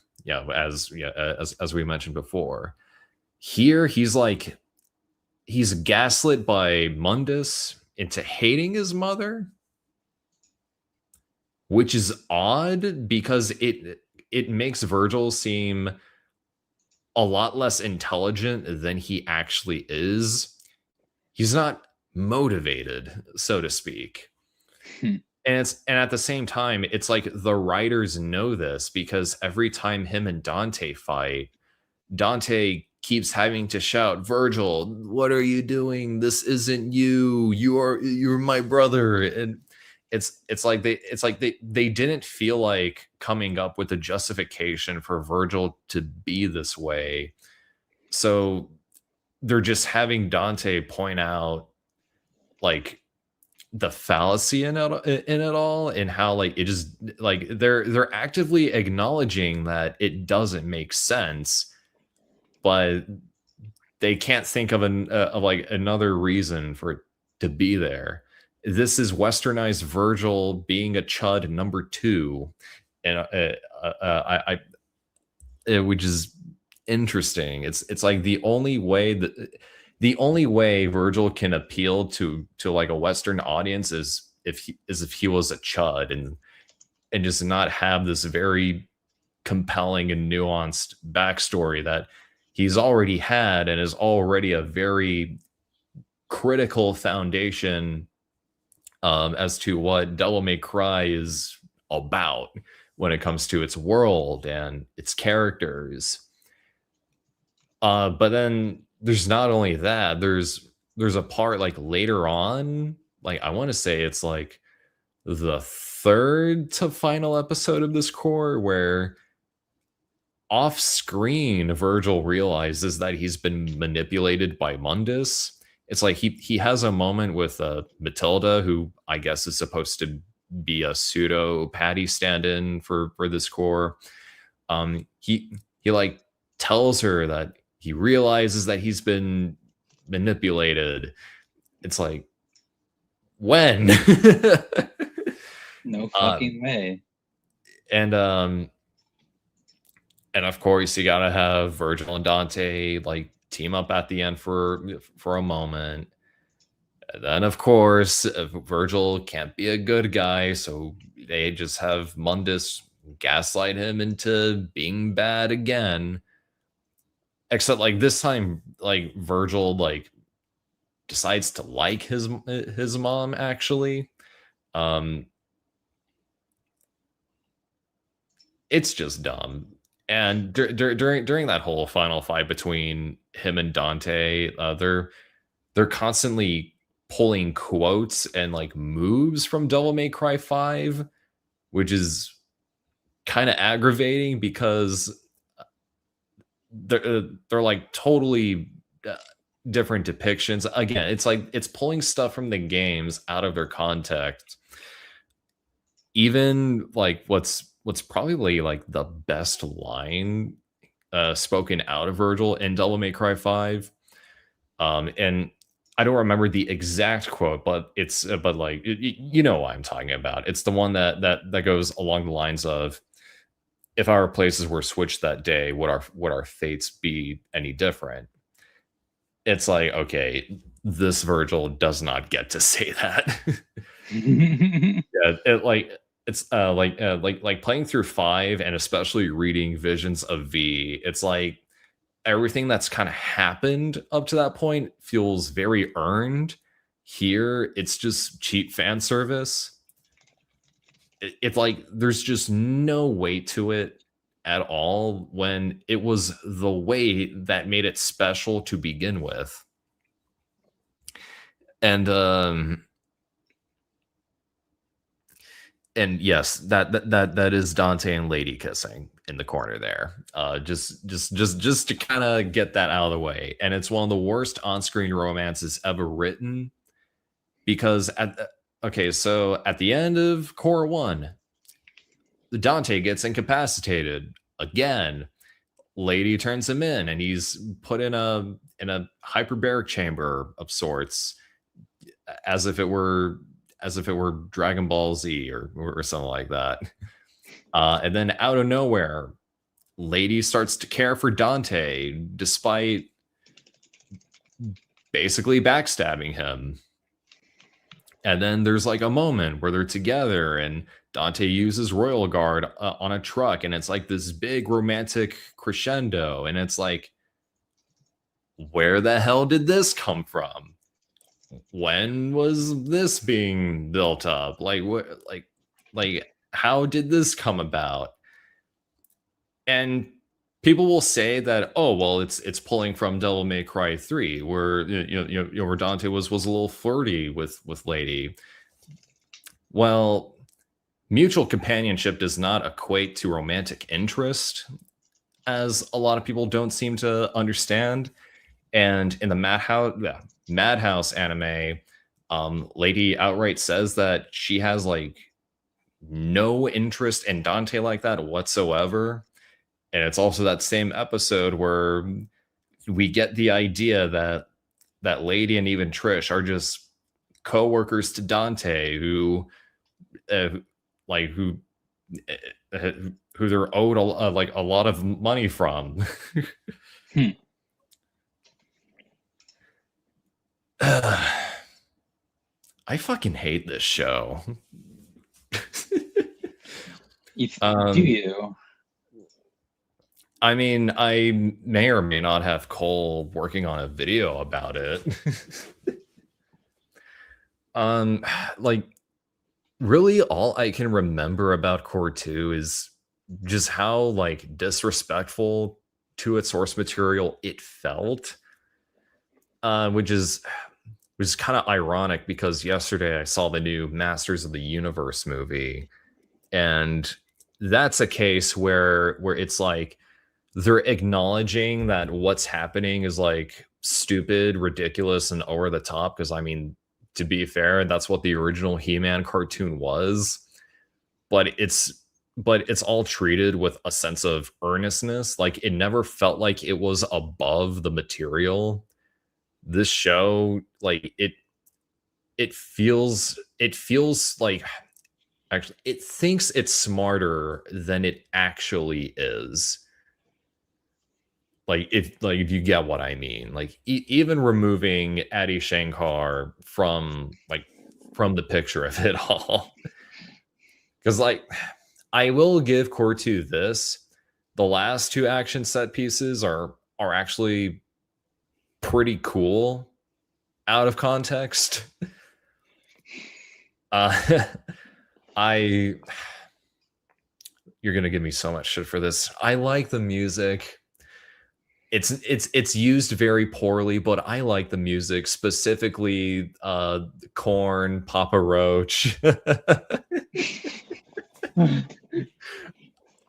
As we mentioned before, here he's gaslit by Mundus into hating his mother, which is odd because it makes Virgil seem a lot less intelligent than he actually is. He's not motivated, so to speak. And at the same time, it's like the writers know this, because every time him and Dante fight, Dante keeps having to shout, "Virgil, what are you doing? This isn't you. You're my brother." And it's like they didn't feel like coming up with a justification for Virgil to be this way. So they're just having Dante point out like the fallacy in it all, and how like it just like they're actively acknowledging that it doesn't make sense, but they can't think of another reason for it to be there. This is westernized Virgil being a chud number 2, and which is interesting. It's like the only way Virgil can appeal to like a Western audience is if he was a chud, and just not have this very compelling and nuanced backstory that he's already had, and is already a very critical foundation as to what Devil May Cry is about when it comes to its world and its characters. But then there's not only that, there's a part like later on, like I want to say it's like the third to final episode of this core, where off screen Virgil realizes that he's been manipulated by Mundus, it's like he has a moment with Matilda, who I guess is supposed to be a pseudo Patty stand-in for this core. He like tells her that he realizes that he's been manipulated. It's like, when? No um, fucking way. and of course you gotta have Virgil and Dante like team up at the end for a moment. And then of course Virgil can't be a good guy, so they just have Mundus gaslight him into being bad again. Except like this time, like Virgil like decides to like his mom actually. Um, it's just dumb. And during that whole final fight between him and Dante, they're constantly pulling quotes and like moves from Devil May Cry 5, which is kind of aggravating because they're like totally different depictions. Again, it's like it's pulling stuff from the games out of their context. Even like what's probably like the best line spoken out of Virgil in Devil May Cry 5. And I don't remember the exact quote, but it's but like you know what I'm talking about. It's the one that goes along the lines of, if our places were switched that day, would our fates be any different? It's like, okay, this Virgil does not get to say that. Yeah, it's like playing through 5 and especially reading Visions of V. It's like everything that's kind of happened up to that point feels very earned. Here, it's just cheap fan service. It's like there's just no weight to it at all, when it was the weight that made it special to begin with. And yes, that is Dante and Lady kissing in the corner there. Just to kind of get that out of the way. And it's one of the worst on-screen romances ever written, because so at the end of Core 1, Dante gets incapacitated again. Lady turns him in, and he's put in a hyperbaric chamber of sorts, as if it were Dragon Ball Z or something like that. And then out of nowhere, Lady starts to care for Dante despite basically backstabbing him. And then there's like a moment where they're together and Dante uses Royal Guard on a truck, and it's like this big romantic crescendo. And it's like, where the hell did this come from? When was this being built up? Like, what, like how did this come about? And people will say that, oh well, it's pulling from Devil May Cry 3, where where Dante was a little flirty with Lady. Well, mutual companionship does not equate to romantic interest, as a lot of people don't seem to understand. And in the Madhouse anime, Lady outright says that she has like no interest in Dante like that whatsoever. And it's also that same episode where we get the idea that Lady and even Trish are just co-workers to Dante, who like who they're owed like a lot of money from. I fucking hate this show. Do you? I mean, I may or may not have Cole working on a video about it. Like, really all I can remember about Core 2 is just how like disrespectful to its source material it felt. Which is kind of ironic, because yesterday I saw the new Masters of the Universe movie, and that's a case where it's like they're acknowledging that what's happening is like stupid, ridiculous, and over the top. Because I mean, to be fair, that's what the original He-Man cartoon was. But it's all treated with a sense of earnestness. Like it never felt like it was above the material. This show, like it feels like actually it thinks it's smarter than it actually is. Like if you get what I mean, like even removing Adi Shankar from the picture of it all, because like I will give Core 2 this: the last two action set pieces are actually pretty cool out of context. uh I You're gonna give me so much shit for this. I like the music. It's used very poorly, but I like the music, specifically Corn, Papa Roach.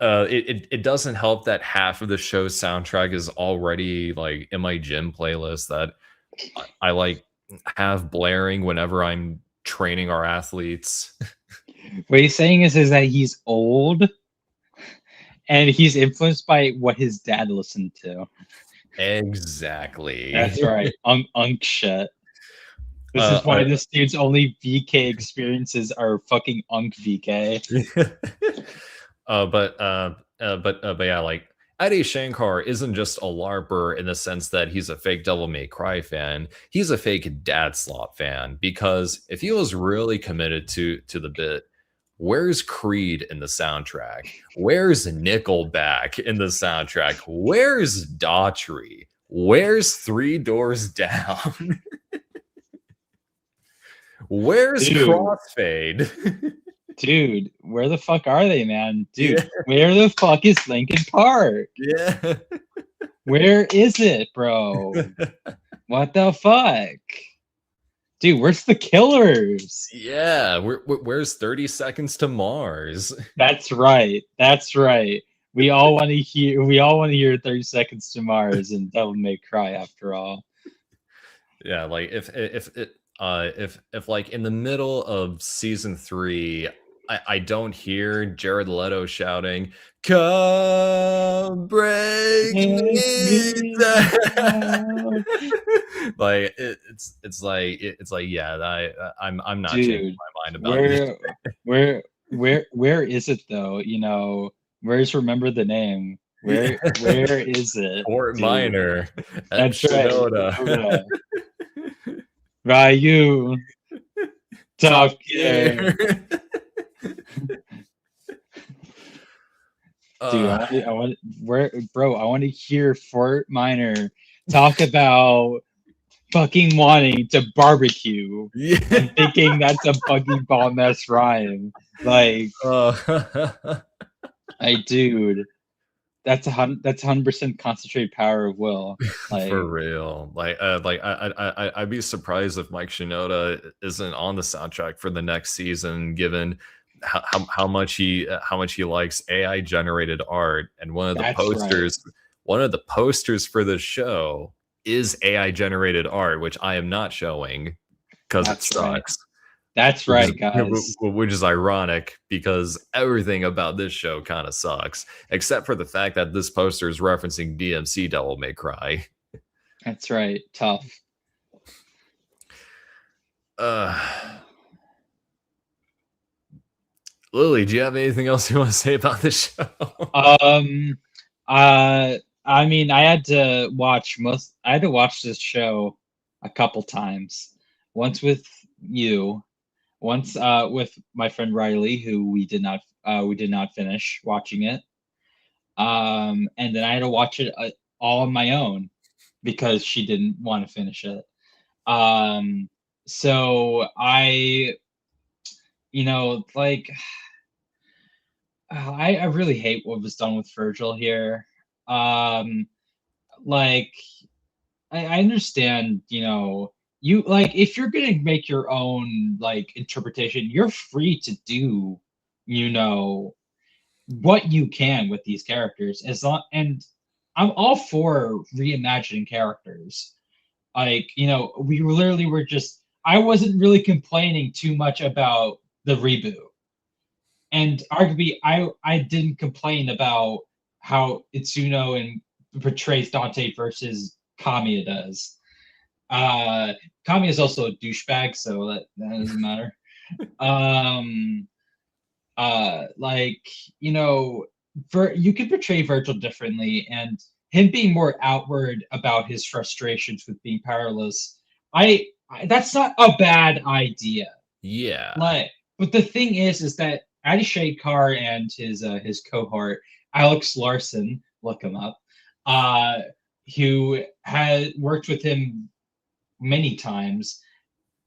It doesn't help that half of the show's soundtrack is already like in my gym playlist that I like have blaring whenever I'm training our athletes. What he's saying is that he's old and he's influenced by what his dad listened to. Exactly. That's right. Unk shit. This is why this dude's only VK experiences are fucking Unk VK. But yeah, like Adi Shankar isn't just a LARPer in the sense that he's a fake Devil May Cry fan. He's a fake Dad Slot fan, because if he was really committed to the bit, where's Creed in the soundtrack? Where's Nickelback in the soundtrack? Where's Daughtry? Where's Three Doors Down? Where's Crossfade? Dude, where the fuck are they, man? Dude, where the fuck is Linkin Park? Yeah. Where is it, bro? What the fuck? Dude, where's the Killers? Yeah, where's 30 Seconds to Mars? That's right. That's right. We all want to hear 30 Seconds to Mars and Devil May Cry after all. Yeah, like if like in the middle of season 3, I don't hear Jared Leto shouting, "Come break me down." Like it's like yeah, I'm not changing my mind about it. Where is it though? You know, where's Remember the Name? Where is it? Fort Minor. That's right. Ryu. Top Gear. Dude, I want to hear Fort Minor talk about fucking wanting to barbecue and thinking that's a fucking bomb ass rhyme. Like, dude, that's 100% concentrated power of will. Like, for real. I'd be surprised if Mike Shinoda isn't on the soundtrack for the next season, given how much he likes AI generated art. And one of the posters for the show is AI generated art, which I am not showing because it sucks. That's right, guys. Which is ironic, because everything about this show kind of sucks, except for the fact that this poster is referencing DMC Devil May Cry. That's right. Tough. Lily, do you have anything else you want to say about this show? I mean, I had to watch this show a couple times. Once with you, once with my friend Riley, who we did not finish watching it. And then I had to watch it all on my own because she didn't want to finish it. So I, like, I really hate what was done with Virgil here. Like, I understand, you, like, if you're gonna make your own, like, interpretation, you're free to do, what you can with these characters, and I'm all for reimagining characters. Like, we literally were just, I wasn't really complaining too much about the reboot. And arguably, I didn't complain about how Itsuno and portrays Dante versus Kamiya does. Kamiya is also a douchebag, so that doesn't matter. um, like, you can portray Virgil differently, and him being more outward about his frustrations with being powerless, that's not a bad idea. Yeah. Like, but the thing is that Adi Shankar and his cohort Alex Larson, look him up, uh, who had worked with him many times.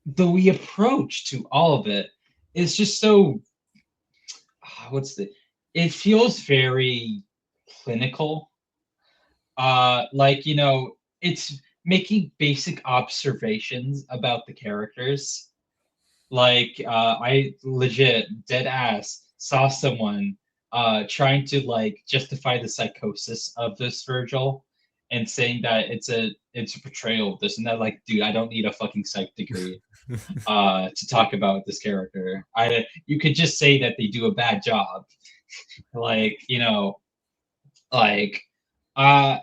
The approach to all of it is just so what's the it feels very clinical. Like, it's making basic observations about the characters. Like, I legit dead ass saw someone trying to like justify the psychosis of this Virgil and saying that it's a portrayal of this and that. Like, dude, I don't need a fucking psych degree to talk about this character. You could just say that they do a bad job. Like, like uh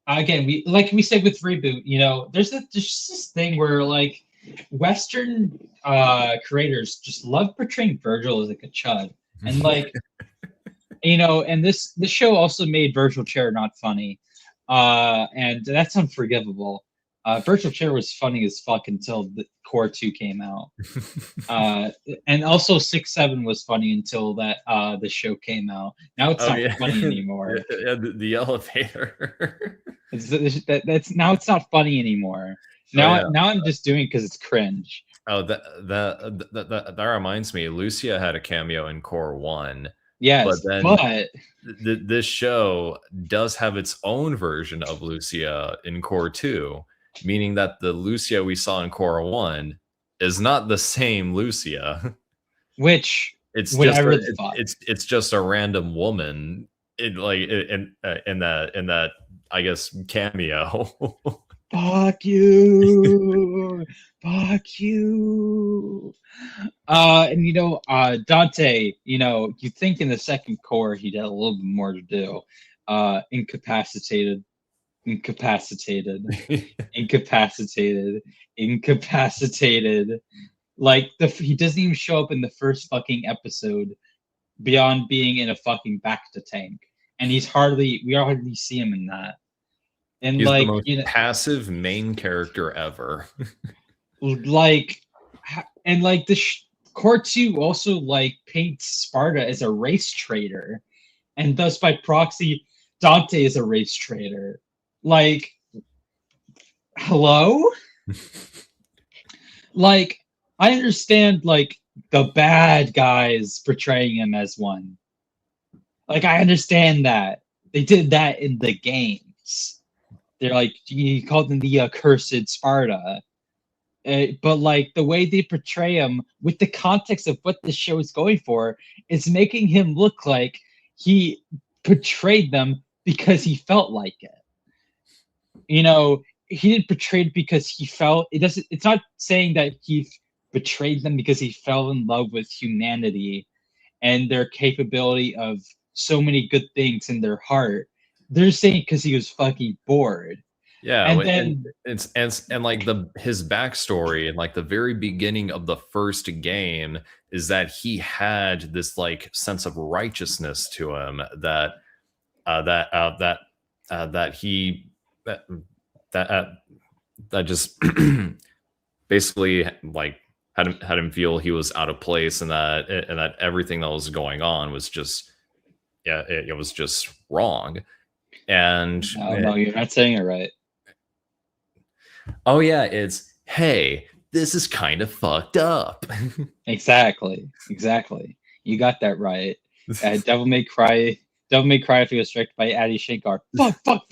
again, we said with reboot, there's just this thing where like Western creators just love portraying Virgil as like a chud. And like, and this show also made Virtual Chair not funny. And that's unforgivable. Virtual Chair was funny as fuck until the Core 2 came out. And also 6-7 was funny until that the show came out. Now it's not funny anymore. Yeah, the elevator. That's now it's not funny anymore. Now I'm just doing because it's cringe. Oh, that reminds me. Lucia had a cameo in Core 1. Yes, but this show does have its own version of Lucia in Core 2, meaning that the Lucia we saw in Core 1 is not the same Lucia. Which it's just a random woman in that I guess cameo. Fuck you. Fuck you. And Dante, you think in the second core he'd had a little bit more to do. Incapacitated. Like he doesn't even show up in the first fucking episode beyond being in a fucking Bacta tank. And we hardly see him in that. And he's like, the most passive main character ever. Like, and like the Core 2 also like paints Sparta as a race traitor, and thus by proxy, Dante is a race traitor. Like, hello? Like, I understand like the bad guys portraying him as one. Like, I understand that. They did that in the games. They're like, he called them the accursed Sparta. But like the way they portray him with the context of what the show is going for is making him look like he portrayed them because he felt like it. He didn't portray it because he felt it doesn't. It's not saying that he betrayed them because he fell in love with humanity and their capability of so many good things in their heart. They're saying because he was fucking bored. Yeah, and then and like his backstory and like the very beginning of the first game is that he had this like sense of righteousness to him that just basically like had him feel he was out of place and that everything that was going on was just it was just wrong. And no, you're not saying it right. Oh yeah, it's hey, this is kind of fucked up. Exactly. You got that right. Devil May Cry if he was directed by Adi Shankar. Fuck.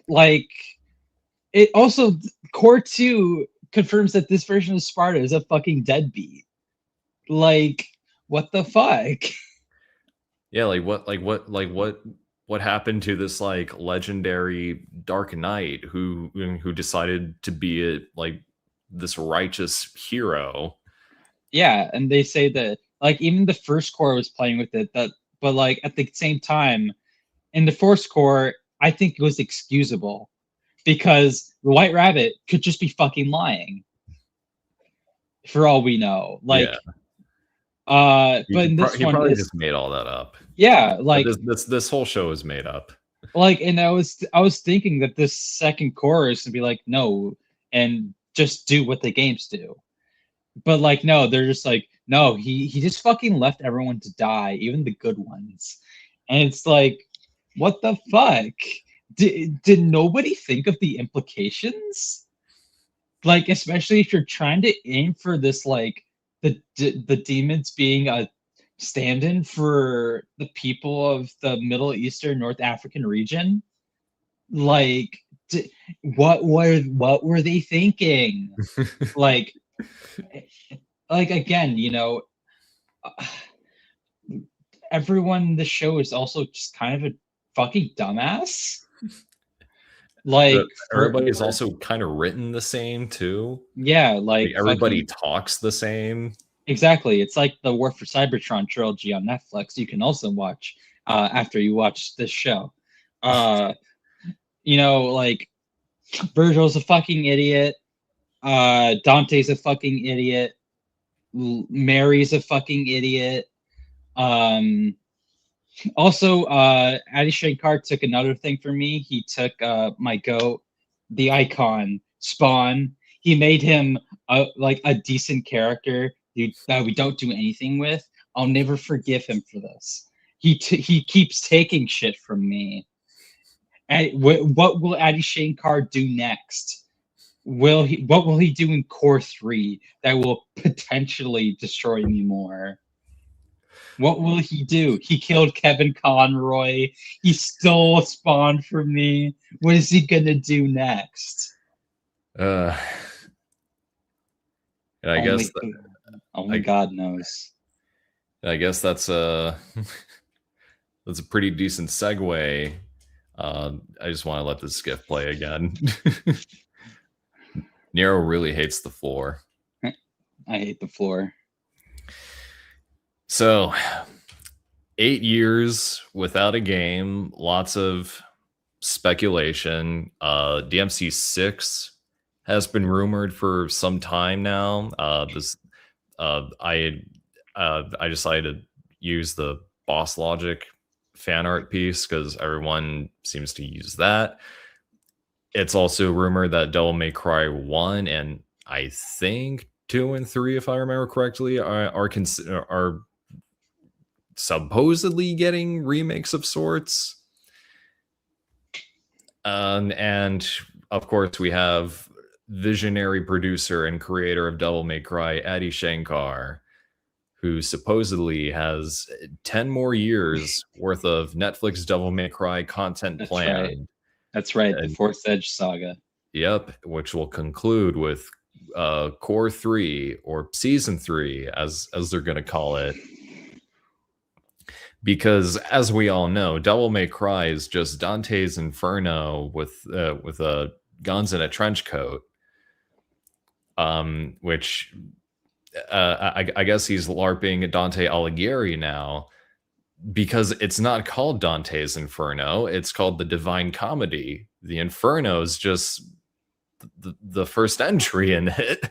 Like, it also Core 2 confirms that this version of Sparta is a fucking deadbeat. Like, what the fuck? Yeah, like what what happened to this like legendary Dark Knight who decided to be like this righteous hero. Yeah, and they say that like even the first core was playing with it, that but like at the same time, in the first core, I think it was excusable because the White Rabbit could just be fucking lying for all we know. Yeah, But in this he one probably is just made all that up. yeah, But like this whole show is made up. and I was thinking that this second core is to be like no, and just do what the games do. But like no, they're just like no, he just fucking left everyone to die, even the good ones. And it's like what the fuck? Did nobody think of the implications? Like especially if you're trying to aim for this like the demons being a stand-in for the people of the Middle Eastern North African region, like what were they thinking? Like again, everyone in the show is also just kind of a fucking dumbass. Like Everybody is also kind of written the same too. yeah, Like like everybody fucking talks the same. exactly. It's like the War for Cybertron trilogy on Netflix. You can also watch after you watch this show. Uh, like Virgil's a fucking idiot. Dante's a fucking idiot. Mary's a fucking idiot. Um, Also, Adi Shankar took another thing for me. He took my goat, the icon, Spawn. He made him like a decent character that we don't do anything with. I'll never forgive him for this. He keeps taking shit from me. And what will Adi Shankar do next? What will he do in Core 3 that will potentially destroy me more? What will he do? He killed Kevin Conroy. He stole a Spawn from me. What is he gonna do next? Uh, and Only God knows. I guess that's a that's a pretty decent segue. I just want to let this skiff play again. Nero really hates the floor. I hate the floor. So, 8 years without a game, lots of speculation. DMC 6 has been rumored for some time now. I decided to use the Boss Logic fan art piece because everyone seems to use that. It's also rumored that Devil May Cry 1 and I think 2 and 3, if I remember correctly, are supposedly getting remakes of sorts. And of course, we have visionary producer and creator of Devil May Cry, Adi Shankar, who supposedly has 10 more years worth of Netflix Devil May Cry content planned. Right. That's right. The Fourth Edge saga. Yep, which will conclude with Core 3 or Season 3, as they're going to call it. Because as we all know, Devil May Cry is just Dante's Inferno with guns and a trench coat. Which I guess he's LARPing Dante Alighieri now, because it's not called Dante's Inferno. It's called the Divine Comedy. The Inferno is just the first entry in it.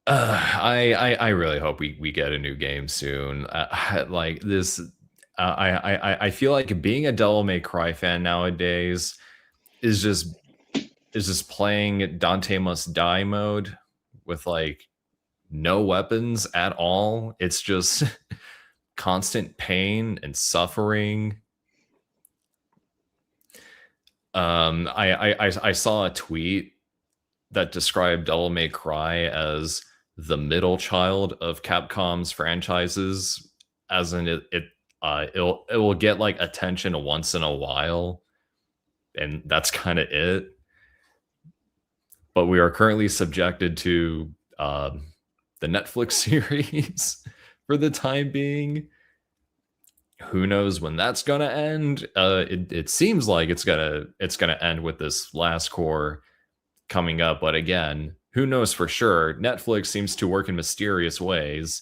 I really hope we get a new game soon. Like this, I feel like being a Devil May Cry fan nowadays is just playing Dante Must Die mode with like no weapons at all. It's just constant pain and suffering. I saw a tweet that described Devil May Cry as the middle child of Capcom's franchises, as in it will get like attention once in a while, and that's kind of it. But we are currently subjected to the Netflix series for the time being. Who knows when that's gonna end? It seems like it's gonna end with this last core coming up, but again, who knows for sure? Netflix seems to work in mysterious ways.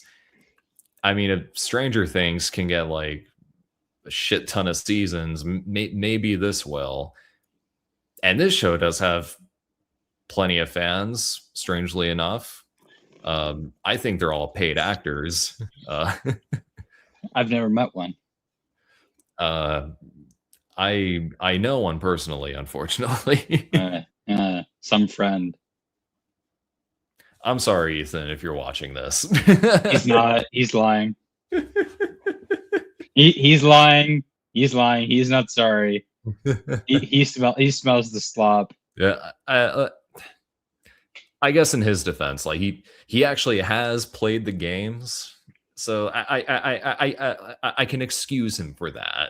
I mean, if Stranger Things can get like a shit ton of seasons, maybe this will. And this show does have plenty of fans, strangely enough. I think they're all paid actors. I've never met one. I know one personally, unfortunately. Some friend. I'm sorry, Ethan, if you're watching this. He's not. He's lying. He's lying. He's lying. He's not sorry. He smells the slop. Yeah, I guess in his defense, like he actually has played the games, so I can excuse him for that.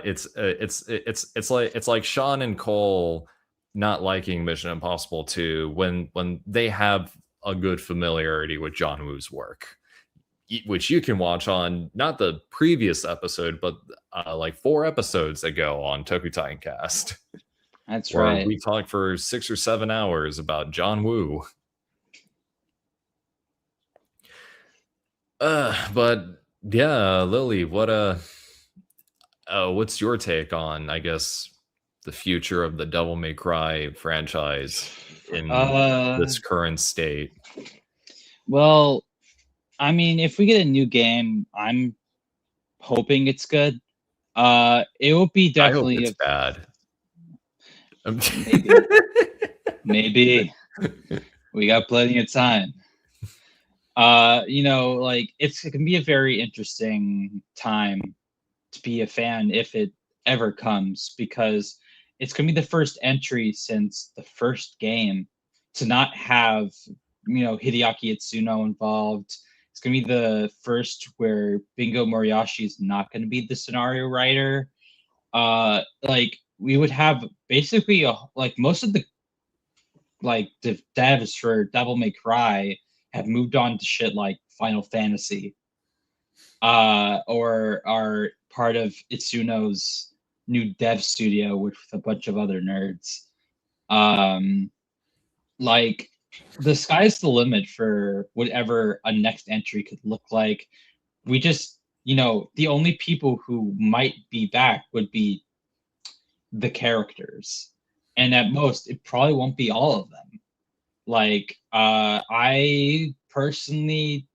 It's like Sean and Cole not liking Mission Impossible 2 when they have a good familiarity with John Woo's work, which you can watch on not the previous episode, but like 4 episodes ago on TokuTitanCast. That's where right. we talked for 6 or 7 hours about John Woo. But yeah, Lily, what's your take on, I guess, the future of the Devil May Cry franchise in this current state? Well, I mean, if we get a new game, I'm hoping it's good. It will be definitely. I hope it's bad. Maybe. We got plenty of time. Like it can be a very interesting time to be a fan if it ever comes, because it's gonna be the first entry since the first game to not have Hideaki Itsuno involved. It's gonna be the first where Bingo Moriyashi is not gonna be the scenario writer. Like we would have basically most of the devs for Devil May Cry have moved on to shit like Final Fantasy, or are part of Itsuno's new dev studio with a bunch of other nerds. Like the sky's the limit for whatever a next entry could look like. We just, the only people who might be back would be the characters, and at most it probably won't be all of them. Like I personally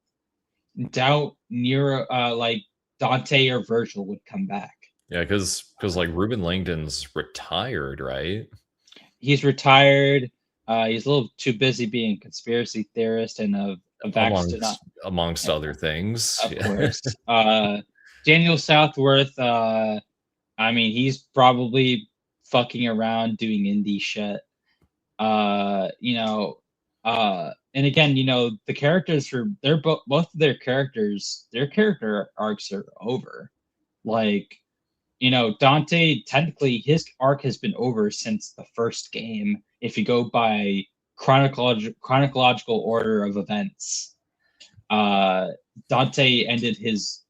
doubt like Dante or Virgil would come back. Yeah, because like Ruben Langdon's retired, right? He's retired. He's a little too busy being a conspiracy theorist and a amongst other things. Of course. Daniel Southworth, I mean, he's probably fucking around doing indie shit. And again, the characters both of their characters, their character arcs are over. Like, Dante, technically his arc has been over since the first game, if you go by chronological order of events. Dante ended his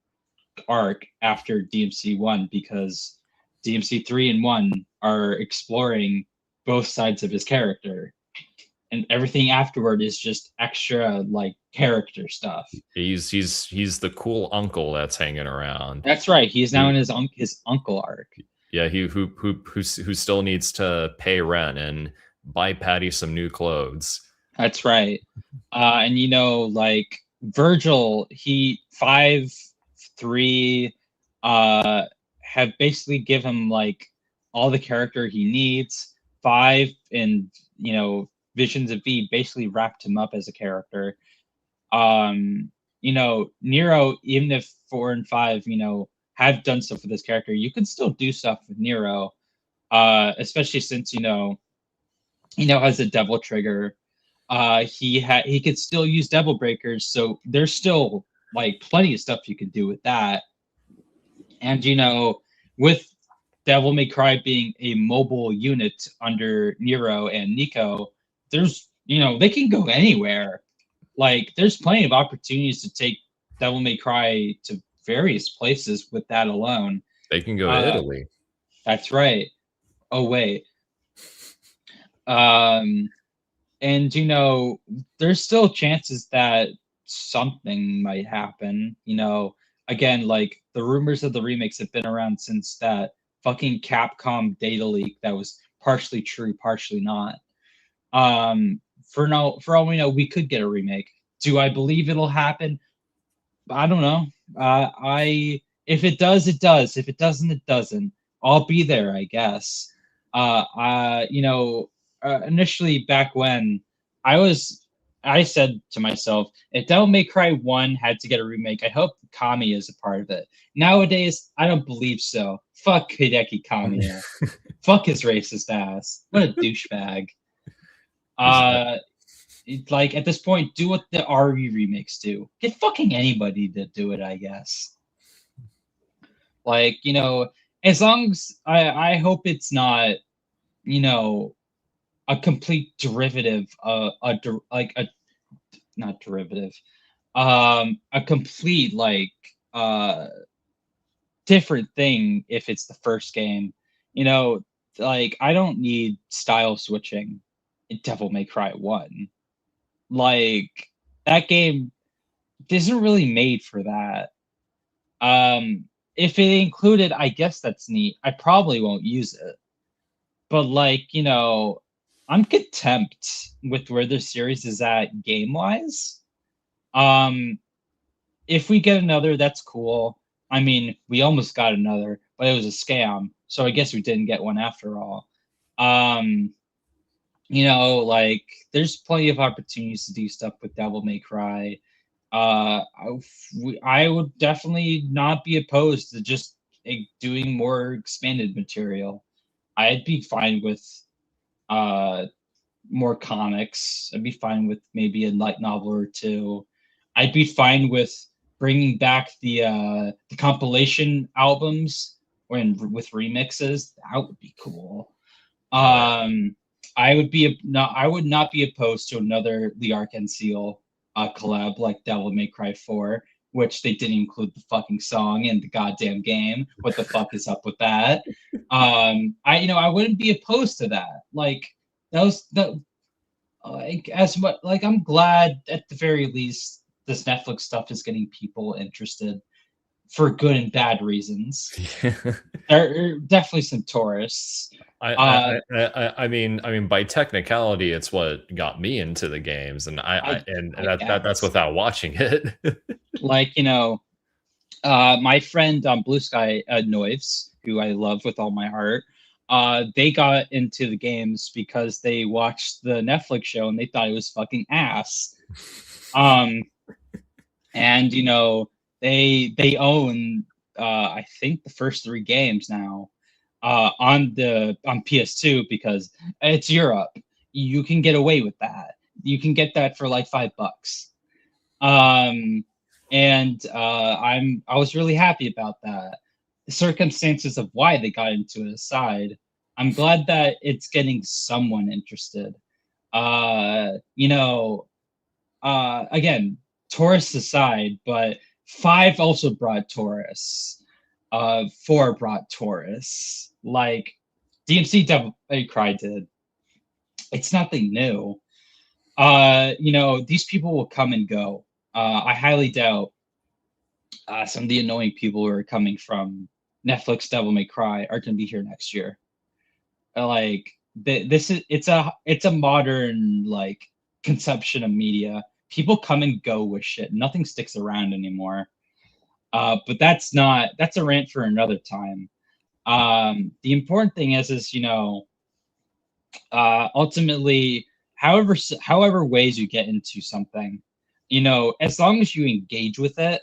arc after DMC 1 because DMC 3 and 1 are exploring both sides of his character, and everything afterward is just extra like character stuff. He's the cool uncle that's hanging around. That's right. He's now in his uncle arc. Yeah, who still needs to pay rent and buy Patty some new clothes. That's right. And like Virgil, 5-3 have basically give him like all the character he needs. 5 and Visions of V basically wrapped him up as a character. Nero, even if 4 and 5 have done stuff with this character, you can still do stuff with Nero, especially since has a devil trigger. He could still use devil breakers, so there's still like plenty of stuff you can do with that. And with Devil May Cry being a mobile unit under Nero and Nico, there's they can go anywhere. Like there's plenty of opportunities to take Devil May Cry to various places with that alone. They can go to Italy. That's right. Oh wait. Um, and you know, there's still chances that something might happen. You know, again, like the rumors of the remakes have been around since that fucking Capcom data leak that was partially true, partially not. For all we know, we could get a remake. Do I believe it'll happen? I don't know. I If it does, it does. If it doesn't, it doesn't. I'll be there, I guess. You know, initially back when I was, I said to myself, if Devil May Cry 1 had to get a remake, I hope Kami is a part of it. Nowadays, I don't believe so. Fuck Hideki Kamiya. Fuck his racist ass. What a douchebag. Like at this point, do what the RE remakes do. Get fucking anybody to do it, I guess. Like, you know, as long as I hope it's not, you know, a complete derivative, like a not derivative, a complete like different thing if it's the first game. You know, like I don't need style switching in Devil May Cry 1. Like that game isn't really made for that. If it included, I guess that's neat. I probably won't use it. But like, you know, I'm content with where the series is at game wise. Um, if we get another, that's cool. I mean, we almost got another, but it was a scam. So I guess we didn't get one after all. Um, you know, like there's plenty of opportunities to do stuff with Devil May Cry. I would definitely not be opposed to just doing more expanded material. I'd be fine with uh, more comics. I'd be fine with maybe a light novel or two. I'd be fine with bringing back the compilation albums when with remixes. That would be cool. I would be not. I would not be opposed to another The Ark and Seal collab like Devil May Cry 4, which they didn't include the fucking song in the goddamn game. What the fuck is up with that? I wouldn't be opposed to that. Like that was the like as much like I'm glad at the very least this Netflix stuff is getting people interested for good and bad reasons. There are definitely some tourists. I mean, by technicality, it's what got me into the games, and that's without watching it. Like, you know, my friend on Blue Sky, Noives, who I love with all my heart, they got into the games because they watched the Netflix show and they thought it was fucking ass. And you know, they own I think the first 3 games now on PS2 because it's Europe. You can get away with that. You can get that for like $5. And I was really happy about that. The circumstances of why they got into it aside, I'm glad that it's getting someone interested. You know, again, tourists aside, but 5 also brought tourists. 4 brought tourists. Like DMC Devil May Cry did. It's nothing new. You know, these people will come and go. I highly doubt some of the annoying people who are coming from Netflix Devil May Cry are going to be here next year. Like this is it's a modern like conception of media. People come and go with shit. Nothing sticks around anymore. But that's a rant for another time. The important thing is you know, ultimately, however ways you get into something, you know, as long as you engage with it,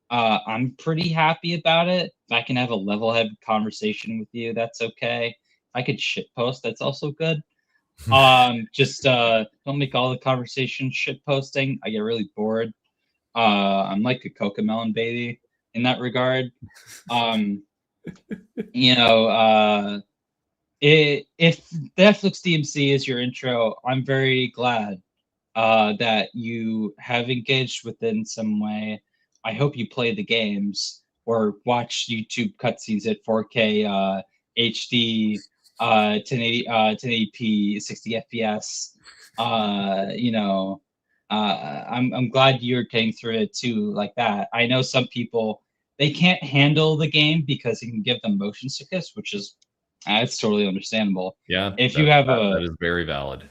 I'm pretty happy about it. If I can have a level-headed conversation with you, that's okay. If I could shitpost, that's also good. Just don't make all the conversation shit posting. I get really bored. I'm like a Cocomelon baby in that regard. You know, if Netflix DMC is your intro, I'm very glad that you have engaged with it in some way. I hope you play the games or watch YouTube cutscenes at 4K HD 1080p 60 FPS. I'm glad you're getting through it too like that. I know some people, they can't handle the game because it can give them motion sickness, which is it's totally understandable. Yeah, If you have that is very valid.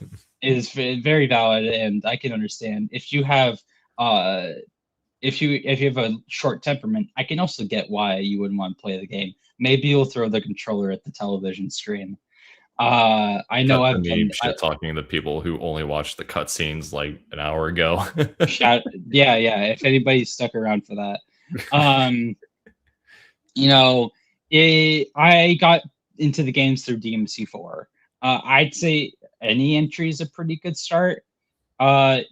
it is very valid, and I can understand. If you have uh if you have a short temperament, I can also get why you wouldn't want to play the game. Maybe you'll throw the controller at the television screen. I know Cut to I've me done. shit talking to people who only watched the cutscenes like an hour ago. Yeah. If anybody's stuck around for that, um, you know, I got into the games through DMC4. I'd say any entry is a pretty good start. As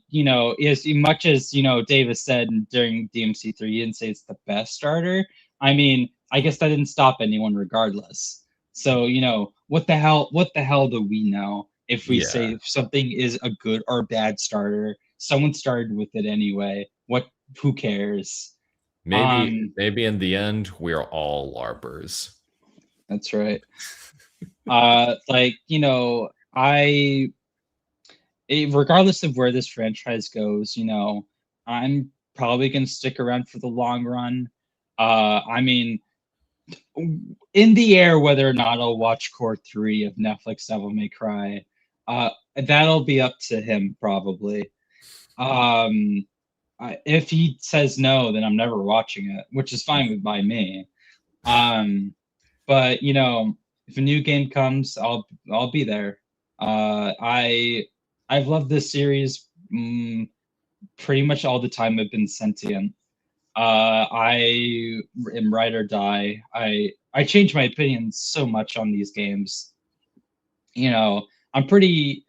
much as Davis said during DMC3, he didn't say it's the best starter. I mean, I guess that didn't stop anyone regardless. So, what the hell do we know if we say Yeah. something is a good or bad starter? Someone started with it anyway. Who cares? Maybe in the end we're all LARPers. That's right. I regardless of where this franchise goes, I'm probably going to stick around for the long run. I mean, in the air, whether or not I'll watch Core 3 of Netflix Devil May Cry, that'll be up to him probably. If he says no, then I'm never watching it, which is fine by me. But if a new game comes, I'll be there. I've loved this series pretty much all the time I've been sentient. I am ride or die. I change my opinion so much on these games. I'm pretty.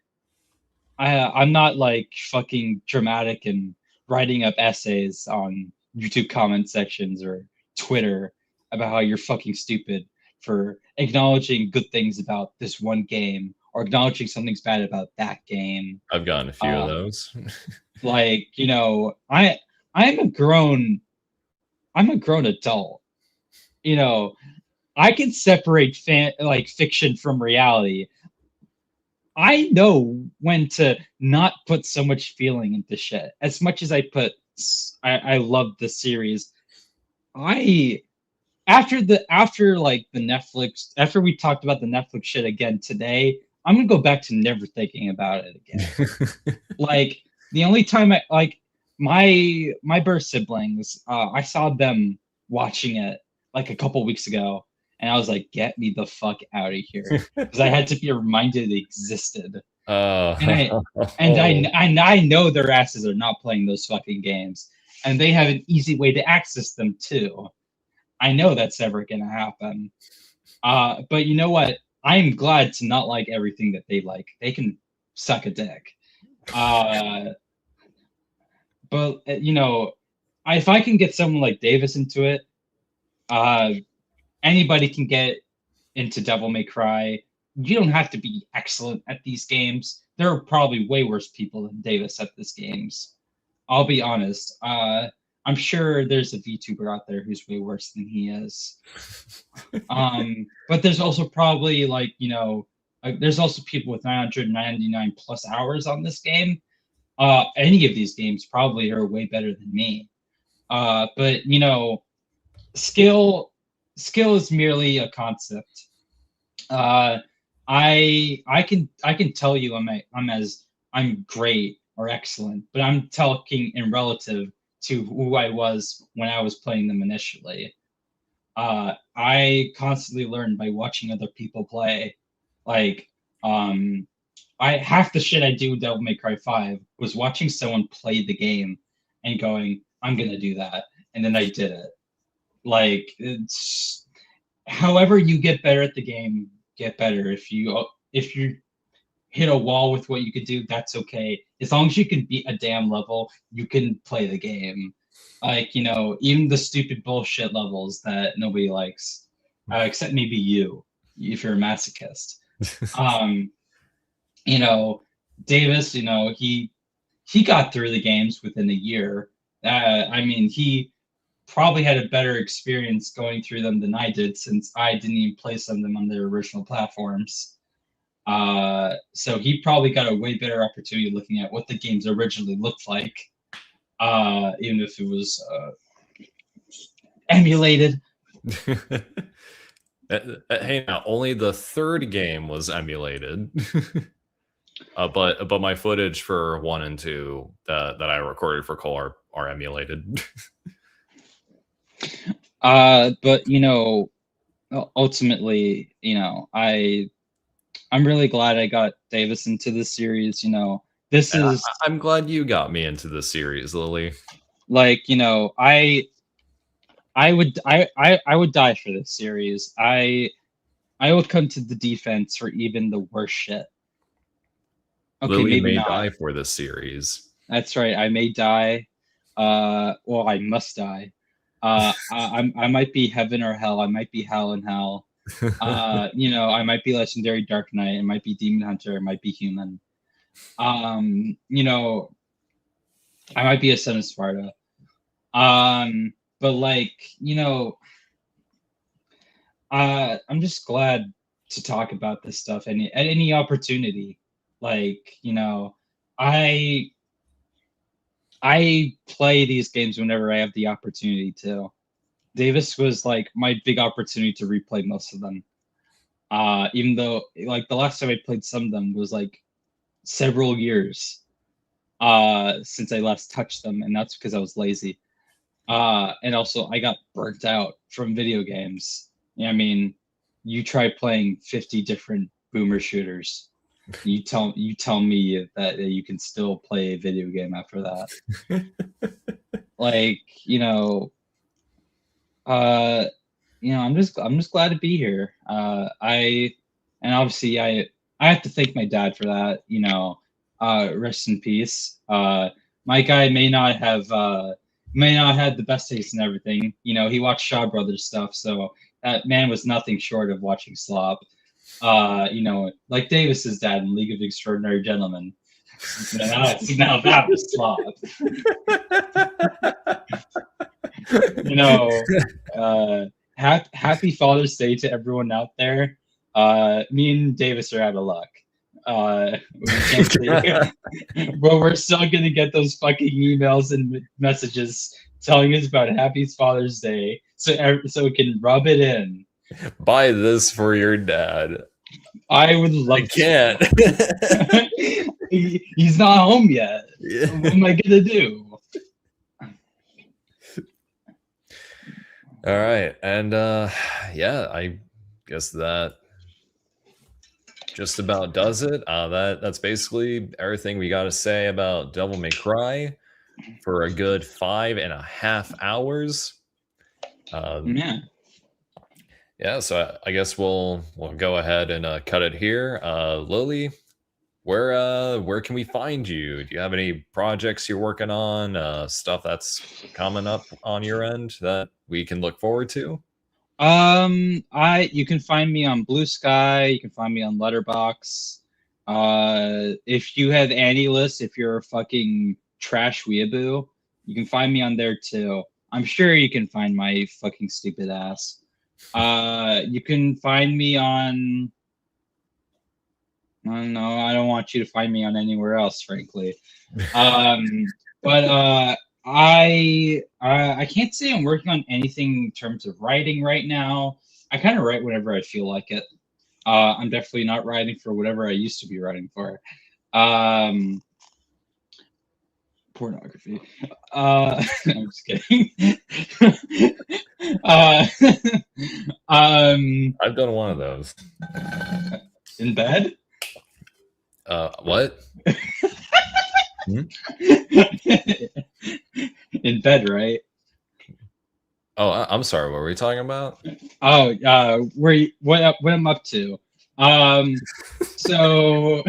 I'm not like fucking dramatic and writing up essays on YouTube comment sections or Twitter about how you're fucking stupid for acknowledging good things about this one game or acknowledging something's bad about that game. I've gotten a few of those. I'm a grown adult. I can separate fiction from reality. I know when to not put so much feeling into shit. As much as I love the series. After the Netflix, after we talked about the Netflix shit again today, I'm gonna go back to never thinking about it again. The only time my birth siblings, I saw them watching it like a couple weeks ago, and I was like, "Get me the fuck out of here," because I had to be reminded it existed. I know their asses are not playing those fucking games, and they have an easy way to access them too. I know that's never gonna happen. But you know what? I'm glad to not like everything that they like. They can suck a dick. But if I can get someone like Davis into it, anybody can get into Devil May Cry. You don't have to be excellent at these games. There are probably way worse people than Davis at these games. I'll be honest. I'm sure there's a VTuber out there who's way worse than he is. But there's also probably there's also people with 999 plus hours on this game. Any of these games probably are way better than me. But skill is merely a concept. I can tell you I'm great or excellent, but I'm talking in relative to who I was when I was playing them initially. I constantly learn by watching other people play. Half the shit I do with Devil May Cry 5 was watching someone play the game and going, I'm gonna do that. And then I did it. It's however you get better at the game, get better. If you hit a wall with what you could do, that's okay. As long as you can beat a damn level, you can play the game. Even the stupid bullshit levels that nobody likes, except maybe you, if you're a masochist. Davis, he got through the games within a year. probably had a better experience going through them than I did, since I didn't even play some of them on their original platforms. So he probably got a way better opportunity looking at what the games originally looked like, even if it was emulated. Hey, now only the third game was emulated. But my footage for 1 and 2 that I recorded for Cole are emulated. But ultimately, I'm really glad I got Davis into this series. This And is I'm glad you got me into this series, Lily. like, I would die for this series. I would come to the defense for even the worst shit. Okay, Lily maybe may not. die for this series. That's right. I may die. Well, I must die. I might be heaven or hell. I might be hell and hell. I might be legendary Dark Knight. I might be Demon Hunter. I might be human. I might be a Son of Sparta. But I'm just glad to talk about this stuff at any opportunity. I play these games whenever I have the opportunity to. Davis was like my big opportunity to replay most of them. Even though like the last time I played some of them was like several years since I last touched them, and that's because I was lazy. And also I got burnt out from video games. I mean, you try playing 50 different boomer shooters. You tell me that you can still play a video game after that. I'm just glad to be here. Obviously I have to thank my dad for that. Rest in peace. My guy may not have the best taste in everything. He watched Shaw Brothers stuff, so that man was nothing short of watching slop. Like Davis's dad in League of Extraordinary Gentlemen. Now that was slop. Happy Father's Day to everyone out there. Me and Davis are out of luck. But we're still gonna get those fucking emails and messages telling us about Happy Father's Day, so we can rub it in. Buy this for your dad. I would love. I can't. He's not home yet. Yeah. What am I gonna do? All right, and yeah, I guess that just about does it. That's basically everything we got to say about Devil May Cry for a good 5.5 hours. Yeah. So I guess we'll go ahead and cut it here. Lily, where can we find you? Do you have any projects you're working on? Stuff that's coming up on your end that we can look forward to? You can find me on Blue Sky. You can find me on Letterboxd. If you have AnyList, if you're a fucking trash weeaboo, you can find me on there too. I'm sure you can find my fucking stupid ass. You can find me on. I don't want you to find me on anywhere else, frankly. But I can't say I'm working on anything in terms of writing right now. I kind of write whenever I feel like it. I'm definitely not writing for whatever I used to be writing for. Pornography. I'm just kidding. I've done one of those. In bed? What? In bed, right? Oh, I'm sorry. What were we talking about? Oh, what I'm up to. So,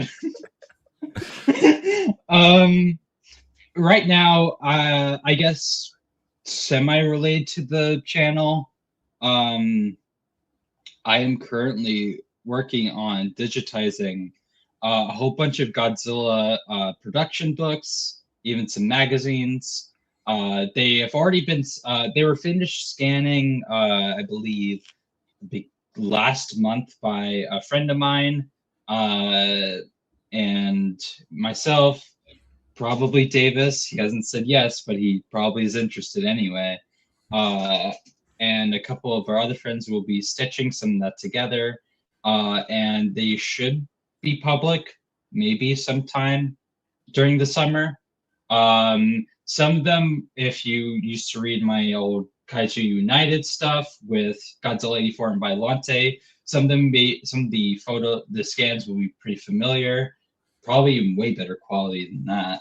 right now, I guess semi-related to the channel. I am currently working on digitizing a whole bunch of Godzilla production books, even some magazines. They have already been. They were finished scanning, I believe, last month by a friend of mine, and myself. Probably Davis. He hasn't said yes, but he probably is interested anyway. And a couple of our other friends will be stitching some of that together. And they should be public maybe sometime during the summer. Some of them, if you used to read my old Kaiju United stuff with Godzilla 84 and Biollante, some of the scans will be pretty familiar, probably even way better quality than that.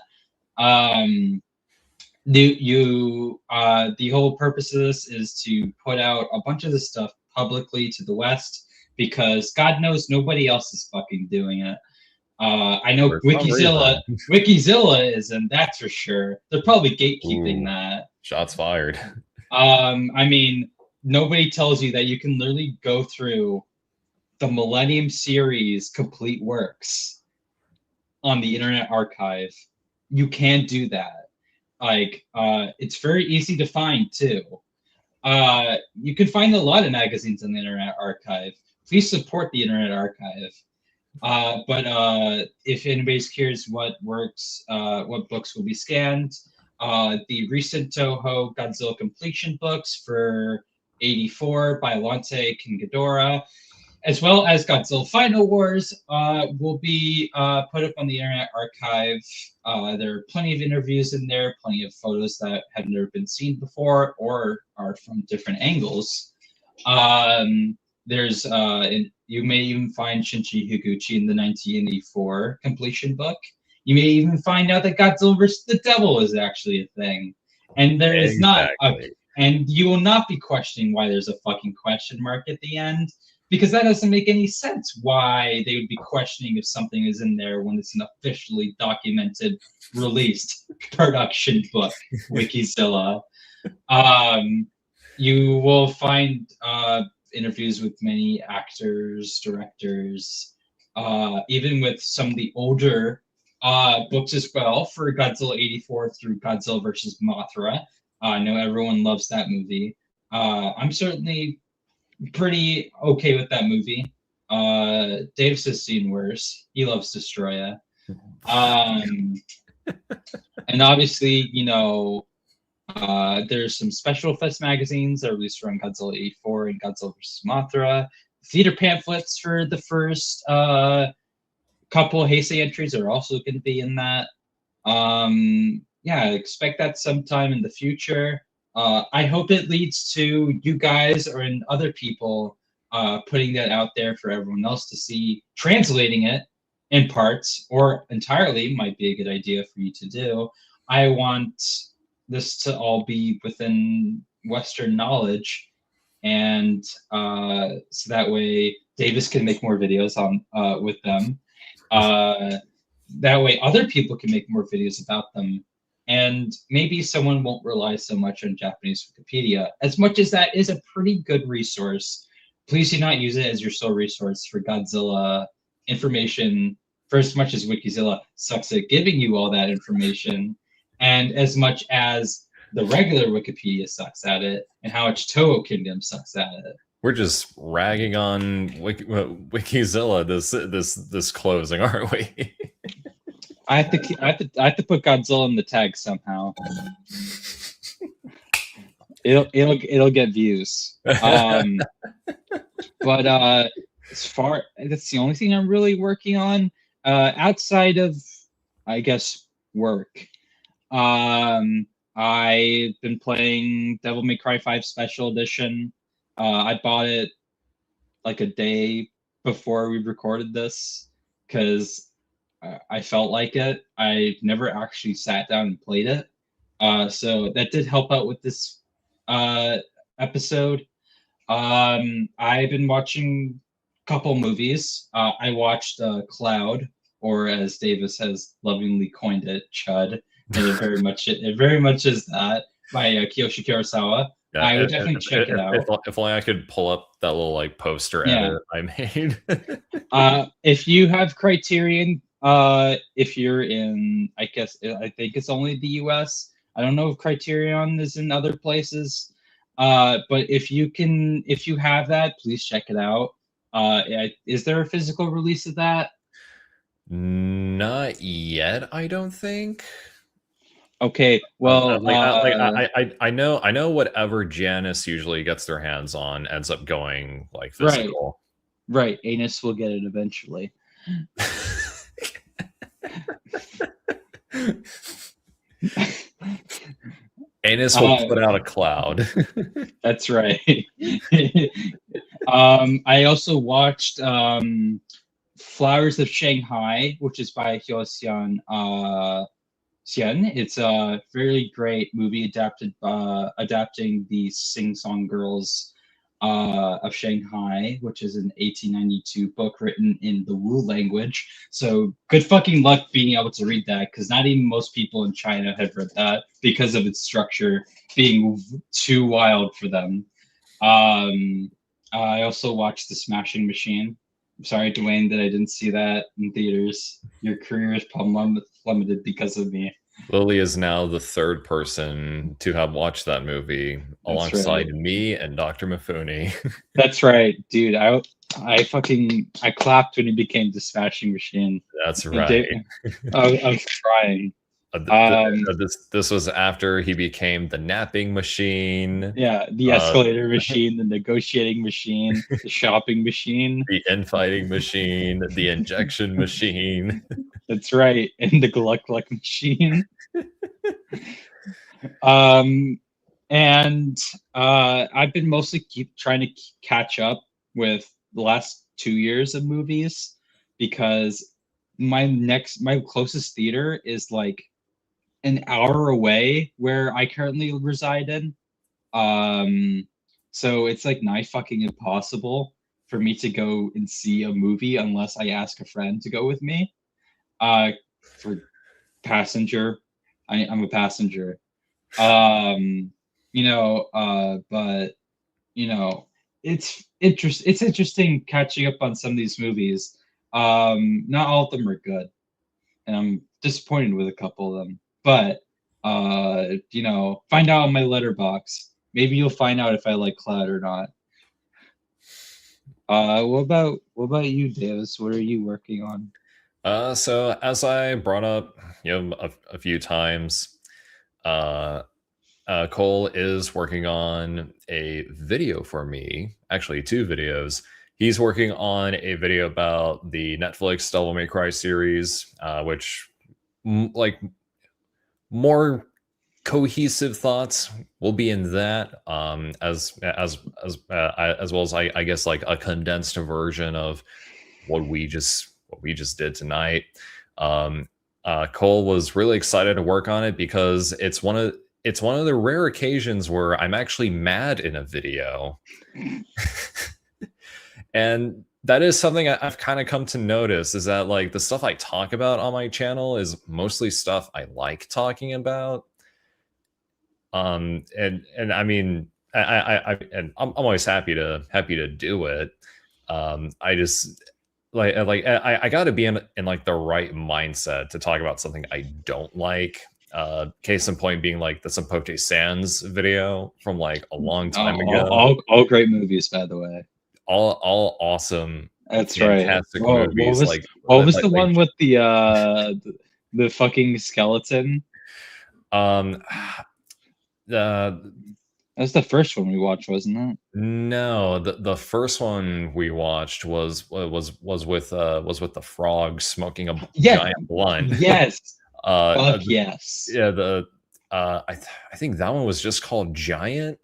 The whole purpose of this is to put out a bunch of this stuff publicly to the West, because God knows nobody else is fucking doing it. I know Wikizilla isn't, that's for sure. They're probably gatekeeping that. Shots fired. I mean, nobody tells you that you can literally go through the Millennium Series complete works on the Internet Archive. You can do that. Like, it's very easy to find too. You can find a lot of magazines on the Internet Archive. Please support the Internet Archive. But if anybody's curious what books will be scanned, the recent Toho Godzilla completion books for 84 by Biollante and Ghidorah, as well as Godzilla Final Wars, will be put up on the Internet Archive. There are plenty of interviews in there, plenty of photos that have never been seen before or are from different angles. You may even find Shinji Higuchi in the 1984 completion book. You may even find out that Godzilla vs. the Devil is actually a thing. And there is not and you will not be questioning why there's a fucking question mark at the end, because that doesn't make any sense why they would be questioning if something is in there when it's an officially documented, released production book, Wikizilla. You will find interviews with many actors, directors, even with some of the older books as well, for Godzilla 84 through Godzilla versus Mothra. I know everyone loves that movie. I'm certainly pretty okay with that movie. Davis has seen worse. He loves Destroya. And obviously, there's some special effects magazines that are released around Godzilla 84 and Godzilla vs. Mothra. Theater pamphlets for the first couple Heisei entries are also going to be in that. Expect that sometime in the future. I hope it leads to you guys or in other people putting that out there for everyone else to see. Translating it in parts or entirely might be a good idea for you to do. I want this to all be within Western knowledge, and so that way Davis can make more videos on with them. That way other people can make more videos about them, and maybe someone won't rely so much on Japanese Wikipedia. As much as that is a pretty good resource, please do not use it as your sole resource for Godzilla information, for as much as Wikizilla sucks at giving you all that information, and as much as the regular Wikipedia sucks at it, and how much Toho Kingdom sucks at it. We're just ragging on Wikizilla this closing, aren't we? I have to put Godzilla in the tag somehow. It'll get views. But as far, that's the only thing I'm really working on outside of, I guess, work. I've been playing Devil May Cry 5 Special Edition. I bought it like a day before we recorded this because I felt like it. I never actually sat down and played it. So that did help out with this episode. I've been watching a couple movies. I watched Cloud, or as Davis has lovingly coined it, Chud. And it very much is that, by Kiyoshi Kurosawa. Yeah, I would definitely check it out. If only I could pull up that little poster edit I made. If you have Criterion, if you're in, I think it's only the US, I don't know if Criterion is in other places, but if you have that, please check it out. Is there a physical release of that? Not yet, I don't think. Okay, well, I know whatever Janice usually gets their hands on ends up going like right, physical. right. Anus will get it eventually. Anus will put out a cloud. That's right. I also watched Flowers of Shanghai, which is by Hyosian Xian. It's a very great movie adapting the Sing Song Girls of Shanghai, which is an 1892 book written in the Wu language. So good fucking luck being able to read that, because not even most people in China have read that because of its structure being too wild for them. I also watched The Smashing Machine. I'm sorry, Dwayne, that I didn't see that in theaters. Your career is plummeted because of me. Lily is now the third person to have watched that movie alongside right. me and Dr. Mifune. That's right, dude. I clapped when he became the Smashing Machine. That's right. I was crying. This was after he became the napping machine. Yeah, the escalator machine, the negotiating machine, the shopping machine, the infighting machine, the injection machine. That's right, and the Gluck Gluck machine. And I've been mostly trying to catch up with the last 2 years of movies, because my closest theater is like an hour away where I currently reside in. So it's like nigh fucking impossible for me to go and see a movie unless I ask a friend to go with me. For passenger, I'm a passenger. But it's interesting catching up on some of these movies. Not all of them are good, and I'm disappointed with a couple of them. But find out on my letterbox. Maybe you'll find out if I like Cloud or not. What about you, Davis? What are you working on? So as I brought up, a few times, Cole is working on a video for me. Actually, 2 videos. He's working on a video about the Netflix Devil May Cry series, which like more cohesive thoughts will be in that, as well as I guess like a condensed version of what we just did tonight. Cole was really excited to work on it because it's one of the rare occasions where I'm actually mad in a video. And that is something I've kind of come to notice, is that like the stuff I talk about on my channel is mostly stuff I like talking about. And I mean, I'm always happy to do it. I just I got to be in like the right mindset to talk about something I don't like. Case in point being like the Sampote Sands video from like a long time ago. All great movies, by the way. All awesome. That's fantastic right. movies. What was the one with the fucking skeleton? That was the first one we watched, wasn't it? No, the first one we watched was with the frog smoking a giant blunt. Yes. Fuck yes. Yeah, I think that one was just called Giant.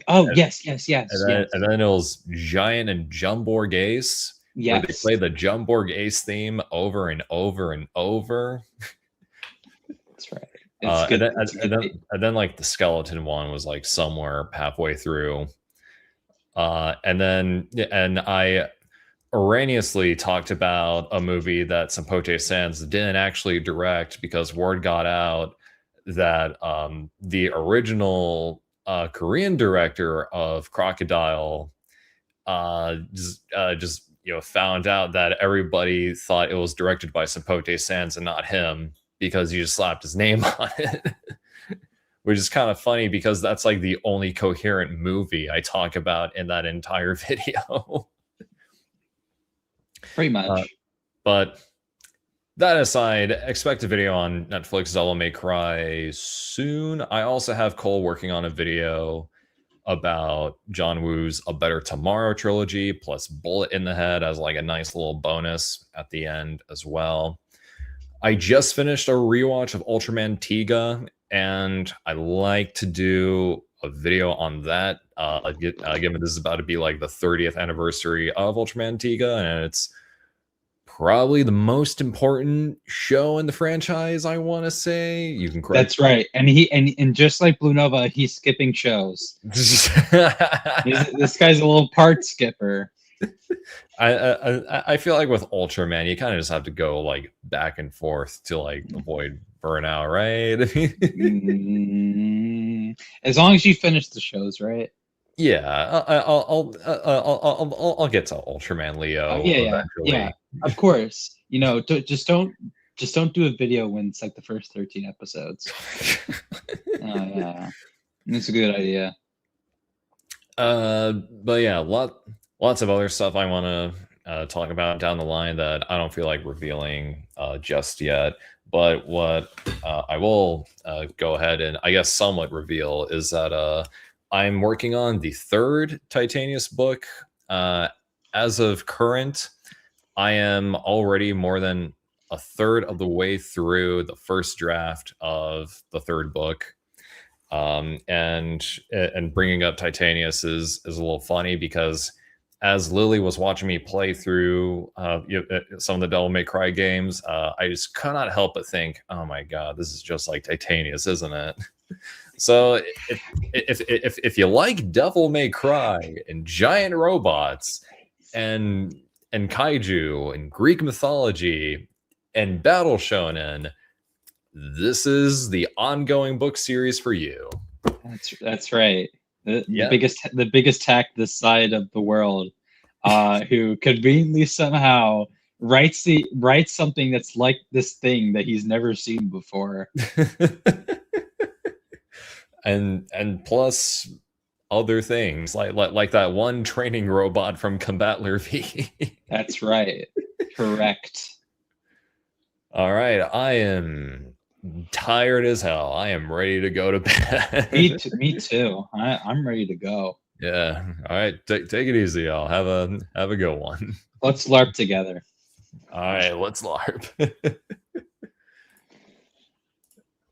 Oh, yes. And then it was Giant and Jumborg Ace. Yes. Where they play the Jumborg Ace theme over and over and over. That's right. And then like the skeleton one was like somewhere halfway through. And I erroneously talked about a movie that Sampote Sands didn't actually direct, because word got out that the original Korean director of Crocodile just found out that everybody thought it was directed by Sampote Sands and not him, because he just slapped his name on it. which is kind of funny because that's like the only coherent movie I talk about in that entire video. Pretty much. But that aside, expect a video on Netflix Devil May Cry soon. I also have Cole working on a video about John Woo's A Better Tomorrow trilogy, plus Bullet in the Head as like a nice little bonus at the end as well. I just finished a rewatch of Ultraman Tiga, and I like to do a video on that. Given this is about to be like the 30th anniversary of Ultraman Tiga, and it's probably the most important show in the franchise, I want to say. You can correct. That's right. And just like Blue Nova, he's skipping shows. This guy's a little part skipper. I feel like with Ultraman, you kind of just have to go like back and forth to like avoid burnout, right? As long as you finish the shows, right? Yeah, I'll get to Ultraman Leo. Yeah. Of course. You know, just don't do a video when it's like the first 13 episodes. Oh yeah, that's a good idea. But yeah, lots of other stuff I want to talk about down the line that I don't feel like revealing just yet. But what I will go ahead and I guess somewhat reveal is that I'm working on the third Titanius book. As of current, I am already more than a third of the way through the first draft of the third book. And bringing up Titanius is a little funny because as Lily was watching me play through some of the Devil May Cry games, I just could not help but think, oh my god, this is just like Titanius, isn't it? So if you like Devil May Cry and giant robots and kaiju and Greek mythology and battle shonen, this is the ongoing book series for you. That's right. The biggest hack this side of the world, who conveniently somehow writes something that's like this thing that he's never seen before. and plus other things like that one training robot from Combattler V. That's right. Correct. All right, I am tired as hell. I am ready to go to bed. Me too. I'm ready to go. Yeah. All right. Take it easy, y'all. Have a good one. Let's LARP together. All right. Let's LARP.